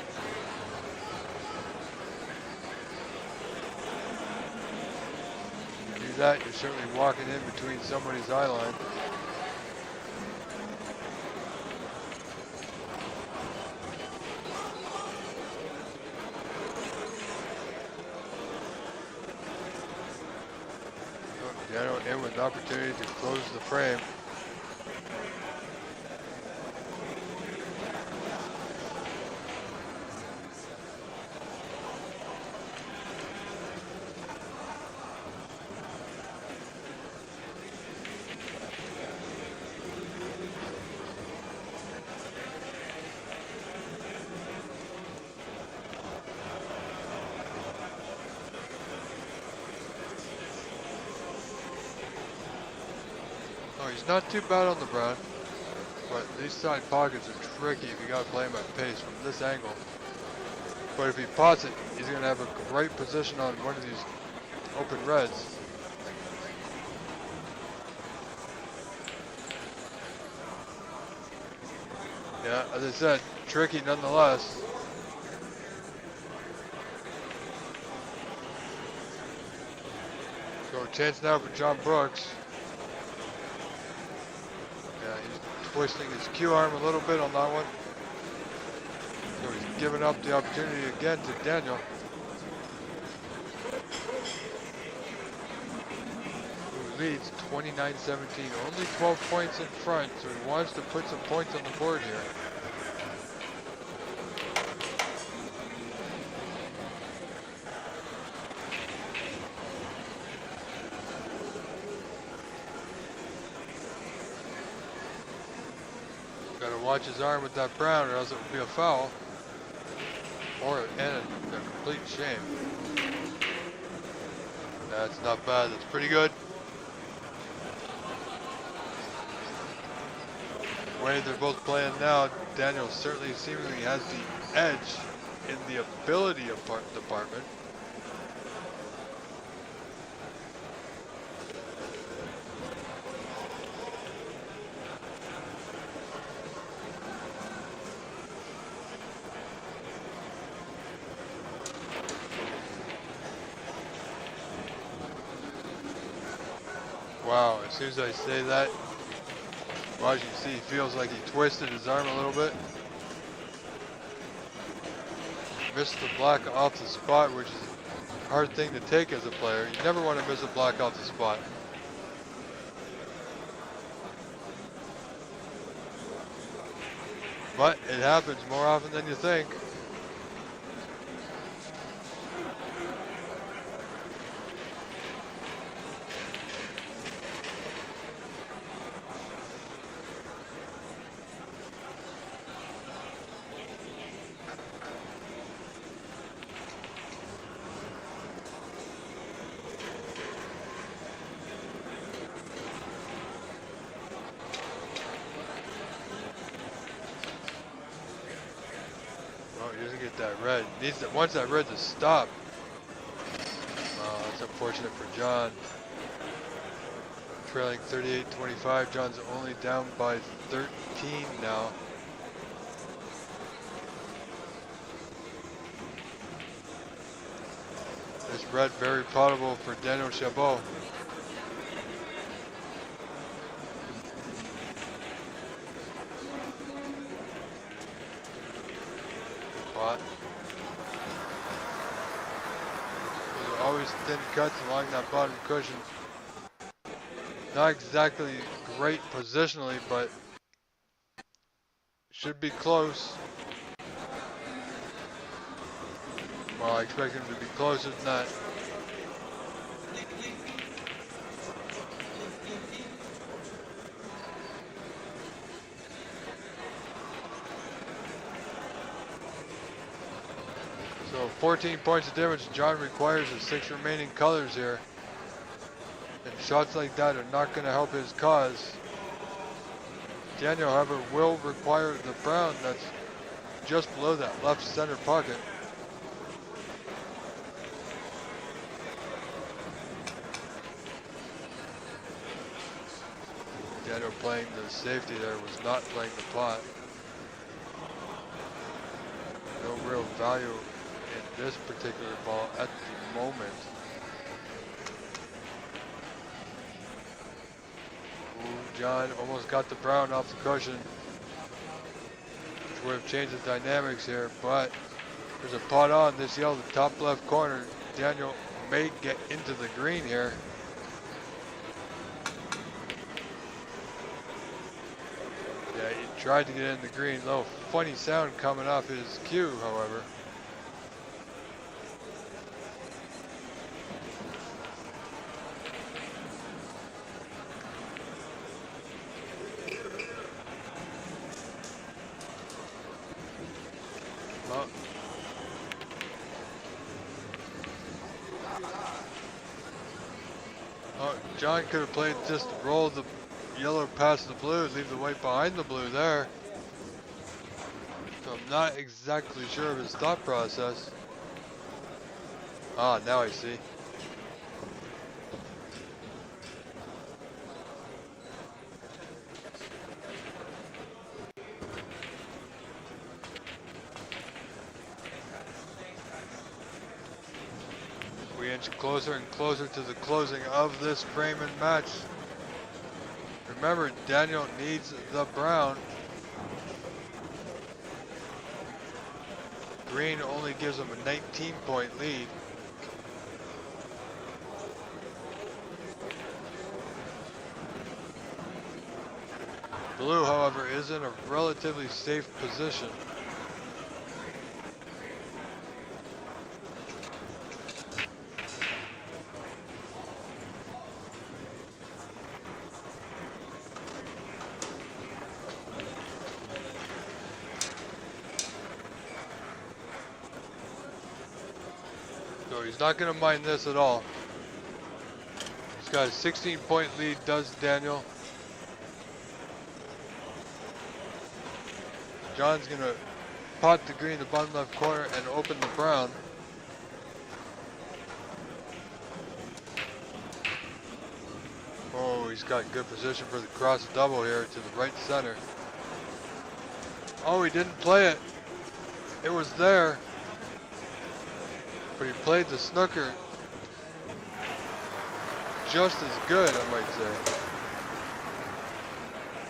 If you do that, you're certainly walking in between somebody's eye line. Daniel in with an opportunity to close the frame. Oh, he's not too bad on the brown, but these side pockets are tricky if you gotta play him at pace from this angle. But if he pots it, he's gonna have a great position on one of these open reds. Yeah, as I said, tricky nonetheless. So a chance now for John Brooks. Yeah, he's twisting his cue arm a little bit on that one. So he's giving up the opportunity again to Daniel. Who leads 29-17, only 12 points in front, so he wants to put some points on the board here. Got to watch his arm with that brown or else it would be a foul. And a complete shame. That's not bad, that's pretty good. The way they're both playing now, Daniel certainly seemingly has the edge in the ability department. Wow, as soon as I say that, well, as you see, he feels like he twisted his arm a little bit. Missed the block off the spot, which is a hard thing to take as a player. You never want to miss a block off the spot. But it happens more often than you think. He doesn't get that red. Needs that, wants that red to stop. That's unfortunate for John. Trailing 38-25. John's only down by 13 now. This red very potable for Daniel Chabot. Those are always thin cuts along that bottom cushion. Not exactly great positionally, but should be close. Well, I expect him to be closer than that. So 14 points of difference. John requires the 6 remaining colors here. And shots like that are not going to help his cause. Daniel, however, will require the brown that's just below that left center pocket. Daniel playing the safety there, was not playing the pot. No real value in this particular ball at the moment. Ooh, John almost got the brown off the cushion, which would have changed the dynamics here, but there's a pot on this yellow, the top left corner. Daniel may get into the green here. Yeah, he tried to get in the green. Little funny sound coming off his cue, however. John could have played just roll the yellow past the blue, leave the white behind the blue there. So I'm not exactly sure of his thought process. Ah, now I see. We inch closer and closer to the closing of this frame and match. Remember, Daniel needs the brown. Green only gives him a 19-point lead. Blue, however, is in a relatively safe position. So he's not going to mind this at all. He's got a 16-point lead, does Daniel. John's going to pot the green in the bottom left corner and open the brown. Oh, he's got good position for the cross double here to the right center. Oh, he didn't play it. It was there. But he played the snooker just as good, I might say.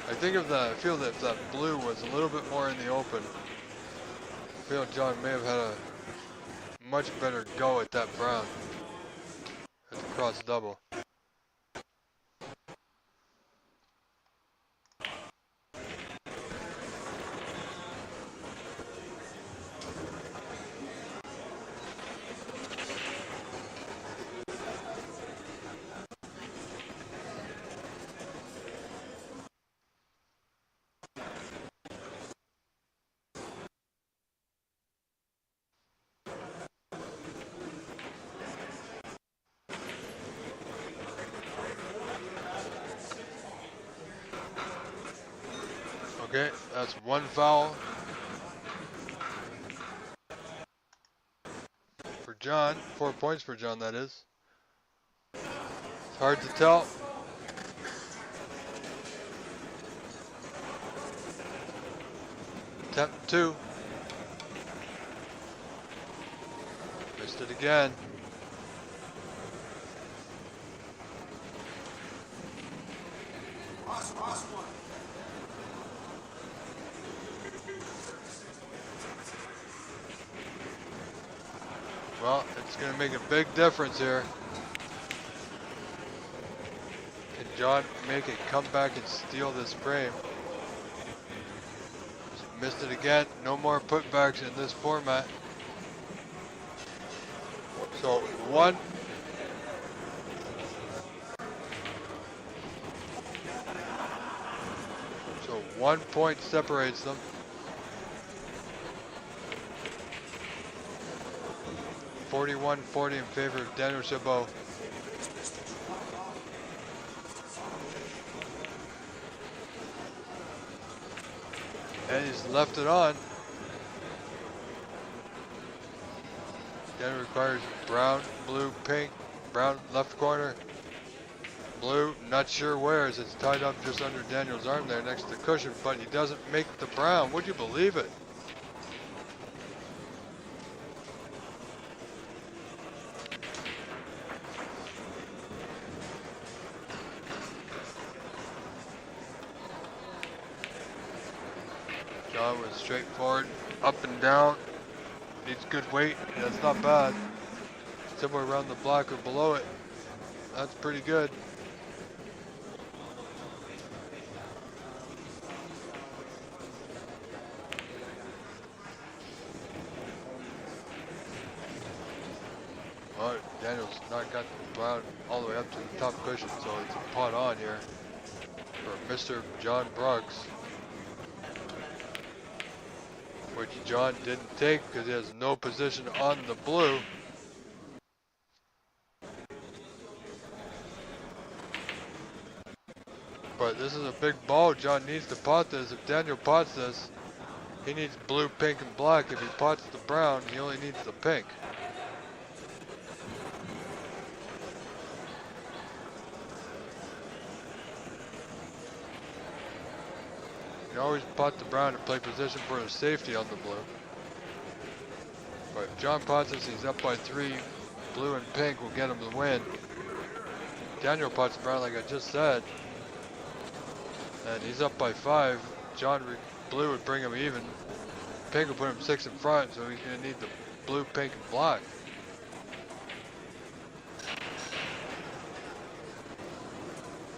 I feel that if that blue was a little bit more in the open, I feel John may have had a much better go at that brown at the cross double. Okay, that's one foul for John. 4 points for John, that is. It's hard to tell. Attempt 2. Missed it again. Well, it's going to make a big difference here. Can John make it come back and steal this frame? Missed it again. No more putbacks in this format. So one. So 1 point separates them. 41-40 in favor of Daniel Chabot. And he's left it on. Daniel requires brown, blue, pink, brown left corner. Blue, not sure where, as it's tied up just under Daniel's arm there next to the cushion, but he doesn't make the brown. Would you believe it? John was straightforward, up and down. Needs good weight. That's not bad. Somewhere around the block or below it. That's pretty good. Well, Daniel's not got the brown all the way up to the top cushion, so it's a pot on here for Mr. John Brooks, which John didn't take because he has no position on the blue. But this is a big ball. John needs to pot this. If Daniel pots this, he needs blue, pink, and black. If he pots the brown, he only needs the pink. You always pot the brown to play position for the safety on the blue. But if John pots this, he's up by 3. Blue and pink will get him the win. Daniel pots the brown like I just said. And he's up by 5. Blue would bring him even. Pink will put him 6 in front, so he's going to need the blue, pink, and black.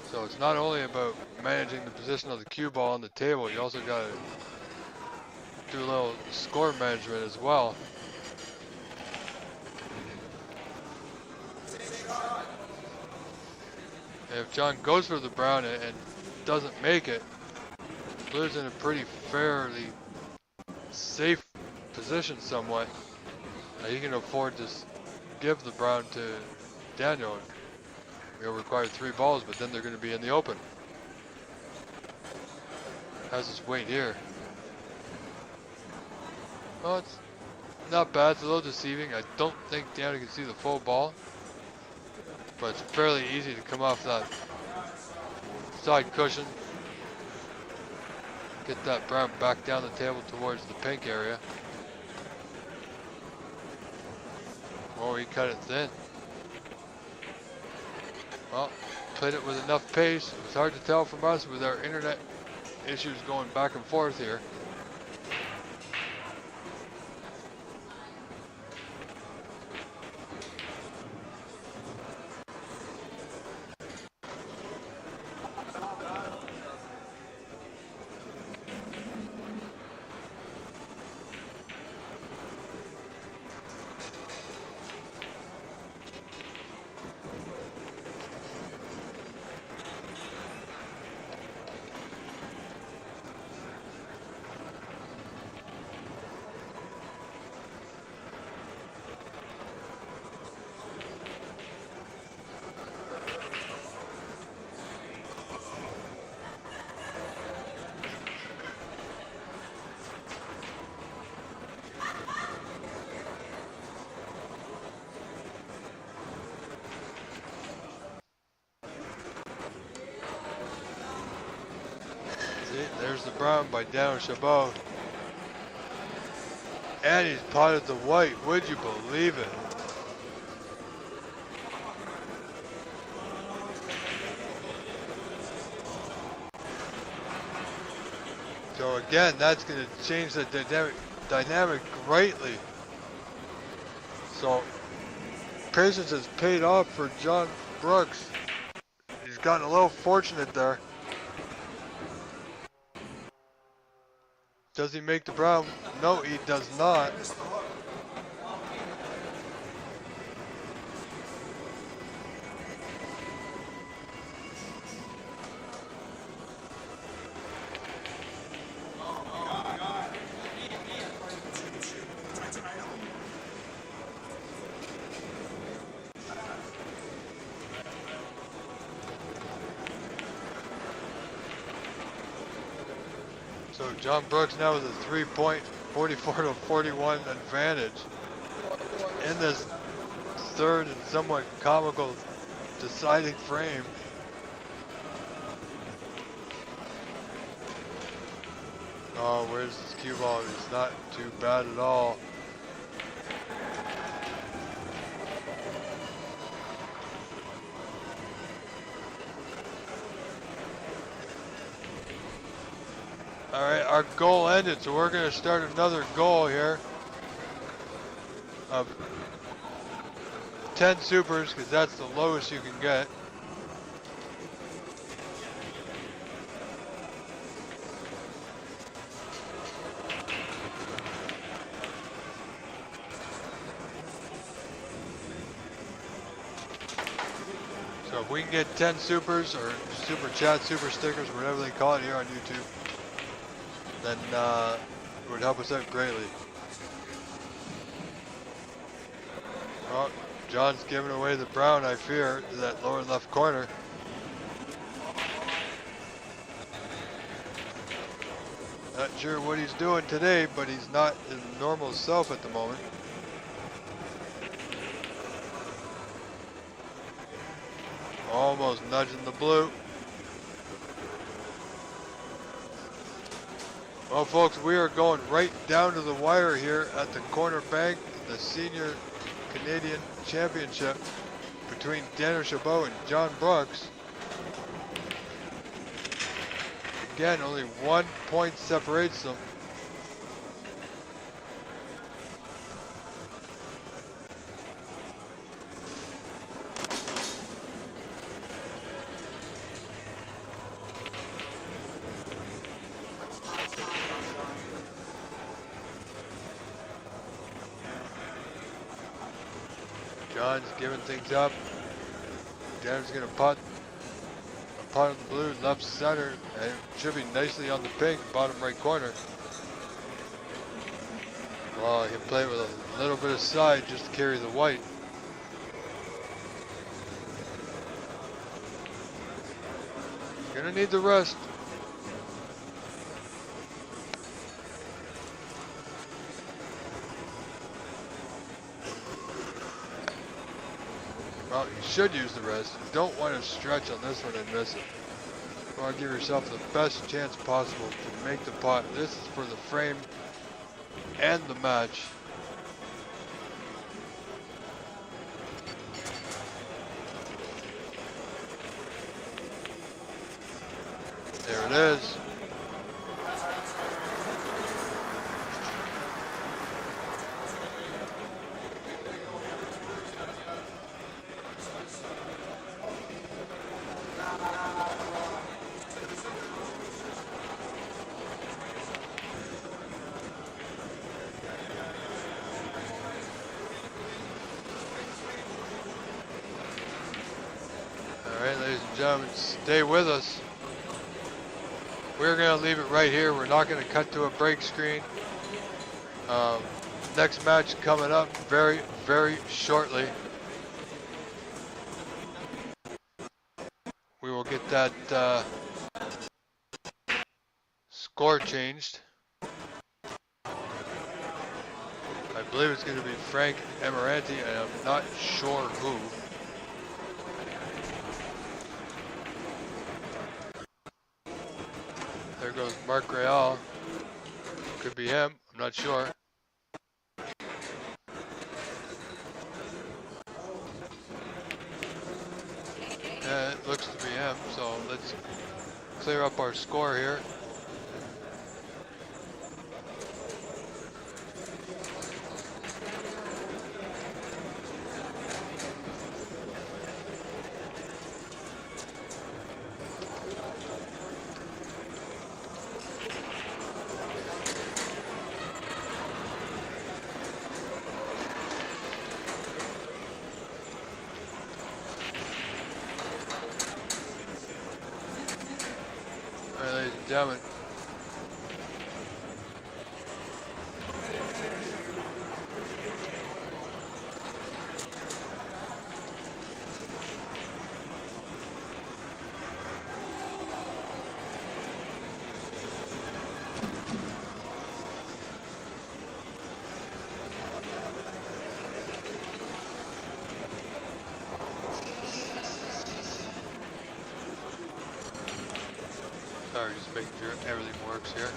So it's not only about managing the position of the cue ball on the table, you also got to do a little score management as well. And if John goes for the brown and doesn't make it, Blue's in a pretty fairly safe position somewhat. He can afford to give the brown to Daniel. He'll require 3 balls, but then they're going to be in the open. How's his weight here? Well, it's not bad. It's a little deceiving. I don't think Daniel can see the full ball, but it's fairly easy to come off that side cushion. Get that brown back down the table towards the pink area. Oh, he cut it thin. Well, played it with enough pace. It was hard to tell from us with our internet issues going back and forth here. There's the brown by Daniel Chabot. And he's potted the white. Would you believe it? So again, that's going to change the dynamic greatly. So patience has paid off for John Brooks. He's gotten a little fortunate there. Does he make the brown? No, he does not. So John Brooks now with a 3-point 44-41 advantage in this third and somewhat comical deciding frame. Oh, where's this cue ball? It's not too bad at all. All right, our goal ended, so we're going to start another goal here of 10 supers, because that's the lowest you can get. So if we can get 10 supers, or super chat, super stickers, whatever they call it here on YouTube, then it would help us out greatly. Oh, John's giving away the brown, I fear, to that lower left corner. Not sure what he's doing today, but he's not his normal self at the moment. Almost nudging the blue. Well, folks, we are going right down to the wire here at the corner bank, the Senior Canadian Championship between Daniel Chabot and John Brooks. Again, only 1 point separates them. John's giving things up. Dan's gonna putt. A putt on the blue, left center, and it should be nicely on the pink, bottom right corner. Well, he can play it with a little bit of side just to carry the white. Gonna need the rest. Well, you should use the rest. You don't want to stretch on this one and miss it. You want to give yourself the best chance possible to make the putt. This is for the frame and the match. There it is. Ladies and gentlemen, stay with us. We're going to leave it right here. We're not going to cut to a break screen. Next match coming up very, very shortly. We will get that score changed. I believe it's going to be Frank Emiranti, and I'm not sure who. There goes Mark Real. Could be him. I'm not sure. Yeah, it looks to be him. So let's clear up our score here. Ladies and gentlemen. Sorry, just making sure everything works here.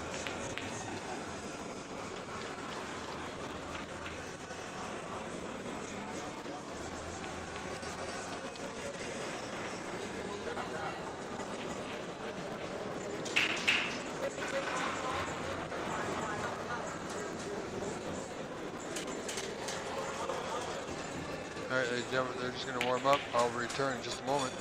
Alright, ladies and gentlemen, they're just going to warm up. I'll return in just a moment.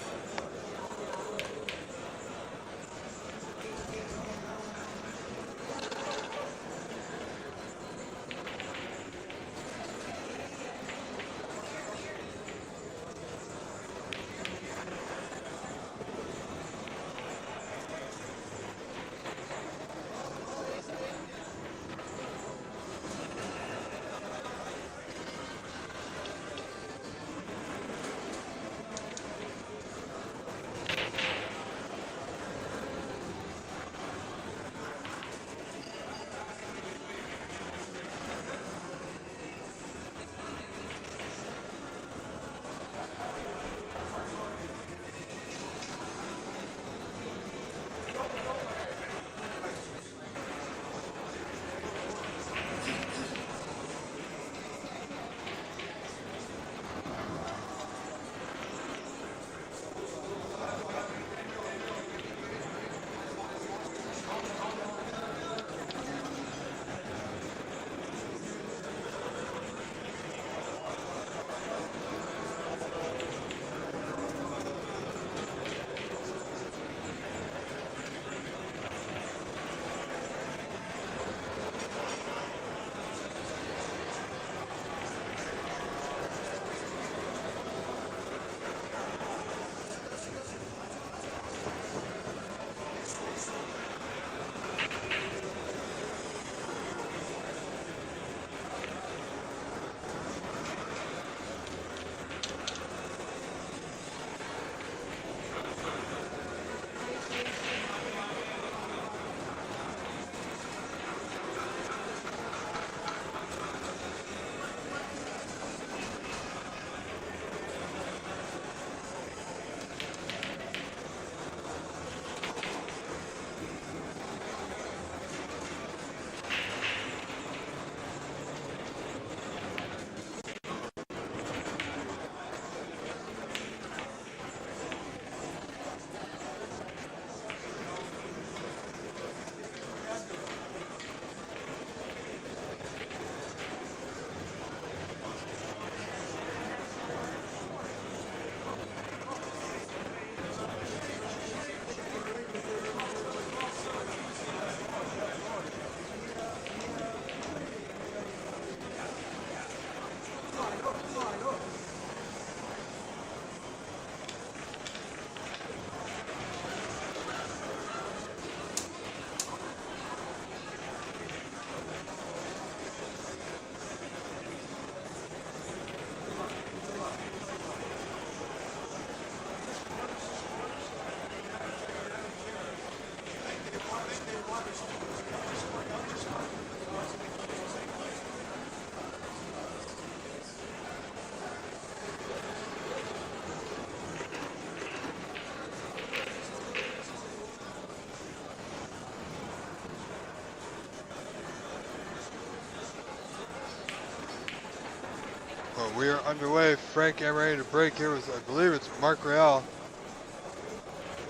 Well, we are underway. Frank Emiranti to break here with, I believe it's Mark Real.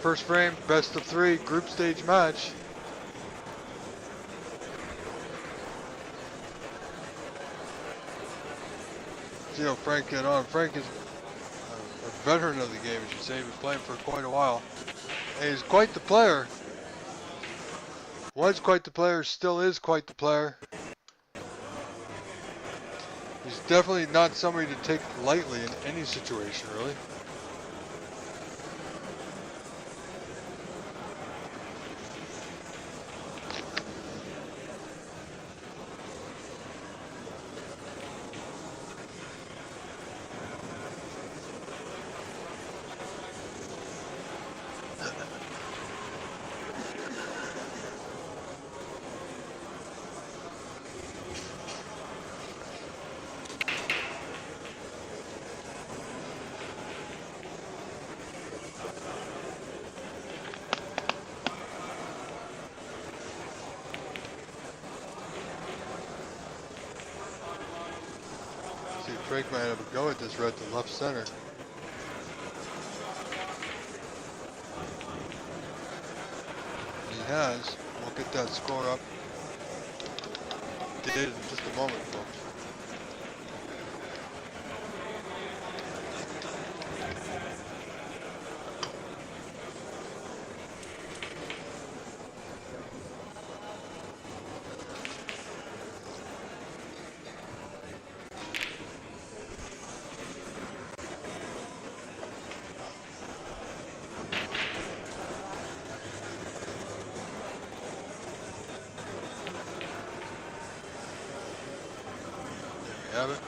First frame, best of 3, group stage match. See how Frank get on. Frank is a veteran of the game, as you say. He's been playing for quite a while. And he's quite the player. Was quite the player, still is quite the player. He's definitely not somebody to take lightly in any situation, really. Frank might have a go at this red to left center. He has. We'll get that score up. Did in just a moment, folks. have it.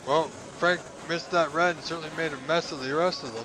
Well, Frank missed that red and certainly made a mess of the rest of them.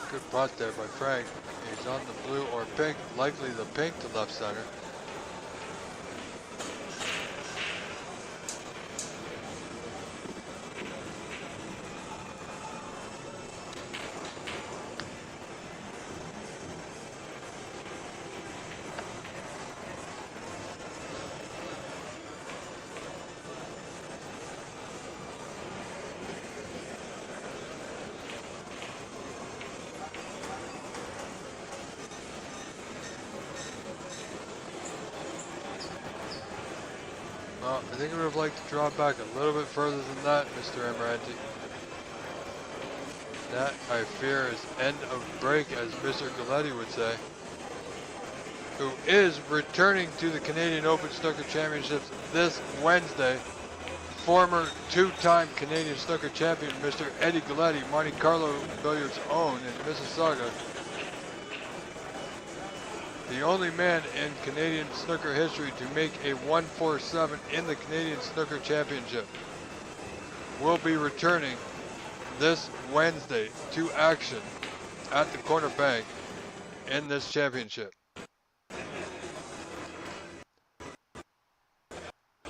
Good putt there by Frank. He's on the blue or pink, likely the pink to left center. Well, I think I would have liked to draw back a little bit further than that, Mr. Emiranti. That, I fear, is end of break, as Mr. Galletti would say, who is returning to the Canadian Open Snooker Championships this Wednesday. Former two-time Canadian Snooker champion, Mr. Eddie Galletti, Monte Carlo Billiards' own in Mississauga. The only man in Canadian snooker history to make a 147 in the Canadian Snooker Championship will be returning this Wednesday to action at the Corner Bank in this championship.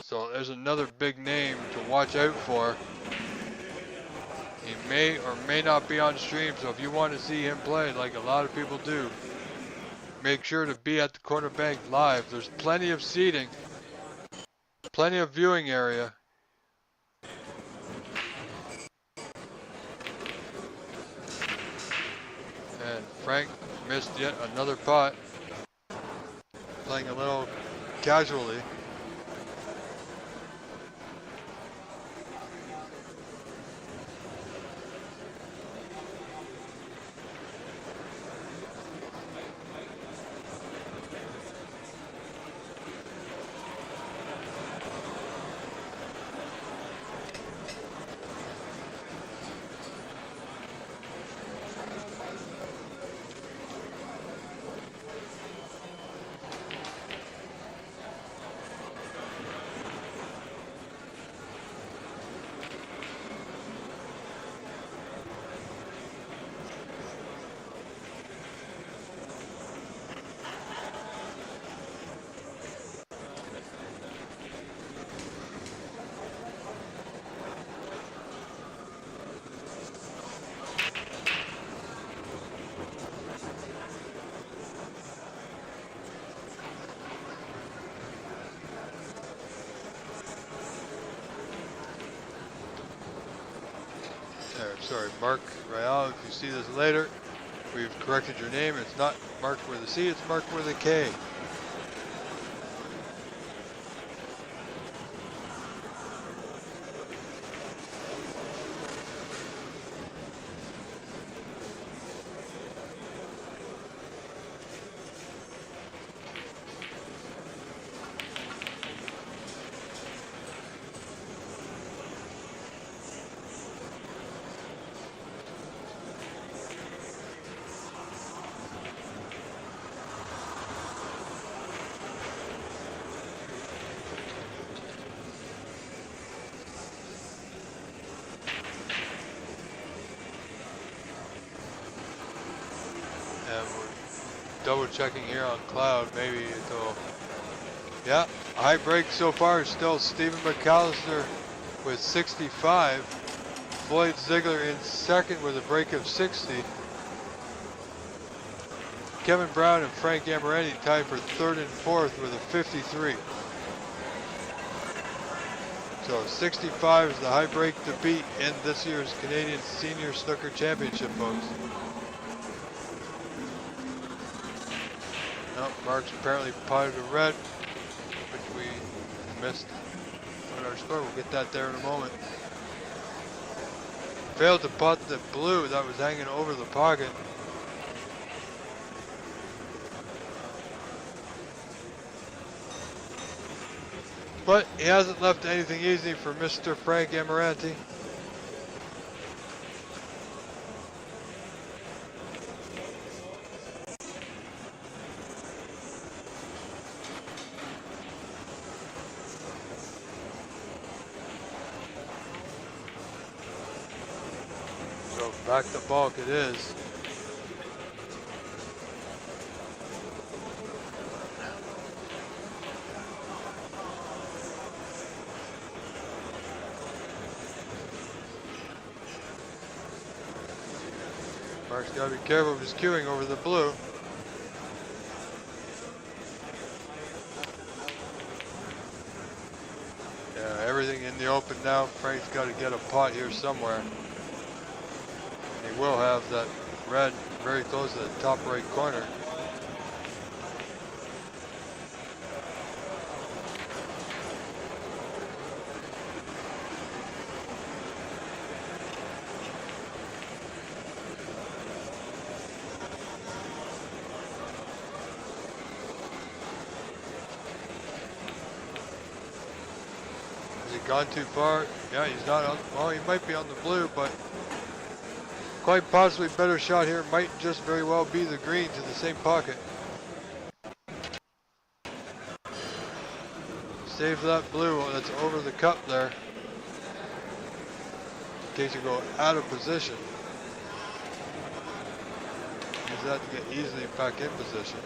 So there's another big name to watch out for. He may or may not be on stream, so if you want to see him play, like a lot of people do, make sure to be at the Corner Bank live. There's plenty of seating, plenty of viewing area. And Frank missed yet another putt, playing a little casually. Sorry, Mark Real, if you see this later, we've corrected your name. It's not marked with a C, it's marked with a K. double checking here on Cloud, maybe it'll, yeah, high break so far is still Stephen McAllister with 65. Floyd Ziegler in second with a break of 60. Kevin Brown and Frank Emiranti tied for third and fourth with a 53. So 65 is the high break to beat in this year's Canadian Senior Snooker Championship, folks. Oh, Mark's apparently potted a red, which we missed on our score. We'll get that there in a moment. Failed to pot the blue that was hanging over the pocket. But he hasn't left anything easy for Mr. Frank Emiranti. So back to balk it is. Mark's got to be careful of his cueing over the blue. Yeah, everything in the open now. Frank's got to get a pot here somewhere. He will have that red very close to the top right corner. Gone too far. Yeah, he's not on, well, he might be on the blue, but quite possibly better shot here might just very well be the green to the same pocket. Save that blue that's over the cup there in case you go out of position. Use that to get easily back in position.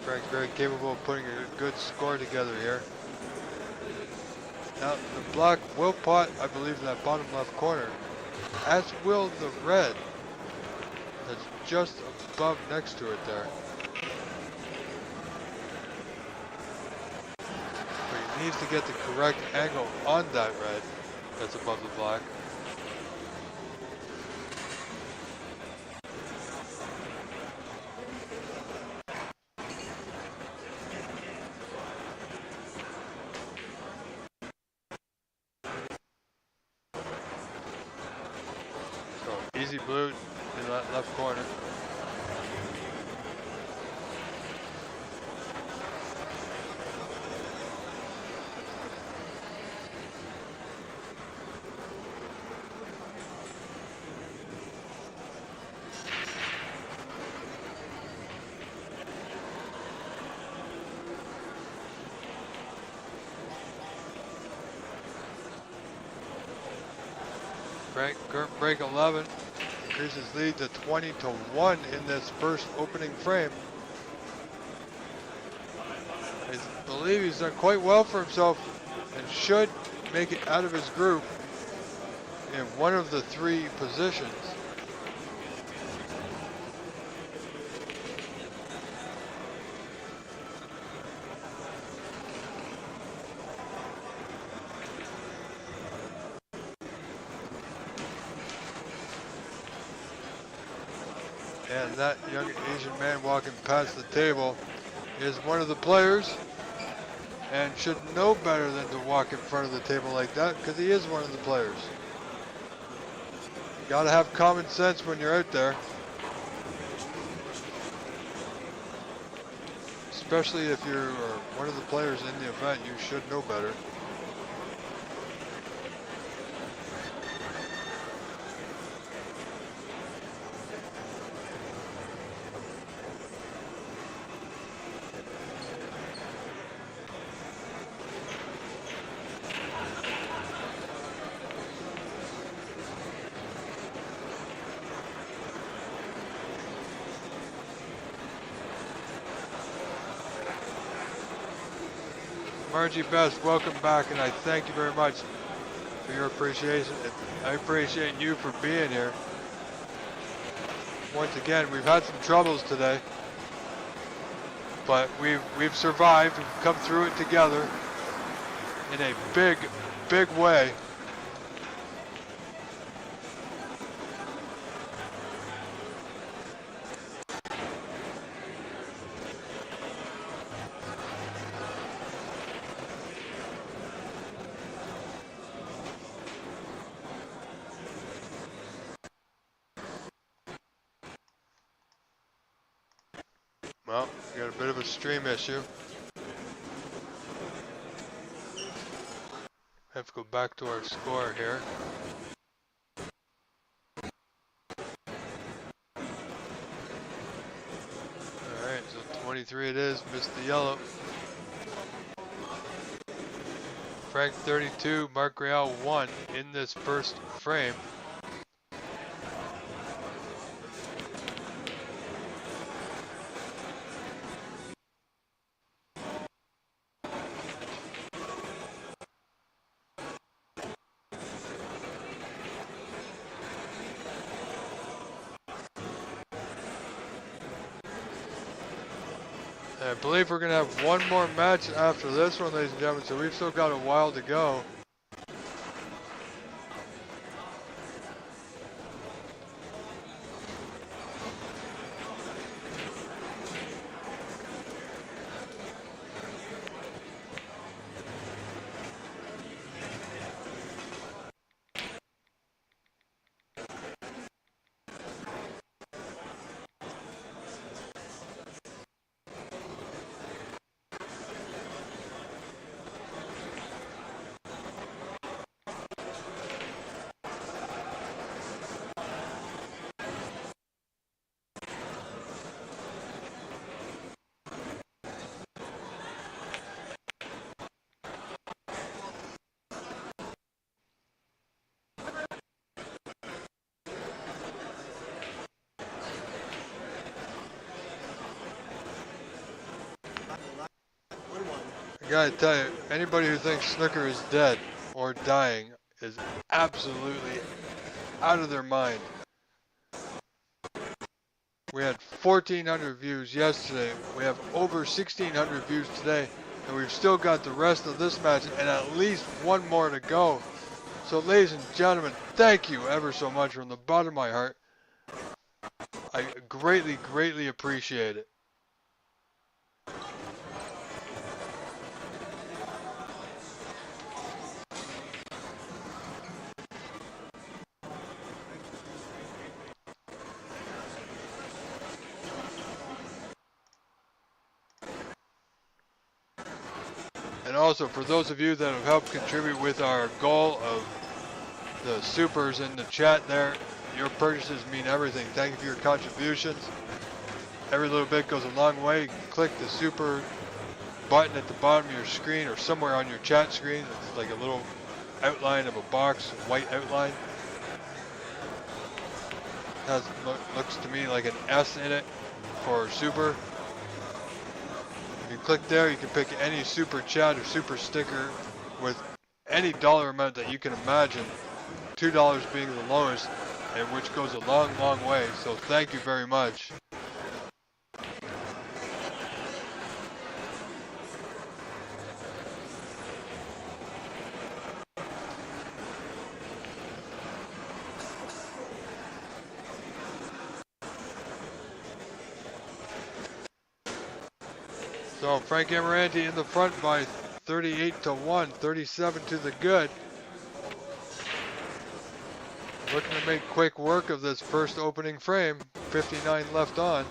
Frank's very capable of putting a good score together here. Now the black will pot, I believe, in that bottom left corner, as will the red that's just above next to it there. But he needs to get the correct angle on that red that's above the black. Easy blue in that left corner. Frank, current break 11. Increases lead to 20-1 in this first opening frame. I believe he's done quite well for himself and should make it out of his group in one of the three positions. And that young Asian man walking past the table is one of the players and should know better than to walk in front of the table like that because he is one of the players. You gotta have common sense when you're out there. Especially if you're one of the players in the event, you should know better. Margie Best, welcome back, and I thank you very much for your appreciation. I appreciate you for being here. Once again, we've had some troubles today, but we've survived. We've come through it together in a big way. Well, we got a bit of a stream issue. Have to go back to our score here. Alright, so 23 it is, missed the yellow. Frank 32, Mark Real 1 in this first frame. I believe we're going to have one more match after this one, ladies and gentlemen, so we've still got a while to go. I gotta tell you, anybody who thinks snooker is dead or dying is absolutely out of their mind. We had 1,400 views yesterday. We have over 1,600 views today, and we've still got the rest of this match and at least one more to go. So, ladies and gentlemen, thank you ever so much from the bottom of my heart. I greatly appreciate it. And also, for those of you that have helped contribute with our goal of the supers in the chat there, your purchases mean everything. Thank you for your contributions. Every little bit goes a long way. You can click the super button at the bottom of your screen or somewhere on your chat screen. It's like a little outline of a box, white outline. It looks to me like an S in it for super. If you click there, you can pick any super chat or super sticker with any dollar amount that you can imagine, $2 being the lowest, and which goes a long way. So thank you very much. So Frank Emiranti in the front by 38-1, 37 to the good. Looking to make quick work of this first opening frame. 59 left on.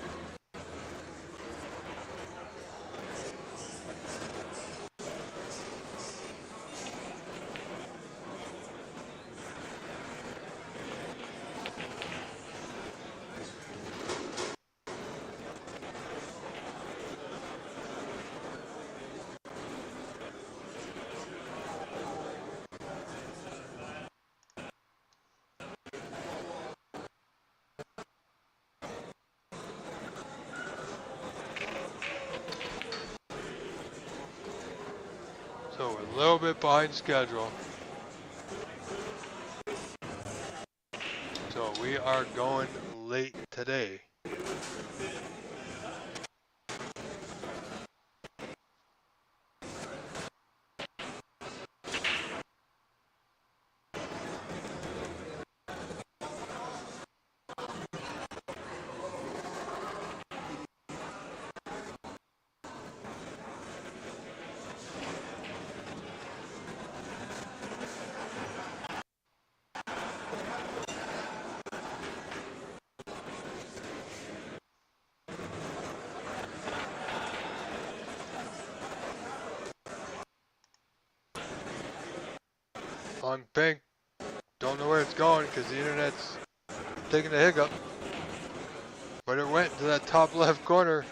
So we're a little bit behind schedule. So we are going late today. On pink, don't know where it's going because the internet's taking a hiccup. But it went to that top left corner.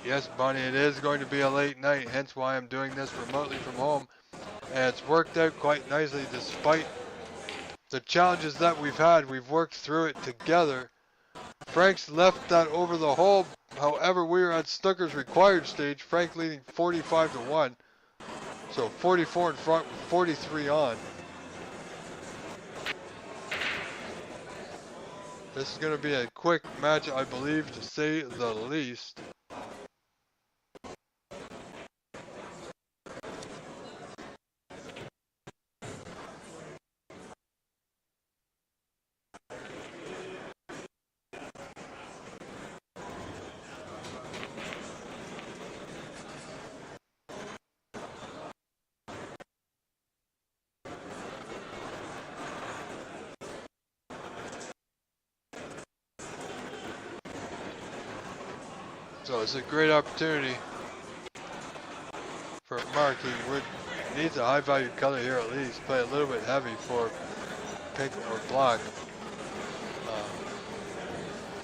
Yes, Bunny, it is going to be a late night, hence why I'm doing this remotely from home. And it's worked out quite nicely despite the challenges that we've had. We've worked through it together. Frank's left that over the hole. However, we are at Snooker's required stage. Frank leading 45-1. So 44 in front with 43 on. This is going to be a quick match, I believe, to say the least. So it's a great opportunity for Mark. He needs a high value color here at least. Play a little bit heavy for pink or black.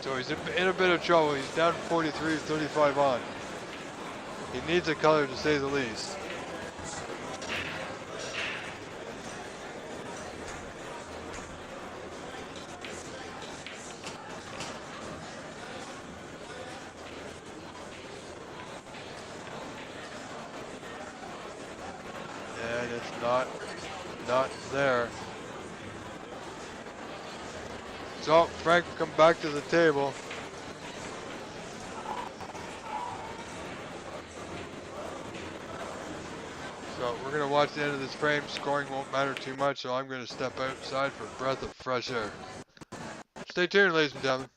So he's in a bit of trouble. He's down 43, 35 on. He needs a color to say the least. And it's not there. So Frank will come back to the table. So we're going to watch the end of this frame. Scoring won't matter too much, so I'm going to step outside for a breath of fresh air. Stay tuned, ladies and gentlemen.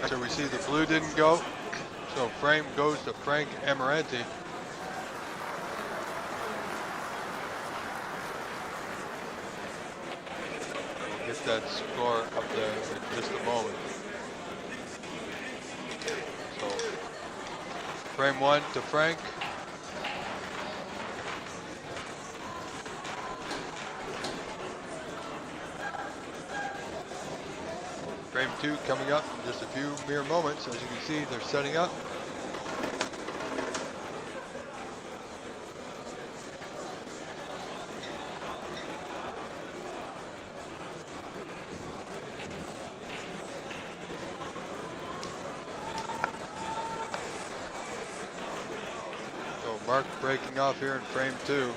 So we see the blue didn't go. So frame goes to Frank Emiranti. We'll get that score up there in just a moment. So frame 1 to Frank. Frame 2 coming up in just a few mere moments. As you can see, they're setting up. So Mark breaking off here in frame 2.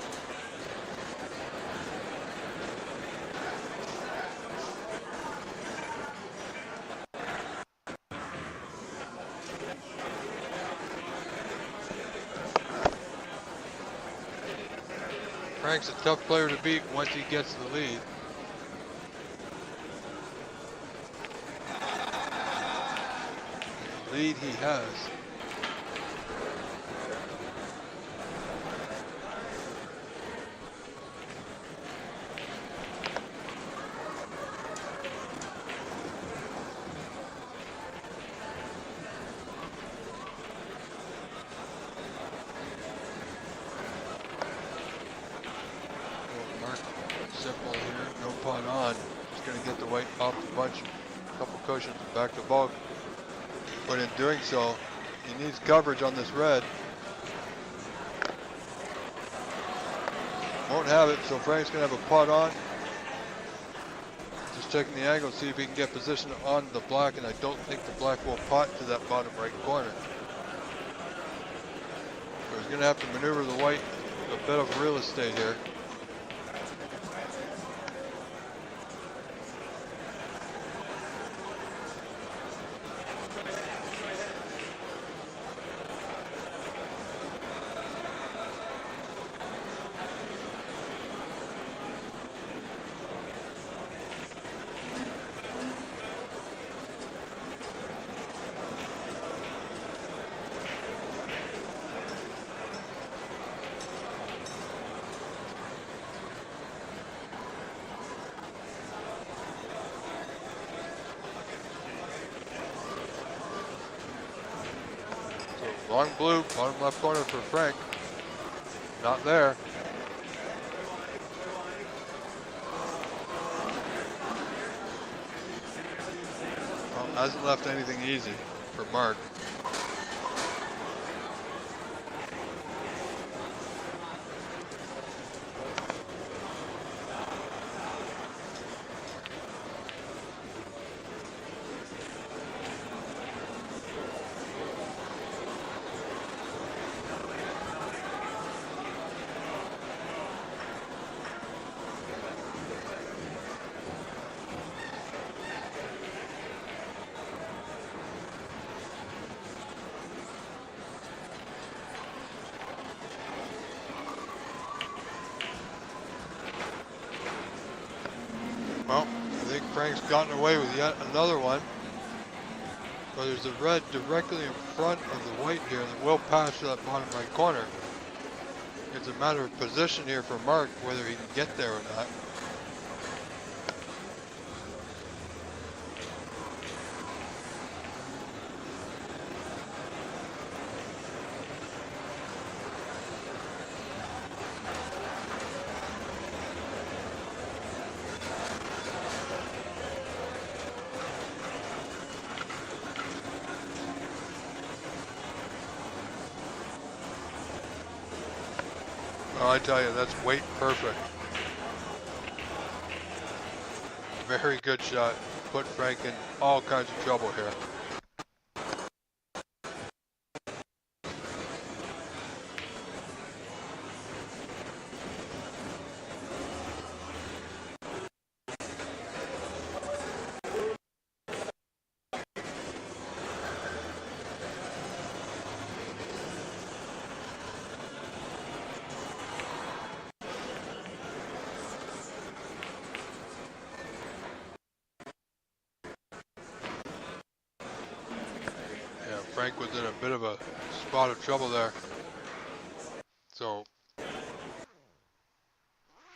Frank's a tough player to beat once he gets the lead. Lead he has. Simple here, no putt on. Just going to get the white off the bunch, a couple cushions, back to ball. But in doing so, he needs coverage on this red. Won't have it, so Frank's going to have a putt on. Just checking the angle, see if he can get position on the black, and I don't think the black will putt to that bottom right corner. So he's going to have to maneuver the white a bit of real estate here. Long blue, bottom left corner for Frank. Not there. Well, hasn't left anything easy for Mark. Well, I think Frank's gotten away with yet another one. But there's a red directly in front of the white here that will pass to that bottom right corner. It's a matter of position here for Mark, whether he can get there or not. Oh, I tell you, that's weight perfect. Very good shot. Put Frank in all kinds of trouble here. Frank was in a bit of a spot of trouble there. So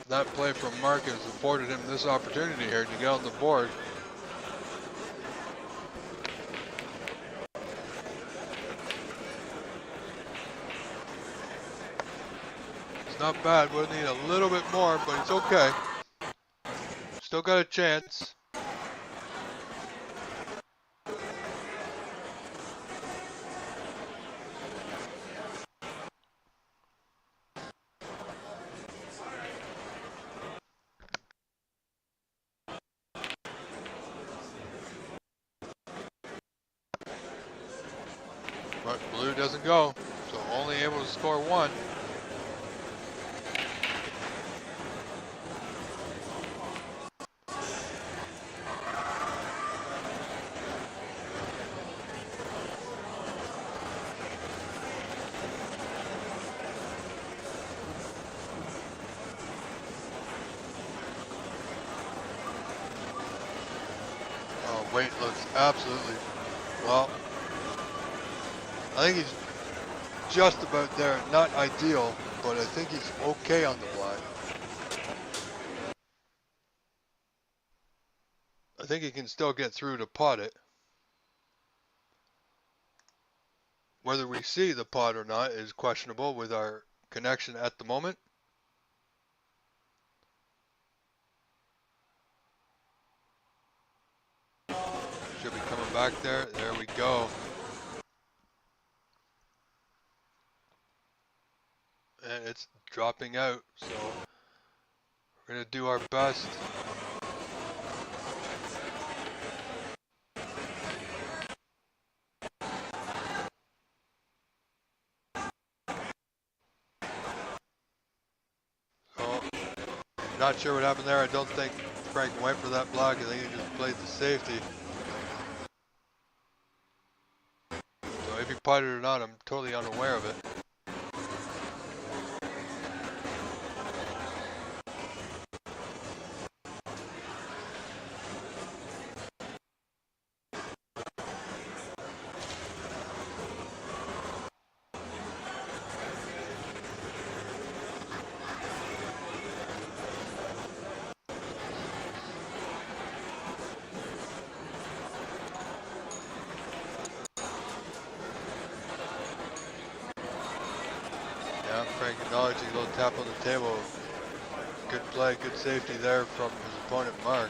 that play from Mark has afforded him this opportunity here to get on the board. It's not bad, we'll need a little bit more, but it's okay. Still got a chance. But blue doesn't go, so only able to score one. Oh, weight looks absolutely, well, I think he's just about there. Not ideal, but I think he's okay on the blind. I think he can still get through to pot it. Whether we see the pot or not is questionable with our connection at the moment. Should be coming back there. There we go. And it's dropping out, so we're going to do our best. So, not sure what happened there. I don't think Frank went for that block. I think he just played the safety. So if he putted or not, I'm totally unaware of it. Yeah, Frank acknowledging a little tap on the table. Good play, good safety there from his opponent, Mark.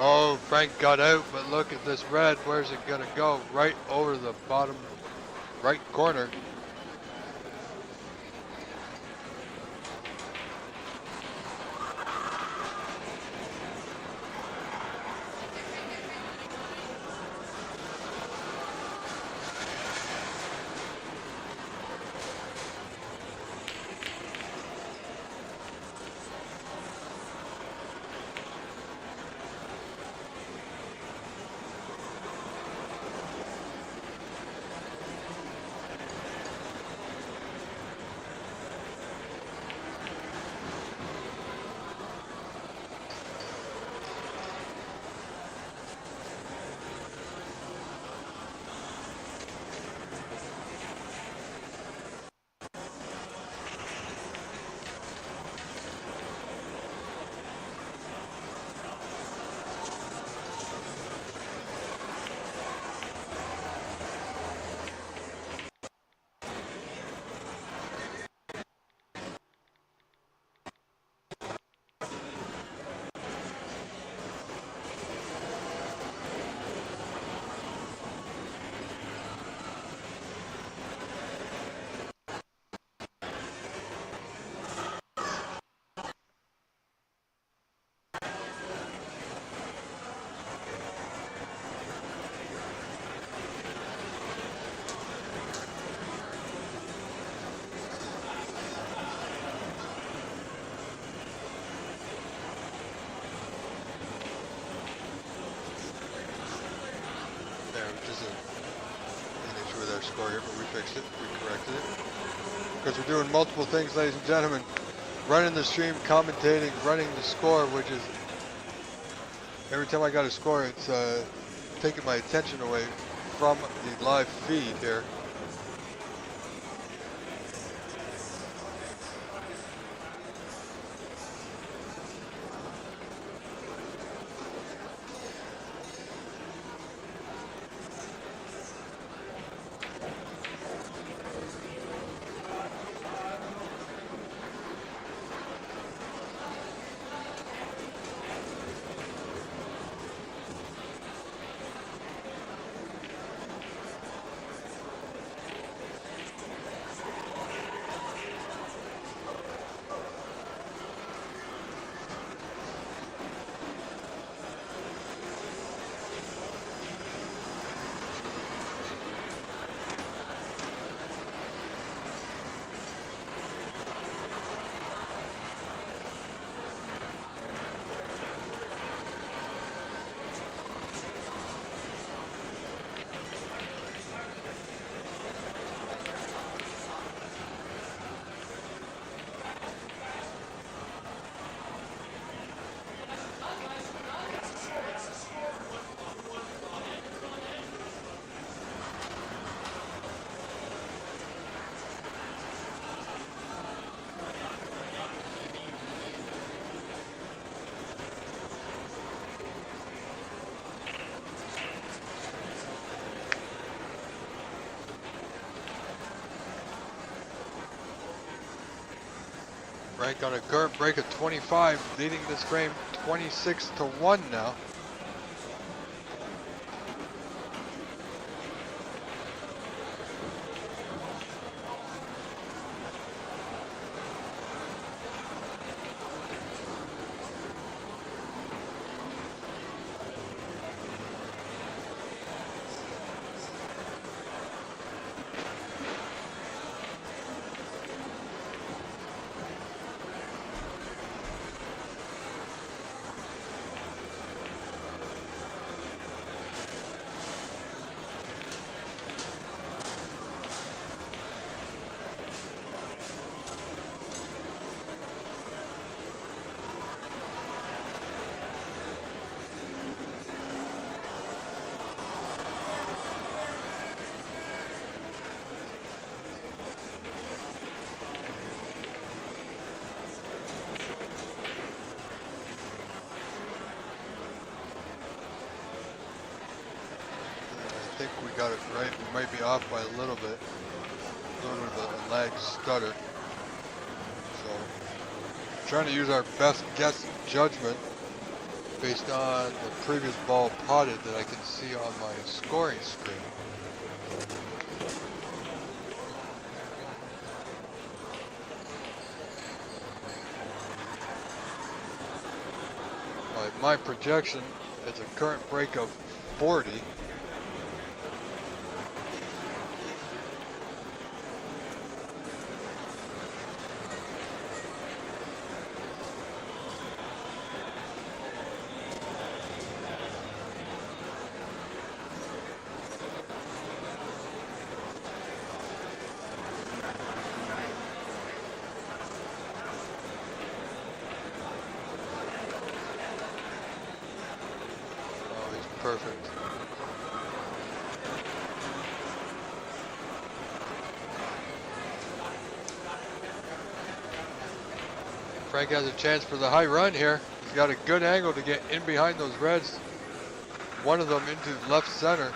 Oh, Frank got out, but look at this red. Where's it gonna go? Right over the bottom right corner. score here, but we fixed it. We corrected it. Because we're doing multiple things, ladies and gentlemen. Running the stream, commentating, running the score, which is every time I got a score, it's taking my attention away from the live feed here. Frank on a current break of 25, leading this frame 26-1 now. I think we got it right. We might be off by a little bit. A little bit of a lag stutter. So, trying to use our best guess judgment based on the previous ball potted that I can see on my scoring screen. My projection is a current break of 40. Perfect. Frank has a chance for the high run here. He's got a good angle to get in behind those reds. One of them into left center.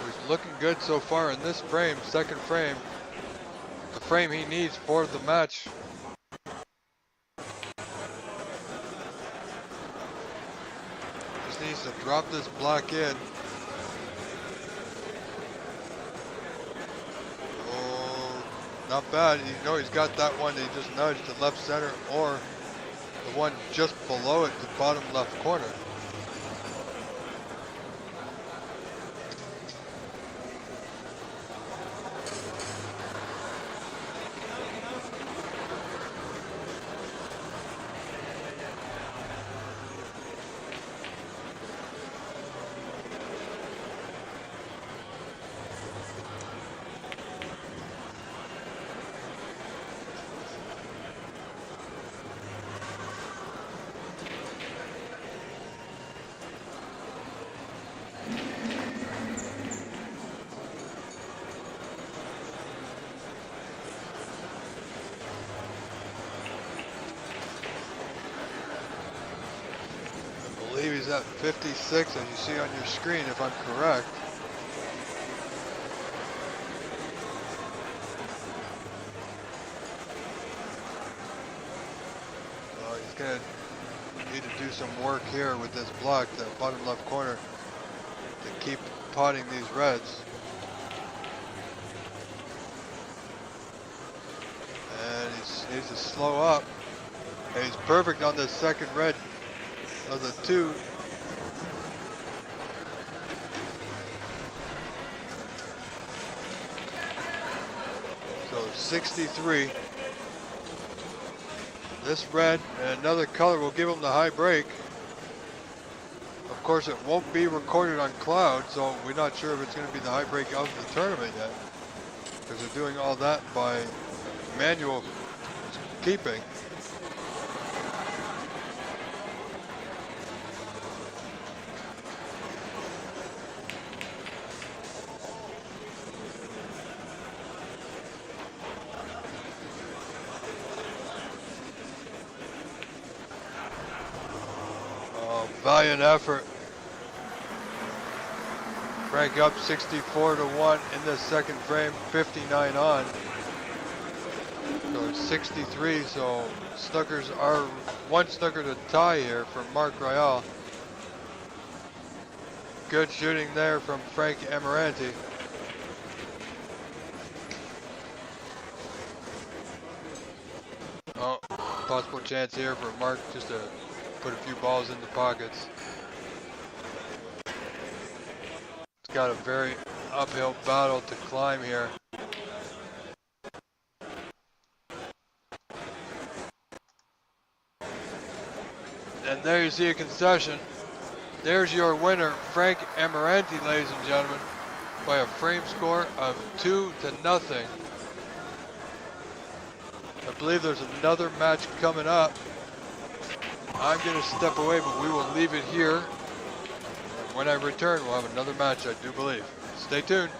He's looking good so far in this frame, second frame. The frame he needs for the match. Needs to drop this black in. Oh, not bad. You know he's got that one that he just nudged to left center, or the one just below it to bottom left corner. He's at 56, as you see on your screen, if I'm correct. So he's going to need to do some work here with this block, the bottom left corner, to keep potting these reds. And he needs to slow up. And he's perfect on this second red of the two. So 63. This red and another color will give him the high break. Of course, it won't be recorded on cloud, so we're not sure if it's going to be the high break of the tournament yet, because they're doing all that by manual keeping. Valiant effort. Frank up 64-1 in the second frame, 59 on. So it's 63, so Snookers are one snooker to tie here for Mark Royale. Good shooting there from Frank Emiranti. Oh, possible chance here for Mark just to put a few balls in the pockets. It's got a very uphill battle to climb here. And there you see a concession. There's your winner, Frank Emiranti, ladies and gentlemen, by a frame score of 2-0. I believe there's another match coming up. I'm going to step away, but we will leave it here. And when I return, we'll have another match, I do believe. Stay tuned.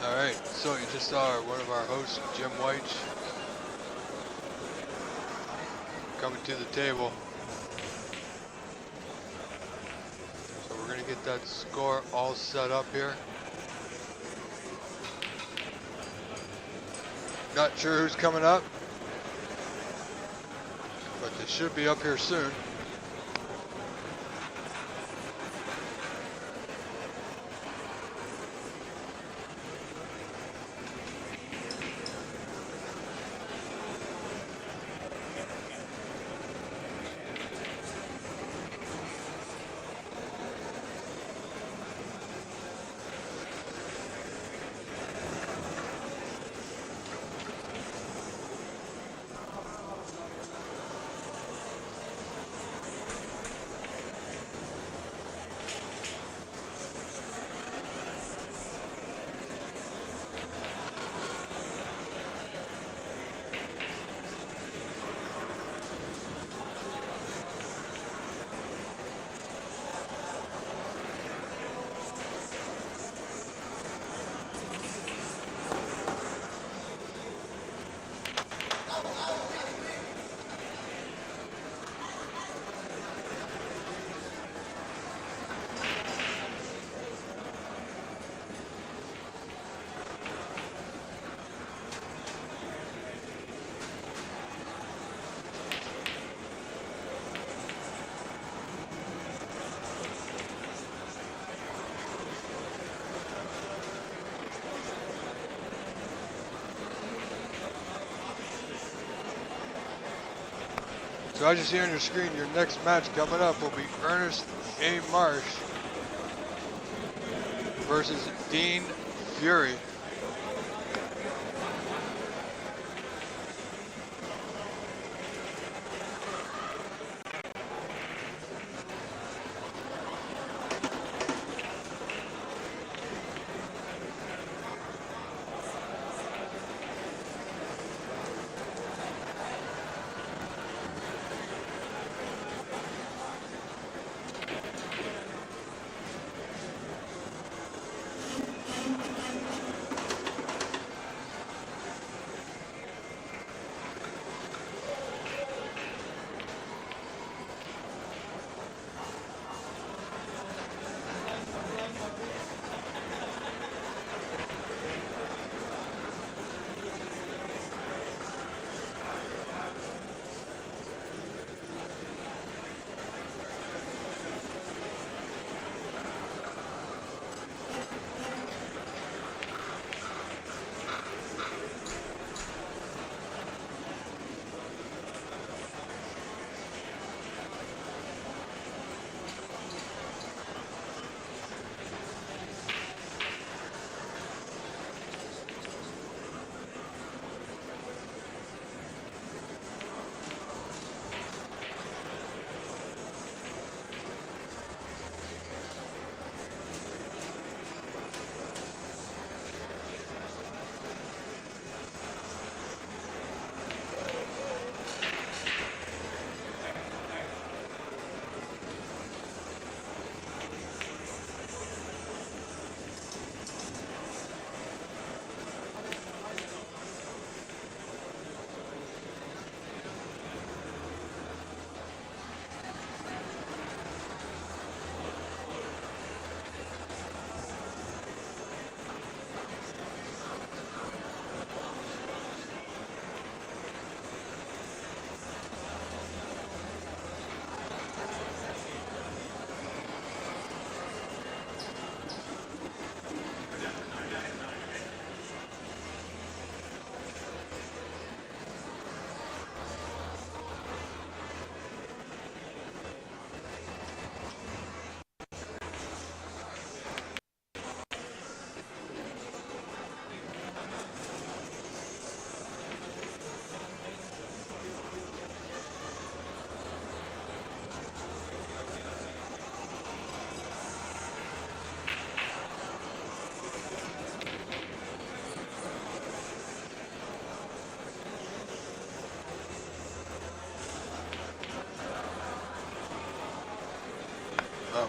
Alright, so you just saw one of our hosts, Jim White, coming to the table. So we're going to get that score all set up here. Not sure who's coming up, but they should be up here soon. So as you see on your screen, your next match coming up will be Ernest A. Marsh versus Dean Fury.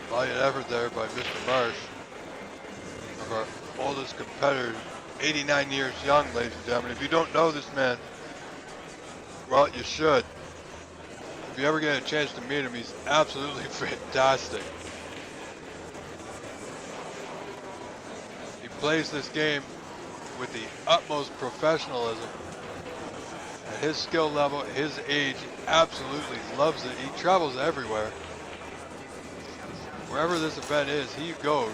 Valiant effort there by Mr. Marsh, of our oldest competitor, 89 years young, ladies and gentlemen. If you don't know this man, well, you should. If you ever get a chance to meet him, he's absolutely fantastic. He plays this game with the utmost professionalism. At his skill level, his age, he absolutely loves it. He travels everywhere. Wherever this event is, he goes.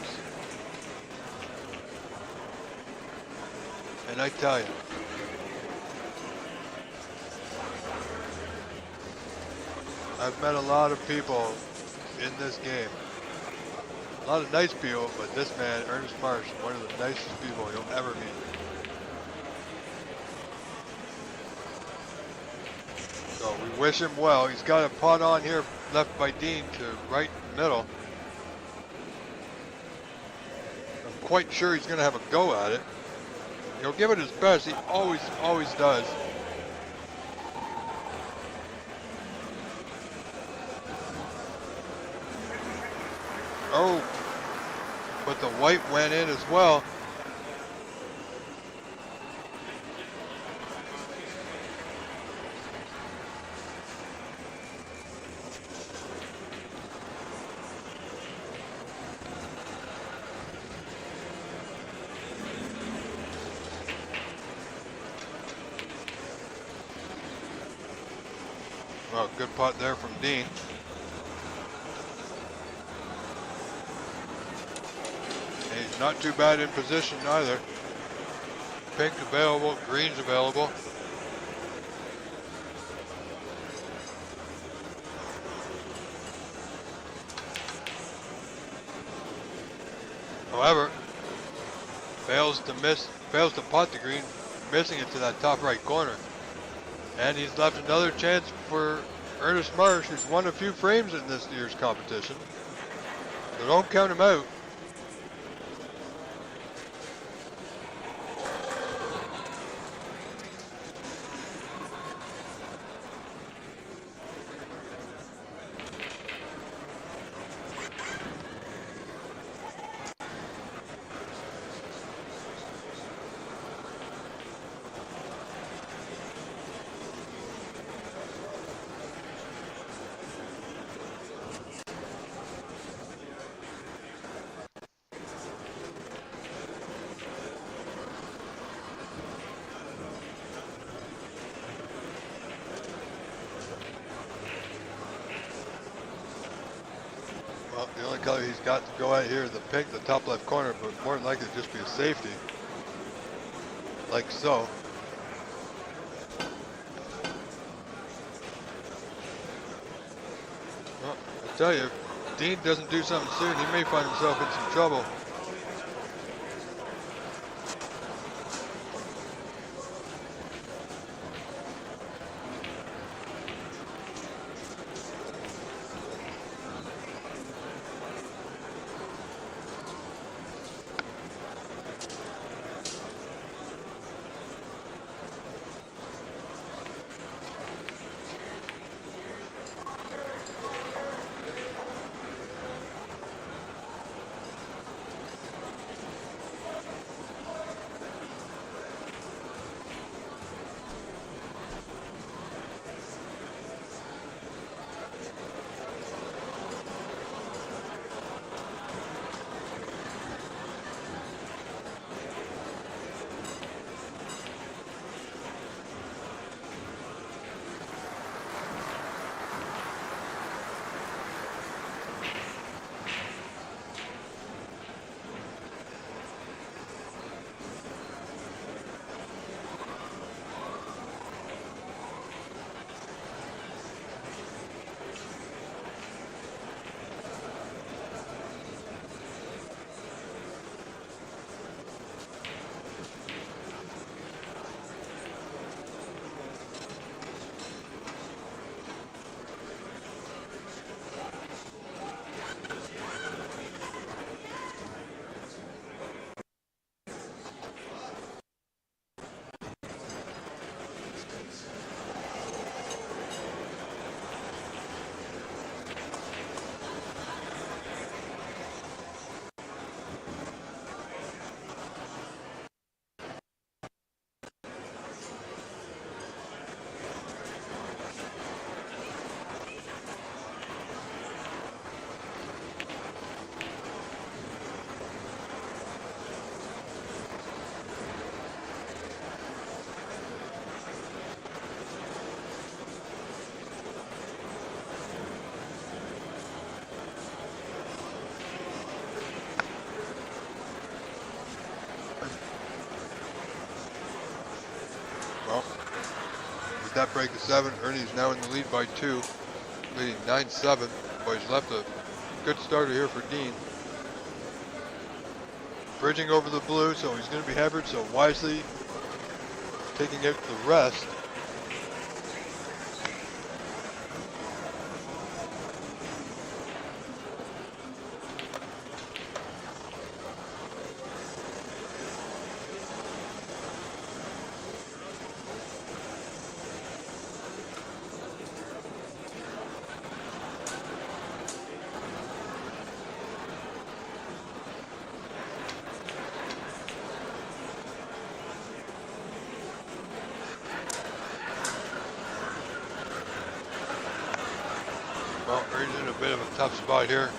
And I tell you, I've met a lot of people in this game. A lot of nice people, but this man, Ernest Marsh, one of the nicest people you'll ever meet. So we wish him well. He's got a putt on here left by Dean to right middle. I'm quite sure he's going to have a go at it. He'll give it his best. He always does. Oh, but the white went in as well. Well, good putt there from Dean. And he's not too bad in position either. Pink available, green's available. However, fails to putt the green, missing it to that top right corner. And he's left another chance for Ernest Marsh, who's won a few frames in this year's competition. So don't count him out. Well, the only color he's got to go at here is the pink, the top left corner, but more than likely just be a safety. Like so. Well, I tell you, if Dean doesn't do something soon, he may find himself in some trouble. Well, with that break of 7, Ernie's now in the lead by 2, leading 9-7. But he's left a good starter here for Dean. Bridging over the blue, so he's going to be hammered, so wisely taking out the rest. Well, Ernie's in a bit of a tough spot here.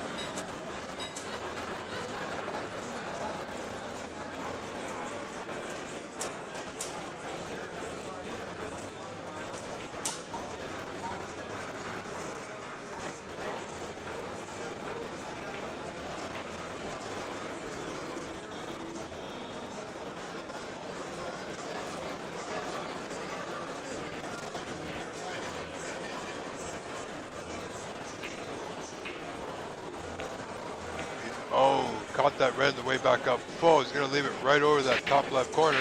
caught that red the way back up full. He's going to leave it right over that top left corner.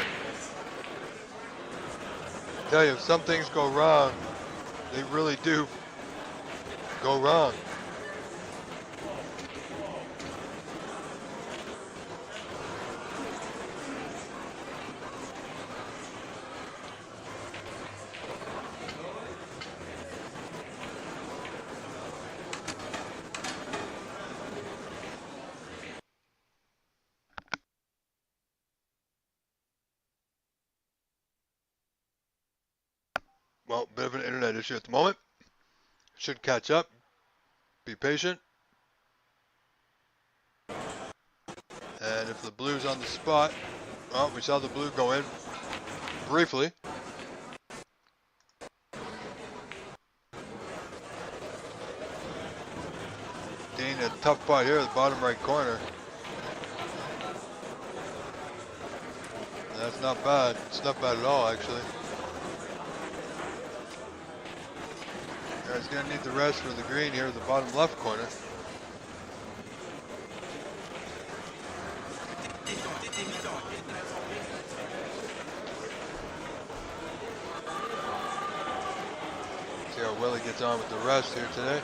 I tell you, if some things go wrong, they really do go wrong. Well, bit of an internet issue at the moment. Should catch up. Be patient. And if the blue's on the spot, oh, we saw the blue go in briefly. Dean, a tough putt here at the bottom right corner. That's not bad. It's not bad at all, actually. He's going to need the rest for the green here at the bottom left corner. See how Willie gets on with the rest here today.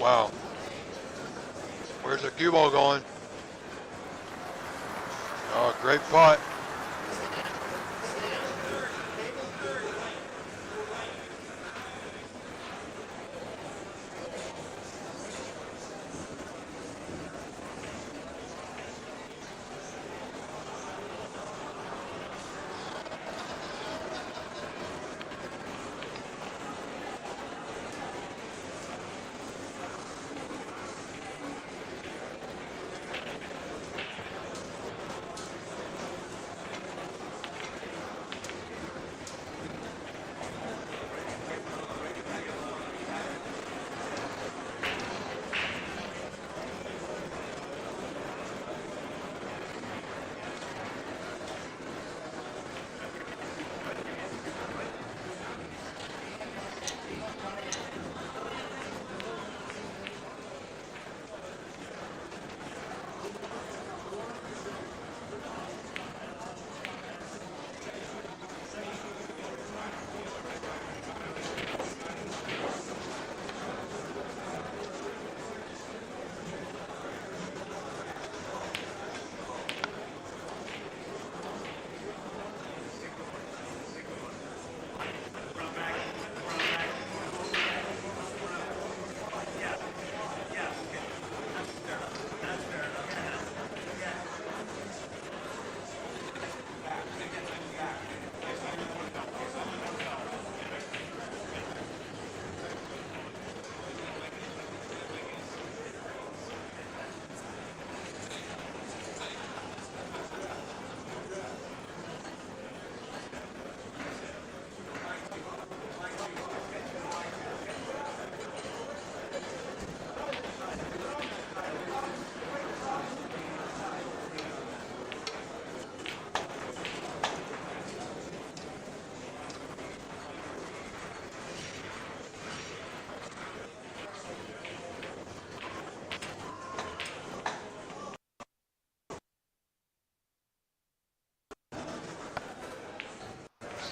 Wow. Where's the cue ball going? Oh, great putt.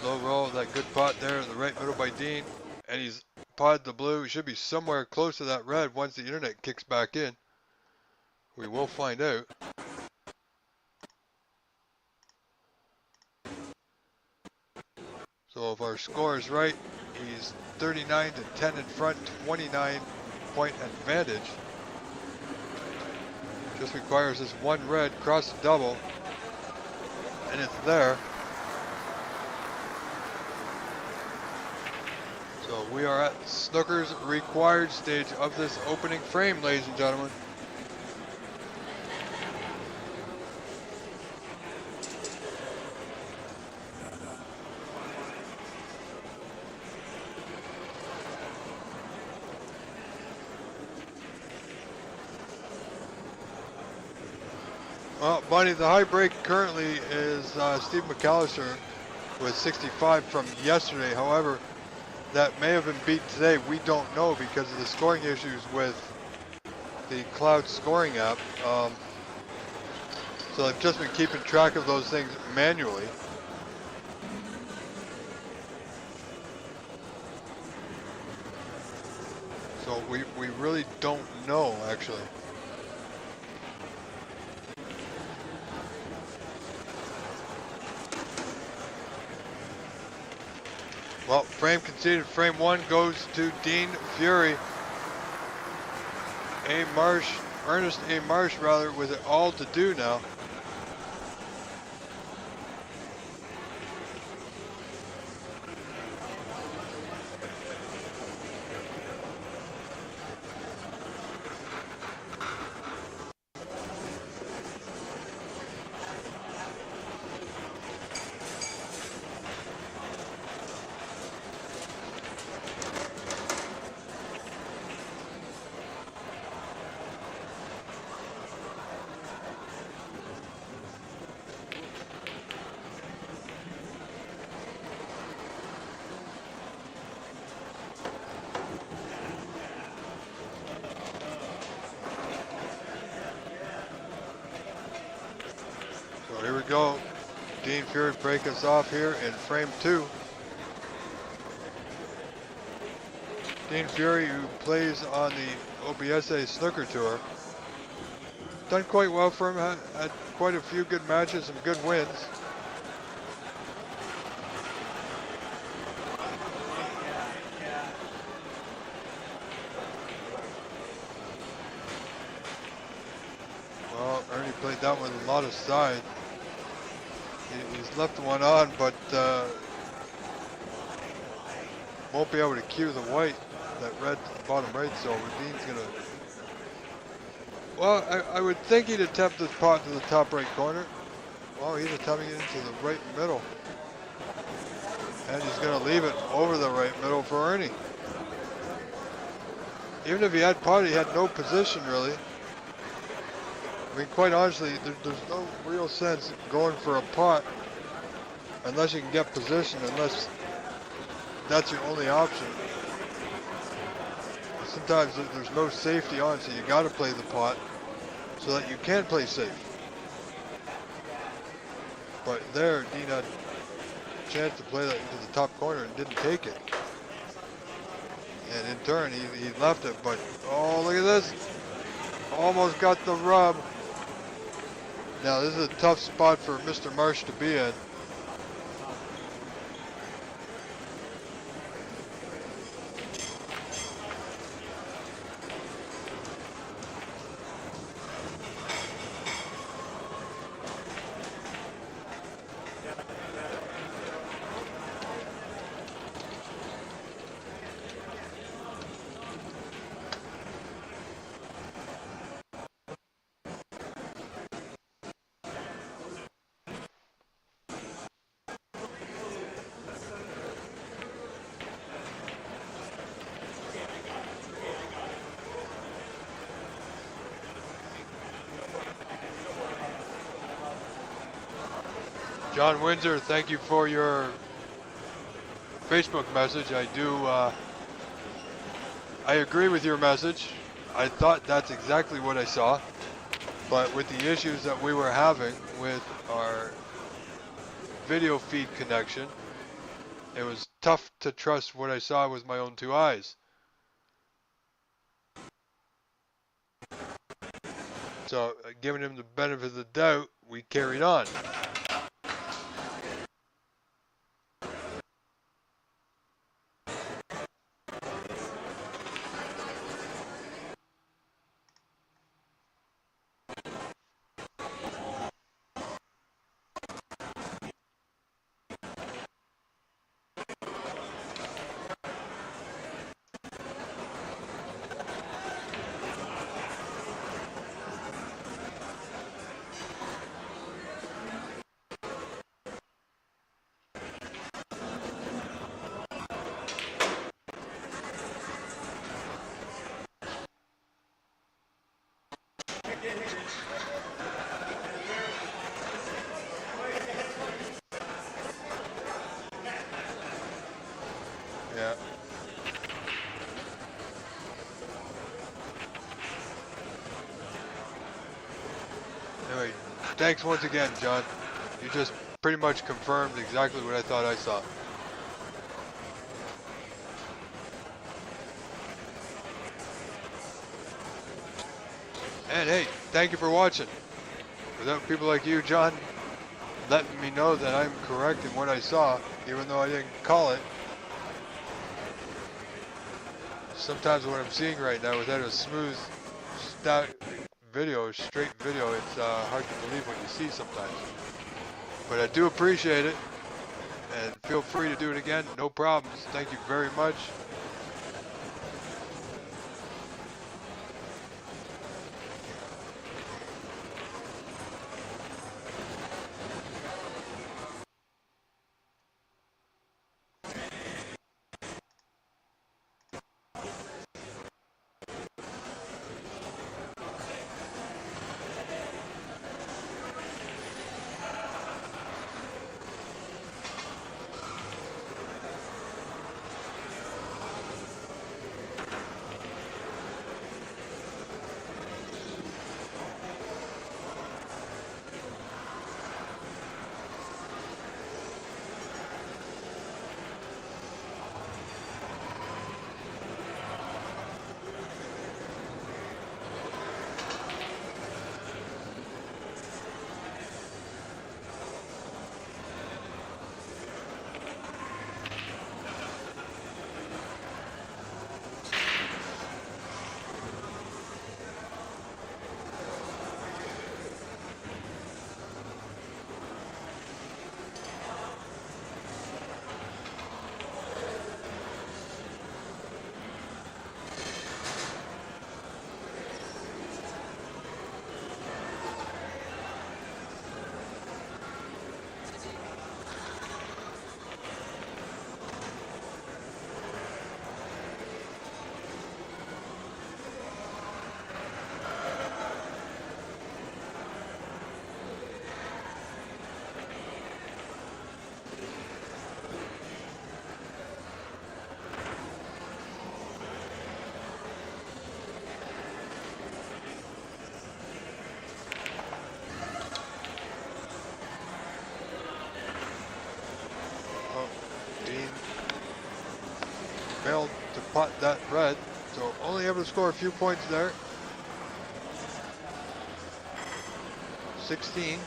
Slow roll, that good putt there in the right middle by Dean. And he's putted the blue. He should be somewhere close to that red once the internet kicks back in. We will find out. So if our score is right, he's 39 to 10 in front, 29-point advantage. Just requires this one red cross the double, and it's there. So we are at Snooker's required stage of this opening frame, ladies and gentlemen. Well, Bunny, the high break currently is Steve McAllister with 65 from yesterday. However, that may have been beat today. We don't know because of the scoring issues with the Cloud scoring app. So I've just been keeping track of those things manually. So we really don't know, actually. Well, frame conceded. Frame one goes to Dean Fury. Ernest A. Marsh, rather, with it all to do now. Here we go. Dean Fury break us off here in frame two. Dean Fury, who plays on the OBSA Snooker Tour. Done quite well for him. Had quite a few good matches and good wins. Well, Ernie played that with a lot of side. He's left one on, but won't be able to cue the white, that red to the bottom right, so Dean's gonna... Well, I would think he'd attempt this pot to the top right corner. Well, he's attempting it into the right middle. And he's gonna leave it over the right middle for Ernie. Even if he had pot, he had no position really. I mean, quite honestly, there's no real sense going for a pot unless you can get position, unless that's your only option. Sometimes there's no safety on, so you got to play the pot so that you can play safe. But there, Dean had a chance to play that into the top corner and didn't take it. And in turn, he left it, but oh, look at this. Almost got the rub. Now, this is a tough spot for Mr. Marsh to be in. John Windsor, thank you for your Facebook message. I agree with your message. I thought that's exactly what I saw. But with the issues that we were having with our video feed connection, it was tough to trust what I saw with my own two eyes. So, giving him the benefit of the doubt, we carried on. Yeah. Anyway, thanks once again, John. You just pretty much confirmed exactly what I thought I saw. And hey, thank you for watching. Without people like you, John, letting me know that I'm correct in what I saw, even though I didn't call it. Sometimes what I'm seeing right now, without a smooth video, straight video, it's hard to believe what you see sometimes. But I do appreciate it, and feel free to do it again, no problems. Thank you very much. pot that red. So only able to score a few points there. 16.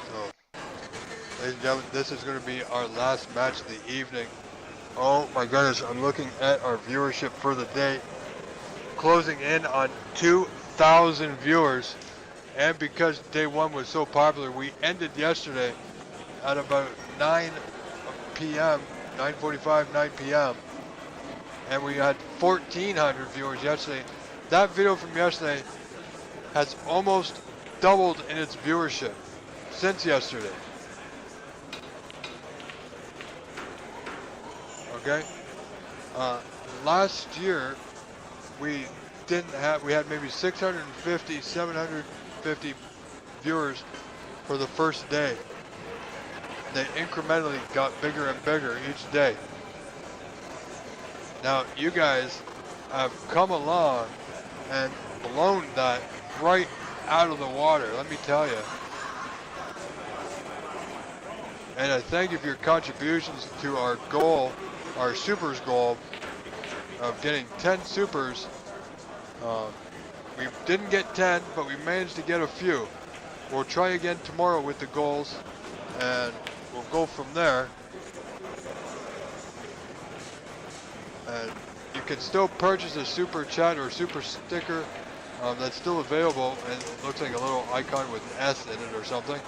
So, ladies and gentlemen, this is going to be our last match of the evening. Oh my goodness, I'm looking at our viewership for the day. Closing in on 2,000 viewers. And because day one was so popular, we ended yesterday at about 9 p.m., 9:45, 9 p.m. And we had 1,400 viewers yesterday. That video from yesterday has almost doubled in its viewership since yesterday. Okay? Last year, we had maybe 650, 750 viewers for the first day. They incrementally got bigger and bigger each day. Now, you guys have come along and blown that right out of the water, let me tell you. And I thank you for your contributions to our goal, our supers goal of getting 10 supers. We didn't get 10, but we managed to get a few. We'll try again tomorrow with the goals, and we'll go from there. And you can still purchase a super chat or super sticker that's still available, and it looks like a little icon with an S in it or something.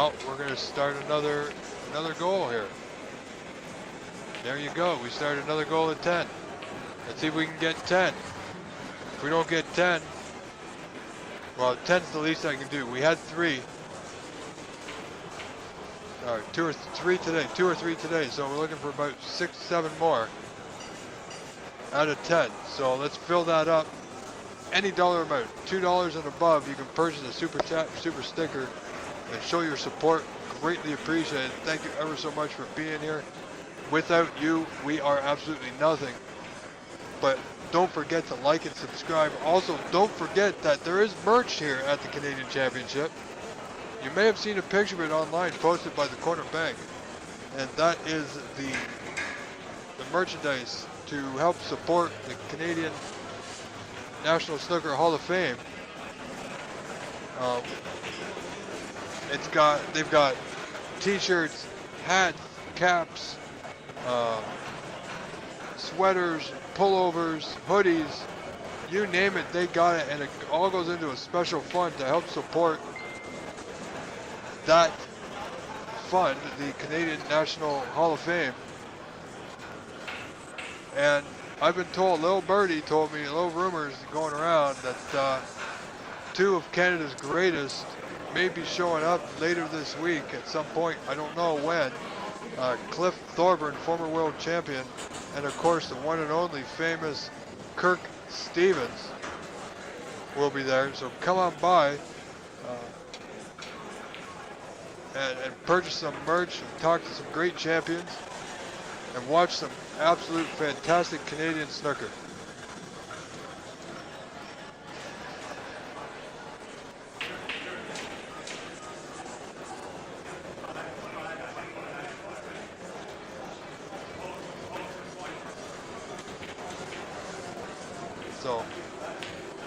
Oh, we're going to start another goal here. There you go. We started another goal at 10. Let's see if we can get 10. If we don't get 10, well, 10's the least I can do. We had 3. All right, 2 or 3 today. So we're looking for about 6, 7 more out of 10. So let's fill that up. Any dollar amount, $2 and above, you can purchase a super chat, super sticker, and show your support. Greatly appreciated. Thank you ever so much for being here. Without you, we are absolutely nothing. But don't forget to like and subscribe. Also, don't forget that there is merch here at the Canadian Championship. You may have seen a picture of it online posted by the Corner Bank. And that is the merchandise to help support the Canadian National Snooker Hall of Fame. They've got t-shirts, hats, caps, sweaters, pullovers, hoodies, you name it, they got it, and it all goes into a special fund to help support that fund, the Canadian National Hall of Fame. And I've been told, Lil Birdie told me, little rumors going around, that 2 of Canada's greatest may be showing up later this week at some point. I don't know when. Cliff Thorburn, former world champion, and of course the one and only famous Kirk Stevens will be there. So come on by. and purchase some merch and talk to some great champions and watch some absolute fantastic Canadian snooker. So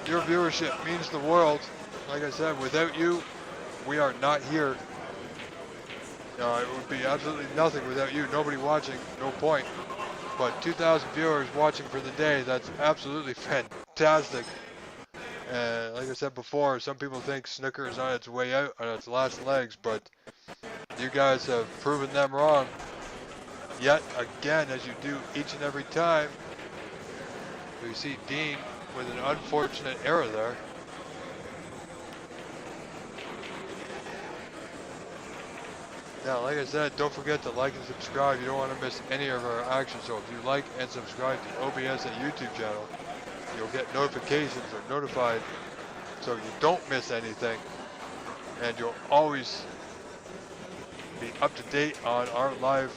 your viewership means the world. Like I said, without you, we are not here. It would be absolutely nothing without you. Nobody watching, no point. But 2,000 viewers watching for the day, that's absolutely fantastic. And like I said before, some people think snooker is on its way out, on its last legs, but you guys have proven them wrong. Yet again, as you do each and every time. We see Dean with an unfortunate error there. Now, like I said, don't forget to like and subscribe. You don't want to miss any of our action. So if you like and subscribe to the OBS and YouTube channel, you'll get notifications or notified so you don't miss anything. And you'll always be up to date on our live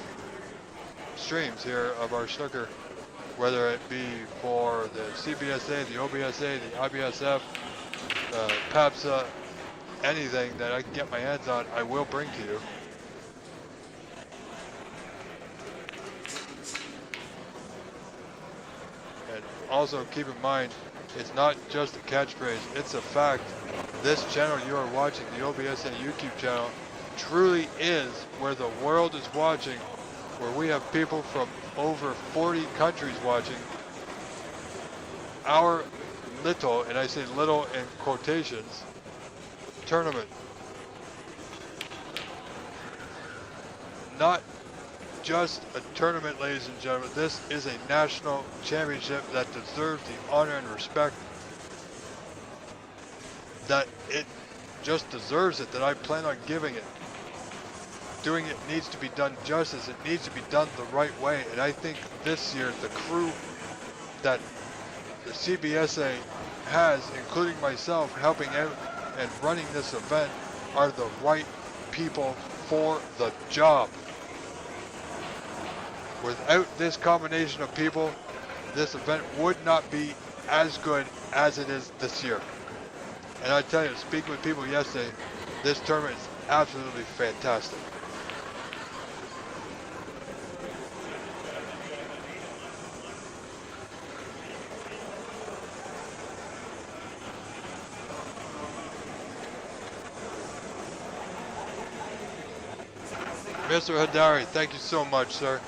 streams here of our snooker, whether it be for the CBSA, the OBSA, the IBSF, PAPSA, anything that I can get my hands on, I will bring to you. And also keep in mind, it's not just a catchphrase, it's a fact. This channel you are watching, the OBSA YouTube channel, truly is where the world is watching, where we have people from over 40 countries watching our little, and I say little in quotations, tournament. Not just a tournament, ladies and gentlemen. This is a national championship that deserves the honor and respect that it just deserves it, that I plan on giving it. Doing it needs to be done justice. It needs to be done the right way. And I think this year, the crew that the CBSA has, including myself, helping out and running this event, are the right people for the job. Without this combination of people, this event would not be as good as it is this year. And I tell you, speaking with people yesterday, this tournament is absolutely fantastic. Mr. Hadari, thank you so much, sir.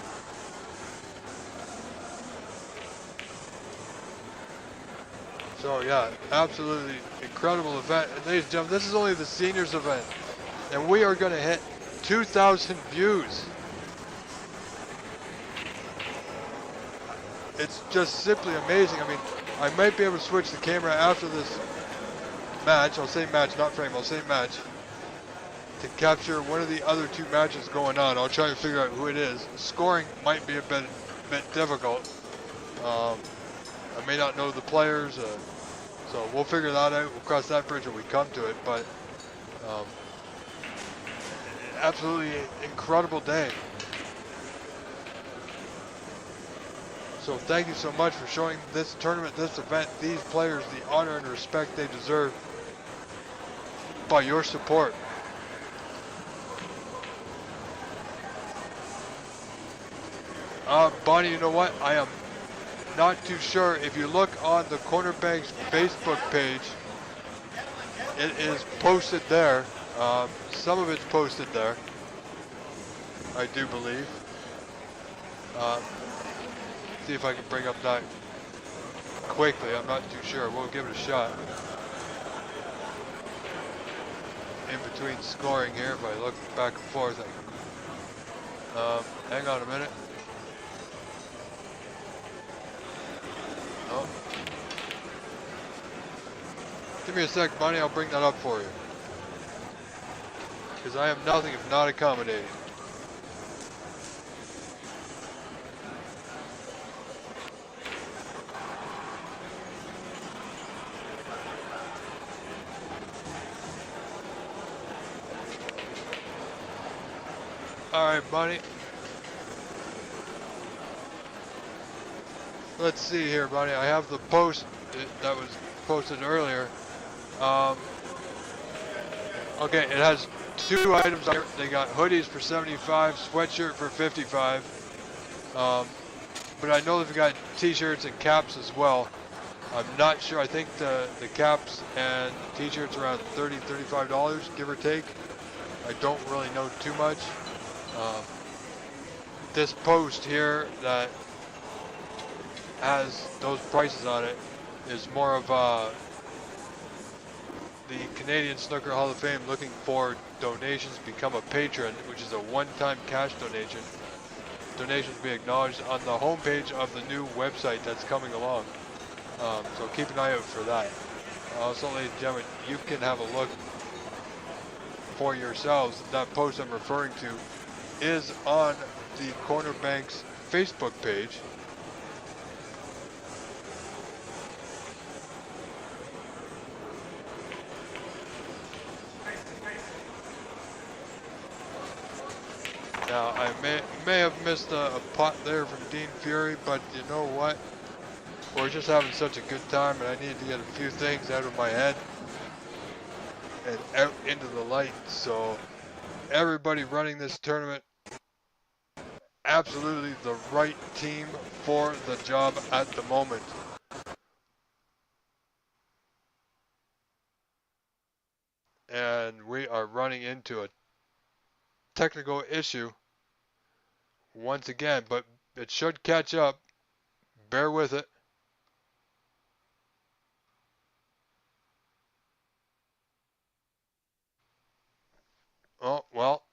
So yeah, absolutely incredible event. And ladies and gentlemen, this is only the seniors event, and we are going to hit 2,000 views. It's just simply amazing. I mean, I might be able to switch the camera after this match. I'll say match, not frame. I'll say match. To capture one of the other two matches going on. I'll try and figure out who it is. Scoring might be a bit difficult. I may not know the players, so we'll figure that out. We'll cross that bridge when we come to it. But absolutely incredible day. So thank you so much for showing this tournament, this event, these players the honor and respect they deserve by your support. Bonnie, you know what? I am not too sure. If you look on the Corner Bank's Facebook page, it is posted there. Some of it's posted there, I do believe. See if I can bring up that quickly. I'm not too sure. We'll give it a shot. In between scoring here, if I look back and forth, hang on a minute. Oh. Give me a sec, Bonnie, I'll bring that up for you. Because I am nothing if not accommodating. Alright, buddy. Let's see here, buddy. I have the post that was posted earlier. Okay, it has 2 items here. They got hoodies for 75, sweatshirt for 55. But I know they've got t-shirts and caps as well. I'm not sure. I think the caps and t-shirts are around $30, $35, give or take. I don't really know too much. This post here that has those prices on it is more of the Canadian Snooker Hall of Fame looking for donations. Become a patron, which is a one-time cash donation. Donations will be acknowledged on the homepage of the new website that's coming along. So keep an eye out for that. Also, ladies and gentlemen, you can have a look for yourselves. That post I'm referring to is on the Corner Bank's Facebook page. Now, I may have missed a pot there from Dean Fury, but you know what? We're just having such a good time, and I need to get a few things out of my head and out into the light. So, everybody running this tournament, absolutely the right team for the job at the moment. And we are running into a technical issue once again, but it should catch up. Bear with it. Oh, well.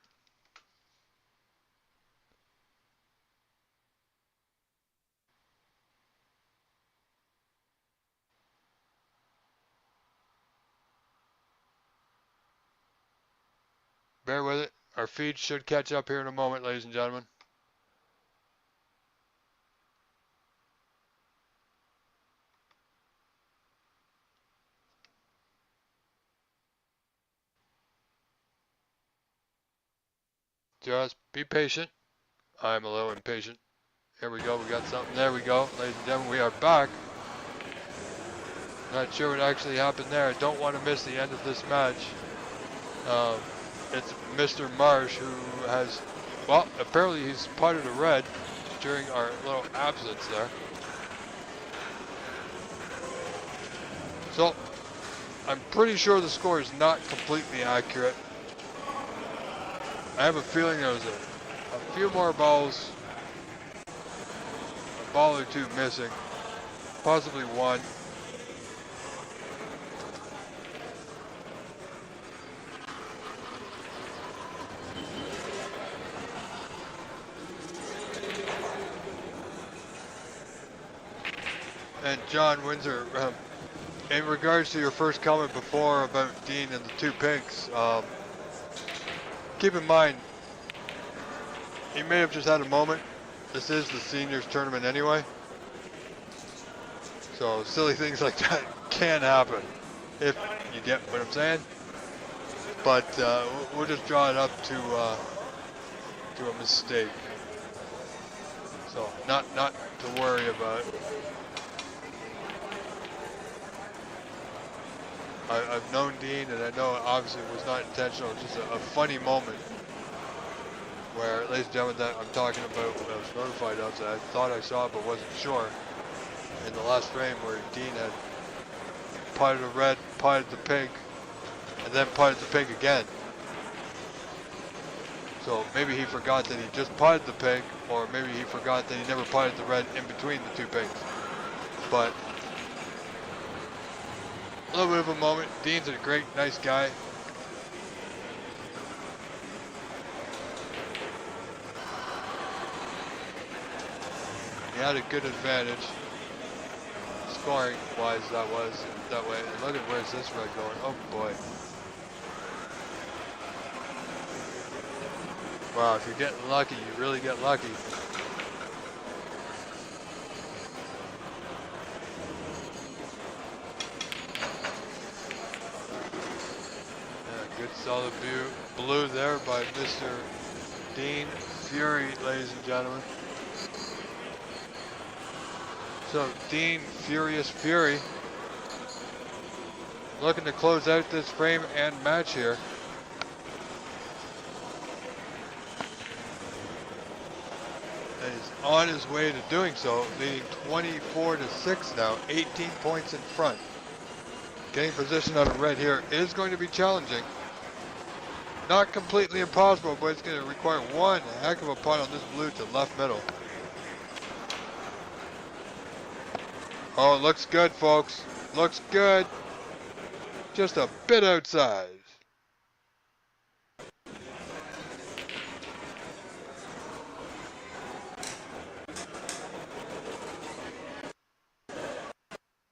Bear with it. Our feed should catch up here in a moment, ladies and gentlemen. Just be patient. I'm a little impatient. Here we go. We got something. There we go. Ladies and gentlemen, we are back. Not sure what actually happened there. I don't want to miss the end of this match. It's Mr. Marsh who has, well, apparently he's potted a red during our little absence there. So, I'm pretty sure the score is not completely accurate. I have a feeling there was a few more balls, a ball or two missing, possibly one. And John Windsor, in regards to your first comment before about Dean and the 2 pinks, keep in mind, he may have just had a moment. This is the seniors tournament anyway. So silly things like that can happen, if you get what I'm saying. But we'll just draw it up to a mistake. So not to worry about. I've known Dean, and I know obviously it was not intentional. It's just a funny moment where, ladies and gentlemen, that I'm talking about, what I was notified of, that I thought I saw but wasn't sure, in the last frame where Dean had potted a red, potted the pink, and then potted the pink again. So maybe he forgot that he just potted the pink, or maybe he forgot that he never potted the red in between the 2 pinks. But a little bit of a moment. Dean's a great, nice guy. He had a good advantage, scoring-wise. That was that way. And look at where's this red going. Oh boy! Wow, if you're getting lucky, you really get lucky. Good solid blue there by Mr. Dean Fury, ladies and gentlemen. So Dean Furious Fury looking to close out this frame and match here. And he's on his way to doing so, leading 24-6 now, 18 points in front. Getting position on a red here is going to be challenging. Not completely impossible, but it's going to require one heck of a putt on this blue to left middle. Oh, it looks good, folks. Looks good. Just a bit outside.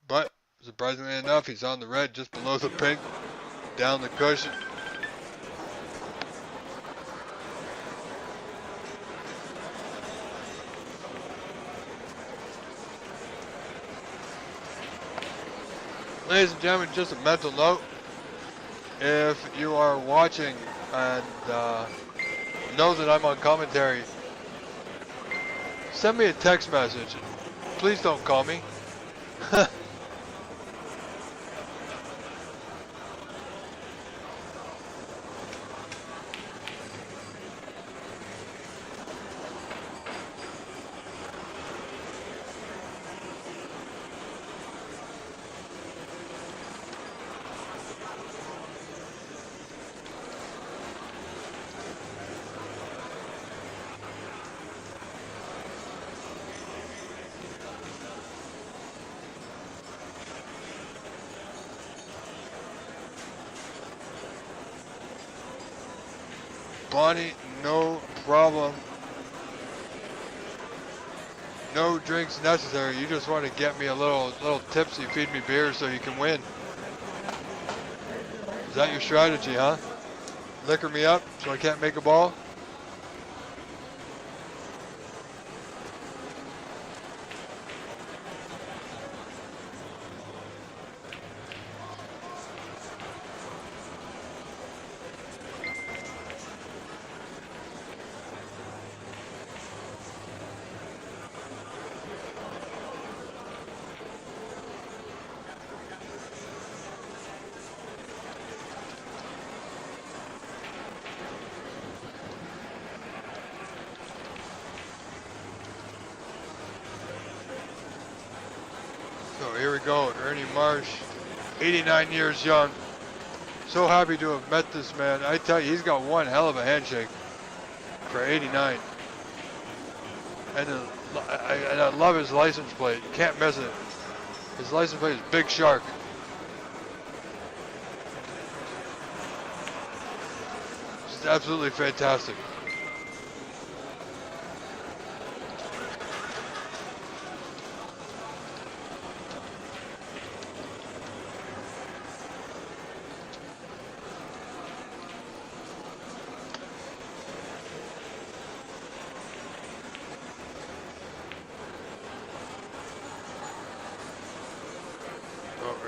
But surprisingly enough, he's on the red just below the pink, down the cushion. Ladies and gentlemen, just a mental note. If you are watching and know that I'm on commentary, send me a text message. Please don't call me. Bonnie, no problem. No drinks necessary. You just want to get me a little tipsy, feed me beer so you can win. Is that your strategy, huh? Liquor me up so I can't make a ball? So here we go, Ernie Marsh, 89 years young. So happy to have met this man. I tell you, he's got one hell of a handshake for 89. And I love his license plate. You can't miss it. His license plate is Big Shark. It's absolutely fantastic.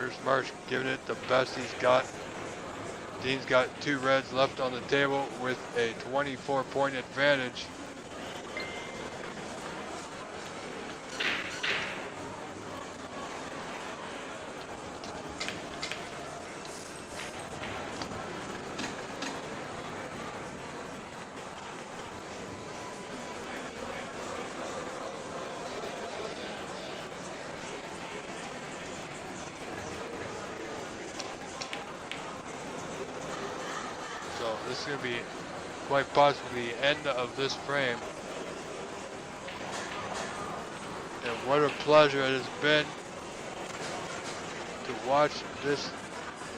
Here's Marsh giving it the best he's got. Dean's got 2 reds left on the table with a 24-point advantage. This is going to be quite possibly the end of this frame. And what a pleasure it has been to watch this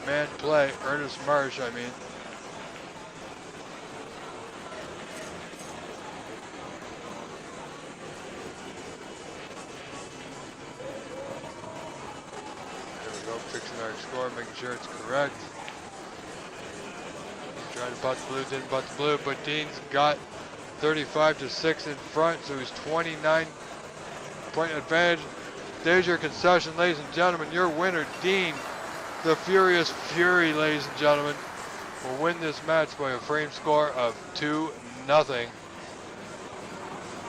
man play, Ernest Marsh, I mean. There we go, fixing our score, making sure it's correct. Trying to putt the blue, didn't putt the blue, but Dean's got 35-6 in front, so he's 29-point advantage. There's your concession, ladies and gentlemen. Your winner, Dean, the Furious Fury, ladies and gentlemen, will win this match by a frame score of 2-0.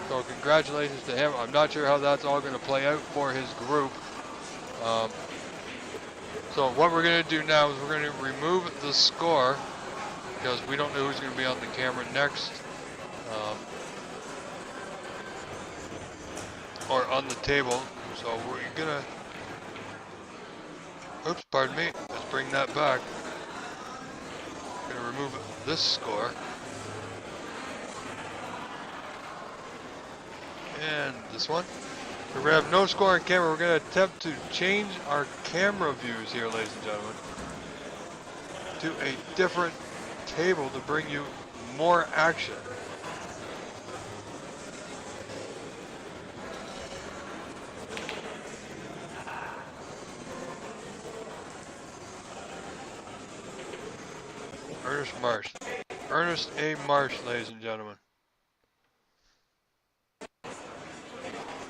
So congratulations to him. I'm not sure how that's all going to play out for his group. So what we're going to do now is we're going to remove the score because we don't know who's going to be on the camera next. Or on the table. So we're going to... Oops, pardon me. Let's bring that back. We're going to remove this score. And this one. So we have no score on camera. We're going to attempt to change our camera views here, ladies and gentlemen, to a different table to bring you more action. Ernest Marsh. Ernest A. Marsh, ladies and gentlemen.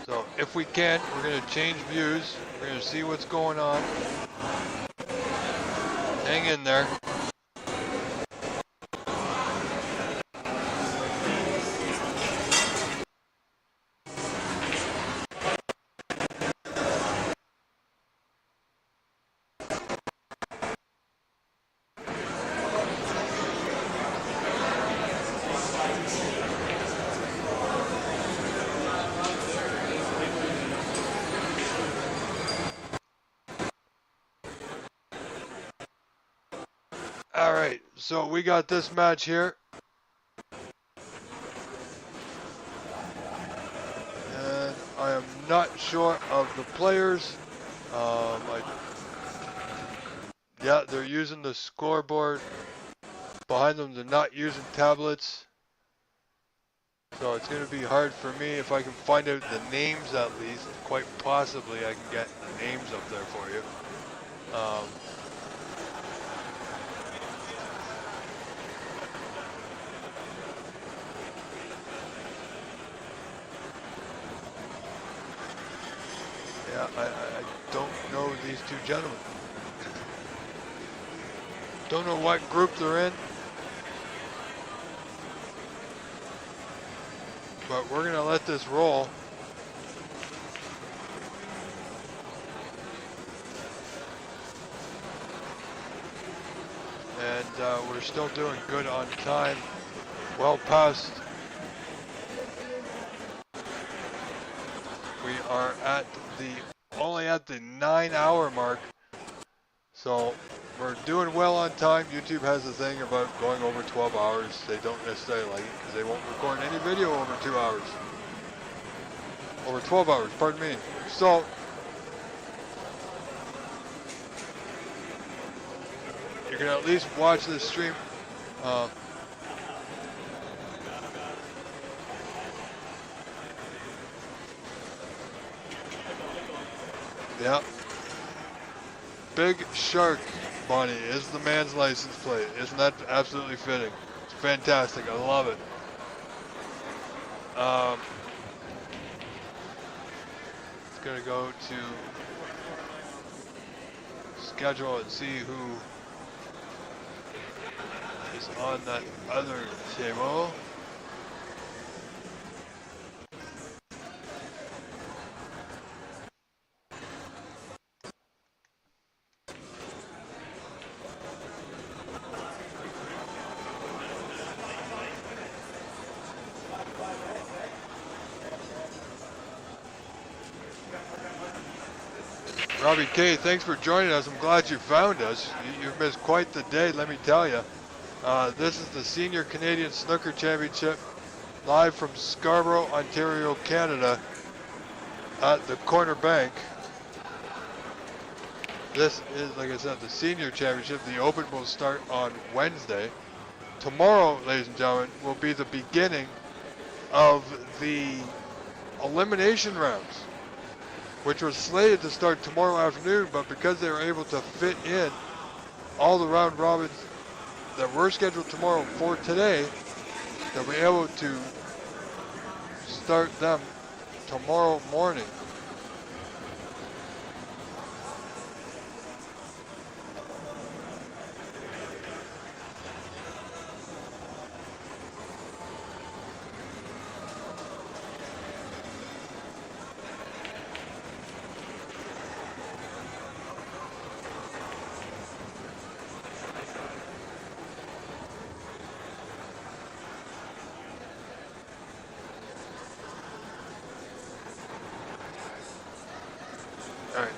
So if we can, we're going to change views. We're going to see what's going on. Hang in there. Alright, so we got this match here. And I am not sure of the players. Yeah, they're using the scoreboard behind them. They're not using tablets. So it's going to be hard for me if I can find out the names at least. Quite possibly I can get the names up there for you. Yeah, I don't know these two gentlemen. Don't know what group they're in. But we're going to let this roll. And we're still doing good on time. Well past. We are at only at the 9-hour mark. So we're doing well on time. YouTube has a thing about going over 12 hours. They don't necessarily like it because they won't record any video over 2 hours. Over 12 hours, pardon me. So you can at least watch this stream. Yeah. Big Shark Bonnie is the man's license plate. Isn't that absolutely fitting? It's fantastic. I love it. It's going to go to schedule and see who is on that other table. Robbie K, thanks for joining us. I'm glad you found us. You've missed quite the day, let me tell you. This is the Senior Canadian Snooker Championship, live from Scarborough, Ontario, Canada, at the Corner Bank. This is, like I said, the Senior Championship. The Open will start on Wednesday. Tomorrow, ladies and gentlemen, will be the beginning of the elimination rounds, which was slated to start tomorrow afternoon, but because they were able to fit in all the round robins that were scheduled tomorrow for today, they'll be able to start them tomorrow morning.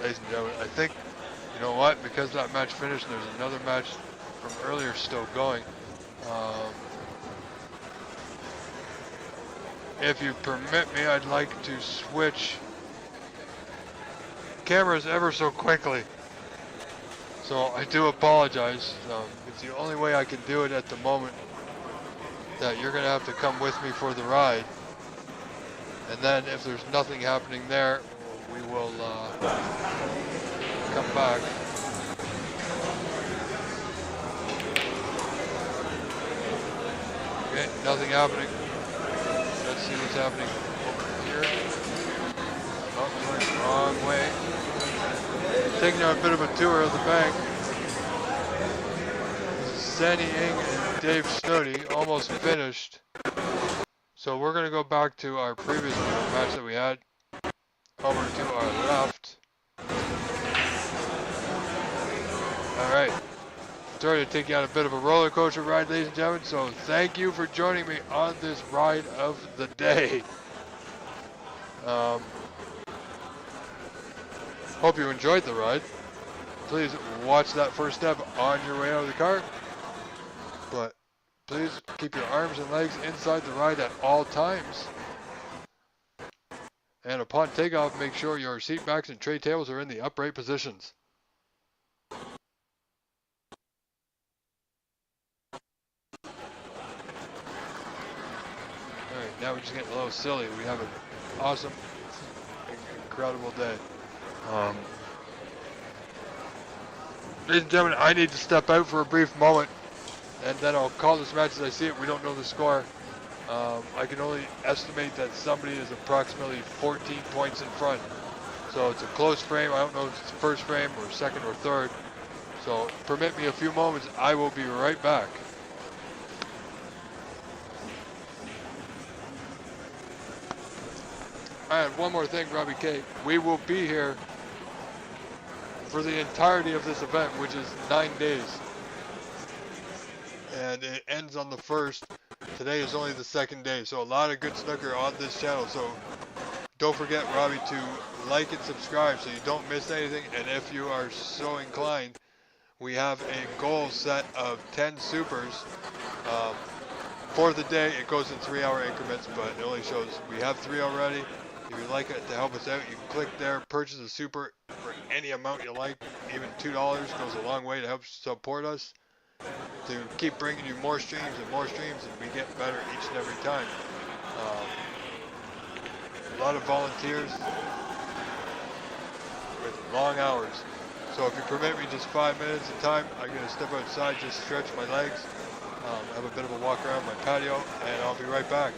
ladies and gentlemen. I think, you know what, because that match finished, there's another match from earlier still going. If you permit me, I'd like to switch cameras ever so quickly. So I do apologize. It's the only way I can do it at the moment, that you're going to have to come with me for the ride. And then if there's nothing happening there, we will come back. Okay, nothing happening. Let's see what's happening over here. Oh, going wrong way. Taking a bit of a tour of the bank. Sandy Ing and Dave Snooty almost finished. So we're going to go back to our previous match that we had. Over to our left. Alright. Sorry to take you on a bit of a roller coaster ride, ladies and gentlemen. So thank you for joining me on this ride of the day. Hope you enjoyed the ride. Please watch that first step on your way out of the car. But please keep your arms and legs inside the ride at all times. And upon takeoff, make sure your seat backs and tray tables are in the upright positions. Alright, now we're just getting a little silly. We have an awesome, incredible day. Ladies and gentlemen, I need to step out for a brief moment, and then I'll call this match as I see it. We don't know the score. I can only estimate that somebody is approximately 14 points in front. So it's a close frame. I don't know if it's first frame or second or third. So permit me a few moments. I will be right back. And one more thing, Robbie K. We will be here for the entirety of this event, which is 9 days. And it ends on the 1st. Today is only the 2nd day. So a lot of good snooker on this channel. So don't forget, Robbie, to like and subscribe so you don't miss anything. And if you are so inclined, we have a goal set of 10 supers. For the day, it goes in 3-hour increments, but it only shows we have 3 already. If you'd like it to help us out, you can click there, purchase a super for any amount you like. Even $2 goes a long way to help support us, to keep bringing you more streams, and we get better each and every time. A lot of volunteers with long hours. So if you permit me just 5 minutes of time, I'm going to step outside, just stretch my legs, have a bit of a walk around my patio, and I'll be right back.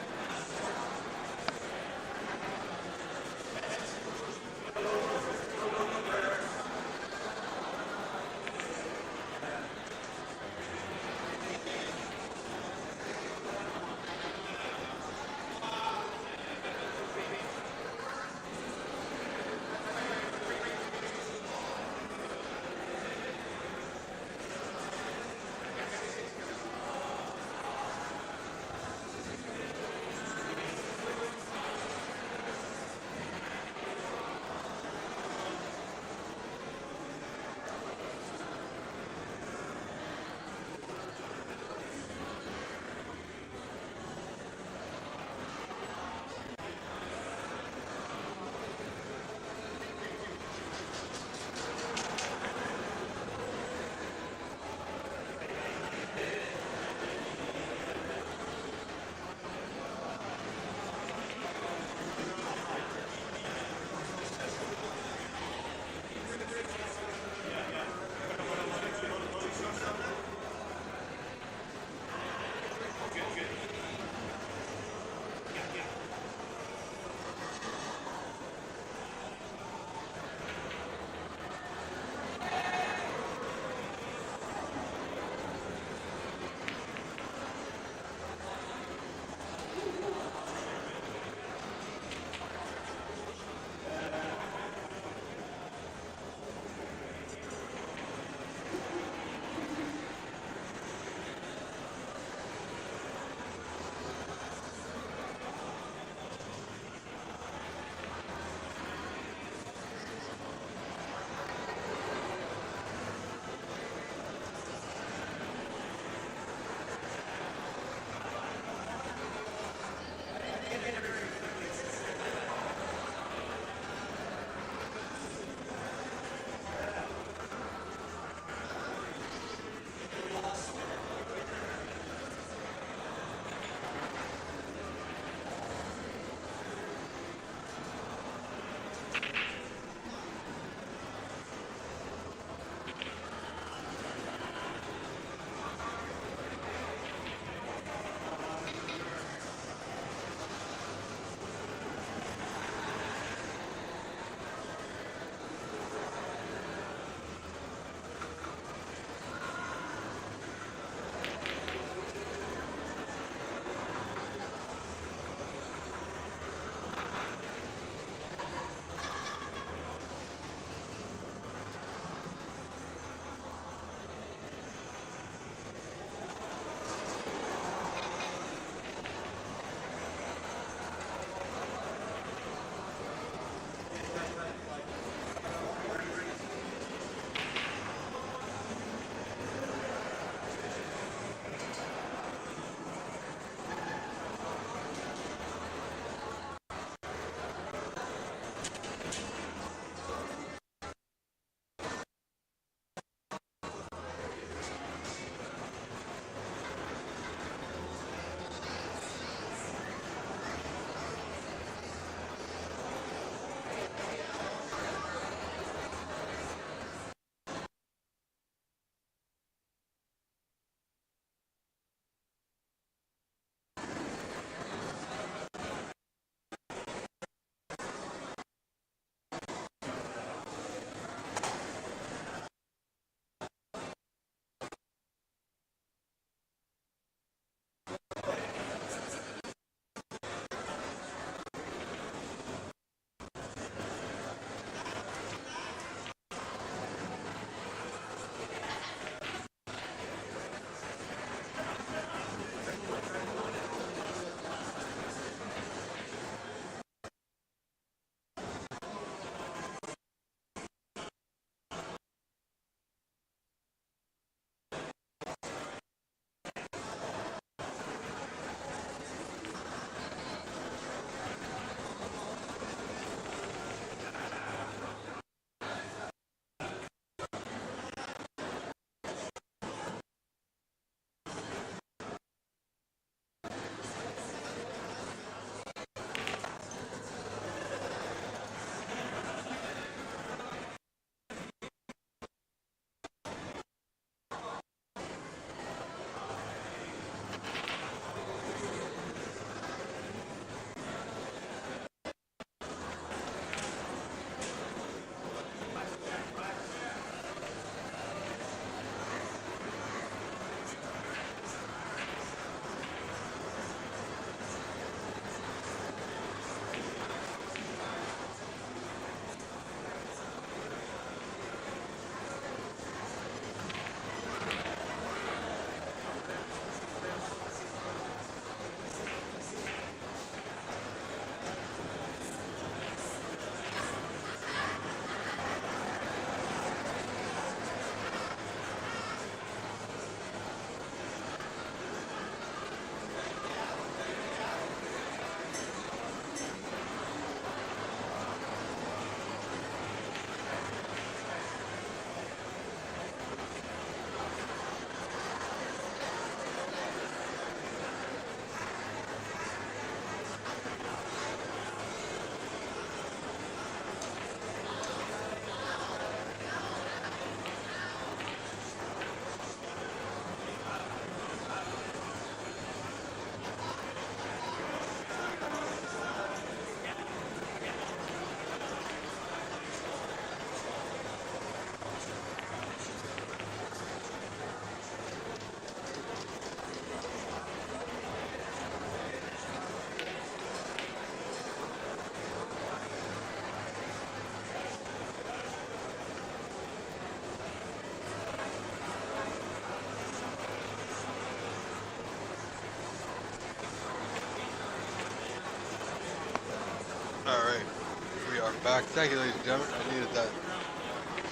back. Thank you, ladies and gentlemen. I needed that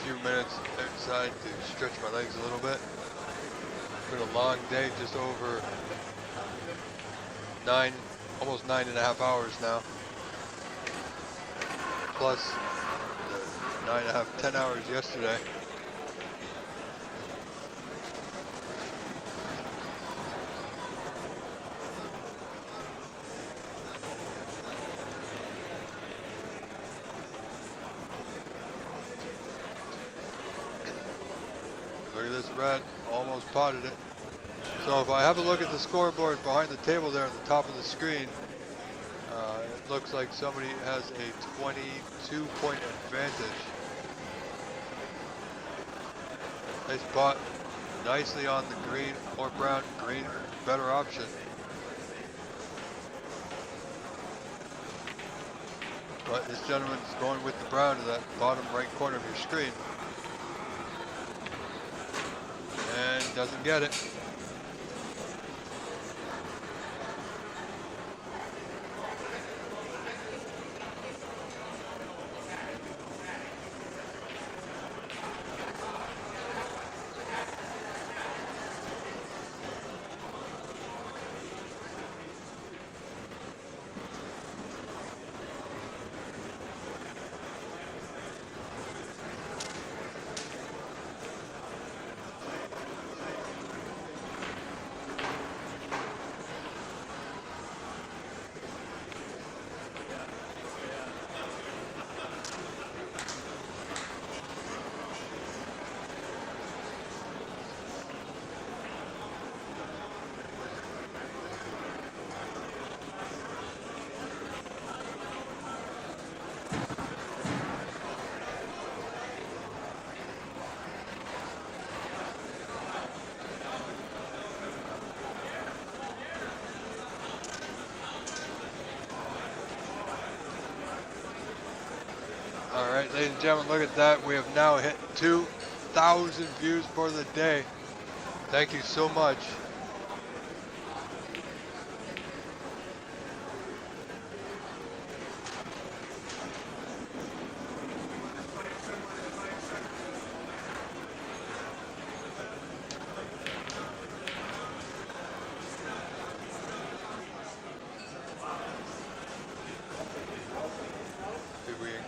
few minutes outside to stretch my legs a little bit. It's been a long day, just over almost 9.5 hours now. Plus the 9.5, 10 hours yesterday. Look at this red, almost potted it. So if I have a look at the scoreboard behind the table there at the top of the screen, it looks like somebody has a 22-point advantage. Nice pot, nicely on the green or brown. Green, better option. But this gentleman's going with the brown to that bottom right corner of your screen. And doesn't get it. All right, ladies and gentlemen, look at that. We have now hit 2,000 views for the day. Thank you so much.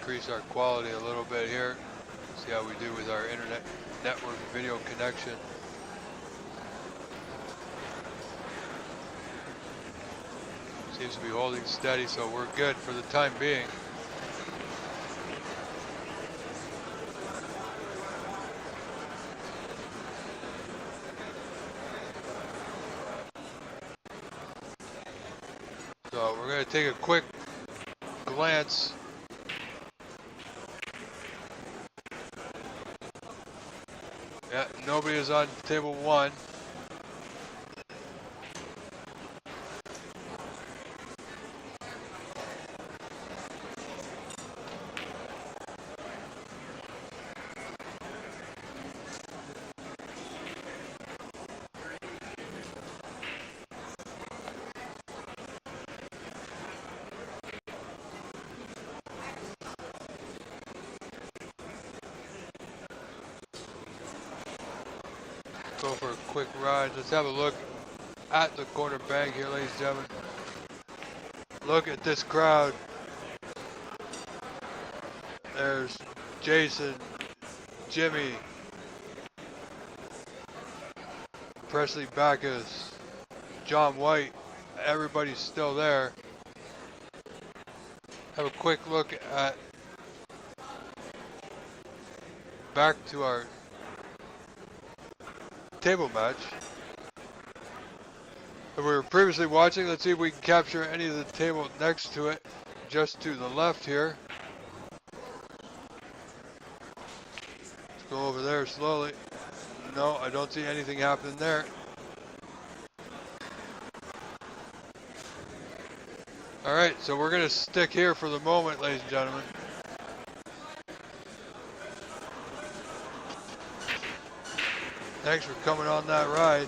Increase our quality a little bit here. See how we do with our internet network video connection. Seems to be holding steady, so we're good for the time being. So we're going to take a quick glance . Yeah, nobody is on table one. Go for a quick ride. Let's have a look at the corner bank here, ladies and gentlemen. Look at this crowd. There's Jason, Jimmy, Presley Backus, John White. Everybody's still there. Have a quick look at back to our table match that we were previously watching. Let's see if we can capture any of the table next to it, just to the left here. Let's go over there slowly. No, I don't see anything happening there. All right, so we're going to stick here for the moment, ladies and gentlemen. Thanks for coming on that ride.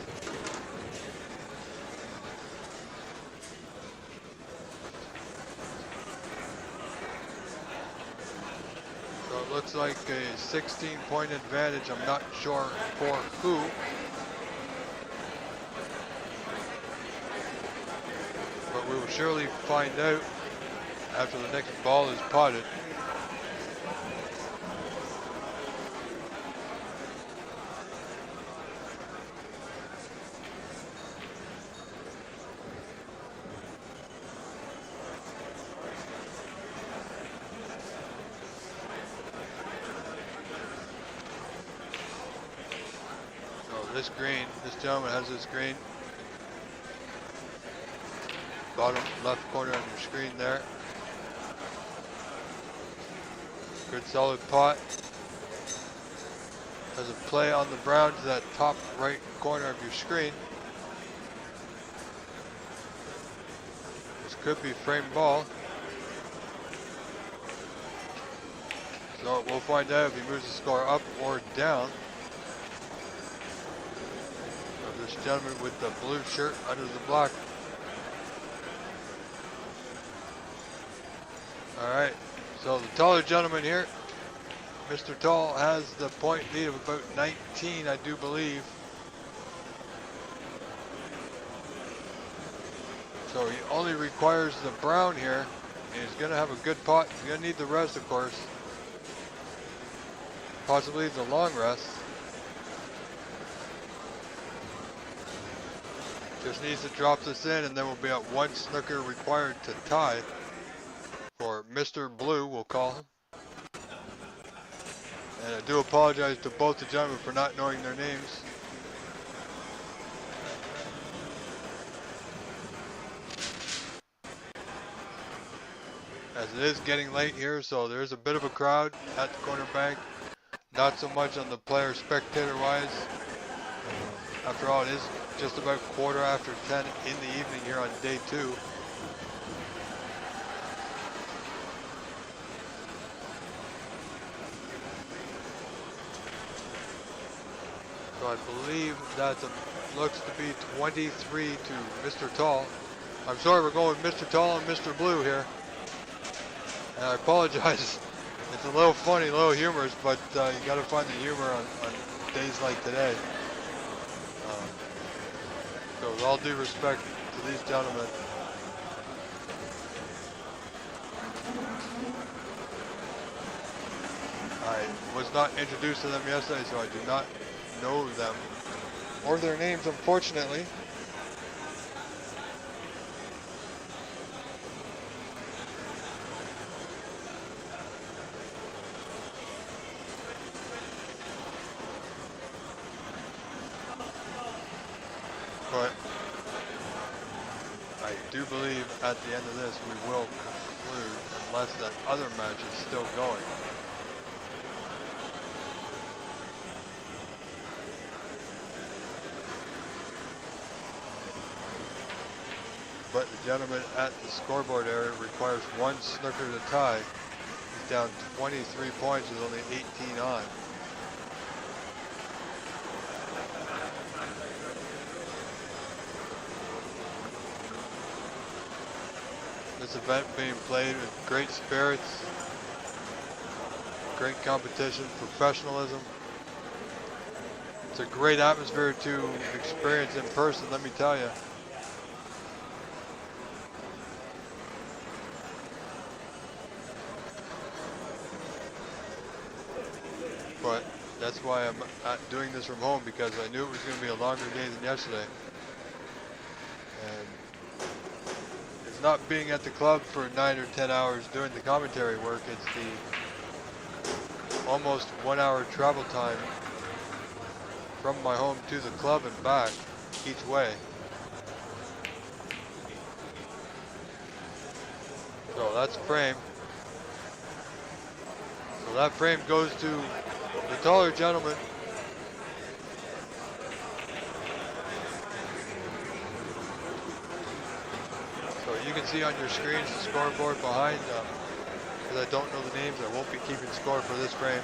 looks like a 16-point advantage. I'm not sure for who. But we will surely find out after the next ball is potted. This green, this gentleman has this green. Bottom left corner on your screen there. Good solid pot. Has a play on the brown to that top right corner of your screen. This could be frame ball. So we'll find out if he moves the score up or down. This gentleman with the blue shirt under the black. Alright, so the taller gentleman here, Mr. Tall, has the point lead of about 19, I do believe. So he only requires the brown here, and he's going to have a good pot. He's going to need the rest, of course. Possibly the long rest. Just needs to drop this in, and then we'll be at one snooker required to tie for Mr. Blue, we'll call him. And I do apologize to both the gentlemen for not knowing their names. As it is getting late here, so there's a bit of a crowd at the corner bank. Not so much on the player spectator wise. After all, it is just about 10:15 in the evening here on day 2. So I believe that looks to be 23 to Mr. Tall. I'm sorry, we're going with Mr. Tall and Mr. Blue here. And I apologize. It's a little funny, a little humorous, but you got to find the humor on days like today. So with all due respect to these gentlemen, I was not introduced to them yesterday, so I do not know them or their names, unfortunately. But I do believe at the end of this we will conclude, unless that other match is still going. But the gentleman at the scoreboard area requires one snooker to tie. He's down 23 points with only 18 on. This event being played with great spirits, great competition, professionalism. It's a great atmosphere to experience in person, let me tell you. But that's why I'm doing this from home, because I knew it was going to be a longer day than yesterday. And it's not being at the club for 9 or 10 hours doing the commentary work, it's the almost 1 hour travel time from my home to the club and back each way. So that's frame. So that frame goes to the taller gentleman. So you can see on your screens the scoreboard behind. Because I don't know the names, I won't be keeping score for this frame.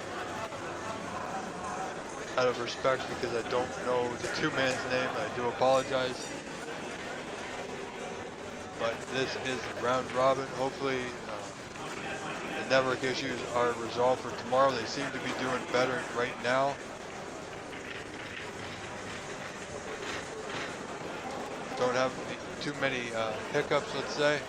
Out of respect, because I don't know the two man's name, I do apologize. But this is round robin. Hopefully the network issues are resolved for tomorrow. They seem to be doing better right now. Don't have too many hiccups, let's say.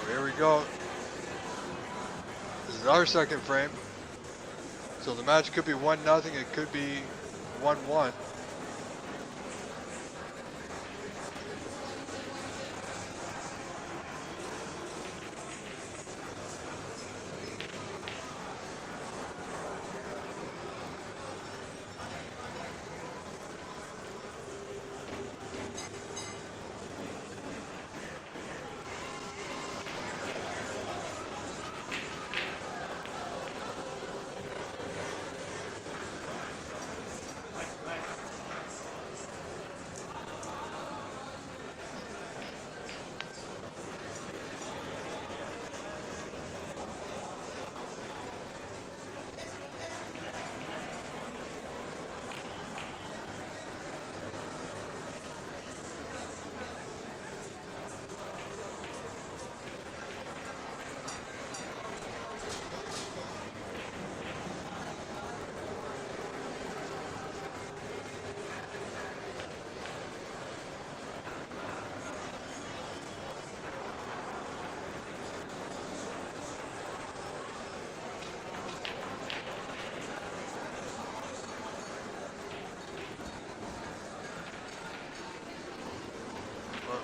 Here we go. This is our second frame. So the match could be 1-0, it could be 1-1.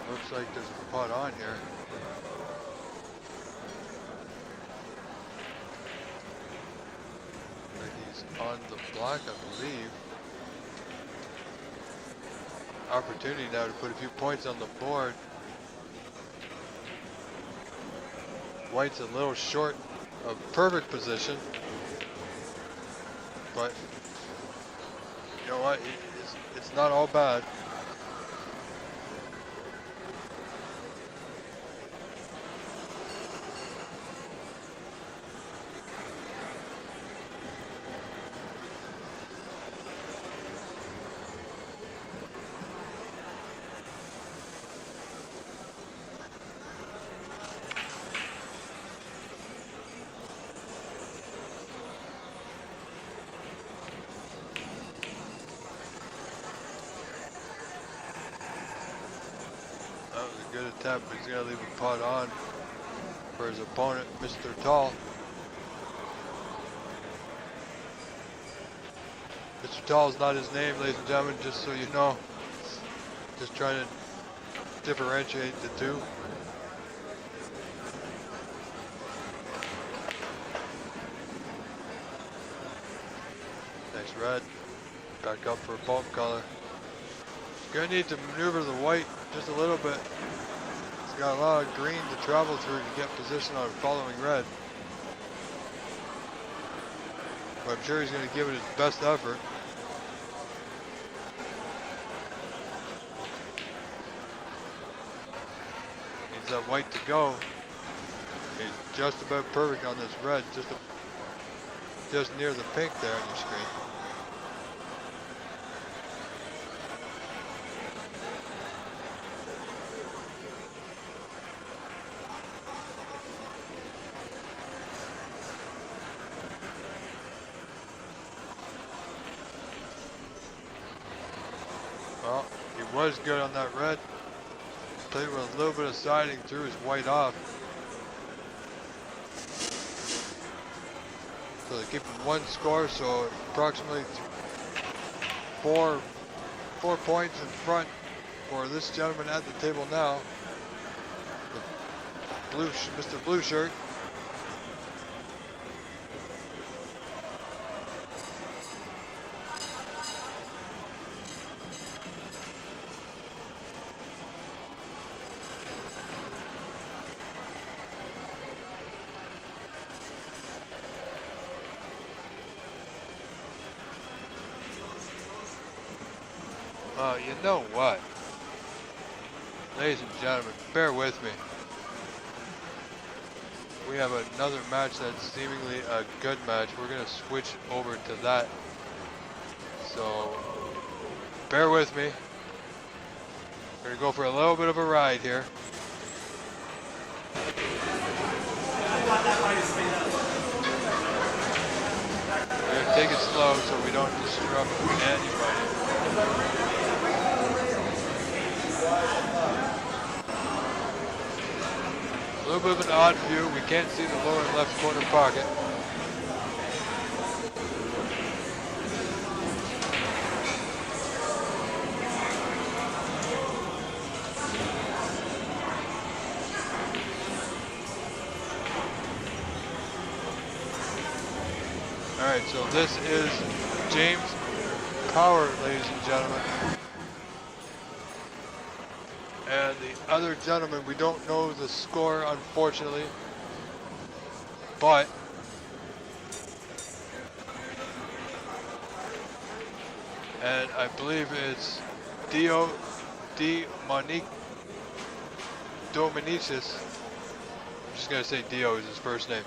Looks like there's a pot on here. Like he's on the block, I believe. Opportunity now to put a few points on the board. White's a little short of perfect position, but you know what? It's not all bad. That was a good attempt, but he's going to leave a pot on for his opponent, Mr. Tall. Mr. Tall is not his name, ladies and gentlemen, just so you know. Just trying to differentiate the two. Nice red. Back up for a bulk color. Gonna need to maneuver the white just a little bit. He's got a lot of green to travel through to get position on following red. But I'm sure he's gonna give it his best effort. Needs that white to go. He's just about perfect on this red, just near the pink there on your screen. Well, he was good on that red. Played with a little bit of siding, threw his white off. So they keep him one score, so approximately four points in front for this gentleman at the table now, Mr. Blue Shirt. You know what? Ladies and gentlemen, bear with me. We have another match that's seemingly a good match. We're going to switch over to that. So, bear with me. We're going to go for a little bit of a ride here. We're going to take it slow so we don't disrupt anybody. A little bit of an odd view. We can't see the lower left corner pocket. All right, so this is James Power, ladies and gentlemen. And the other gentleman, we don't know the score, unfortunately, but and I believe it's Dominicis. I'm just gonna say Dio is his first name.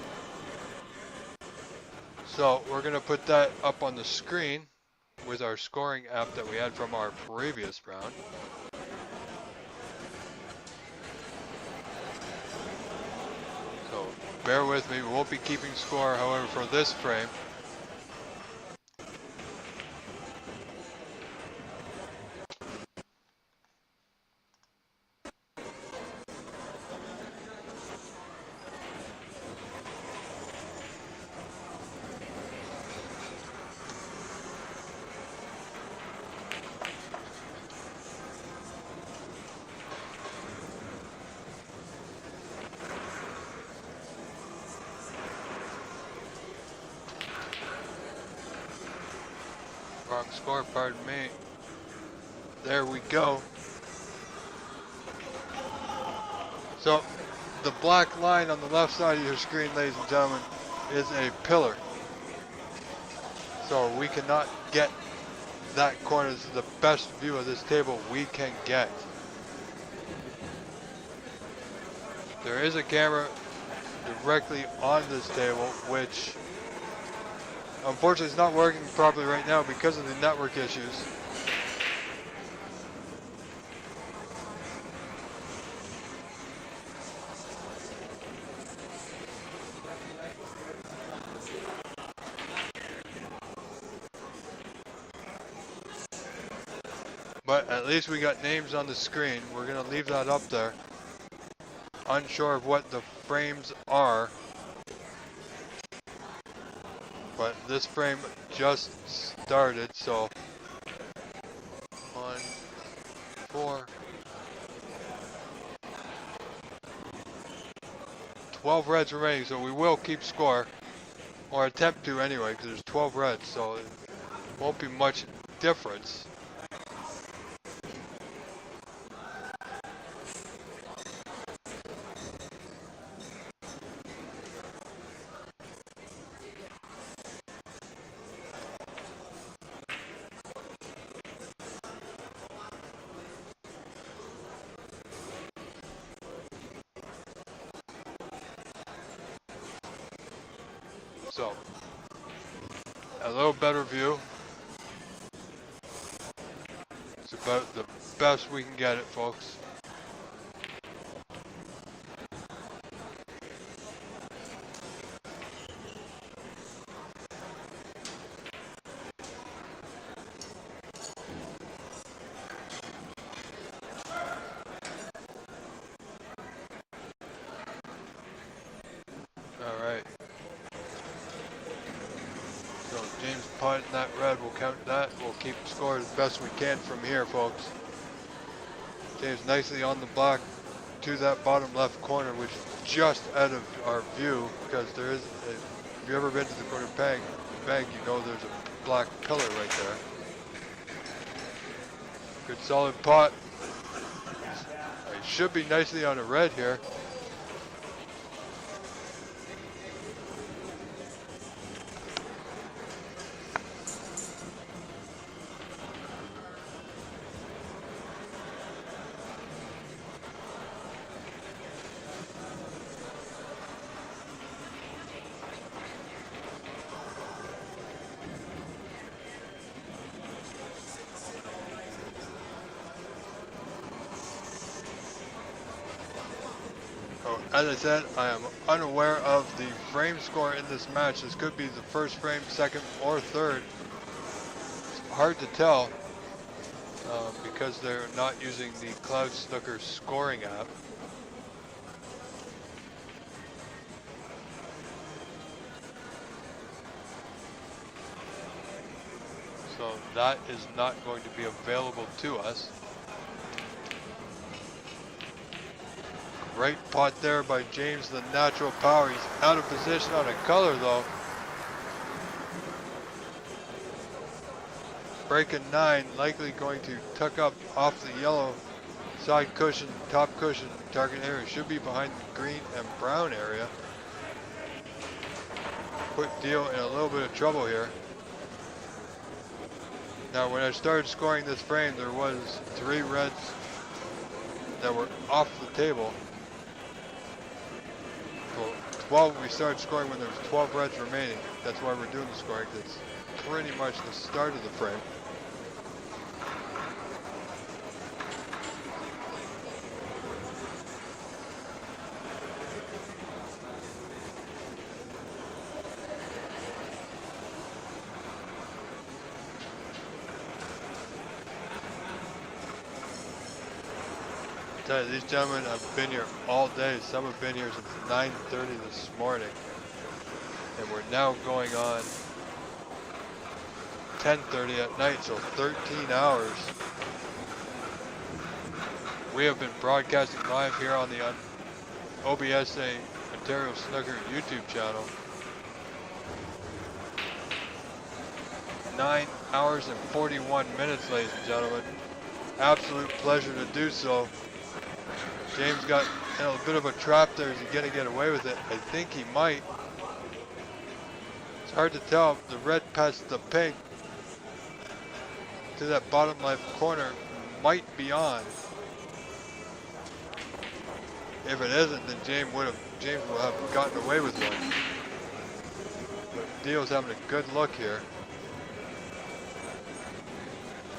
So we're gonna put that up on the screen with our scoring app that we had from our previous round. Bear with me, we won't be keeping score, however, for this frame. Wrong score, pardon me. There we go. So, the black line on the left side of your screen, ladies and gentlemen, is a pillar. So we cannot get that corner. This is the best view of this table we can get. There is a camera directly on this table, which unfortunately it's not working properly right now because of the network issues. But at least we got names on the screen. We're going to leave that up there. Unsure of what the frames are. But this frame just started, so 1, 4, 12 reds remaining, so we will keep score, or attempt to anyway, because there's 12 reds, so it won't be much difference. So, a little better view. It's about the best we can get it, folks. That red, we'll count that. We'll keep score as best we can from here, folks. James nicely on the block to that bottom left corner, which is just out of our view because there is, if you've ever been to the corner bank, you know there's a black pillar right there. Good solid pot. It should be nicely on a red here. As I said, I am unaware of the frame score in this match. This could be the first frame, second, or third. It's hard to tell because they're not using the Cloud Snooker scoring app. So that is not going to be available to us. Great pot there by James, the natural power. He's out of position on a color though. Breaking 9, likely going to tuck up off the yellow side cushion, top cushion. Target area should be behind the green and brown area. Put Dio in a little bit of trouble here. Now when I started scoring this frame, there was 3 reds that were off the table. 12, we started scoring when there was 12 reds remaining. That's why we're doing the scoring. That's pretty much the start of the frame. These gentlemen have been here all day. Some have been here since 9:30 this morning. And we're now going on 10:30 at night, so 13 hours. We have been broadcasting live here on the OBSA Ontario Snooker YouTube channel. 9 hours and 41 minutes, ladies and gentlemen. Absolute pleasure to do so. James got in a bit of a trap there. Is he going to get away with it? I think he might. It's hard to tell. The red past the pink to that bottom left corner might be on. If it isn't, then James will have gotten away with one. But Dio's having a good look here.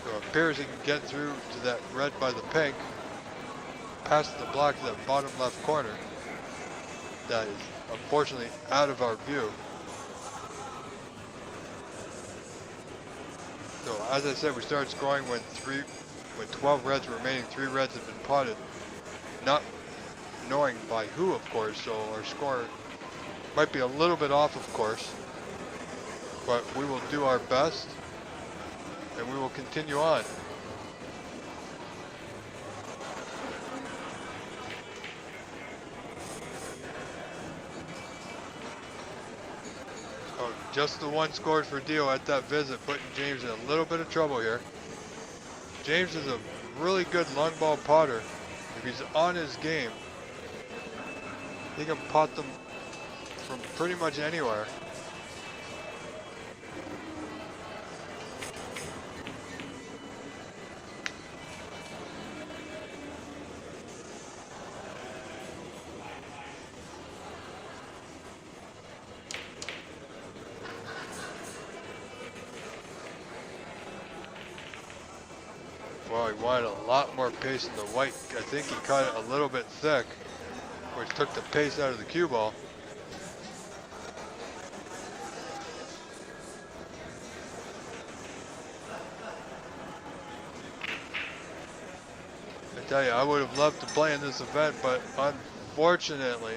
So it appears he can get through to that red by the pink. Past the block to that bottom left corner. That is unfortunately out of our view. So as I said, we started scoring when 12 reds remaining. 3 reds have been potted. Not knowing by who, of course, so our score might be a little bit off, of course. But we will do our best and we will continue on. Just the one scored for Dio at that visit, putting James in a little bit of trouble here. James is a really good long ball potter. If he's on his game, he can pot them from pretty much anywhere. Well, he wanted a lot more pace in the white. I think he caught it a little bit thick, which took the pace out of the cue ball. I tell you, I would have loved to play in this event, but unfortunately,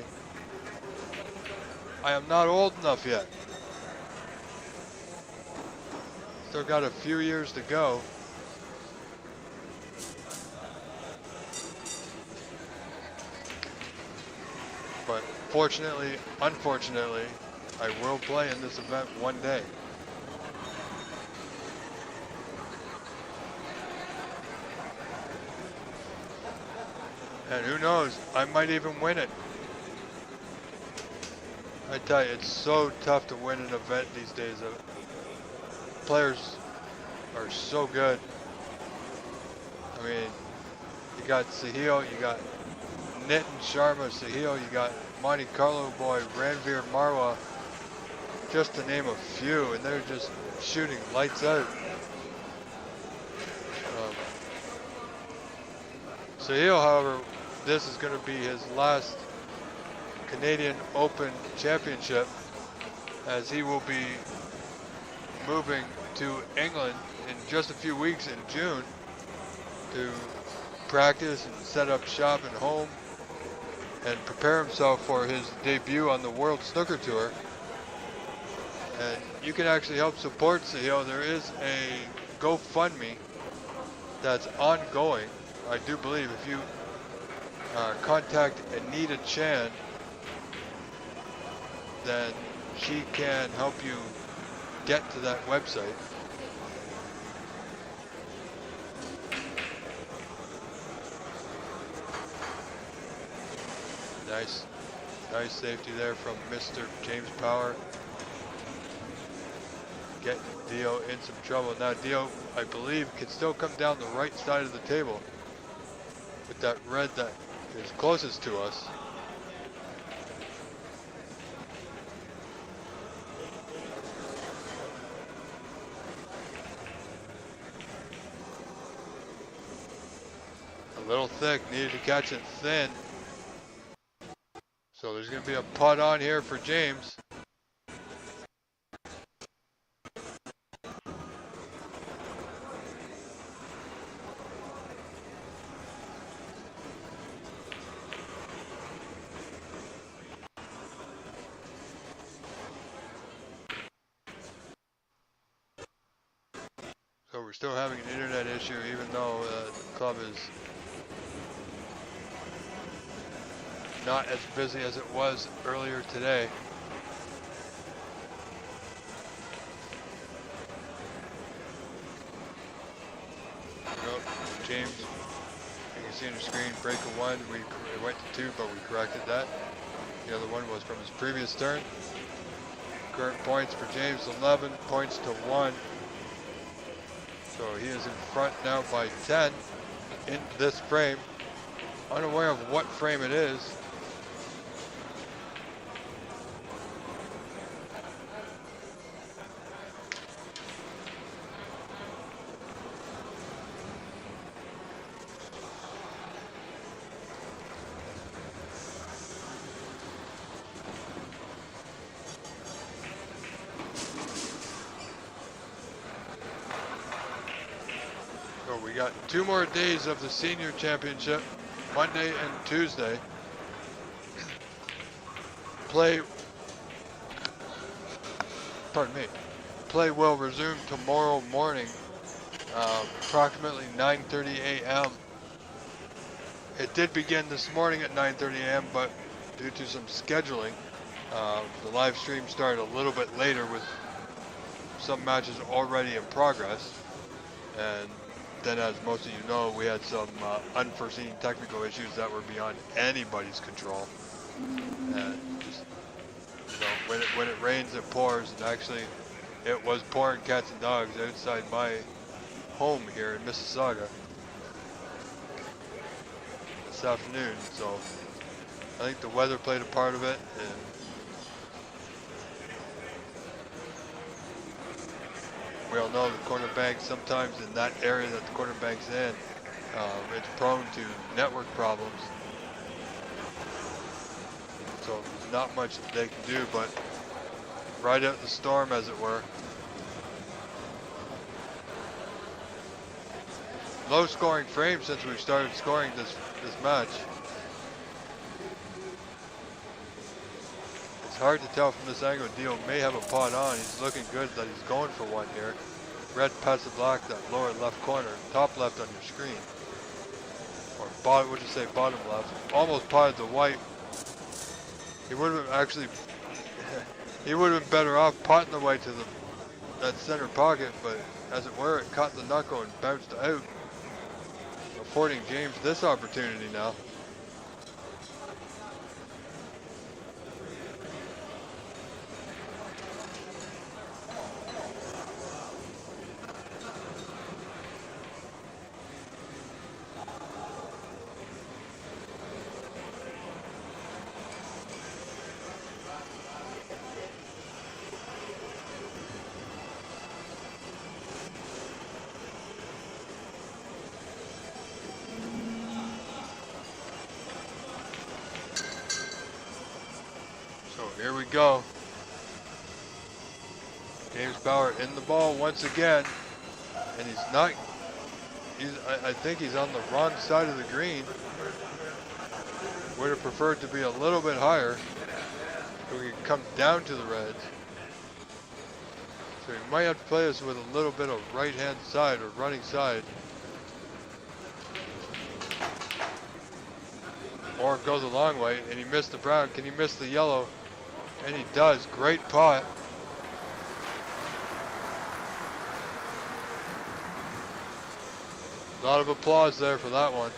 I am not old enough yet. Still got a few years to go. unfortunately, I will play in this event one day. And who knows, I might even win it. I tell you, it's so tough to win an event these days. Players are so good. I mean, you got Sahil, you got Nitin Sharma, Sahil, you got Monte Carlo boy, Ranveer Marwa, just to name a few, and they're just shooting lights out. Sahil, however, this is going to be his last Canadian Open Championship, as he will be moving to England in just a few weeks in June to practice and set up shop at home and prepare himself for his debut on the World Snooker Tour. And you can actually help support Sahil. There is a GoFundMe that's ongoing. I do believe if you contact Anita Chan, then she can help you get to that website. Nice safety there from Mr. James Power. Getting Dio in some trouble. Now Dio, I believe, can still come down the right side of the table with that red that is closest to us. A little thick, needed to catch it thin. So there's going to be a putt on here for James. So we're still having an internet issue, even though the club is not as busy as it was earlier today. Nope, James, you can see on your screen, break of one. We went to 2, but we corrected that. The other one was from his previous turn. Current points for James, 11 points to 1. So he is in front now by 10 in this frame. Unaware of what frame it is. We got 2 more days of the senior championship, Monday and Tuesday. Play will resume tomorrow morning, approximately 9:30 a.m. It did begin this morning at 9:30 a.m., but due to some scheduling, the live stream started a little bit later with some matches already in progress. And then, as most of you know, we had some unforeseen technical issues that were beyond anybody's control. And just, when it rains, it pours. And actually, it was pouring cats and dogs outside my home here in Mississauga this afternoon. So I think the weather played a part of it. And we all know the corner bank, sometimes in that area that the corner bank's in, it's prone to network problems. So there's not much that they can do but ride out the storm, as it were. Low scoring frame since we started scoring this match. It's hard to tell from this angle. Dio may have a pot on. He's looking good that he's going for one here. Red past the black, that lower left corner, top left on your screen. Or bottom, would you say bottom left? Almost potted the white. He would have actually, he would have been better off putting the way to that center pocket, but as it were, it caught the knuckle and bounced out, affording James this opportunity now. So here we go. James Bauer in the ball once again, and I think he's on the wrong side of the green. Would have preferred to be a little bit higher so he can come down to the reds. So he might have to play this with a little bit of right-hand side or running side. Or it goes a long way, and he missed the brown. Can he miss the yellow? And he does. Great pot. A lot of applause there for that one.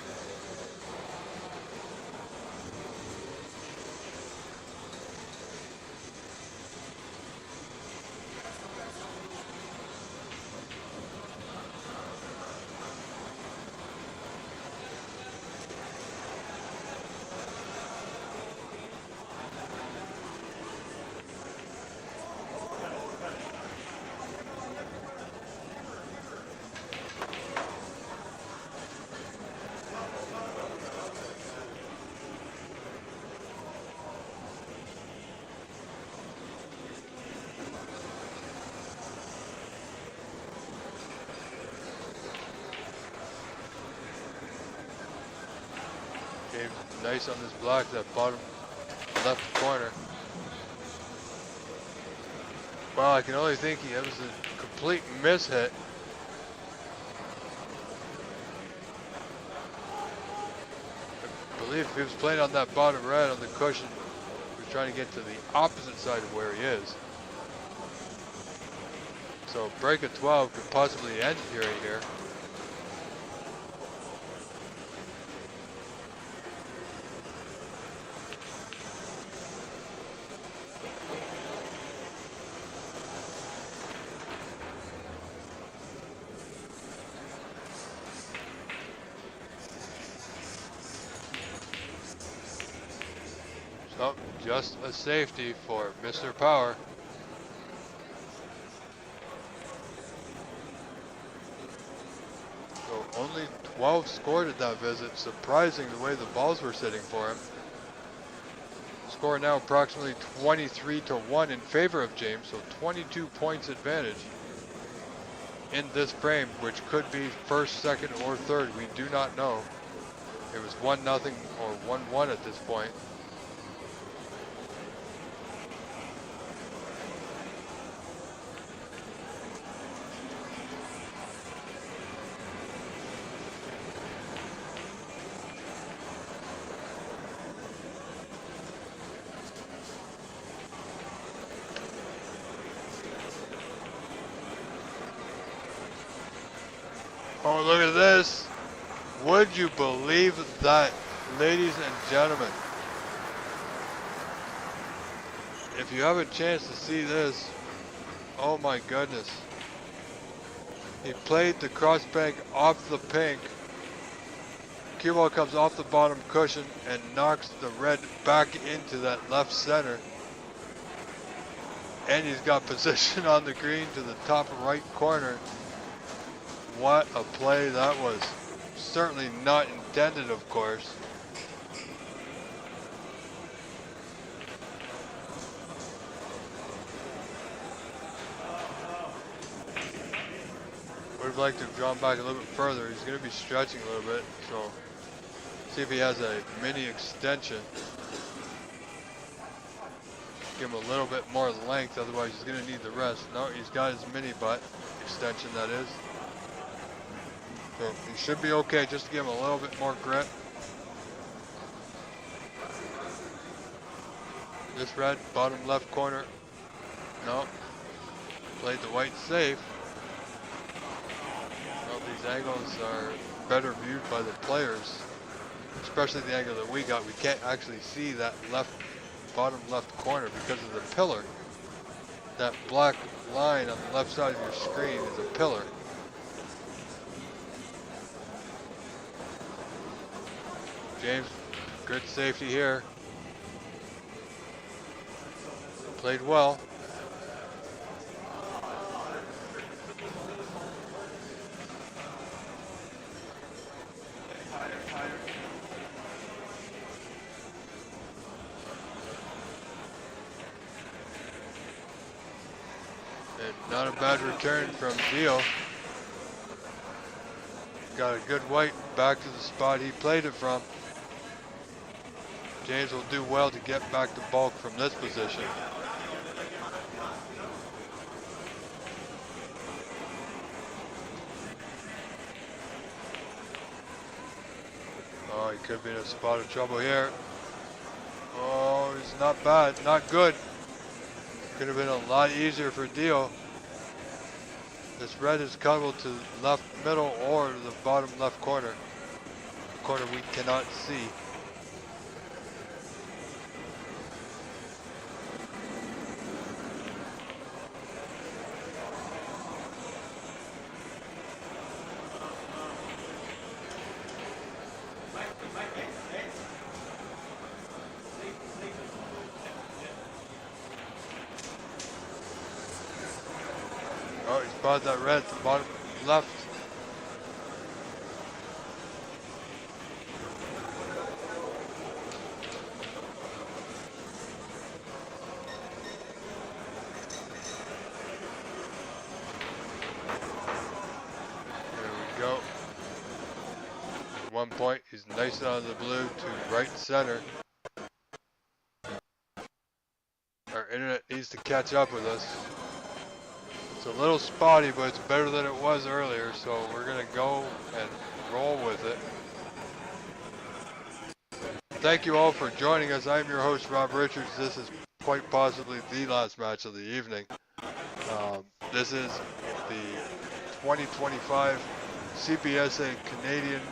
James, nice on this block, that bottom left corner. Well, I can only think it was a complete mishit. I believe if he was playing on that bottom red on the cushion, he was trying to get to the opposite side of where he is. So break of 12 could possibly end right here. So just a safety for Mr. Power. So only 12 scored at that visit, surprising the way the balls were sitting for him. Score now approximately 23-1 in favor of James, so 22 points advantage in this frame, which could be first, second, or third. We do not know. It was 1-0 or 1-1 at this point. Oh, look at this. Would you believe that, ladies and gentlemen? If you have a chance to see this, oh my goodness. He played the crossbank off the pink. Cue ball comes off the bottom cushion and knocks the red back into that left center. And he's got position on the green to the top right corner. What a play that was. Certainly not intended, of course. Would have liked to have drawn back a little bit further. He's going to be stretching a little bit, so see if he has a mini extension. Give him a little bit more length, otherwise he's going to need the rest. No, he's got his mini butt extension, that is. So he should be okay, just to give him a little bit more grip. This red, bottom left corner. No. Played the white safe. Well, these angles are better viewed by the players, especially the angle that we got. We can't actually see that bottom left corner because of the pillar. That black line on the left side of your screen is a pillar. James, good safety here. Played well. And not a bad return from Dio. Got a good white back to the spot he played it from. James will do well to get back to bulk from this position. Oh, he could be in a spot of trouble here. Oh, he's not bad, not good. Could have been a lot easier for Dio. This red is cuddled to the left middle or to the bottom left corner. The corner we cannot see. Oh, he spotted that red at the bottom left. There we go. 1 point. He's nice out of the blue to right center. Our internet needs to catch up with us. It's a little spotty, but it's better than it was earlier, so we're going to go and roll with it. Thank you all for joining us. I'm your host, Rob Richards. This is quite possibly the last match of the evening. This is the 2025 CPSA Canadian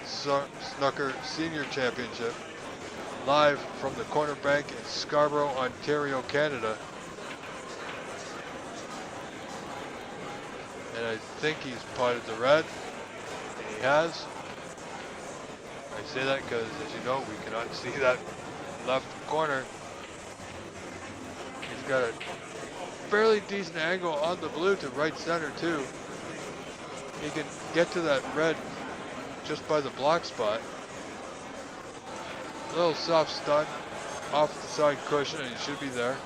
Snooker Senior Championship, live from the Corner Bank in Scarborough, Ontario, Canada. And I think he's potted the red, and he has. I say that because, as you know, we cannot see that left corner. He's got a fairly decent angle on the blue to right center too. He can get to that red just by the block spot. A little soft stun off the side cushion, and he should be there.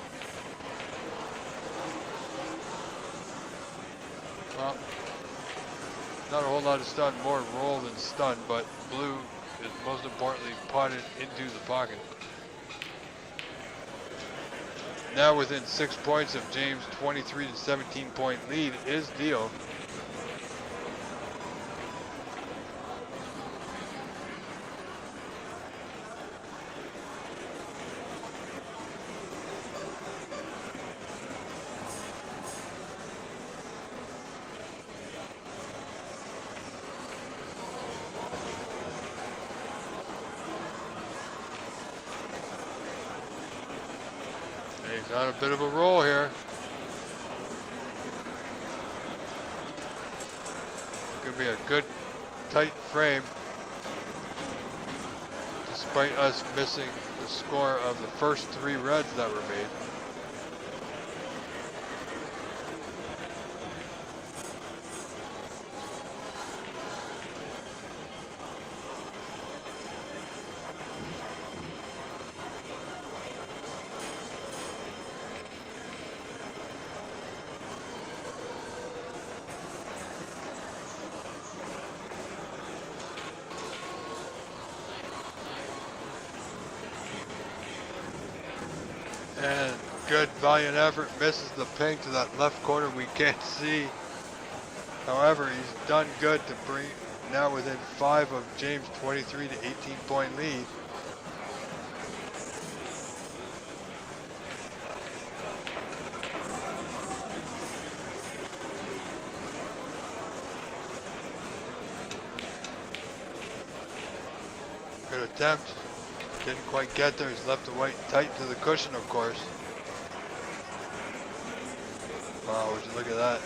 Well, not a whole lot of stun, more roll than stun, but blue is most importantly potted into the pocket. Now within 6 points of James' 23 to 17 point lead is Dio. He's on a bit of a roll here. Could be a good tight frame, despite us missing the score of the first 3 reds that were made. And good valiant effort, misses the ping to that left corner we can't see. However, he's done good to bring now within 5 of James' 23 to 18 point lead. attempt. Didn't quite get there. He's left the white tight to the cushion, of course. Wow, would you look at that?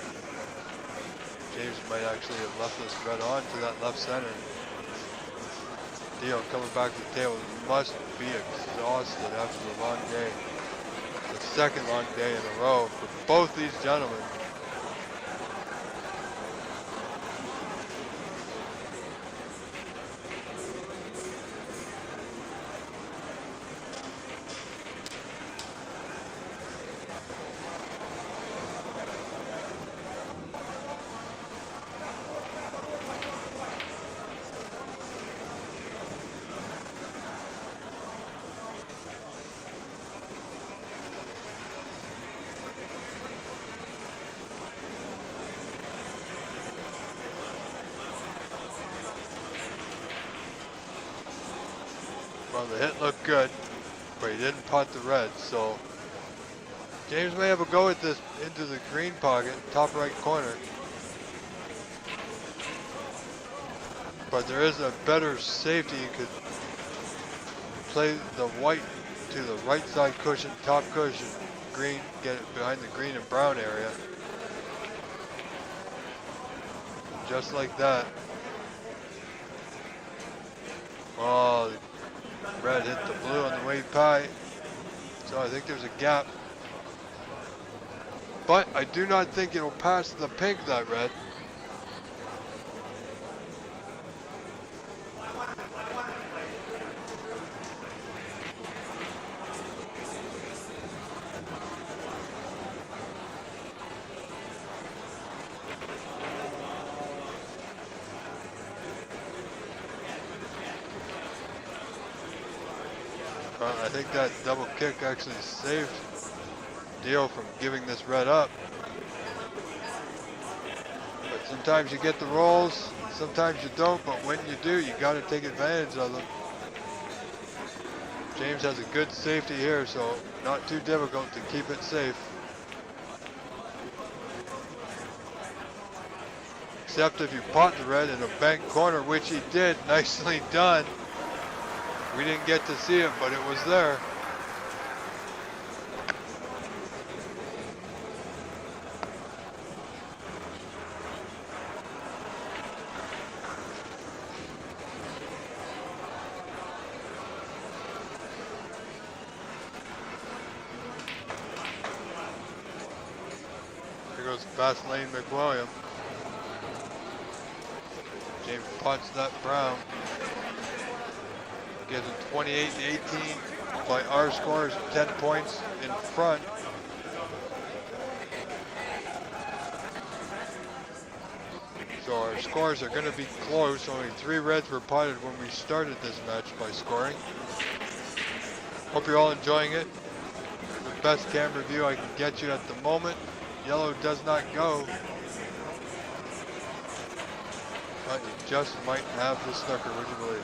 James might actually have left this red on to that left center. Dio coming back to the table. Must be exhausted after the long day. The second long day in a row for both these gentlemen. Well, the hit looked good, but he didn't putt the red, so James may have a go at this into the green pocket, top right corner. But there is a better safety. You could play the white to the right side cushion, top cushion, green, get it behind the green and brown area. Just like that. Oh, the red hit the blue on the way by. So I think there's a gap. But I do not think it'll pass the pink, that red. I think that double kick actually saved Dio from giving this red up. But sometimes you get the rolls, sometimes you don't, but when you do, you got to take advantage of them. James has a good safety here, so not too difficult to keep it safe. Except if you pot the red in a bank corner, which he did, nicely done. We didn't get to see it, but it was there. Here goes fast lane McWilliam. James pots that brown. Gives him 28-18 by our scores, 10 points in front. So our scores are going to be close. Only 3 reds were potted when we started this match by scoring. Hope you're all enjoying it. The best camera view I can get you at the moment. Yellow does not go. But you just might have the snooker, would you believe?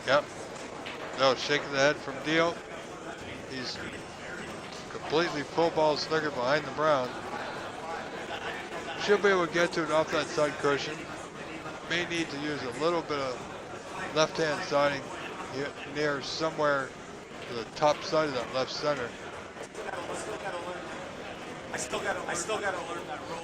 Yep. No, shaking the head from Dio. He's completely full ball snooker behind the brown. Should be able to get to it off that side cushion. May need to use a little bit of left hand siding near somewhere to the top side of that left center. I still gotta learn that roll.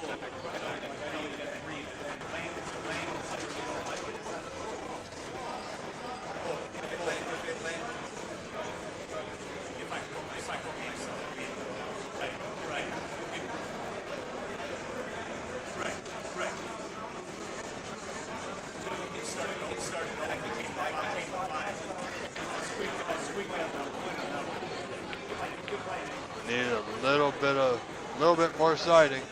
Need a little bit more siding.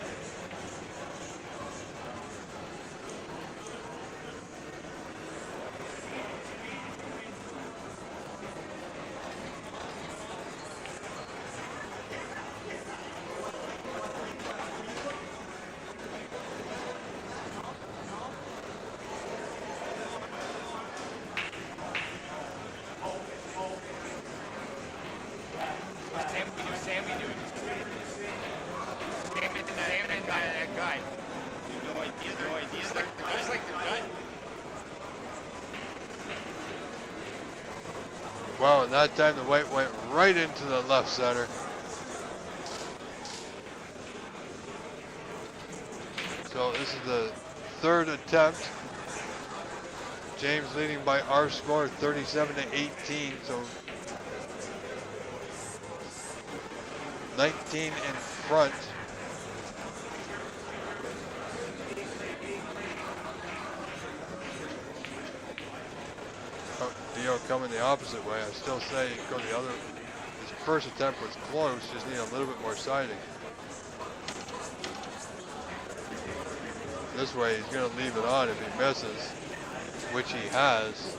Wow, and that time the white went right into the left center. So this is the third attempt. James leading by our score 37-18. So 19 in front. Oh, Dio coming the opposite way. I still say go the other. His first attempt was close, just need a little bit more siding. This way he's going to leave it on if he misses, which he has.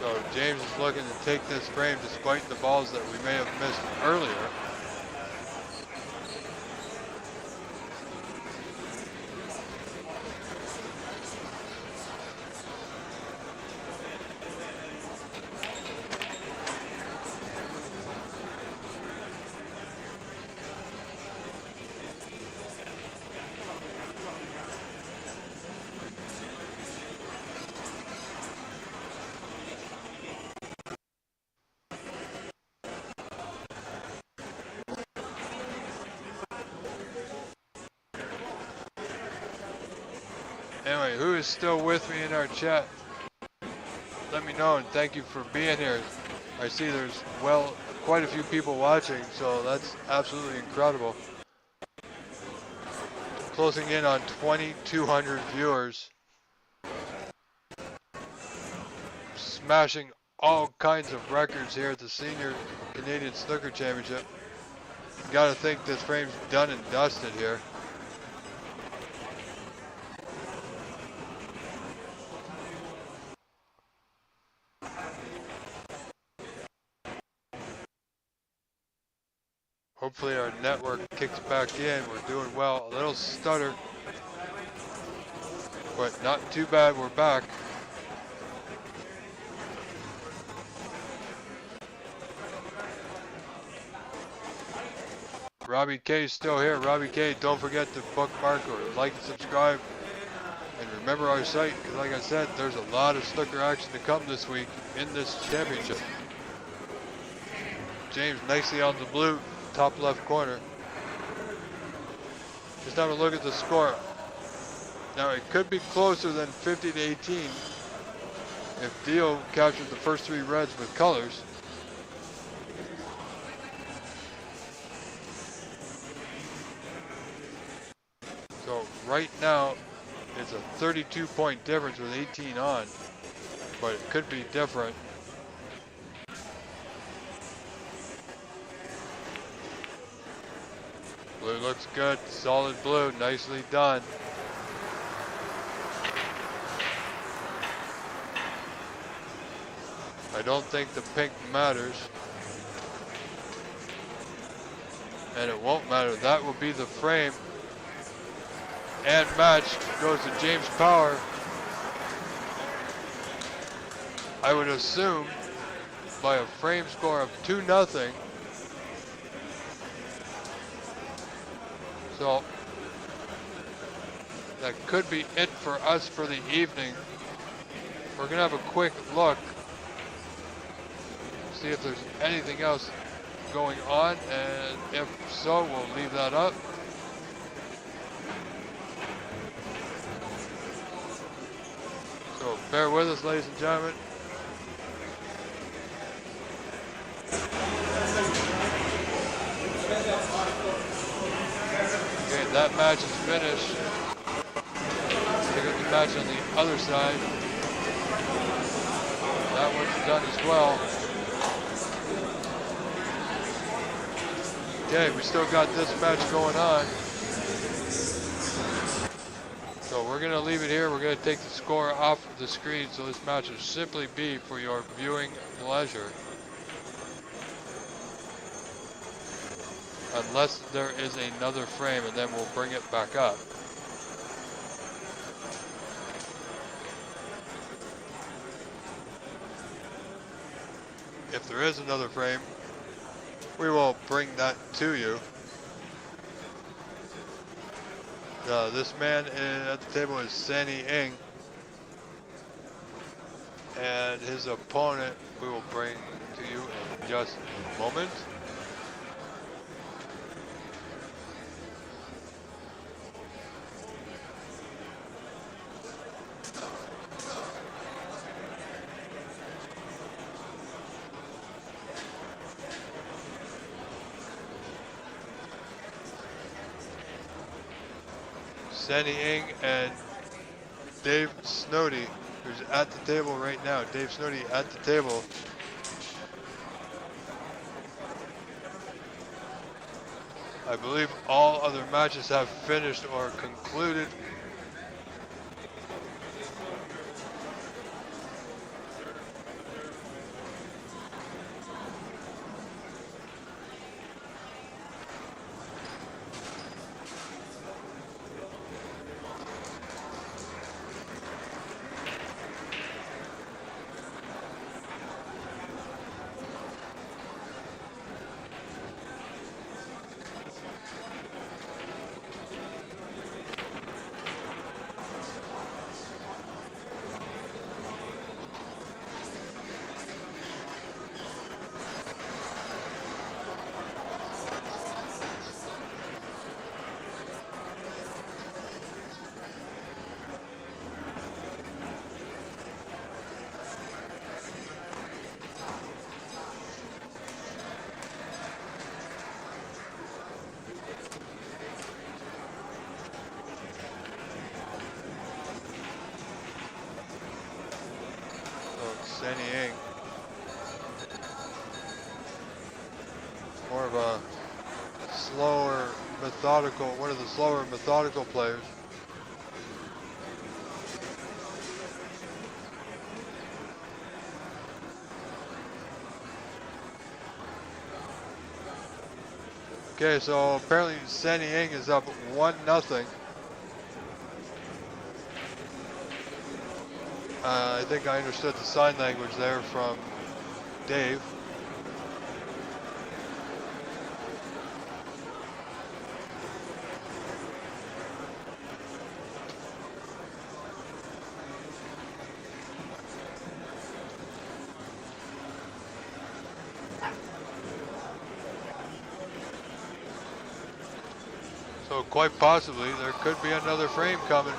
So James is looking to take this frame despite the balls that we may have missed earlier. Anyway, who is still with me in our chat? Let me know, and thank you for being here. I see there's, well, quite a few people watching, so that's absolutely incredible. Closing in on 2,200 viewers. Smashing all kinds of records here at the Senior Canadian Snooker Championship. Gotta think this frame's done and dusted here. Hopefully our network kicks back in. We're doing well. A little stutter, but not too bad. We're back. Robbie K is still here. Robbie K, don't forget to bookmark or like and subscribe. And remember our site, because like I said, there's a lot of snooker action to come this week in this championship. James nicely on the blue, top left corner. Just have a look at the score. Now it could be closer than 50-18 if Dio captured the first three reds with colors. So right now it's a 32-point difference with 18 on, but it could be different. Blue looks good, solid blue, nicely done. I don't think the pink matters. And it won't matter, that will be the frame. And match goes to James Power. I would assume by a frame score of 2-0. So that could be it for us for the evening. We're gonna have a quick look, see if there's anything else going on, and if so, we'll leave that up. So bear with us, ladies and gentlemen. Okay, that match is finished. Pick up the match on the other side. That one's done as well. Okay, we still got this match going on. So we're going to leave it here. We're going to take the score off of the screen so this match will simply be for your viewing pleasure. Unless there is another frame, and then we'll bring it back up. If there is another frame, we will bring that to you. This man at the table is Sandy Ng. and his opponent we will bring to you in just a moment. Sandy Ng and Dave Snowdy, who's at the table right now. Dave Snowdy at the table. I believe all other matches have finished or concluded. Sandy Ng, more of a slower, methodical, one of the slower, methodical players. Okay, so apparently Sandy Ng is up 1-0. I think I understood the sign language there from Dave. So quite possibly there could be another frame coming.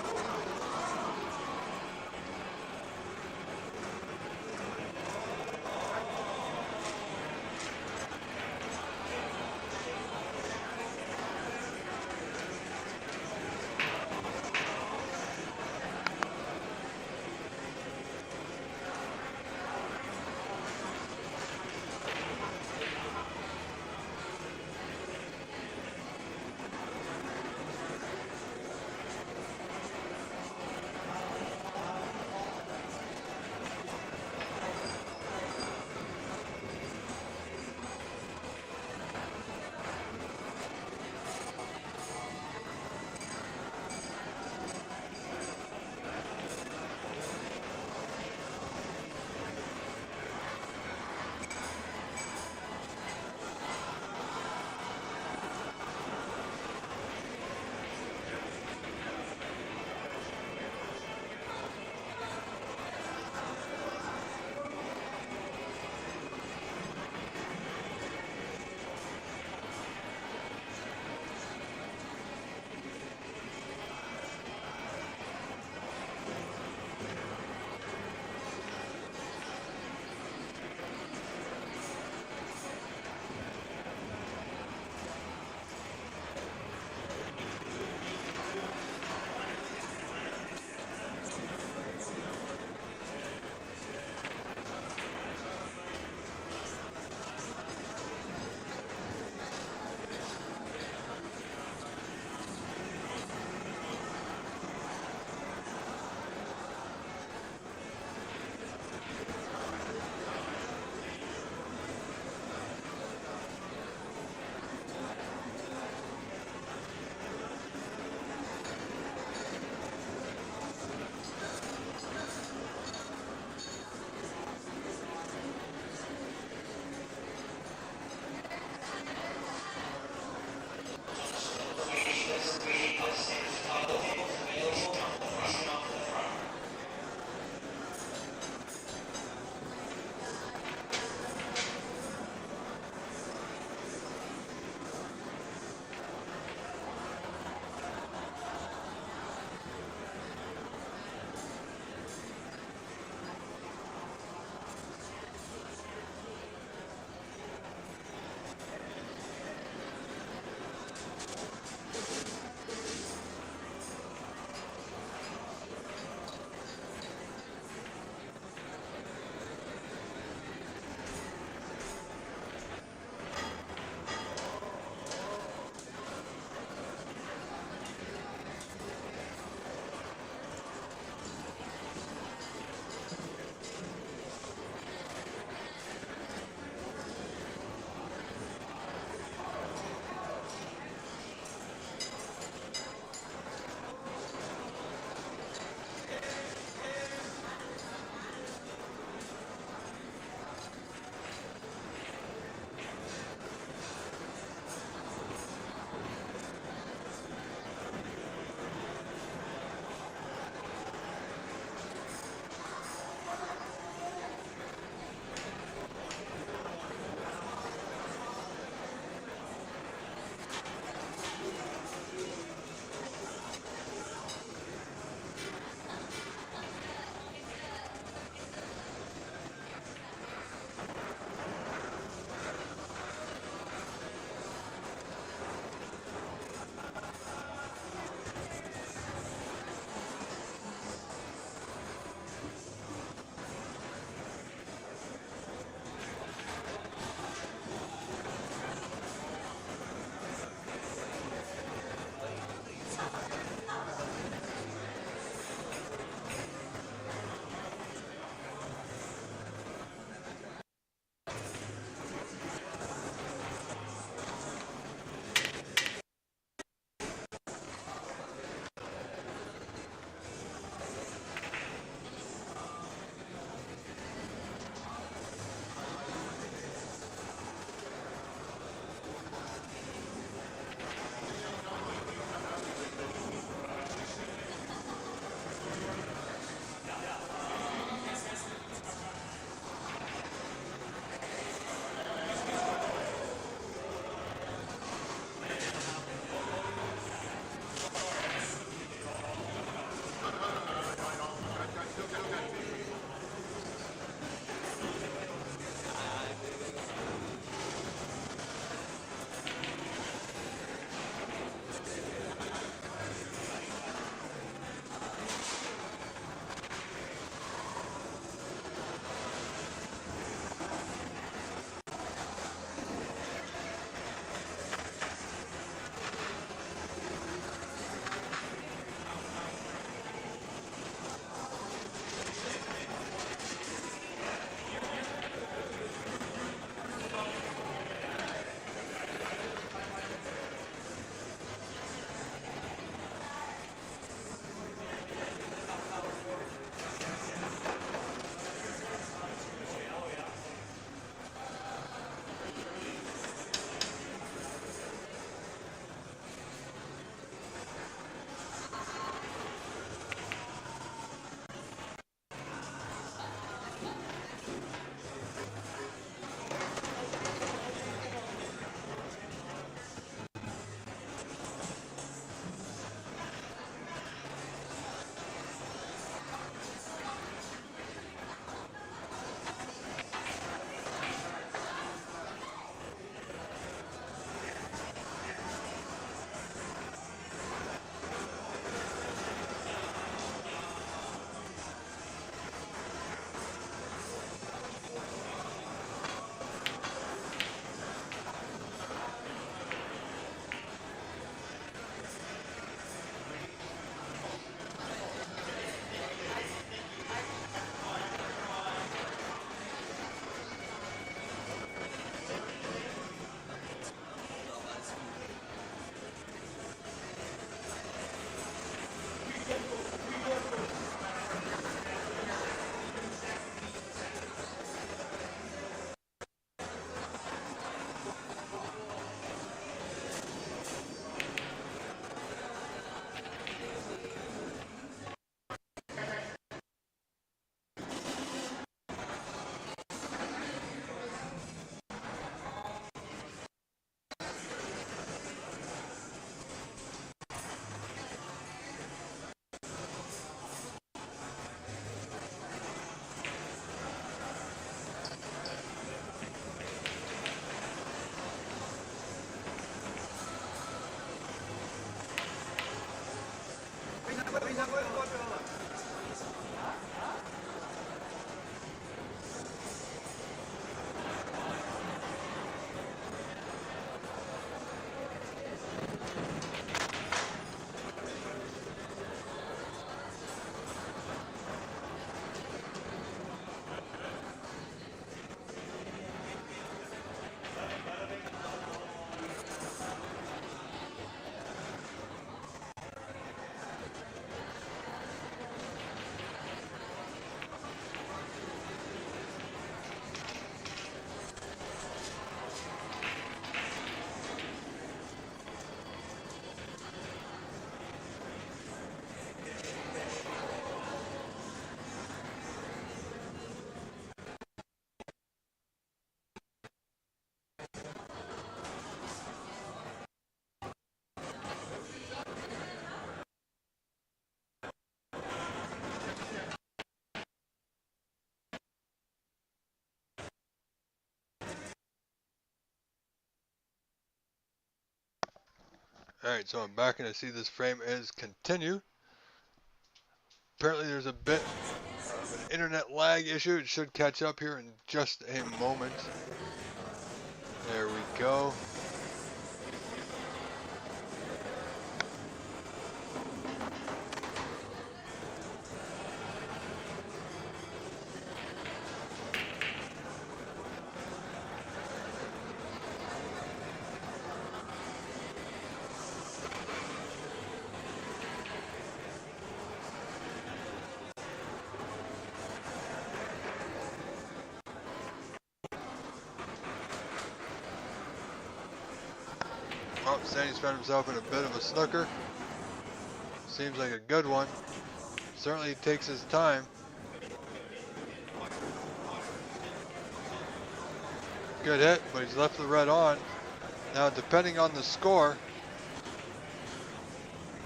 Alright, so I'm back and I see this frame is continue. Apparently there's a bit of an internet lag issue. It should catch up here in just a moment. There we go. Oh, Sandy's found himself in a bit of a snooker. Seems like a good one. Certainly takes his time. Good hit, but he's left the red on. Now, depending on the score,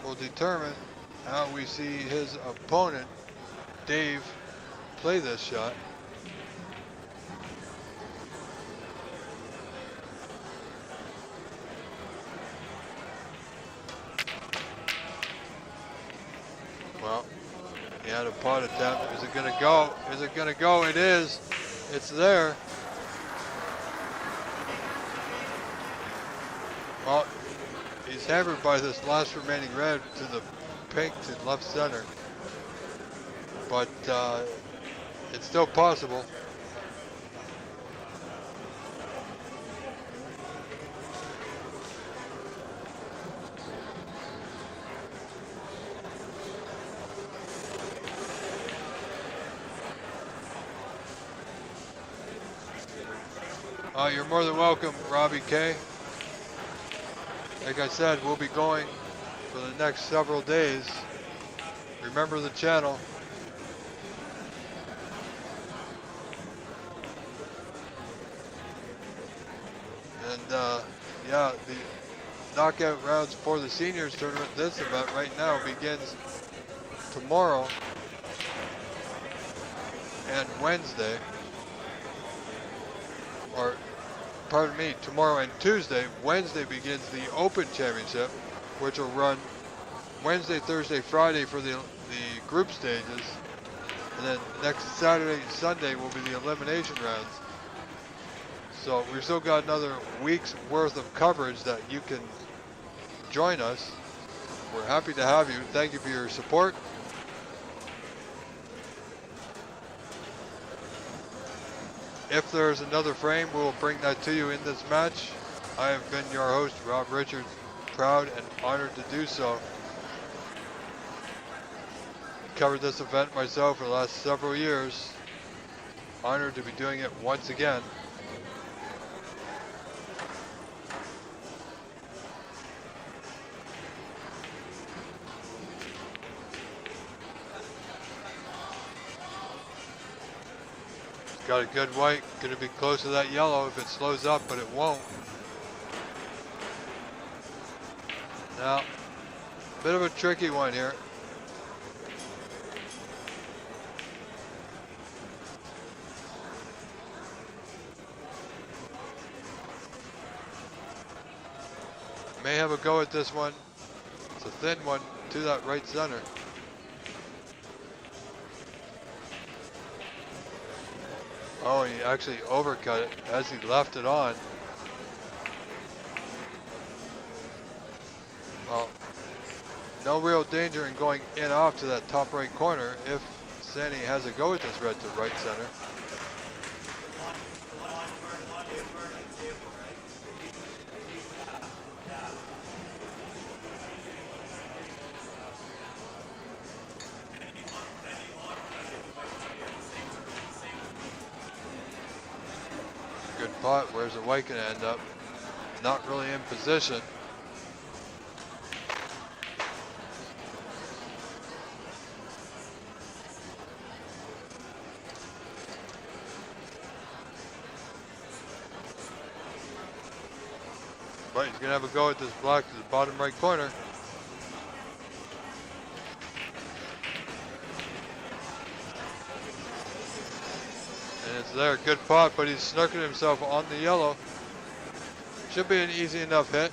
will determine how we see his opponent, Dave, play this shot. Well, he had a pot attempt. Is it going to go? Is it going to go? It is. It's there. Well, he's hammered by this last remaining red to the pink to left center. But it's still possible. You're more than welcome, Robbie K. Like I said, we'll be going for the next several days. Remember the channel. And yeah, the knockout rounds for the seniors tournament, this event right now begins tomorrow and Wednesday. Or, pardon me, tomorrow and Tuesday. Wednesday begins the Open Championship, which will run Wednesday, Thursday, Friday for the group stages. And then next Saturday, Sunday will be the elimination rounds. So we've still got another week's worth of coverage that you can join us. We're happy to have you. Thank you for your support. If there's another frame, we'll bring that to you in this match. I have been your host, Rob Richards, proud and honored to do so. Covered this event myself for the last several years. Honored to be doing it once again. Got a good white, gonna be close to that yellow if it slows up, but it won't. Now, bit of a tricky one here. May have a go at this one. It's a thin one to that right center. Oh, he actually overcut it as he left it on. Well, no real danger in going in off to that top right corner if Sandy has a go with this red to right center. Good pot. Where's the white gonna end up? Not really in position. But he's gonna have a go at this black to the bottom right corner. And it's there, good pot, but he's snookered himself on the yellow. Should be an easy enough hit.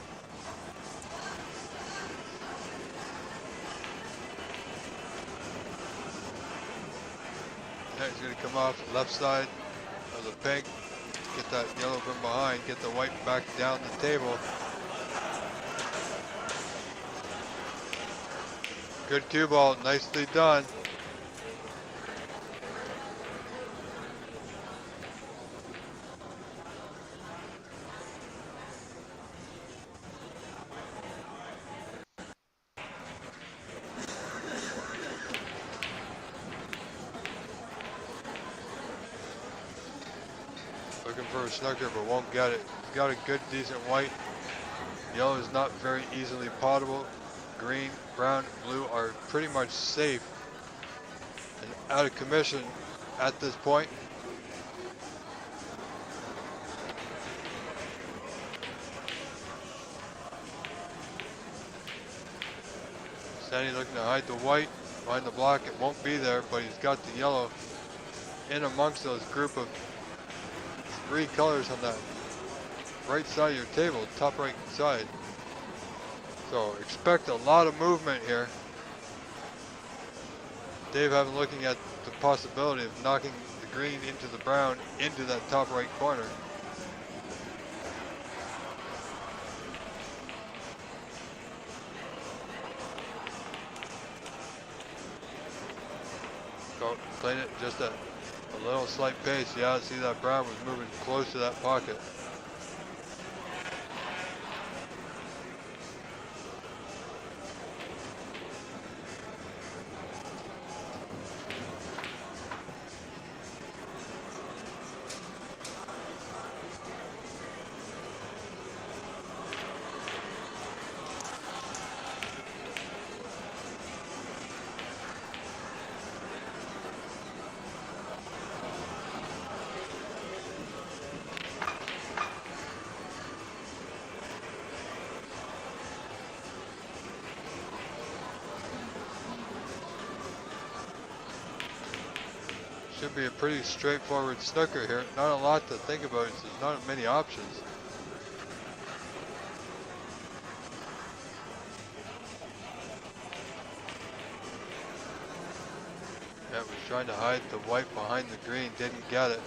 Now he's gonna come off the left side of the pink, get that yellow from behind, get the white back down the table. Good cue ball, nicely done. Looking for a snooker, but won't get it. He's got a good, decent white. Yellow is not very easily potable. Green, brown, blue are pretty much safe and out of commission at this point. Sandy looking to hide the white behind the block. It won't be there, but he's got the yellow in amongst those group of three colors on that right side of your table, top right side. So expect a lot of movement here. Dave having looking at the possibility of knocking the green into the brown into that top right corner. So playing it just at a little slight pace. Yeah, see that brown was moving close to that pocket. Should be a pretty straightforward snooker here. Not a lot to think about. There's not many options. Yeah, was trying to hide the white behind the green. Didn't get it.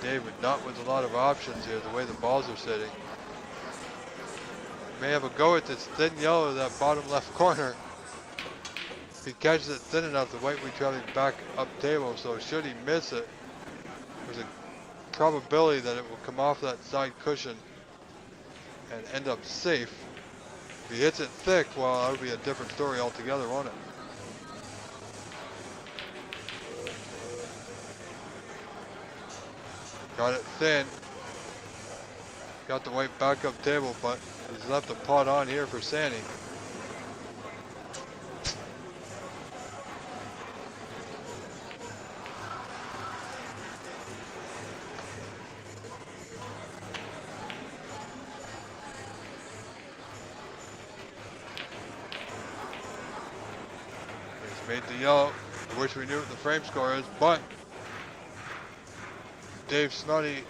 David not with a lot of options here, the way the balls are sitting. May have a go at this thin yellow, that bottom left corner. If he catches it thin enough, the white will be traveling back up table, so should he miss it, there's a probability that it will come off that side cushion and end up safe. If he hits it thick, well, that would be a different story altogether, won't it? Got it thin. Got the white back up table, but he's left a pot on here for Sandy. Made the yellow. I wish we knew what the frame score is, but Dave Snoddy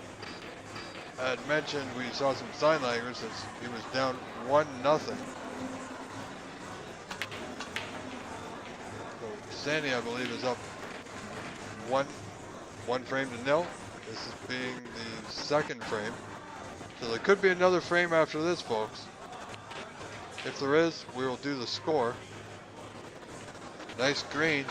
had mentioned we saw some sign language since he was down 1-0. So Sandy, I believe, is up one frame to nil. This is being the second frame. So there could be another frame after this, folks. If there is, we will do the score. Nice green.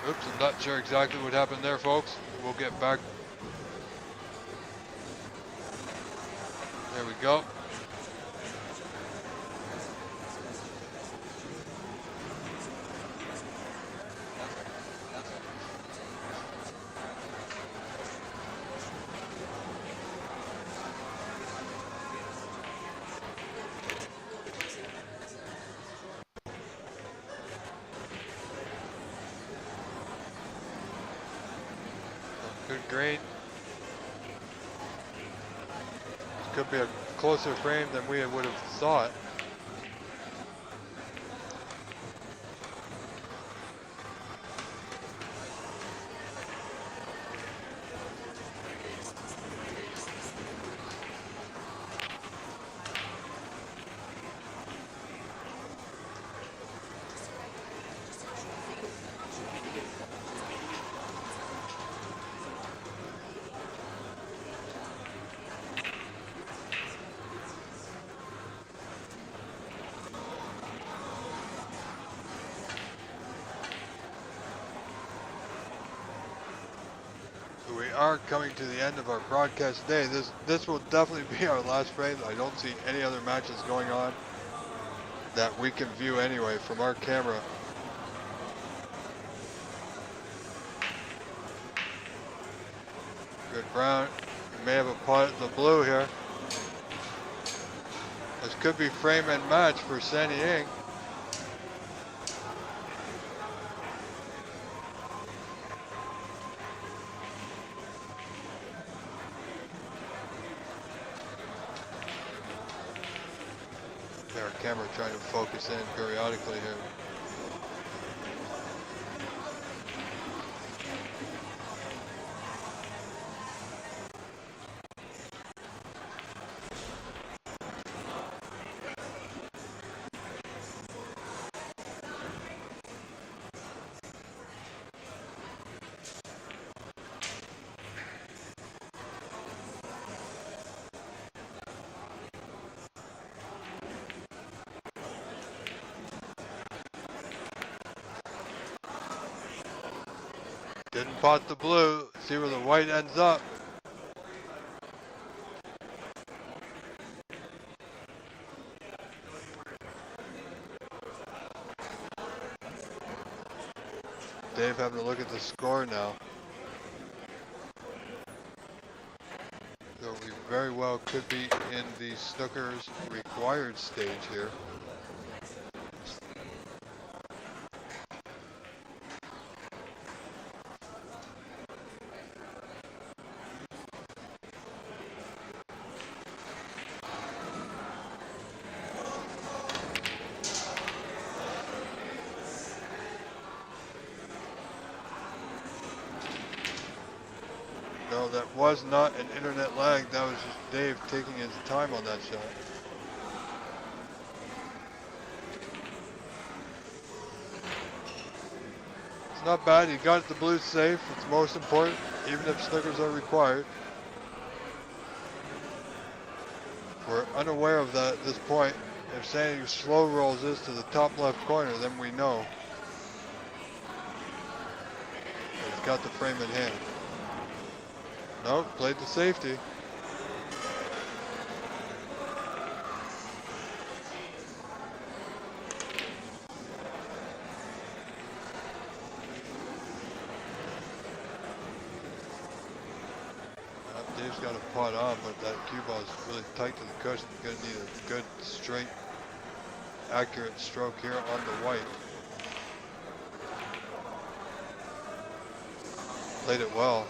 Oops, I'm not sure exactly what happened there, folks. We'll get back. There we go. Good green. This could be a closer frame than we would have thought. We are coming to the end of our broadcast today. This will definitely be our last frame. I don't see any other matches going on that we can view anyway from our camera. Good brown. We may have a pot at the blue here. This could be frame and match for Sandy Ing. Our camera trying to focus in periodically here. Didn't pot the blue. See where the white ends up. Dave having to look at the score now. So we very well could be in the snooker's required stage here. No, that was not an internet lag. That was just Dave taking his time on that shot. It's not bad. He got the blue safe. It's most important, even if snookers are required. We're unaware of that at this point. If Sandy slow rolls this to the top left corner, then we know. He's got the frame in hand. Nope, played the safety. Dave's got a pot on, but that cue ball is really tight to the cushion. You're gonna need a good, straight, accurate stroke here on the white. Played it well.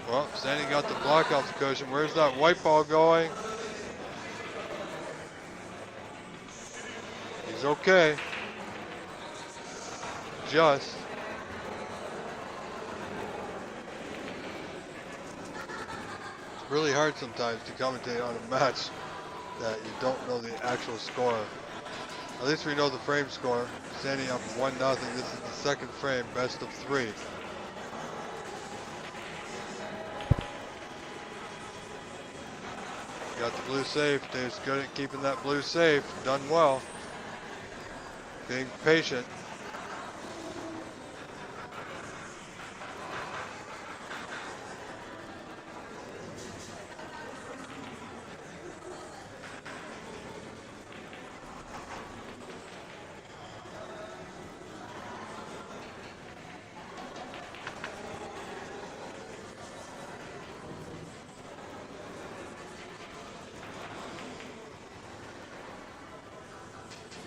Well, Sandy got the block off the cushion. Where's that white ball going? He's okay. Just. It's really hard sometimes to commentate on a match that you don't know the actual score. At least we know the frame score. Standing up 1-0. This is the second frame, best of 3. Got the blue safe. Dave's good at keeping that blue safe. Done well. Being patient.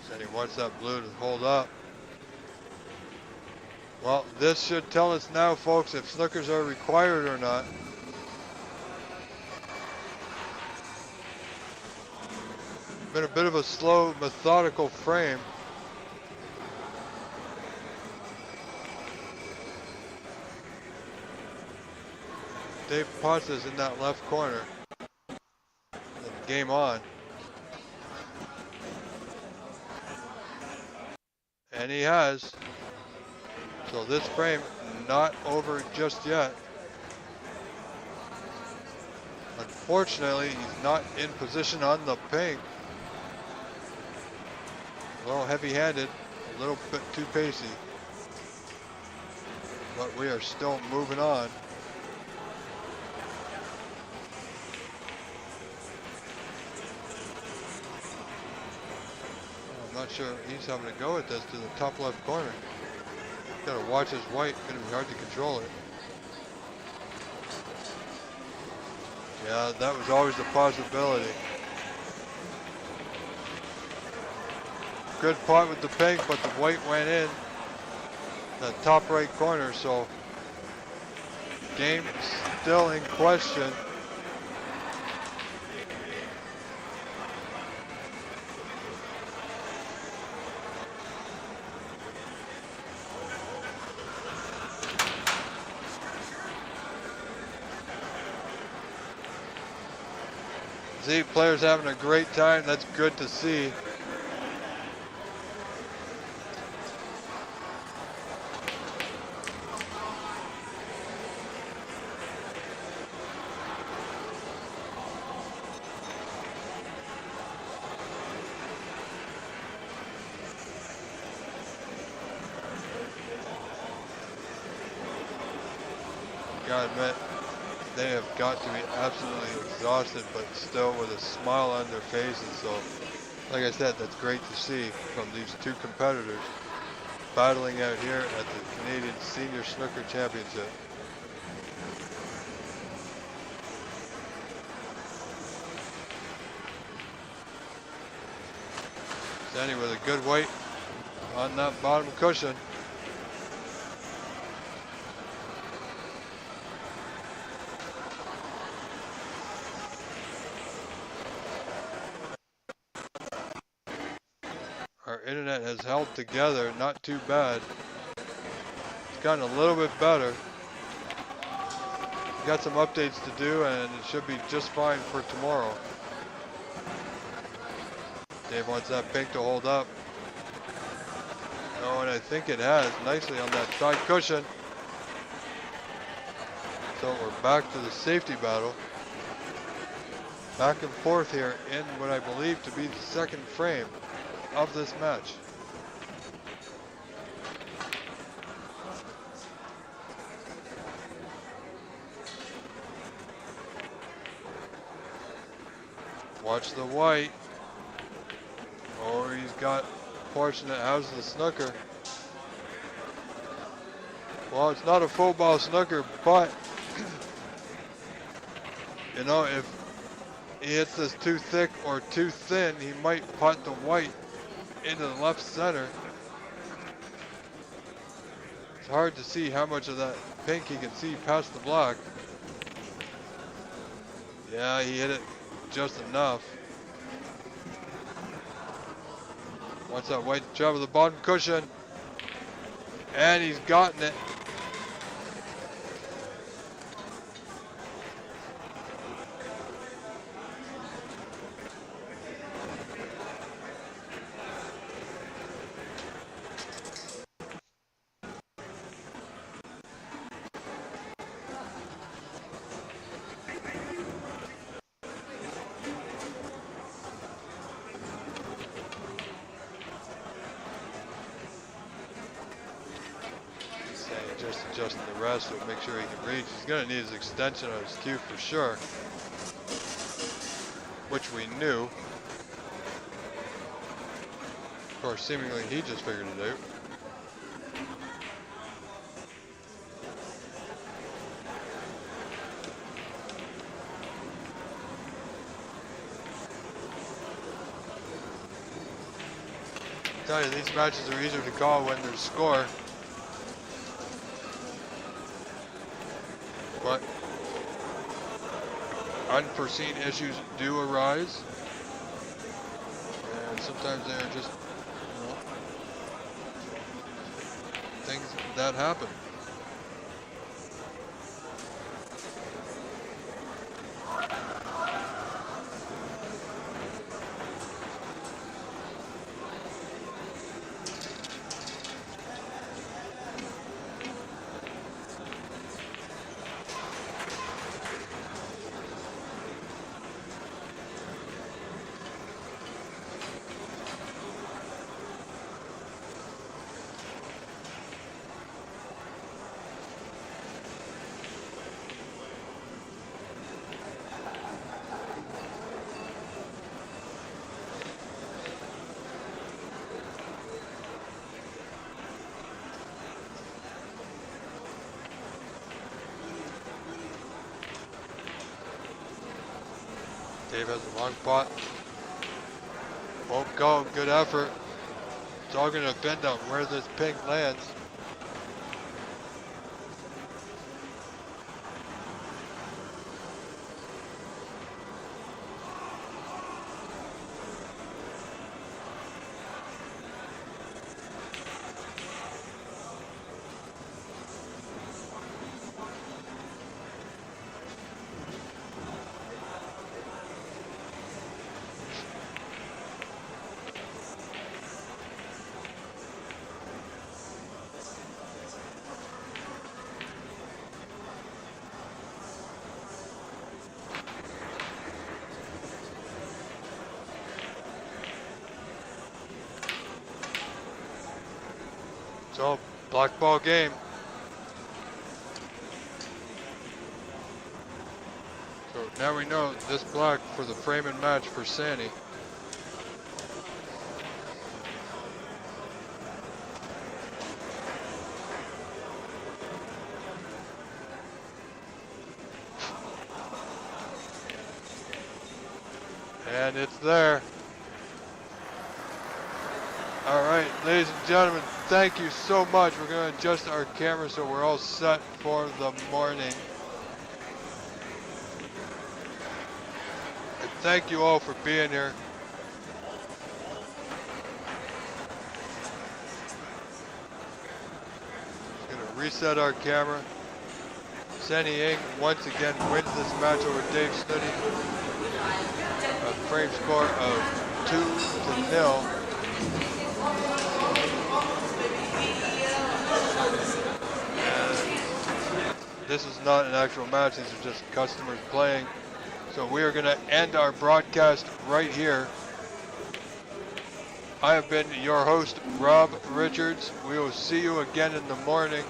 Said he wants that blue to hold up. Well, this should tell us now, folks, if snookers are required or not. Been a bit of a slow, methodical frame. Dave Potts is in that left corner. Game on. And he has. So this frame not over just yet. Unfortunately, he's not in position on the pink. A little heavy-handed, a little bit too pacey. But we are still moving on. I'm not sure he's having to go with this to the top left corner. Gotta watch his white, gonna be hard to control it. Yeah, that was always a possibility. Good pot with the pink, but the white went in the top right corner, so game still in question. See, players having a great time. That's good to see. Gotta admit, they have got to be absolutely exhausted, but still with a smile on their faces. So, like I said, that's great to see from these two competitors battling out here at the Canadian Senior Snooker Championship. Sandy with a good weight on that bottom cushion. Our internet has held together, not too bad. It's gotten a little bit better. Got some updates to do and it should be just fine for tomorrow. Dave wants that pink to hold up. Oh, and I think it has nicely on that side cushion. So we're back to the safety battle. Back and forth here in what I believe to be the second frame of this match. Watch the white. Oh, he's got a portion that houses the snooker. Well, it's not a full ball snooker, but you know, if he hits this too thick or too thin, he might pot the white into the left center. It's hard to see how much of that pink he can see past the block. Yeah, he hit it just enough. Wants that white to travel the bottom cushion. And he's gotten it. Just adjusting the rest to make sure he can reach. He's going to need his extension on his cue for sure, which we knew. Of course, seemingly he just figured it out. I tell you, these matches are easier to call when there's score. But unforeseen issues do arise, and sometimes they are just, things that happen. Dave has a long pot. Won't go. Good effort. It's all going to depend on where this pink lands. So, black ball game. So now we know this black for the frame and match for Sandy. And it's there. All right, ladies and gentlemen, thank you so much. We're going to adjust our camera so we're all set for the morning. And thank you all for being here. Just going to reset our camera. Sandy Ng once again wins this match over Dave Snooty. A frame score of 2-0. This is not an actual match, these are just customers playing. So we are going to end our broadcast right here. I have been your host, Rob Richards. We will see you again in the morning.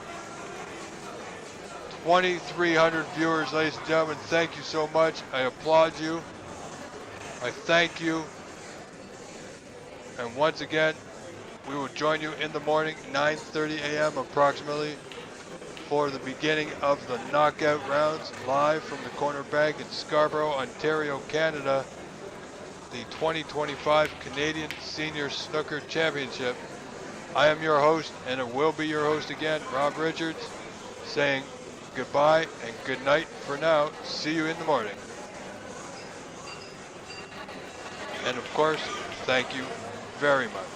2,300 viewers, ladies and gentlemen, thank you so much. I applaud you. I thank you. And once again, we will join you in the morning, 9:30 a.m. approximately, for the beginning of the knockout rounds, live from the Corner Bank in Scarborough, Ontario, Canada, the 2025 Canadian Senior Snooker Championship. I am your host, and it will be your host again, Rob Richards, saying goodbye and good night for now. See you in the morning. And of course, thank you very much.